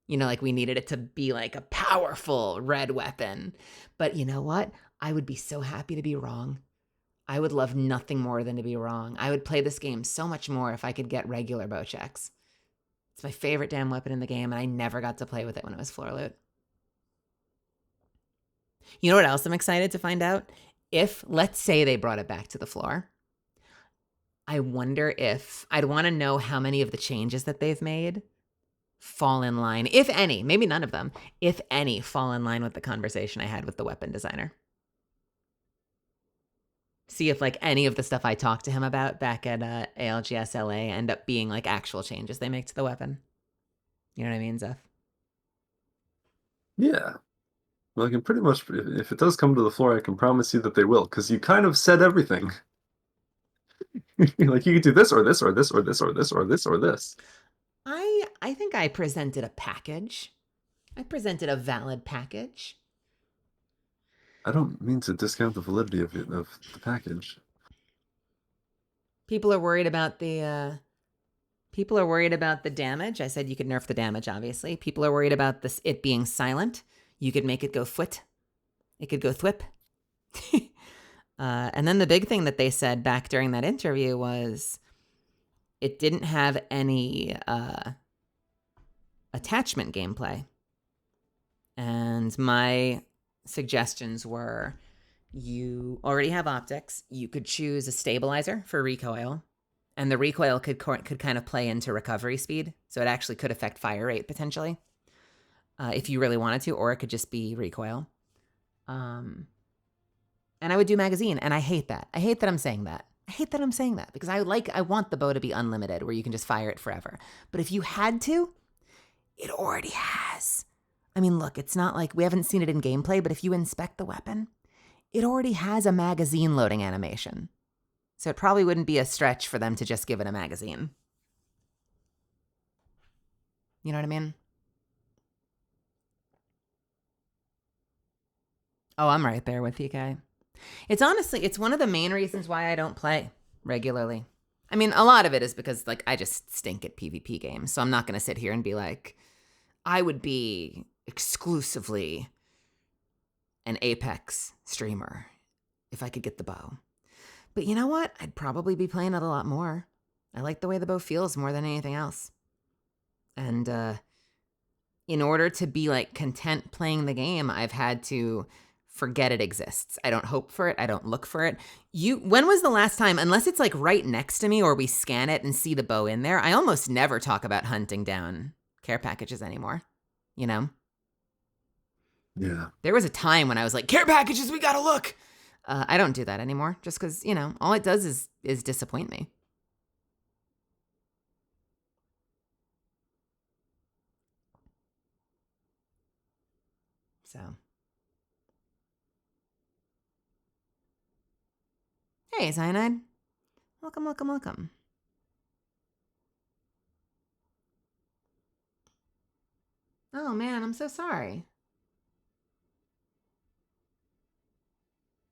You know, like, we needed it to be like a powerful red weapon. But you know what? I would be so happy to be wrong. I would love nothing more than to be wrong. I would play this game so much more if I could get regular bow checks. It's my favorite damn weapon in the game, and I never got to play with it when it was floor loot. You know what else I'm excited to find out? If, let's say they brought it back to the floor, I wonder if I'd want to know how many of the changes that they've made fall in line, if any, maybe none of them, if any, fall in line with the conversation I had with the weapon designer. See if, like, any of the stuff I talked to him about back at ALGS LA end up being, like, actual changes they make to the weapon. You know what I mean, Zeph? Yeah. Well, I can pretty much, if it does come to the floor, I can promise you that they will, because you kind of said everything. Like, you could do this or this or this or this or this or this or this. I think I presented a package. I presented a valid package. I don't mean to discount the validity of the package. People are worried about the damage. I said you could nerf the damage, obviously. People are worried about it being silent. You could make it go foot. It could go thwip. And then the big thing that they said back during that interview was it didn't have any attachment gameplay. And my suggestions were, you already have optics. You could choose a stabilizer for recoil, and the recoil could kind of play into recovery speed. So it actually could affect fire rate potentially, if you really wanted to, or it could just be recoil. And I would do magazine, and I hate that. I hate that I'm saying that. I hate that I'm saying that because I want the bow to be unlimited where you can just fire it forever. But if you had to, it already has. I mean, look, it's not like we haven't seen it in gameplay, but if you inspect the weapon, it already has a magazine loading animation. So it probably wouldn't be a stretch for them to just give it a magazine. You know what I mean? Oh, I'm right there with you, Kai. It's one of the main reasons why I don't play regularly. I mean, a lot of it is because, like, I just stink at PvP games. So I'm not going to sit here and be like, I would be exclusively an Apex streamer if I could get the bow. But you know what? I'd probably be playing it a lot more. I like the way the bow feels more than anything else. And in order to be, like, content playing the game, I've had to forget it exists. I don't hope for it. I don't look for it. When was the last time, unless it's like right next to me or we scan it and see the bow in there, I almost never talk about hunting down care packages anymore, you know? Yeah. There was a time when I was like, care packages, we gotta look. I don't do that anymore just because, you know, all it does is disappoint me. So. Hey, Cyanide. Welcome, welcome, welcome. Oh, man, I'm so sorry.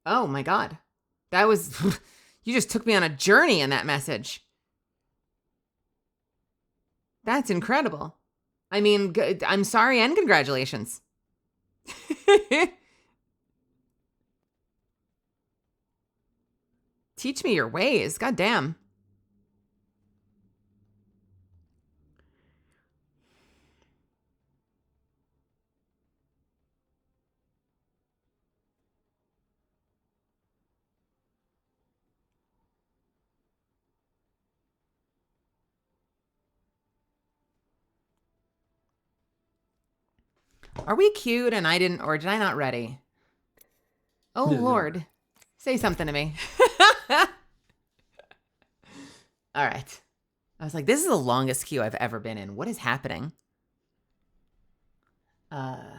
Oh, my God. That was... you just took me on a journey in that message. That's incredible. I mean, I'm sorry and congratulations. Teach me your ways. God damn. Are we cute and I didn't, or did I not ready? Oh, Yeah. Lord. Say something to me. All right. I was like, this is the longest queue I've ever been in. What is happening? Yeah,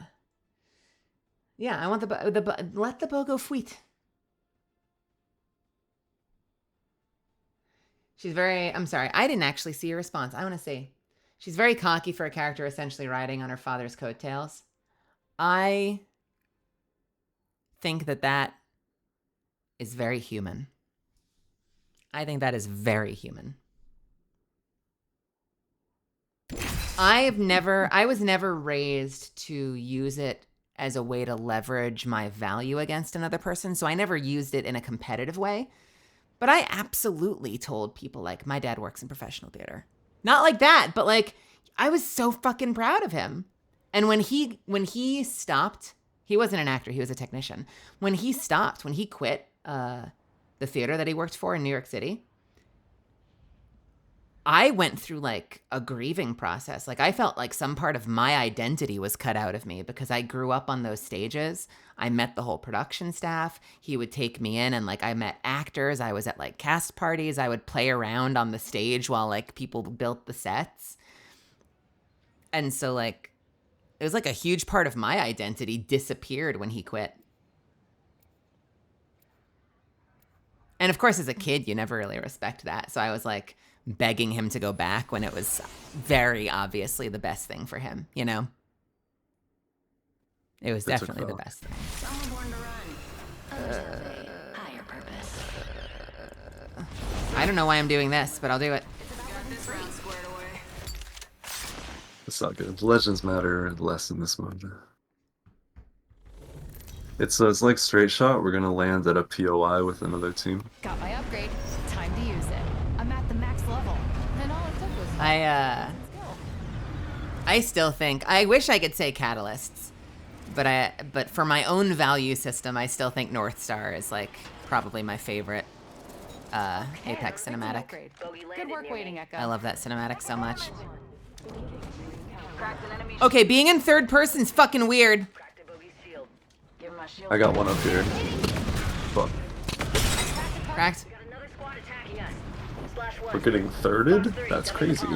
I want let the bow go fweet. She's very, I'm sorry, I didn't actually see your response. I want to see. She's very cocky for a character essentially riding on her father's coattails. I think that is very human. I think that is very human. I was never raised to use it as a way to leverage my value against another person, so I never used it in a competitive way. But I absolutely told people, like, my dad works in professional theater. Not like that, but, like, I was so fucking proud of him. And when he stopped, he wasn't an actor, he was a technician. When he stopped, when he quit the theater that he worked for in New York City, I went through, like, a grieving process. Like, I felt like some part of my identity was cut out of me because I grew up on those stages. I met the whole production staff. He would take me in and, like, I met actors. I was at, like, cast parties. I would play around on the stage while, like, people built the sets. And so, like, it was like a huge part of my identity disappeared when he quit. And, of course, as a kid, you never really respect that. So I was, like, begging him to go back when it was very obviously the best thing for him, you know? It was definitely the best thing. Some are born to run. Others have a higher purpose. I don't know why I'm doing this, but I'll do it. This round squared away. It's not good. Legends matter less in this mode. It's like straight shot. We're gonna land at a POI with another team. Got my upgrade. Time to use it. I'm at the max level. And all it took was I still think, I wish I could say catalysts, but for my own value system, I still think North Star is, like, probably my favorite Apex cinematic. Good work waiting, Echo. I love that cinematic so much. Okay, being in third person's fucking weird. I got one up here. fuck. Cracked. We're getting thirded? That's crazy.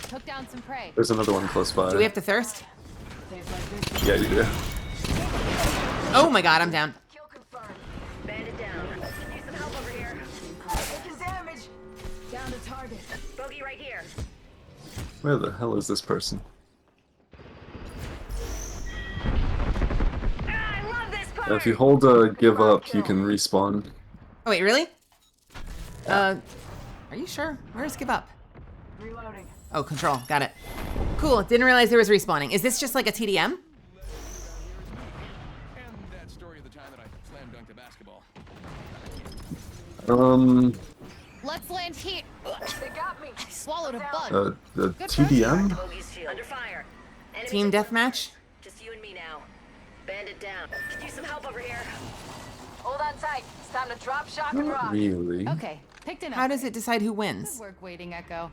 Took down some prey. There's another one close by. Do we have to thirst? Yeah, you do. Oh my god, I'm down. Kill confirmed. Bandit down. Need some help over here. Taking damage. Down to target. Bogey right here. Where the hell is this person? I love this part. If you hold give up, you can respawn. Oh wait, really? Are you sure? Where's give up? Reloading. Oh, control. Got it. Cool. Didn't realize there was respawning. Is this just like a TDM? And that story of the time that I slam dunked a basketball. Let's land here. They got me. I swallowed a bug. The TDM? Bogey's under fire. Enemies Team deathmatch? Just you and me now. Bandit down. Could use some help over here. Hold on tight. It's time to drop, shock, and Not rock. really. Okay, picked an How upgrade. does it decide who Good wins? work, Waiting Echo.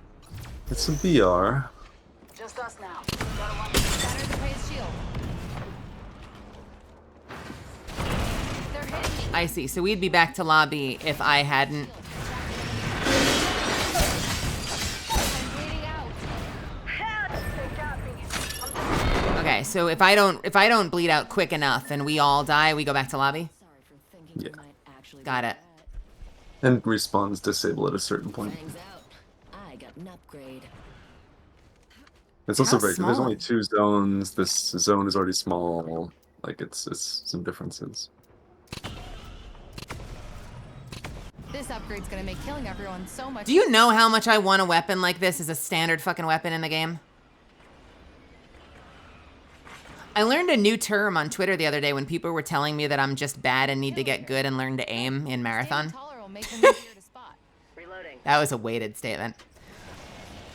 It's a VR. Just us now. Shatter the prey's shield. They're hitting me. I see. So we'd be back to lobby if I hadn't. I'm bleeding out. They got me. Okay, so if I don't bleed out quick enough and we all die, we go back to lobby. Yeah. Got it. And respawns disable at a certain point. I got an upgrade. It's also How very. There's small? only 2 zones. This zone is already small. Like it's some differences. This upgrade's gonna make killing everyone so much. Do you know how much I want a weapon like this as a standard fucking weapon in the game? I learned a new term on Twitter the other day when people were telling me that I'm just bad and need to get good and learn to aim in marathon. Taller will make them easier to spot. Reloading. That was a weighted statement.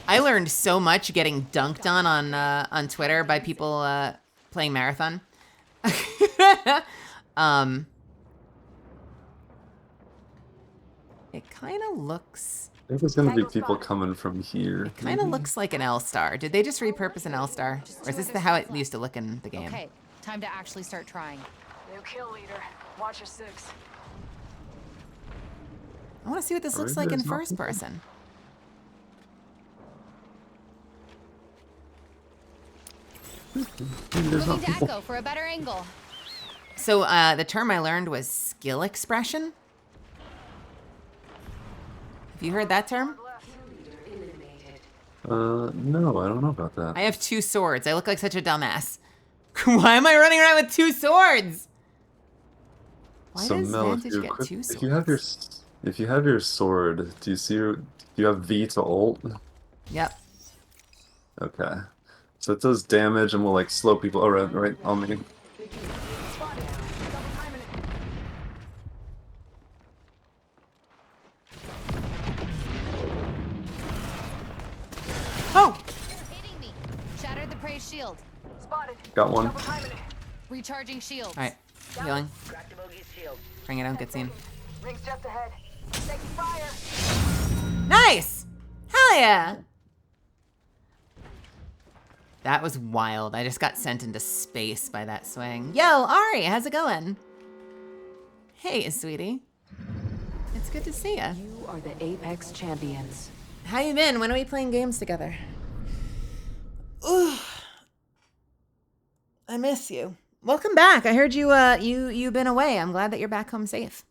I learned so much getting dunked on Twitter by people playing marathon. It kind of looks. I think there's gonna be people coming from here. It kind of looks like an L-star. Did they just repurpose an L-star, or is this how it used to look in the game? Okay, time to actually start trying. New kill leader. Watch your 6. I want to see what this looks like in first person. There's not Moving to people. Echo for a better angle. So the term I learned was skill expression. Have you heard that term? No, I don't know about that. I have 2 swords. I look like such a dumbass. Why am I running around with 2 swords? Why So does Mel, Vantage get 2 swords? if you have your sword, do you have V to ult? Yep. Okay. So it does damage and will like slow people. Oh, right on me. Oh! Hitting me. Shattered the prey's shield. Spotted. Got one. Recharging shields. All right. Healing. Crack the bogey's shield. Bring it, don't get seen. Rings just ahead. Taking fire. Nice! Hell yeah! That was wild. I just got sent into space by that swing. Yo, Ari, how's it going? Hey, sweetie. It's good to see ya. You are the Apex champions. How you been? When are we playing games together? Ooh. I miss you. Welcome back. I heard you've been away. I'm glad that you're back home safe.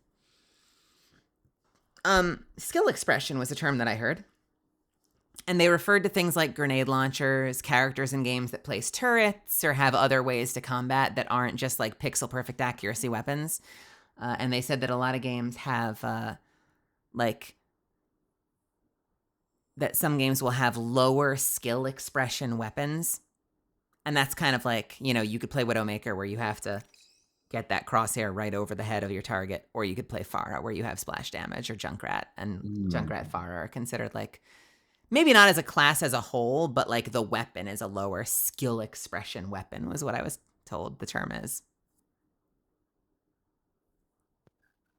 Skill expression was a term that I heard. And they referred to things like grenade launchers, characters in games that place turrets, or have other ways to combat that aren't just like pixel perfect accuracy weapons. And they said that a lot of games have that some games will have lower skill expression weapons. And that's kind of like, you could play Widowmaker where you have to get that crosshair right over the head of your target, or you could play Pharah where you have splash damage, or Junkrat. And Junkrat Pharah are considered like, maybe not as a class as a whole, but like the weapon is a lower skill expression weapon was what I was told the term is.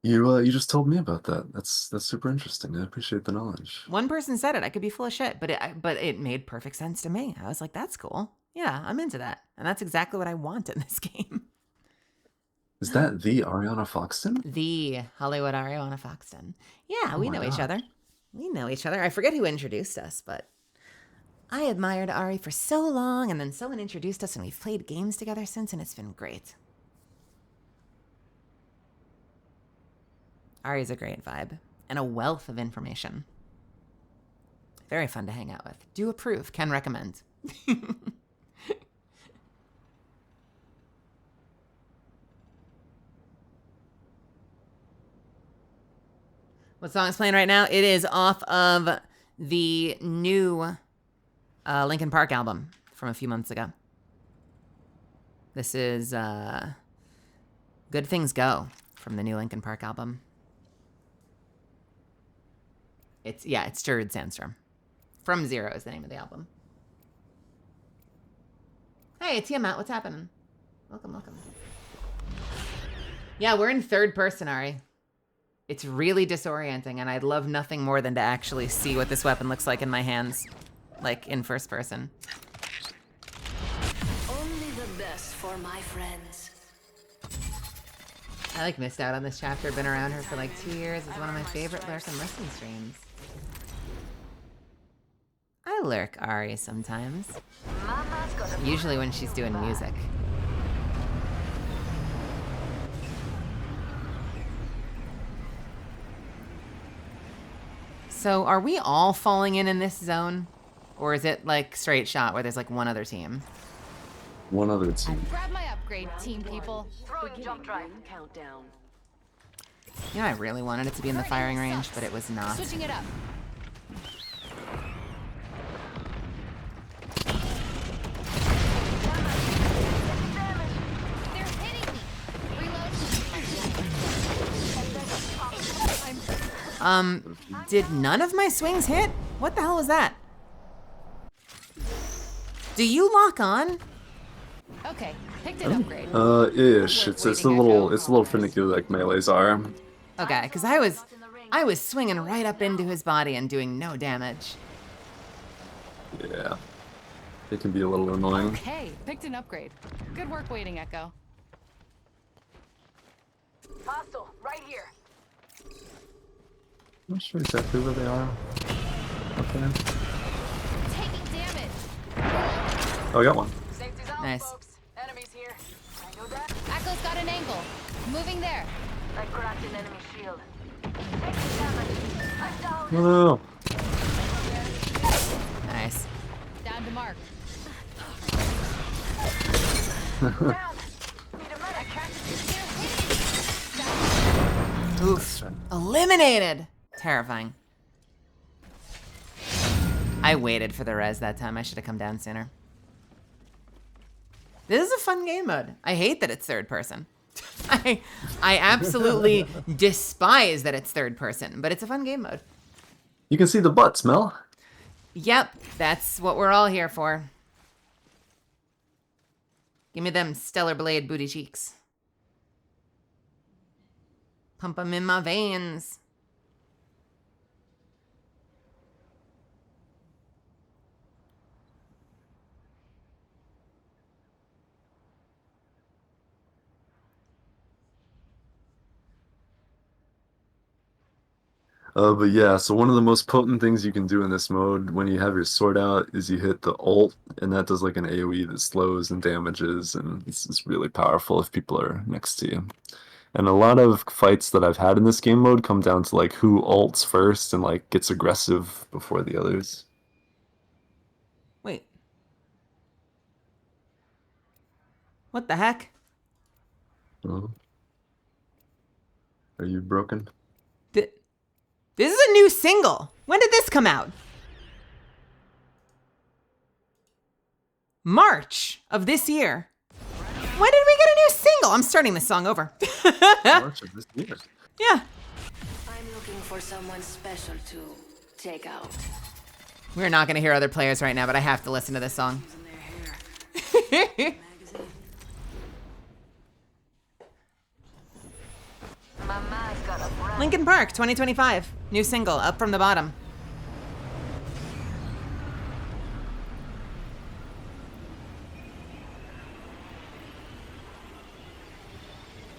You just told me about that. That's super interesting. I appreciate the knowledge. One person said it. I could be full of shit, but it made perfect sense to me. I was like, that's cool. Yeah, I'm into that. And that's exactly what I want in this game. Is that the Ariana Foxton? The Hollywood Ariana Foxton. Yeah, we my know each gosh. other. We know each other. I forget who introduced us, but I admired Ari for so long, and then someone introduced us, and we've played games together since, and it's been great. Ari's a great vibe and a wealth of information. Very fun to hang out with. Do approve. Can recommend. What song is playing right now? It is off of the new Linkin Park album from a few months ago. This is Good Things Go from the new Linkin Park album. It's Jared Sandstrom. From Zero is the name of the album. Hey, it's Matt. What's happening? Welcome. Yeah, we're in third person, Ari. It's really disorienting, and I'd love nothing more than to actually see what this weapon looks like in my hands, like in first person. Only the best for my friends. I missed out on this chapter. Been around her for 2 years. It's one of my favorite lurk and listen streams. I lurk Ari sometimes. Usually when she's doing music. So are we all falling in this zone? Or is it straight shot where there's one other team? One other team. Grab my upgrade, team people. Throwing jump drive. Countdown. You know, I really wanted it to be in the firing range, but it was not. Switching it up. They're hitting me. Did none of my swings hit? What the hell was that? Do you lock on? Okay, picked an upgrade. Ish. It's a little finicky like melees are. Okay, because I was swinging right up into his body and doing no damage. Yeah. It can be a little annoying. Okay, picked an upgrade. Good work waiting, Echo. Hostile, right here. I'm not sure exactly where they are. Okay. Taking damage. Oh, I got one. Safety's out, Nice. folks. Enemies here. I know that. Echo's got an angle. Moving there. I cracked an enemy shield. Taking damage. I'm down. No. Nice. Down to Mark. Down. Need a medic. Oof. Eliminated. Terrifying. I waited for the res that time. I should have come down sooner. This is a fun game mode. I hate that it's third person. I absolutely despise that it's third person, but it's a fun game mode. You can see the butts, Mel. Yep, that's what we're all here for. Give me them stellar blade booty cheeks. Pump them in my veins. But yeah, so one of the most potent things you can do in this mode when you have your sword out is you hit the ult, and that does like an AoE that slows and damages, and it's really powerful if people are next to you. And a lot of fights that I've had in this game mode come down to who ults first and gets aggressive before the others. Wait. What the heck? Oh. Are you broken? This is a new single. When did this come out? March of this year. When did we get a new single? I'm starting this song over. March of this year. Yeah. I'm looking for someone special to take out. We're not going to hear other players right now, but I have to listen to this song. Mama's got a brand. Linkin Park 2025. New single, Up From the Bottom.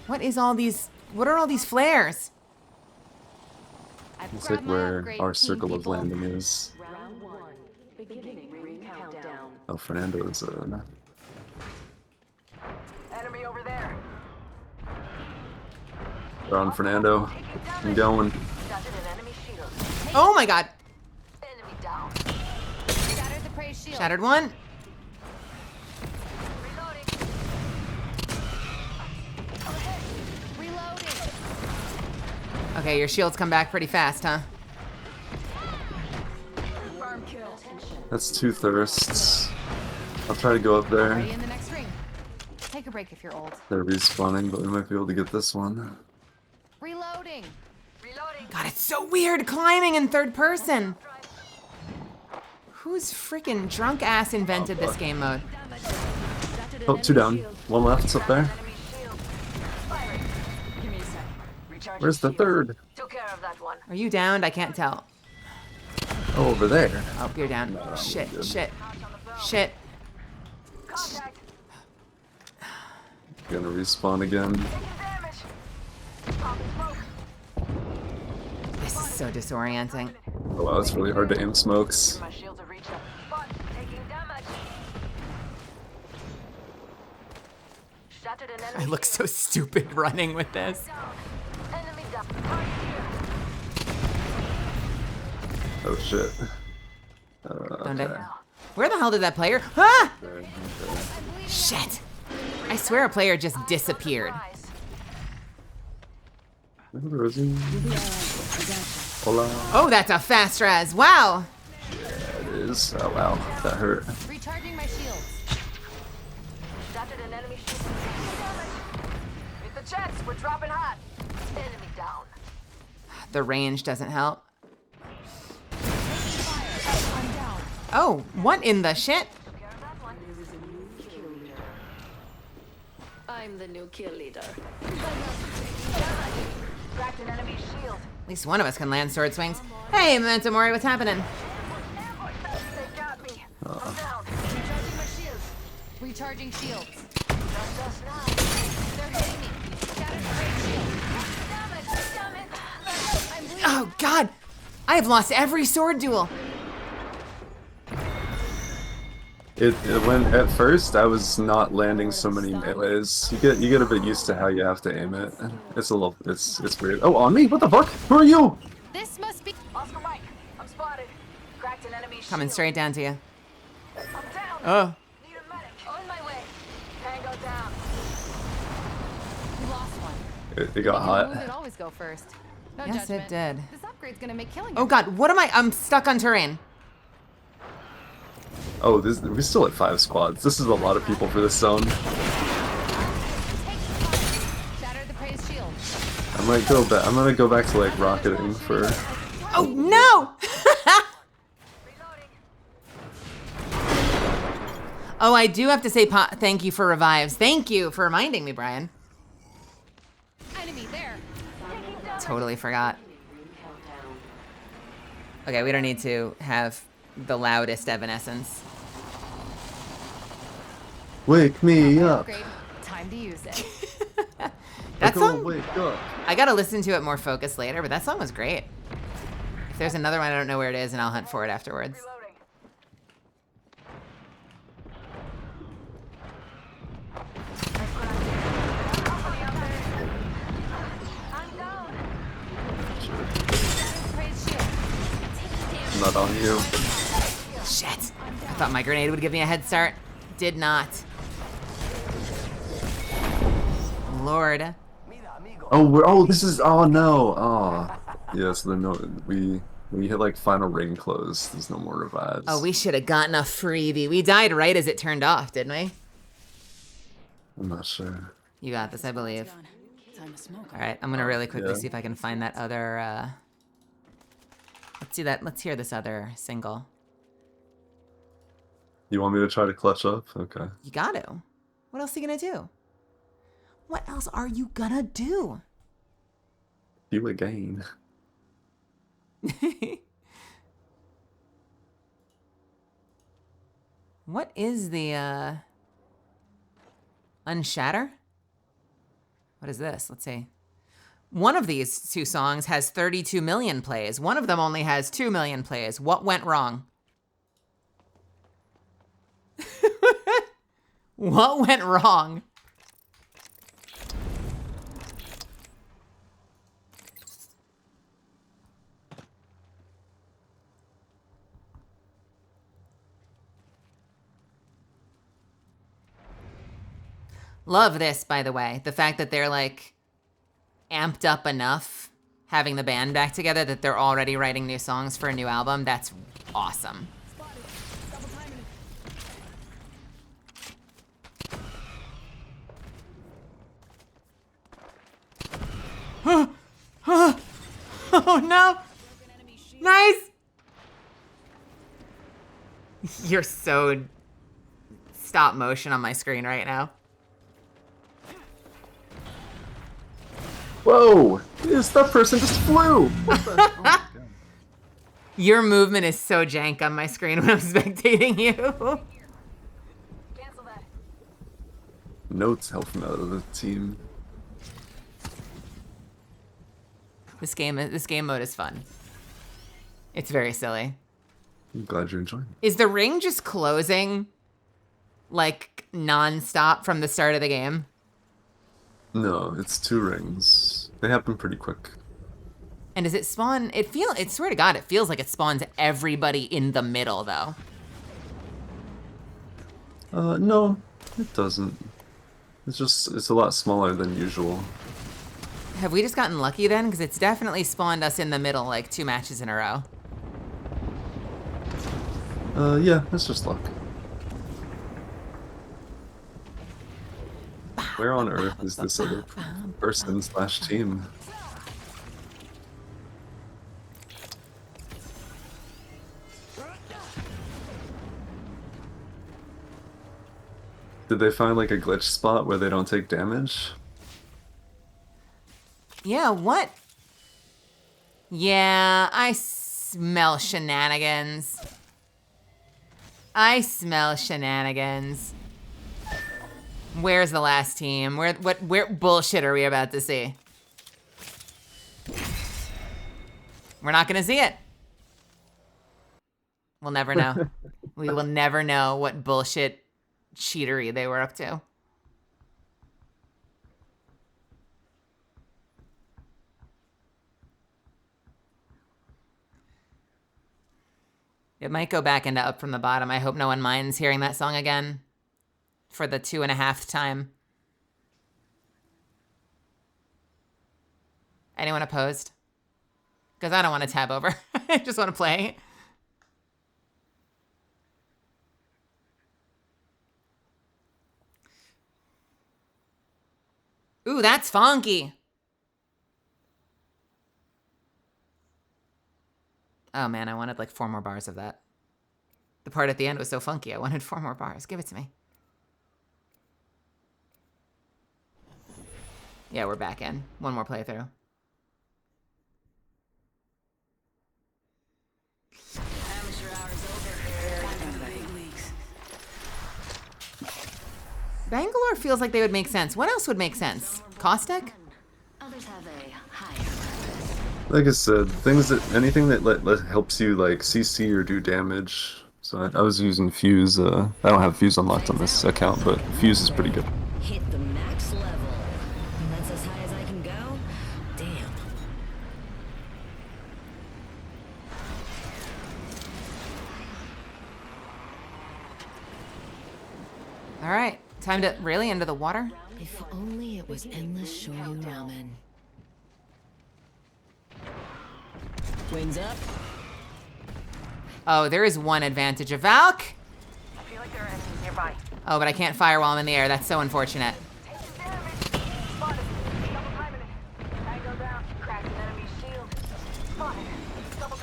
What is all these? What are all these flares? It's like where our circle of landing is. Round 1. Beginning ring countdown. Oh, Fernando is Enemy over there. They're on Fernando. I'm going. Shattered an enemy shield. Oh my god. Enemy down. Shattered the prey shield. Shattered one. Reloading. Okay, your shields come back pretty fast, huh? Farm kill. That's 2 thirsts. I'll try to go up there. Already in the next ring. Take a break if you're old. They're respawning, but we might be able to get this one. Reloading. Reloading. God, it's so weird climbing in third person. Who's freaking drunk ass invented this game mode? Oh, 2 down. 1 left. It's up there. Enemy shield. Firing. Give me a sec. Recharging Where's the shield. 3rd? Took care of that one. Are you downed? I can't tell. Oh, over there. Oh, you're down. No, Shit, good. shit, shit. Contact. Gonna respawn again. Taking damage. Pop smoke. This is so disorienting. Oh wow, it's really hard to aim smokes. My shields have reached a spot. Taking damage. Shattered an enemy. I look so stupid running with this. Enemy down. Target here. Oh shit. Don't Okay. I? Where the hell did that player? Ah! Shit. I swear a player just disappeared. Where is he? Hola. Oh, that's a fast res. Wow. It is. Oh wow, that hurt. Recharging my shields. Shattered an enemy shield. Taking damage. Hit the jets. We're dropping hot. Enemy down. The range doesn't help. I'm down. Oh, what in the shit? Took care of that one. I'm the new kill leader. Cracked an enemy shield. At least one of us can land sword swings. Hey, Memento Mori, what's happening? They got me. I'm down. Recharging my shields. Recharging shields. Just us now. They're hitting me. Shattered the prey shield. Damn it. Damn it. I'm bleeding. Oh, God. I have lost every sword duel. It when at first I was not landing so many melees. You get a bit used to how you have to aim it. It's a little it's weird. Oh, on me? What the fuck? Who are you? This must be. Oscar Mike. I'm spotted. Cracked an enemy shield. Coming straight down to you. I'm down. Oh. Need a medic. On my way. Tango down. We lost one. It got hot. Wounded always go first. No Yes, judgment. it did. This upgrade's gonna make killing. Oh, God. What am I? I'm stuck on terrain. Oh, we still at 5 squads. This is a lot of people for this zone. Shattered the prey shield. I might go back. I'm gonna go back to like rocketing for. Oh, no! Oh, I do have to say thank you for revives. Thank you for reminding me, Brian. Enemy there. Totally forgot. Okay, we don't need to have the loudest evanescence. Wake me up. Upgrade. Time to use it. That song, Wake up. I gotta listen to it more focused later, but that song was great. If there's another one, I don't know where it is, and I'll hunt for it afterwards. I'm not on you. Shit. I thought my grenade would give me a head start. Did not. Lord. Oh, this is. Oh no. Oh, yeah. So then when you hit like final ring close, there's no more revives. Oh, we should have gotten a freebie. We died right as it turned off, didn't we? I'm not sure. You got this, I believe. Time to smoke. All right, I'm gonna really quickly Yeah. see if I can find that other. Let's do that. Let's hear this other single. You want me to try to clutch up? Okay. You got to. What else are you gonna do? What else are you gonna do? You again. What is the unshatter? What is this? Let's see. One of these 2 songs has 32 million plays. One of them only has 2 million plays. What went wrong? What went wrong? Love this, by the way. The fact that they're like amped up enough having the band back together that they're already writing new songs for a new album. That's awesome. Oh no! Nice! You're so stop motion on my screen right now. Whoa! That person just flew! What the? Oh my God. Your movement is so jank on my screen when I'm spectating you. Notes help him out of the team. This game mode is fun. It's very silly. I'm glad you're enjoying it. Is the ring just closing like non-stop from the start of the game? No, it's 2 rings. They happen pretty quick. And does it spawn? It swear to God, it feels like it spawns everybody in the middle though. No, it doesn't. It's a lot smaller than usual. Have we just gotten lucky then? Because it's definitely spawned us in the middle like 2 matches in a row. Yeah, it's just luck. Where on earth is this other person / team? Did they find like a glitch spot where they don't take damage? Yeah, what? Yeah, I smell shenanigans. I smell shenanigans. Where's the last team? Where bullshit are we about to see? We're not gonna see it. We'll never know. We will never know what bullshit cheatery they were up to. It might go back into Up From the Bottom. I hope no one minds hearing that song again for the 2.5th time. Anyone opposed? Because I don't want to tab over. I just want to play. Ooh, that's funky. Oh man, I wanted like 4 more bars of that. The part at the end was so funky. I wanted 4 more bars. Give it to me. Yeah, we're back in. 1 more playthrough. Bangalore feels like they would make sense. What else would make sense? Caustic? Others have a higher purpose. Like I said, anything that helps you like CC or do damage. So I was using Fuse. I don't have Fuse unlocked on this account, but Fuse is pretty good. Hit the max level. That's as high as I can go? Damn. All right, time to really into the water. If only it was endless shoyu ramen. Wings up. Oh, there is one advantage of Valk. I feel like there are enemies nearby. Oh, but I can't fire while I'm in the air. That's so unfortunate.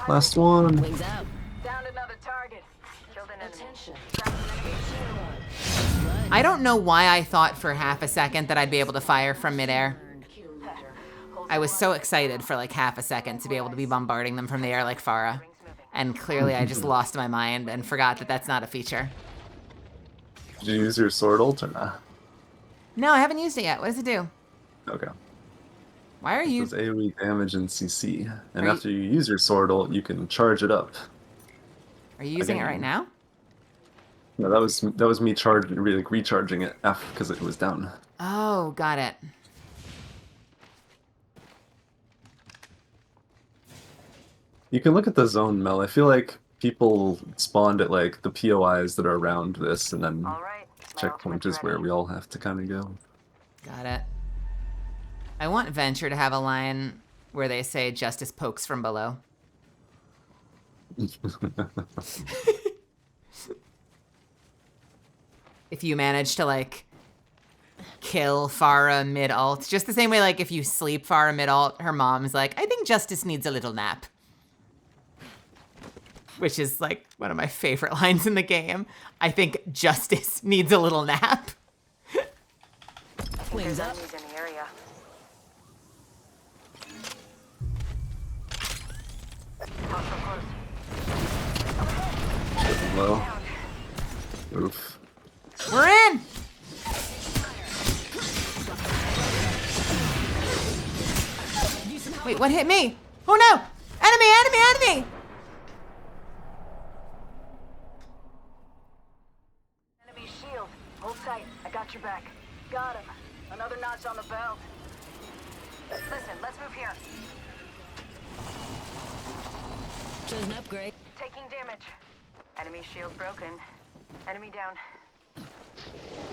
Last one. Wings up. Downed another target. Killed an enemy. Attention. I don't know why I thought for half a second that I'd be able to fire from midair. I was so excited for like half a second to be able to be bombarding them from the air like Farah. And clearly I just lost my mind and forgot that that's not a feature. Did you use your sword ult or not? No, I haven't used it yet. What does it do? Okay. Why are you? It says AoE damage in CC, and Are after you use your sword ult, you can charge it up. Are you using it Again. right now? No, that was me recharging it after because it was down. Oh, got it. You can look at the zone, Mel. I feel like people spawned at like the POIs that are around this, and then checkpoint is where we all have to kind of go. Got it. I want Venture to have a line where they say "Justice pokes from below." If you manage to like kill Farah mid-ult, just the same way like if you sleep Farah mid-ult, her mom's like, "I think Justice needs a little nap." Which is like one of my favorite lines in the game. I think Justice needs a little nap. Wings up. In the area. Low. Oof. We're in! Wait, what hit me? Oh no! Enemy, enemy, enemy! Enemy shield. Hold tight. I got your back. Got him. Another notch on the belt. Listen, let's move here. Chosen upgrade. Taking damage. Enemy shield broken. Enemy down. Enemy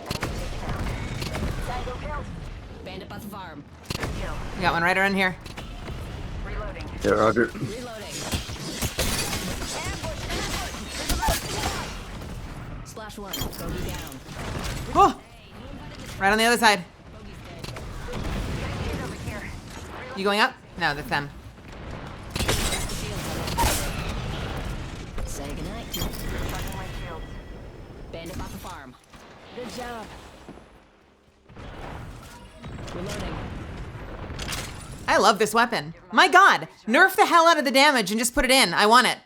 taken out. Tango killed. Bandit by the farm. Good kill. We got one right around here. Reloading. Yeah, Roger. Reloading. Splash one. Bogey down. Oh! Right on the other side. You going up? No, that's them. Say goodnight. Bandit by the farm. Good job. Reloading. I love this weapon. My god! Nerf the hell out of the damage and just put it in. I want it.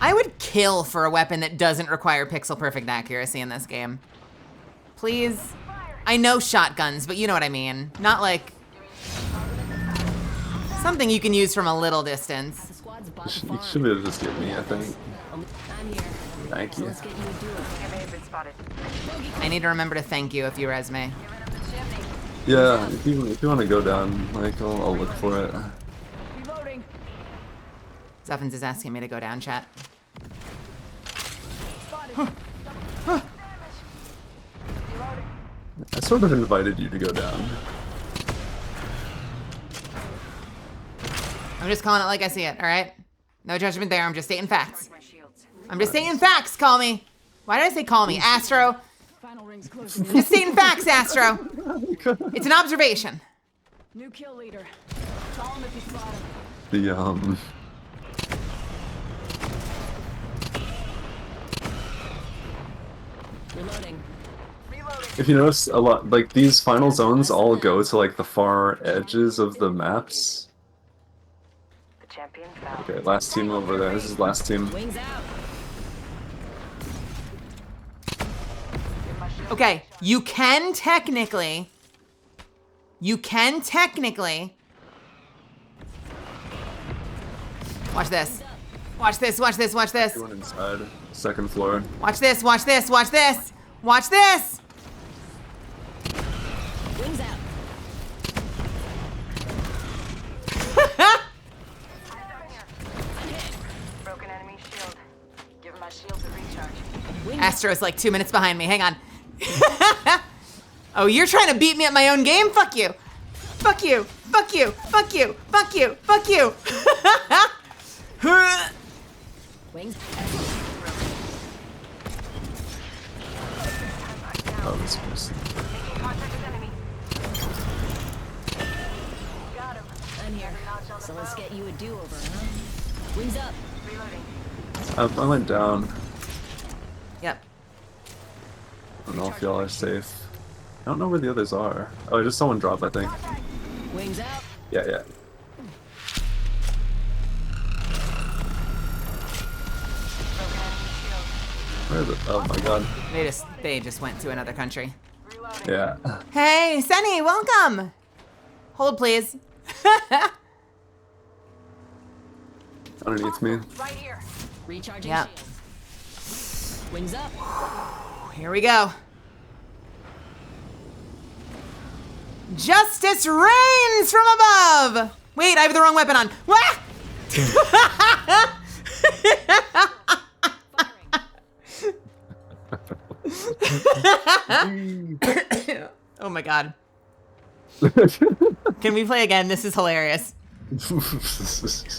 I would kill for a weapon that doesn't require pixel perfect accuracy in this game. Please. I know shotguns, but you know what I mean. Not like something you can use from a little distance. You should have just given me, I think. I'm here. Thank you. Let's get you a duel. I need to remember to thank you if you res me. Yeah, if you want to go down, like I'll look for it. Reloading. Xuffins is asking me to go down, chat. I sort of invited you to go down. I'm just calling it like I see it, all right? No judgment there. I'm just stating facts. I'm just stating facts, call me. Why did I say call me? Astro. Just stating facts, Astro. It's an observation. New kill leader. Call him if you spot him. The Reloading. if you notice a lot, like these final zones all go to like the far edges of the maps. The champion fell. Okay, last team over there. This is last team. Wings out. Okay, you can technically. Watch this. Watch this, watch this, watch this. Going inside, second floor. Watch this, watch this, watch this. Watch this! Wings out. Broken enemy shield. Give my shields a recharge. Astro's like 2 minutes behind me. Hang on. Oh, you're trying to beat me at my own game? Fuck you. Fuck you. Fuck you. Fuck you. Fuck you. Fuck you. Wings. Oh, this was. Making contact with enemy. Got him. I'm here. So let's get you a do-over, huh? Wings up. Reloading. I went down. Yep. I don't know if y'all are safe. I don't know where the others are. Oh, I just saw one drop, I think. Wings out. Yeah, yeah. Where is it? Oh my god. They just went to another country. Yeah. Hey, Sunny, welcome. Hold, please. Underneath me. Right here. Recharging Yep. shields. Wings up. Here we go. Justice reigns from above. Wait, I have the wrong weapon on. Wah! Oh my god. Can we play again? This is hilarious.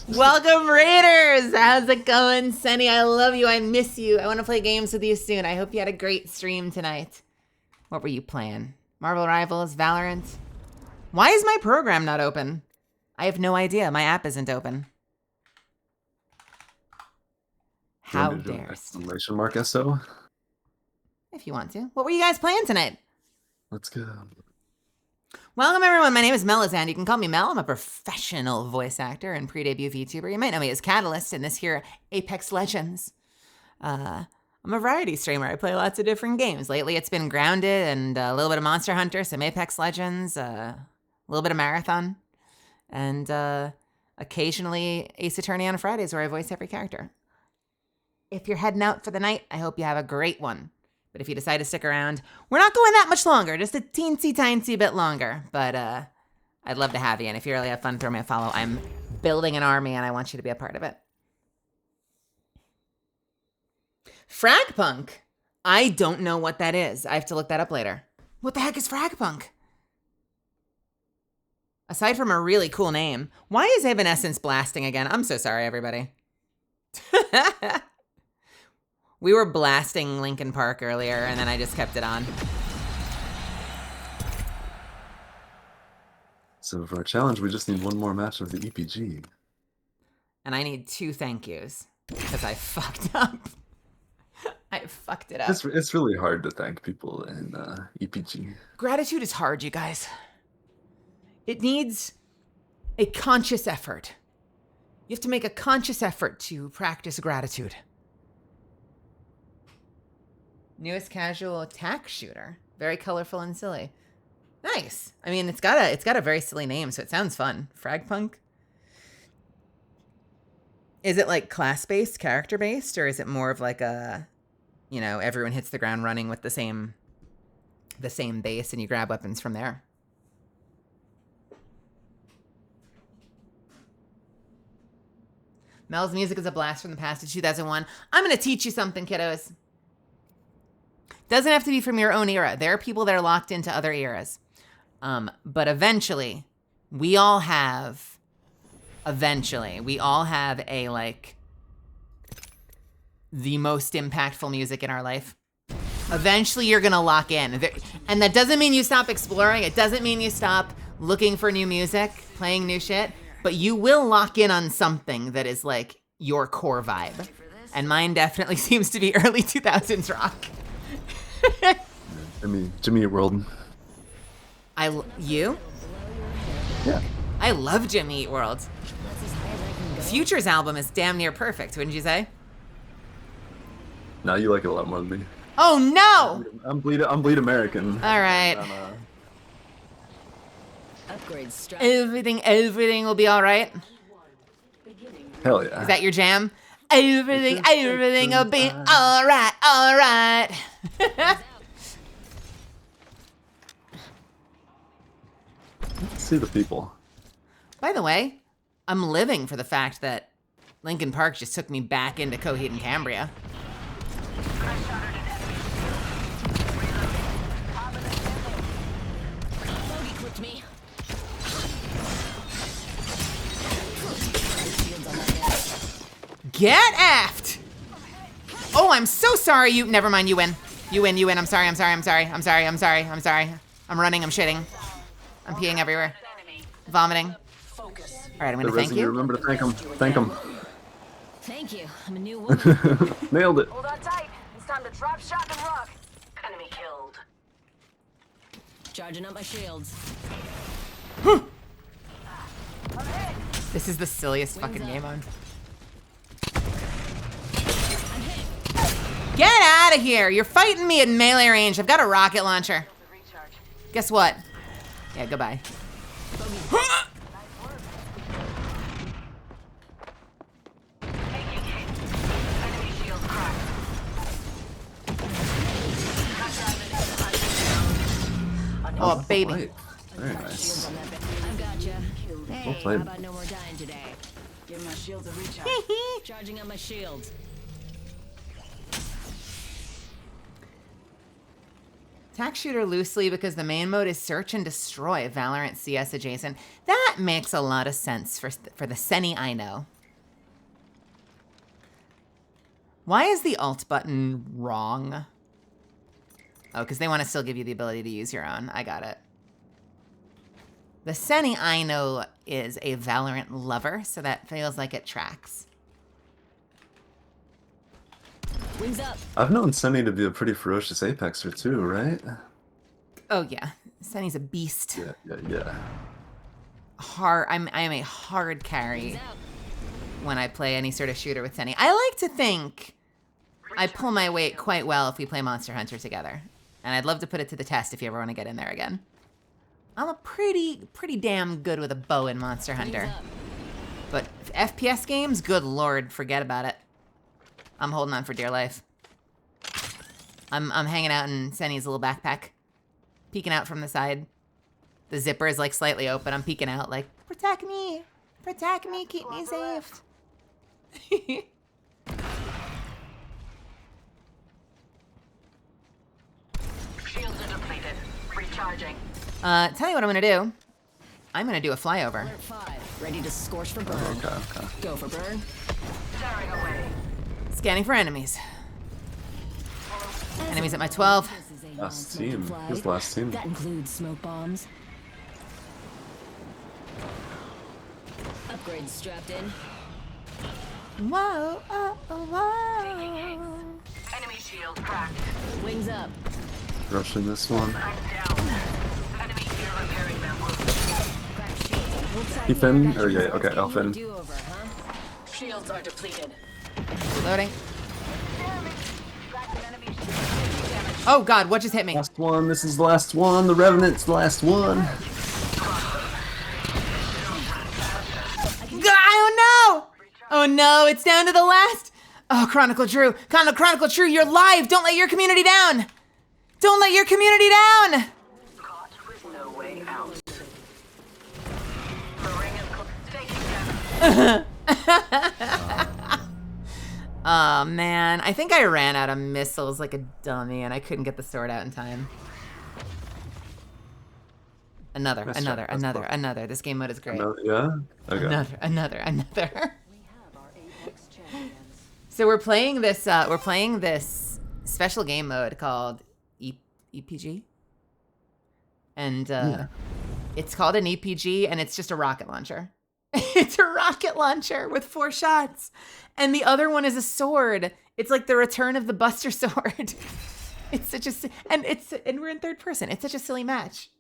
Welcome, Raiders! How's it going, Sunny? I love you. I miss you. I want to play games with you soon. I hope you had a great stream tonight. What were you playing? Marvel Rivals? Valorant? Why is my program not open? I have no idea. My app isn't open. How dare Exclamation mark SO? If you want to. What were you guys playing tonight? Let's go. Welcome, everyone. My name is Melisande. You can call me Mel. I'm a professional voice actor and pre-debut VTuber. You might know me as Catalyst in this here Apex Legends. I'm a variety streamer. I play lots of different games. Lately, it's been Grounded and a little bit of Monster Hunter, some Apex Legends, a little bit of Marathon, and occasionally Ace Attorney on Fridays where I voice every character. If you're heading out for the night, I hope you have a great one. But if you decide to stick around, we're not going that much longer, just a teensy-tiny bit longer. But I'd love to have you, and if you really have fun, throw me a follow. I'm building an army, and I want you to be a part of it. Fragpunk? I don't know what that is. I have to look that up later. What the heck is Fragpunk? Aside from a really cool name, why is Evanescence blasting again? I'm so sorry, everybody. We were blasting Linkin Park earlier, and then I just kept it on. So for our challenge, we just need one more match of the EPG. And I need 2 thank yous, because I fucked up. I fucked it up. It's really hard to thank people in EPG. Gratitude is hard, you guys. It needs a conscious effort. You have to make a conscious effort to practice gratitude. Newest casual attack shooter. Very colorful and silly. Nice. I mean, it's got a very silly name, so it sounds fun. Fragpunk. Is it like class-based, character-based, or is it more of like a, you know, everyone hits the ground running with the same base and you grab weapons from there? Mel's music is a blast from the past of 2001. I'm going to teach you something, kiddos. Doesn't have to be from your own era. There are people that are locked into other eras. But eventually, we all have a, like, the most impactful music in our life. Eventually, you're going to lock in. And that doesn't mean you stop exploring. It doesn't mean you stop looking for new music, playing new shit. But you will lock in on something that is, like, your core vibe. And mine definitely seems to be early 2000s rock. Jimmy Eat World. You? Yeah. I love Jimmy Eat World. Future's album is damn near perfect, wouldn't you say? No, you like it a lot more than me. Oh no! I'm bleed American. All right. Everything will be all right. Hell yeah. Is that your jam? Everything will be all right. Let's see the people. By the way, I'm living for the fact that Linkin Park just took me back into Coheed and Cambria. Get effed! Oh, I'm so sorry. Never mind. You win. You win. I'm sorry. I'm running. I'm shitting. I'm peeing everywhere. Vomiting. All right, I'm gonna thank you. Remember to thank him. Thank him. Thank you. I'm a new woman. Nailed it. Hold on tight. It's time to drop shot and rock. Enemy killed. Charging up my shields. This is the silliest fucking game on. Get out of here! You're fighting me at melee range. I've got a rocket launcher. Guess what? Yeah, goodbye. Oh, baby. Very nice. I've got you. Hey, Well played. how about no more dying today? Give my shields a recharge. Charging on my shields. Attack shooter loosely because the main mode is search and destroy, Valorant CS adjacent. That makes a lot of sense for the Seni I know. Why is the alt button wrong? Oh, because they want to still give you the ability to use your own. I got it. The Seni I know is a Valorant lover, so that feels like it tracks. Wings up. I've known Sunny to be a pretty ferocious Apexer too, right? Oh yeah, Seni's a beast. Yeah. I am a hard carry when I play any sort of shooter with Seni. I like to think I pull my weight quite well if we play Monster Hunter together. And I'd love to put it to the test if you ever want to get in there again. I'm a pretty damn good with a bow in Monster Hunter. But FPS games, good lord, forget about it. I'm holding on for dear life. I'm hanging out in Seni's little backpack. Peeking out from the side. The zipper is like slightly open. I'm peeking out like, protect me, keep me safe. Shields are depleted. Recharging. Tell you what I'm gonna do. I'm gonna do a flyover. Alert 5. Ready to scorch for burn. Okay. Go for burn. Tearing away. Scanning for enemies. Enemies at my 12. Last team. His last team. That includes smoke bombs. Upgrades strapped in. Whoa, whoa. Enemy shield cracked. Wings up. Rushing this one. I'm down. Enemy here repairing their wounds. Ethan? Or yeah, okay, Elfin. Shields are depleted. Loading. Oh god, what just hit me? Last one, this is the last one. The Revenant's the last one. Oh no! Oh no, it's down to the last. Oh, Chronicle True. Chronicle True, you're live. Don't let your community down. Don't let your community down. Caught with no way out. The ring is taking damage. Oh man, I think I ran out of missiles like a dummy and I couldn't get the sword out in time. Another. This game mode is great. Yeah? Okay. Another. So we're playing this special game mode called EPG. And it's called an EPG and it's just a rocket launcher. It's a rocket launcher with 4 shots. And the other one is a sword. It's like the return of the Buster Sword. It's such a and we're in third person. It's such a silly match.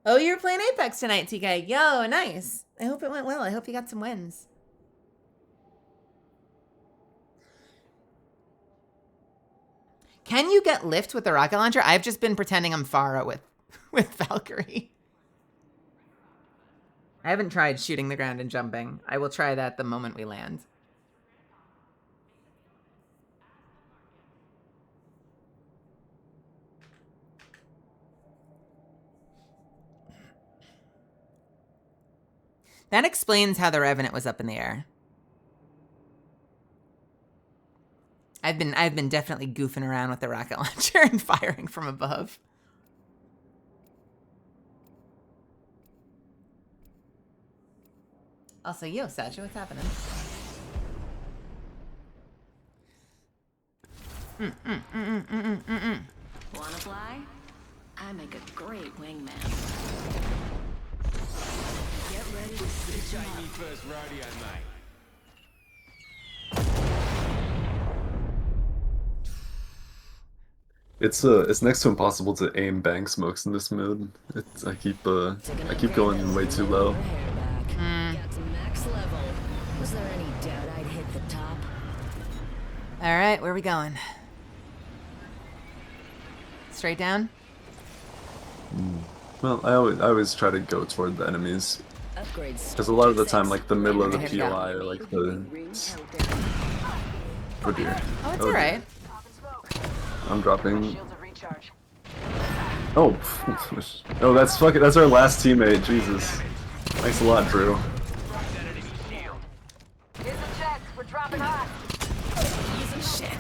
Oh, you're playing Apex tonight, TK. Yo, nice. I hope it went well. I hope you got some wins. Can you get lift with the rocket launcher? I've just been pretending I'm Pharah with Valkyrie. I haven't tried shooting the ground and jumping. I will try that the moment we land. That explains how the Revenant was up in the air. I've been definitely goofing around with the rocket launcher and firing from above. Also, yo, Satcha, what's happening? Wanna fly? I make a great wingman. Get ready to switch up. Me first rodeo, mate. It's next to impossible to aim bang smokes in this mode. I keep going way too low. Got to max level. Was there any doubt I'd hit the top? All right, where are we going? Straight down? Well, I always try to go toward the enemies. Upgrades. Because a lot of the time, like, the middle of the Okay, here we go. POI or, like, the... Oh, dear. Oh, it's dear. alright. I'm dropping... Oh, oh, that's fucking... That's our last teammate, Jesus. Thanks a lot, Drew. Here's the checks. We're dropping hot. Shit.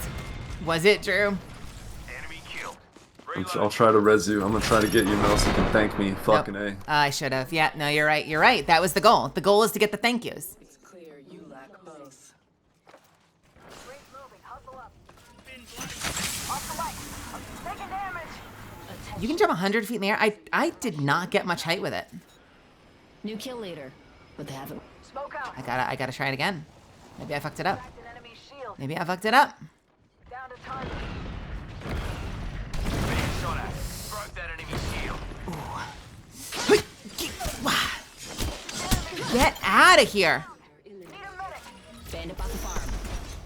Was it, Drew? I'll try to res you. I'm gonna try to get you, Mel, so you can thank me. Fucking A. I should have. Yeah, no, you're right. You're right. That was the goal. The goal is to get the thank yous. It's clear you lack both. You can jump 100 feet in the air. I did not get much height with it. New kill leader, but they haven't. Smoke out. I gotta try it again. Maybe I fucked it up. Cracked an enemy shield. Maybe I fucked it up. Down to time. Broke that enemy shield. Get out of here. Bandit off the farm.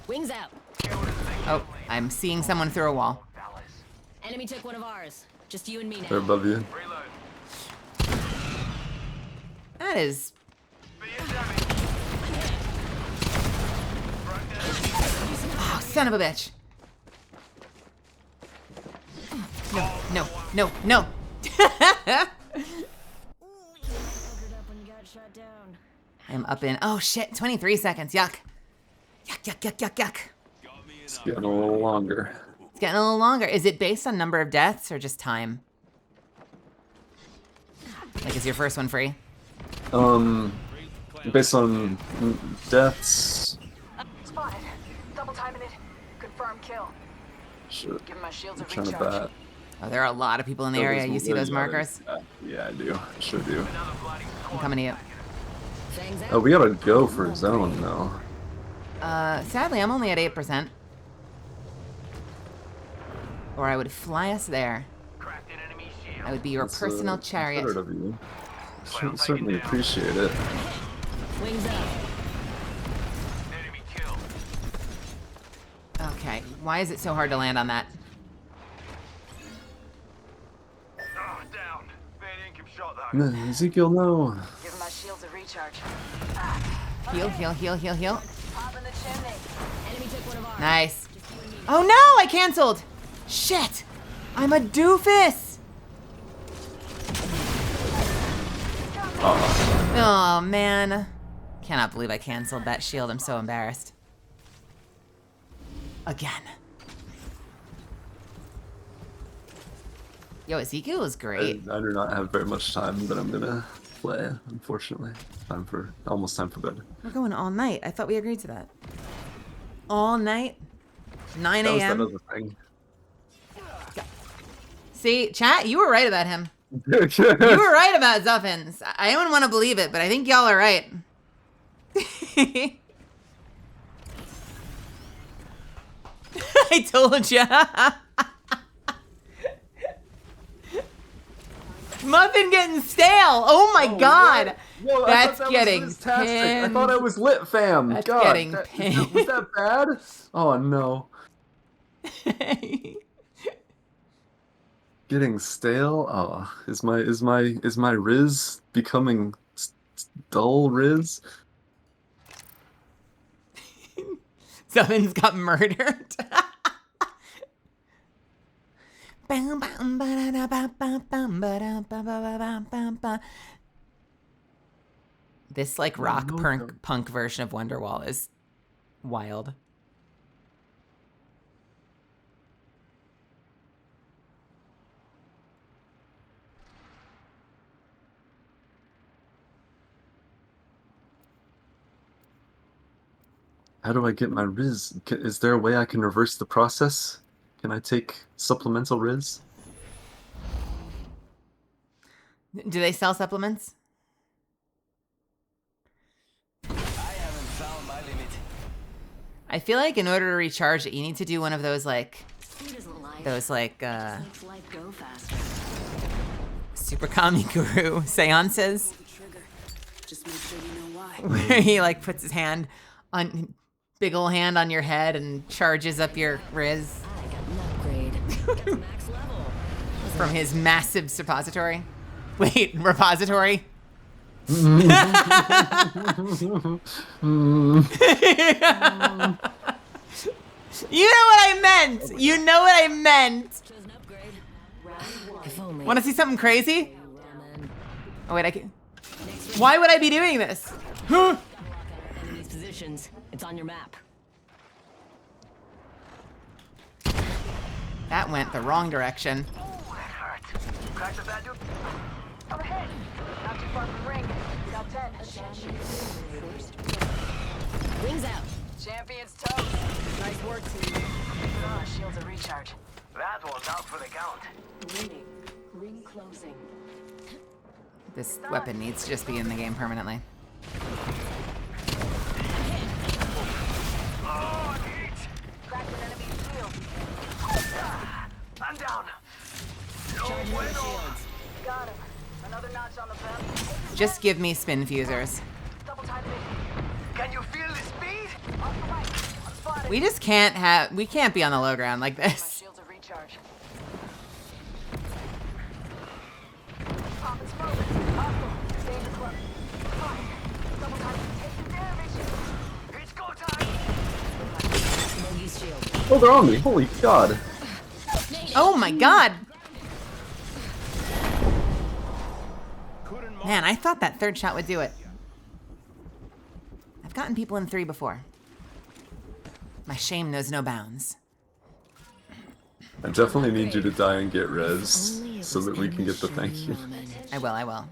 Wings out. Oh, I'm seeing someone through a wall. Enemy took one of ours. Just you and me now. They're above you. That is... Oh, son of a bitch. No, no, no, no. I'm up in... Oh, shit. 23 seconds. Yuck. Yuck, yuck, yuck, yuck, yuck. It's getting a little longer. It's getting a little longer. Is it based on number of deaths or just time? Like, is your first one free? Based on deaths. Spotted. Double timing it. Confirm kill. Shit. Give my shields a I'm trying to recharge. bat. Oh, there are a lot of people in the area. You see those markers? Yeah, I do. I sure do. I'm coming to you. Oh, we gotta go for zone though. Sadly, I'm only at 8%. Or I would fly us there. I would be your That's, personal chariot. considerate of you. Certainly appreciate it. Wings up. Okay, why is it so hard to land on that? Ezekiel, no. Give my shields a recharge. Heal, heal, heal, heal, heal. Pop in the chimney. Enemy took one of ours. Nice. Oh no, I canceled. Shit, I'm a doofus. Oh man. Cannot believe I canceled that shield. I'm so embarrassed. Again. Yo, Ezekiel is great. I do not have very much time that I'm gonna play, unfortunately. Almost time for bed. We're going all night. I thought we agreed to that. All night? 9 That was a.m.? that other thing. See, chat, you were right about him. You were right about Xuffins. I don't want to believe it, but I think y'all are right. I told ya. Muffin getting stale. Oh my god. Whoa, That's that getting was fantastic. I pinned. thought I was lit, fam. That's God, getting was pinned. that bad? Oh no. Getting stale? Oh, is my Riz becoming dull Riz? Someone's got murdered. This like rock punk version of Wonderwall is wild. How do I get my Riz? Is there a way I can reverse the process? Can I take supplemental Riz? Do they sell supplements? I haven't found my limit. I feel like in order to recharge it, you need to do one of those like Makes life go faster. Super Kami Guru seances. Just make sure you know why. Where he like puts his hand on big ol' hand on your head and charges up your Riz. I got an upgrade. Got to max level. from his massive suppository. Wait, repository? Mm. You know what I meant. You know what I meant. Want to see something crazy? Oh wait, I can. Why would I be doing this? Enemy's positions. It's on your map. That went the wrong direction. Crack the bad dude. Overhead. Not too far from ring. Got 10. Wings out. Champion's toast. Nice work, team. Shields a recharge. That one's out for the count. Ring. Ring closing. This weapon needs to just be in the game permanently. Oh, heat. Cracked an enemy's shield. I'm down. No bueno. Got him. Another notch on the belt. Just give me spin fusers. Double time it. Can you feel the speed? Off the right. I'm spotted. We just can't have. We can't be on the low ground like My this. shields a recharge. Pop and smoke. Hostile. Danger close. Fine. Double time. Taking damage. It's go time. Bogey's shield. Oh, they're on me. Holy God. Oh my God. Man, I thought that third shot would do it. I've gotten people in 3 before. My shame knows no bounds. I definitely need you to die and get res so that we can get the thank you. I will.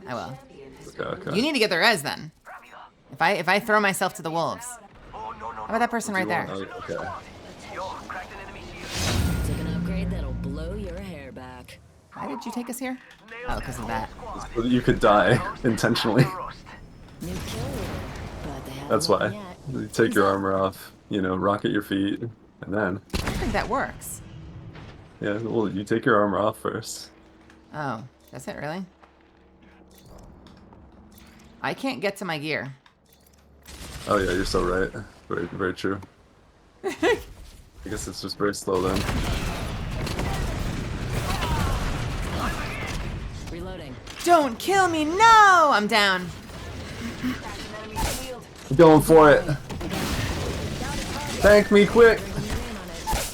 Okay. You need to get the res then. If I throw myself to the wolves. How about that person right there? Okay. Take an upgrade that'll blow your hair back. Why did you take us here? Oh, because of that. So that you could die intentionally. New kill leader, but they haven't That's won why. yet. You take your armor off, you know, rocket your feet, and then. I don't think that works. Yeah, well, you take your armor off first. Oh, does it really? I can't get to my gear. Oh yeah, you're so right. Very, very true. I guess it's just very slow then. Reloading. Don't kill me, no! I'm down. I'm going for it. Thank me quick.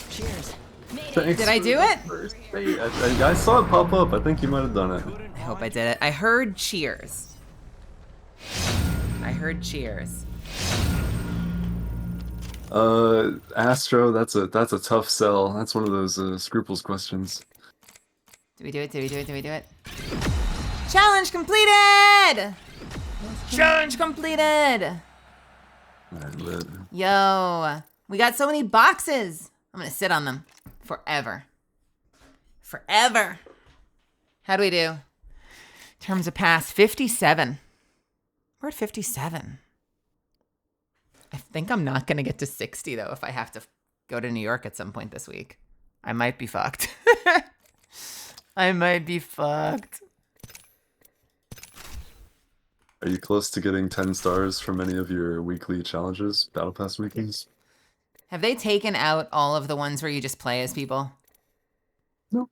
Cheers. Thanks Did I do for it? the first bait. I saw it pop up. I think you might have done it. I hope I did it. I heard cheers. I heard cheers. Astro, that's a tough sell. That's one of those scruples questions. Did we do it? Did we do it? Did we do it? Challenge completed! Challenge completed! Alright, lit. Yo, we got so many boxes. I'm gonna sit on them forever. Forever. How do we do? Terms of pass, 57. We're at 57. I think I'm not gonna get to 60 though if I have to go to New York at some point this week. I might be fucked. I might be fucked. Are you close to getting 10 stars from any of your weekly challenges, Battle Pass weekends? Have they taken out all of the ones where you just play as people? No.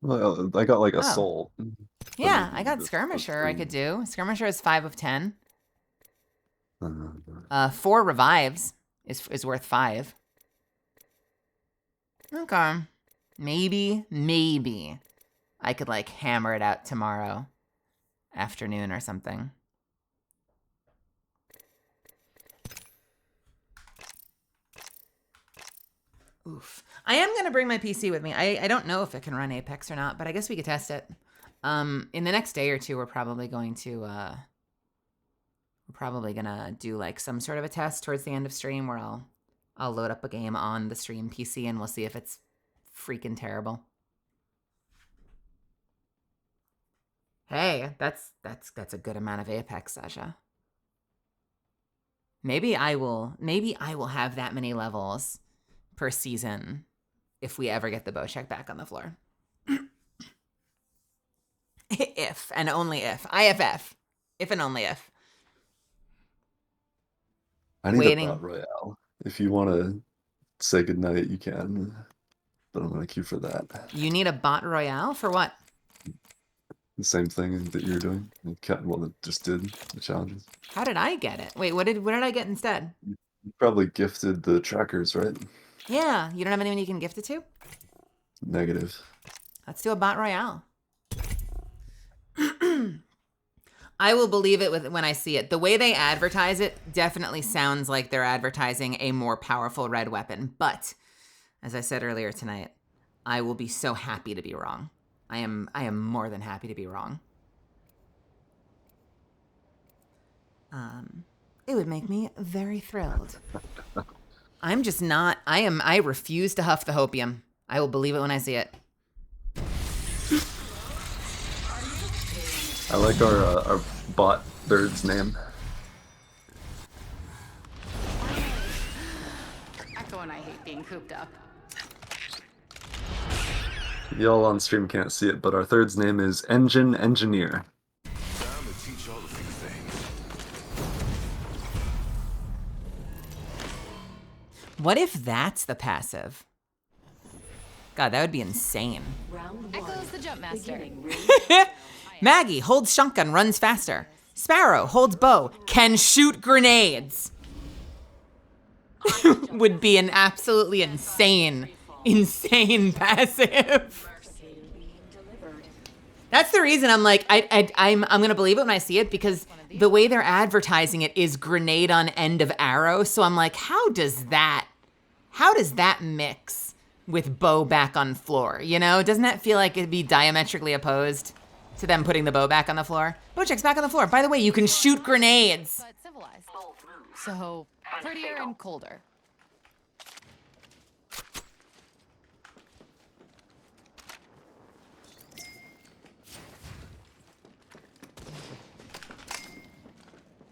Well, I got like a Oh. soul. Yeah, I got Skirmisher I could do. Skirmisher is 5 of 10. 4 revives is worth 5. Okay. Maybe I could like hammer it out tomorrow afternoon or something. Oof. I am going to bring my PC with me. I don't know if it can run Apex or not, but I guess we could test it. In the next day or two, we're probably going to do like some sort of a test towards the end of stream where I'll load up a game on the stream PC and we'll see if it's freaking terrible. Hey, that's a good amount of Apex, Sasha. Maybe I will have that many levels per season if we ever get the bow check back on the floor. If and only if. IFF. If and only if. I need Waiting. a Bot Royale. If you want to say goodnight, you can. but I'm gonna queue for that. You need a bot royale for what? The same thing that you're doing. Well, it just did the challenges. How did I get it? Wait, what did I get instead? You probably gifted the trackers, right? Yeah, you don't have anyone you can gift it to? Negative. Let's do a bot royale. I will believe it when I see it. The way they advertise it definitely sounds like they're advertising a more powerful red weapon. But as I said earlier tonight, I will be so happy to be wrong. I am more than happy to be wrong. It would make me very thrilled. I'm just not. I refuse to huff the hopium. I will believe it when I see it. I like our bot third's name. Echo and I hate being cooped up. Y'all on stream can't see it, but our third's name is Engine Engineer. Time to teach y'all a few things. What if that's the passive? God, that would be insane. Echo's the jump master. Maggie holds shotgun, runs faster. Sparrow holds bow, can shoot grenades. Would be an absolutely insane passive. That's the reason I'm like, I'm gonna believe it when I see it, because the way they're advertising it is grenade on end of arrow. So I'm like, how does that mix with bow back on floor? You know, doesn't that feel like it'd be diametrically opposed to them putting the bow back on the floor? Bow check's back on the floor. By the way, you can shoot grenades. But civilized. So prettier and colder.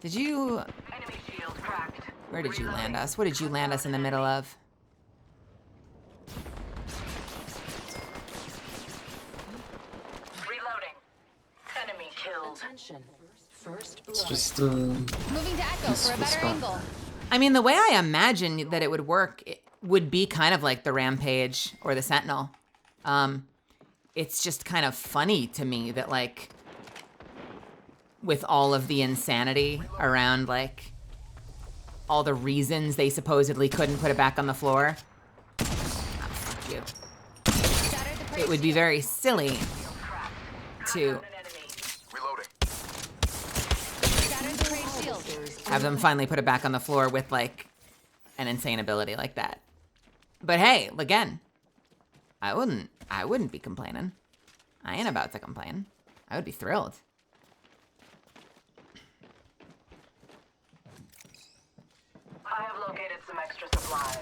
Did you... Enemy shield cracked. Where did you land us? What did you land us in the middle of? Reloading. Enemy killed. Attention. First blood. It's just Moving to Echo for a better spot. angle. I mean, the way I imagine that it would work, it would be kind of like the Rampage or the Sentinel. It's just kind of funny to me that, like, with all of the insanity around, like, all the reasons they supposedly couldn't put it back on the floor. Oh, fuck you. It would be very silly to have them finally put it back on the floor with, like, an insane ability like that. But hey, again, I wouldn't be complaining. I ain't about to complain. I would be thrilled. I have located some extra supplies.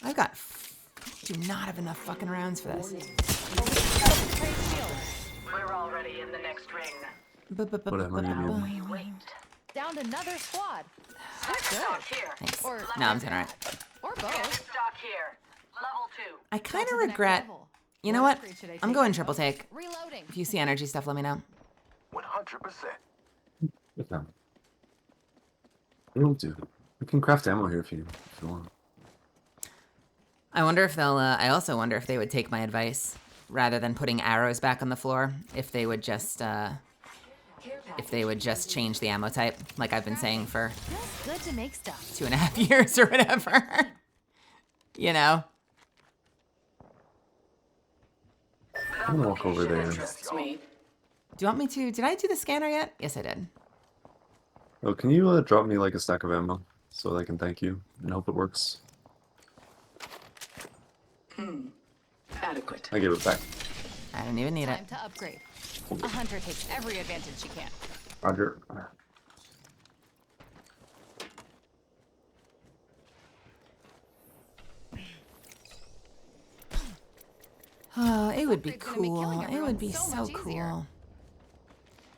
I've got... do not have enough fucking rounds for this. We're already in the next ring. whatever you need. Wait. Downed another squad. Stock here. Thanks. Or No, I'm doing all right. Or both. Stock here. Level 2. I kind to of the next regret... level. You know What what? upgrade should I I'm take, going Echo? triple take. Reloading. If you see energy stuff, let me know. 100%. Okay. We don't do. We can craft ammo here if you want. I wonder if they'll... I also wonder if they would take my advice. Rather than putting arrows back on the floor, if they would just... change the ammo type, like I've been saying for Feels good to make stuff. 2.5 years or whatever. You know? I'm gonna walk over there. Interests me. Do you want me to... Did I do the scanner yet? Yes, I did. Oh, can you drop me like a stack of ammo so that I can thank you and hope it works? Adequate. I give it back. I don't even need it. Time to upgrade. A hunter takes every advantage she can. Roger. Oh, it would be Upgrade's gonna make cool. killing It would everyone be so so much easier. cool.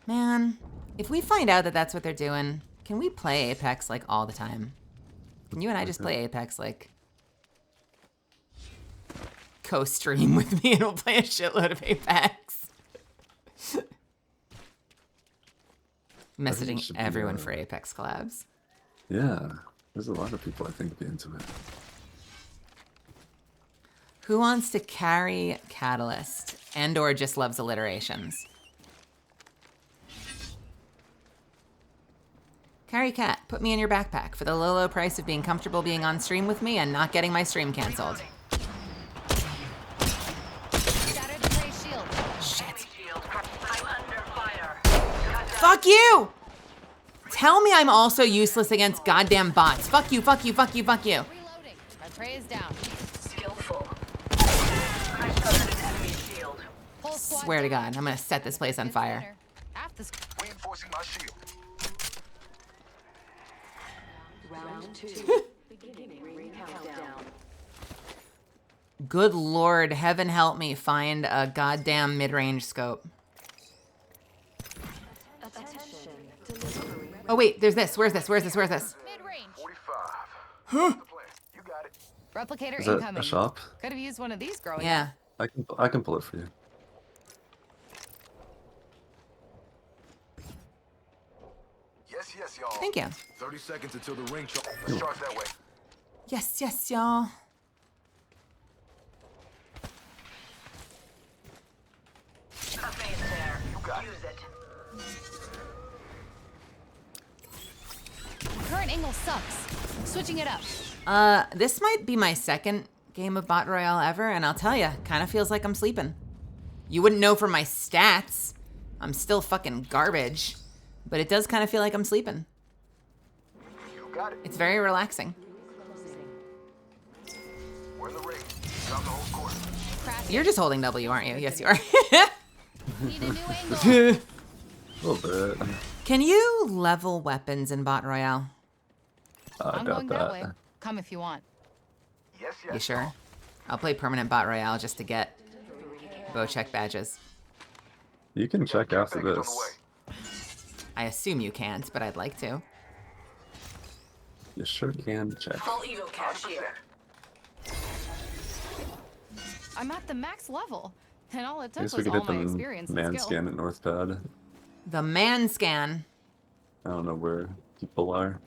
Man, if we find out that that's what they're doing, can we play Apex, like, all the time? Can you and I just play Apex, like, co-stream with me and we'll play a shitload of Apex? Messaging should be, everyone for Apex collabs. Yeah, there's a lot of people I think be into it. Who wants to carry Catalyst and or just loves alliterations? Carry Cat, put me in your backpack for the low, low price of being comfortable being on stream with me and not getting my stream canceled. Shattered the gray shield. Shit. I'm under fire. Fuck you! Tell me I'm also useless against goddamn bots. Fuck you, fuck you, fuck you, fuck you. Reloading. Our prey is down. Skillful. I shattered an enemy shield. Whole squad Swear to down. God, I'm gonna set this place on Good fire. center. Half the Reinforcing my shield. Round 2. Beginning ring countdown. Good Lord, heaven help me find a goddamn mid-range scope. Attention. Delivery. Oh wait, there's this. Where's this? Where's this? Where's this? mid-range. 45. Huh? You got it. Replicator Is that incoming. a shop? Could have used one of these growing up. Yeah. I can pull it for you. Yes, y'all. Thank you. 30 seconds until the ring charge. Let's charge that way. Yes, yes, y'all. A phase there. You got Use it. Current angle sucks. Switching it up. This might be my second game of Bot Royale ever, and I'll tell you, kind of feels like I'm sleeping. You wouldn't know from my stats. I'm still fucking garbage, but it does kind of feel like I'm sleeping. You got it. It's very relaxing. We're in the ring. Drop the whole course. Crash. You're just holding W, aren't you? Yes, you are. Need a new angle. A little bit. Can you level weapons in Bot Royale? I I'm doubt going that way. Come if you want. Yes. You sure? I'll play permanent Bot Royale just to get bow check badges. You can check after Baggage on the this. way. I assume you can't, but I'd like to. You sure can check. Full evo cache here. I'm at the max level. And all it I took guess we was could all hit my the experience and man skill. scan at North Pad. The man scan. I don't know where people are.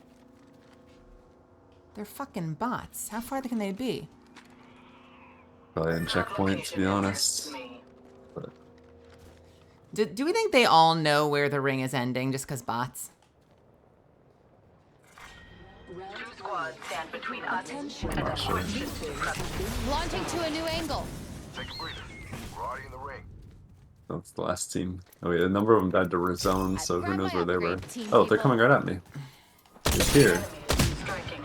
They're fucking bots. How far can they be? Probably in checkpoint, to be honest. But Do we think they all know where the ring is ending just because bots? 2 squads stand between us and not the sure. Launching to a new angle. Take a breather. We're already in the ring. that's the last team. Oh wait, a number of them died to rezone, so who Grab knows my where they were. upgrade, team Oh, they're people. coming right at me. He's here. striking.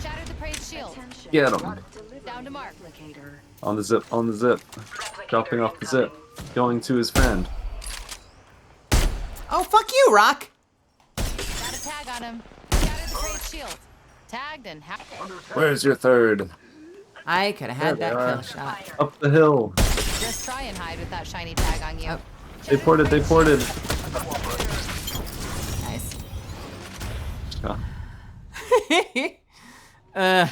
Shattered the prey's shield. Get him. Down to mark. On the zip, on the zip. Dropping off the zip. Going to his friend. Oh, fuck you, Rock! Got a tag on him. Shattered the prey's shield. Tagged and Where's your third? I could have had There that they kill are. shot. Up the hill. just try and hide with that shiny tag on you. Oh. They ported, they ported. Nice. Yeah.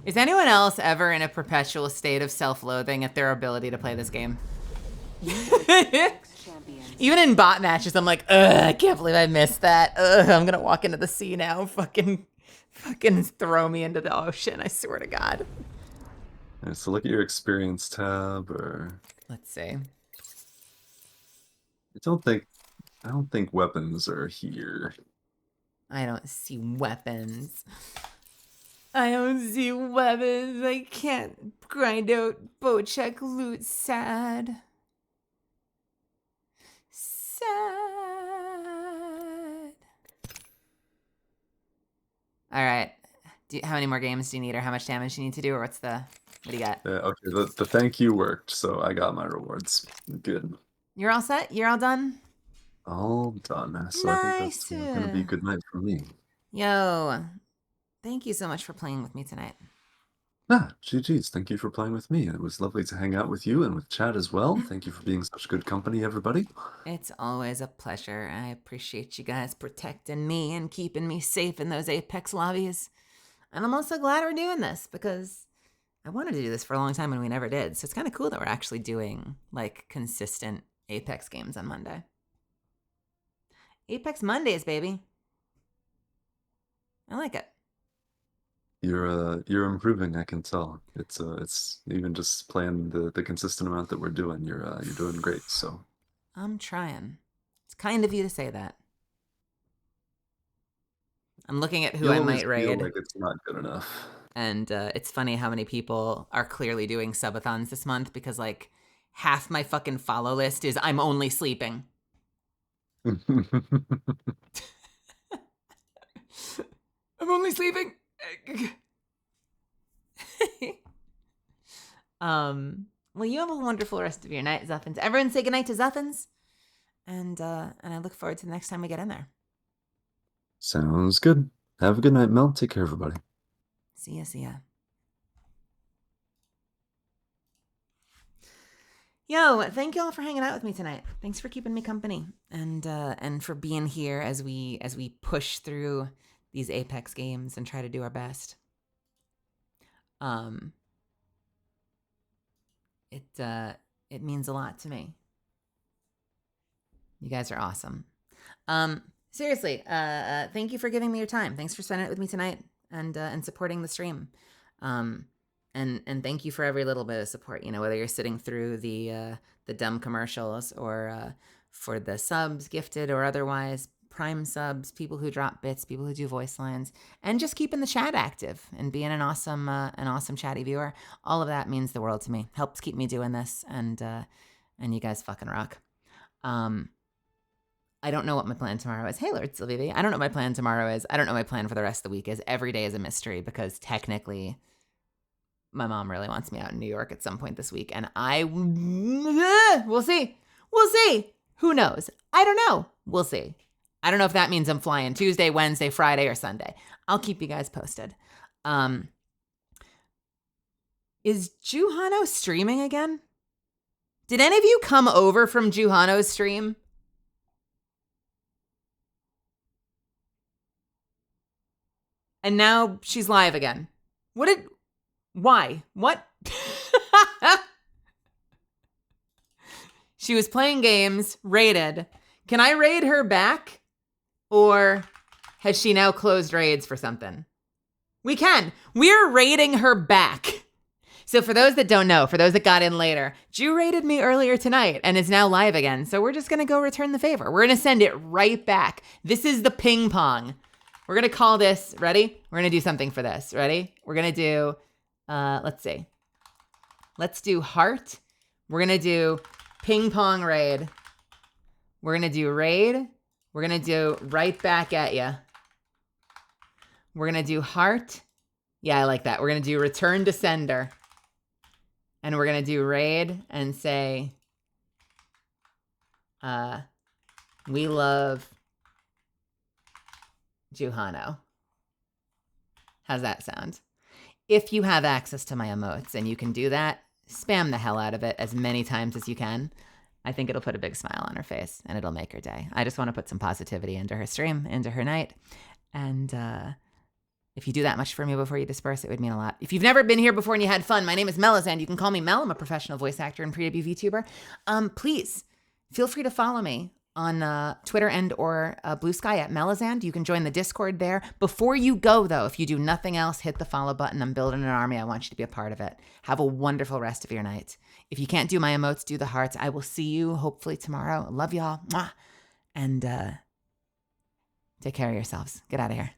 Is anyone else ever in a perpetual state of self-loathing at their ability to play this game? Even in bot matches, I'm like, ugh, I can't believe I missed that. Ugh, I'm gonna walk into the sea now. Fucking throw me into the ocean, I swear to God. Alright, so look at your experience tab, or Let's see. I don't think weapons are here. I don't see weapons. I don't see weapons. I can't grind out bow check loot. Sad. Sad. All right. How many more games do you need, or how much damage do you need to do, or what do you got? Okay, the thank you worked, so I got my rewards. Good. You're all set? You're all done? All done. So I think that's gonna be a good night for me. Yo, thank you so much for playing with me tonight. GG's. Thank you for playing with me. It was lovely to hang out with you and with Chad as well. Thank you for being such good company, everybody. It's always a pleasure. I appreciate you guys protecting me and keeping me safe in those Apex lobbies. And I'm also glad we're doing this because I wanted to do this for a long time and we never did. So it's kind of cool that we're actually doing like consistent Apex games on Monday. Apex Mondays, baby. I like it. You're improving. I can tell. It's even just playing the consistent amount that we're doing. You're doing great. So I'm trying. It's kind of you to say that. I'm looking at who you'll I always might feel raid. like it's not good enough. And it's funny how many people are clearly doing subathons this month because like half my fucking follow list is I'm only sleeping. I'm only sleeping. Well, you have a wonderful rest of your night, Xuffins. Everyone say goodnight to Xuffins. And I look forward to the next time we get in there. Sounds good. Have a good night, Mel. Take care, everybody. See ya. Yo, thank y'all for hanging out with me tonight. Thanks for keeping me company and for being here as we push through these Apex games and try to do our best. It means a lot to me. You guys are awesome. Seriously, thank you for giving me your time. Thanks for spending it with me tonight and supporting the stream. And thank you for every little bit of support, you know, whether you're sitting through the dumb commercials or for the subs gifted or otherwise, Prime subs, people who drop bits, people who do voice lines, and just keeping the chat active and being an awesome chatty viewer. All of that means the world to me. Helps keep me doing this, and you guys fucking rock. I don't know what my plan tomorrow is. Hey, Lord Sylvia V. I don't know what my plan tomorrow is. I don't know what my plan for the rest of the week is. Every day is a mystery because technically my mom really wants me out in New York at some point this week. And we'll see. We'll see. Who knows? I don't know. We'll see. I don't know if that means I'm flying Tuesday, Wednesday, Friday, or Sunday. I'll keep you guys posted. Is Juhano streaming again? Did any of you come over from Juhano's stream? And now she's live again. Why? What? She was playing games, raided. Can I raid her back? Or has she now closed raids for something? We can. We're raiding her back. So for those that don't know, for those that got in later, Ju raided me earlier tonight and is now live again. So we're just going to go return the favor. We're going to send it right back. This is the ping pong. We're going to call this, ready? We're going to do something for this. Ready? We're going to do, let's see. Let's do heart. We're going to do ping pong raid. We're going to do raid. We're going to do right back at ya. We're going to do heart. Yeah, I like that. We're going to do return to sender. And we're going to do raid and say, we love Juhano. How's that sound? If you have access to my emotes and you can do that, spam the hell out of it as many times as you can. I think it'll put a big smile on her face and it'll make her day. I just want to put some positivity into her stream, into her night. And if you do that much for me before you disperse, it would mean a lot. If you've never been here before and you had fun, my name is Melizand. You can call me Mel. I'm a professional voice actor and pre-debut VTuber. Please feel free to follow me on Twitter and or Blue Sky at Melizand. You can join the Discord there. Before you go, though, if you do nothing else, hit the follow button. I'm building an army. I want you to be a part of it. Have a wonderful rest of your night. If you can't do my emotes, do the hearts. I will see you hopefully tomorrow. Love y'all. Mwah. And take care of yourselves. Get out of here.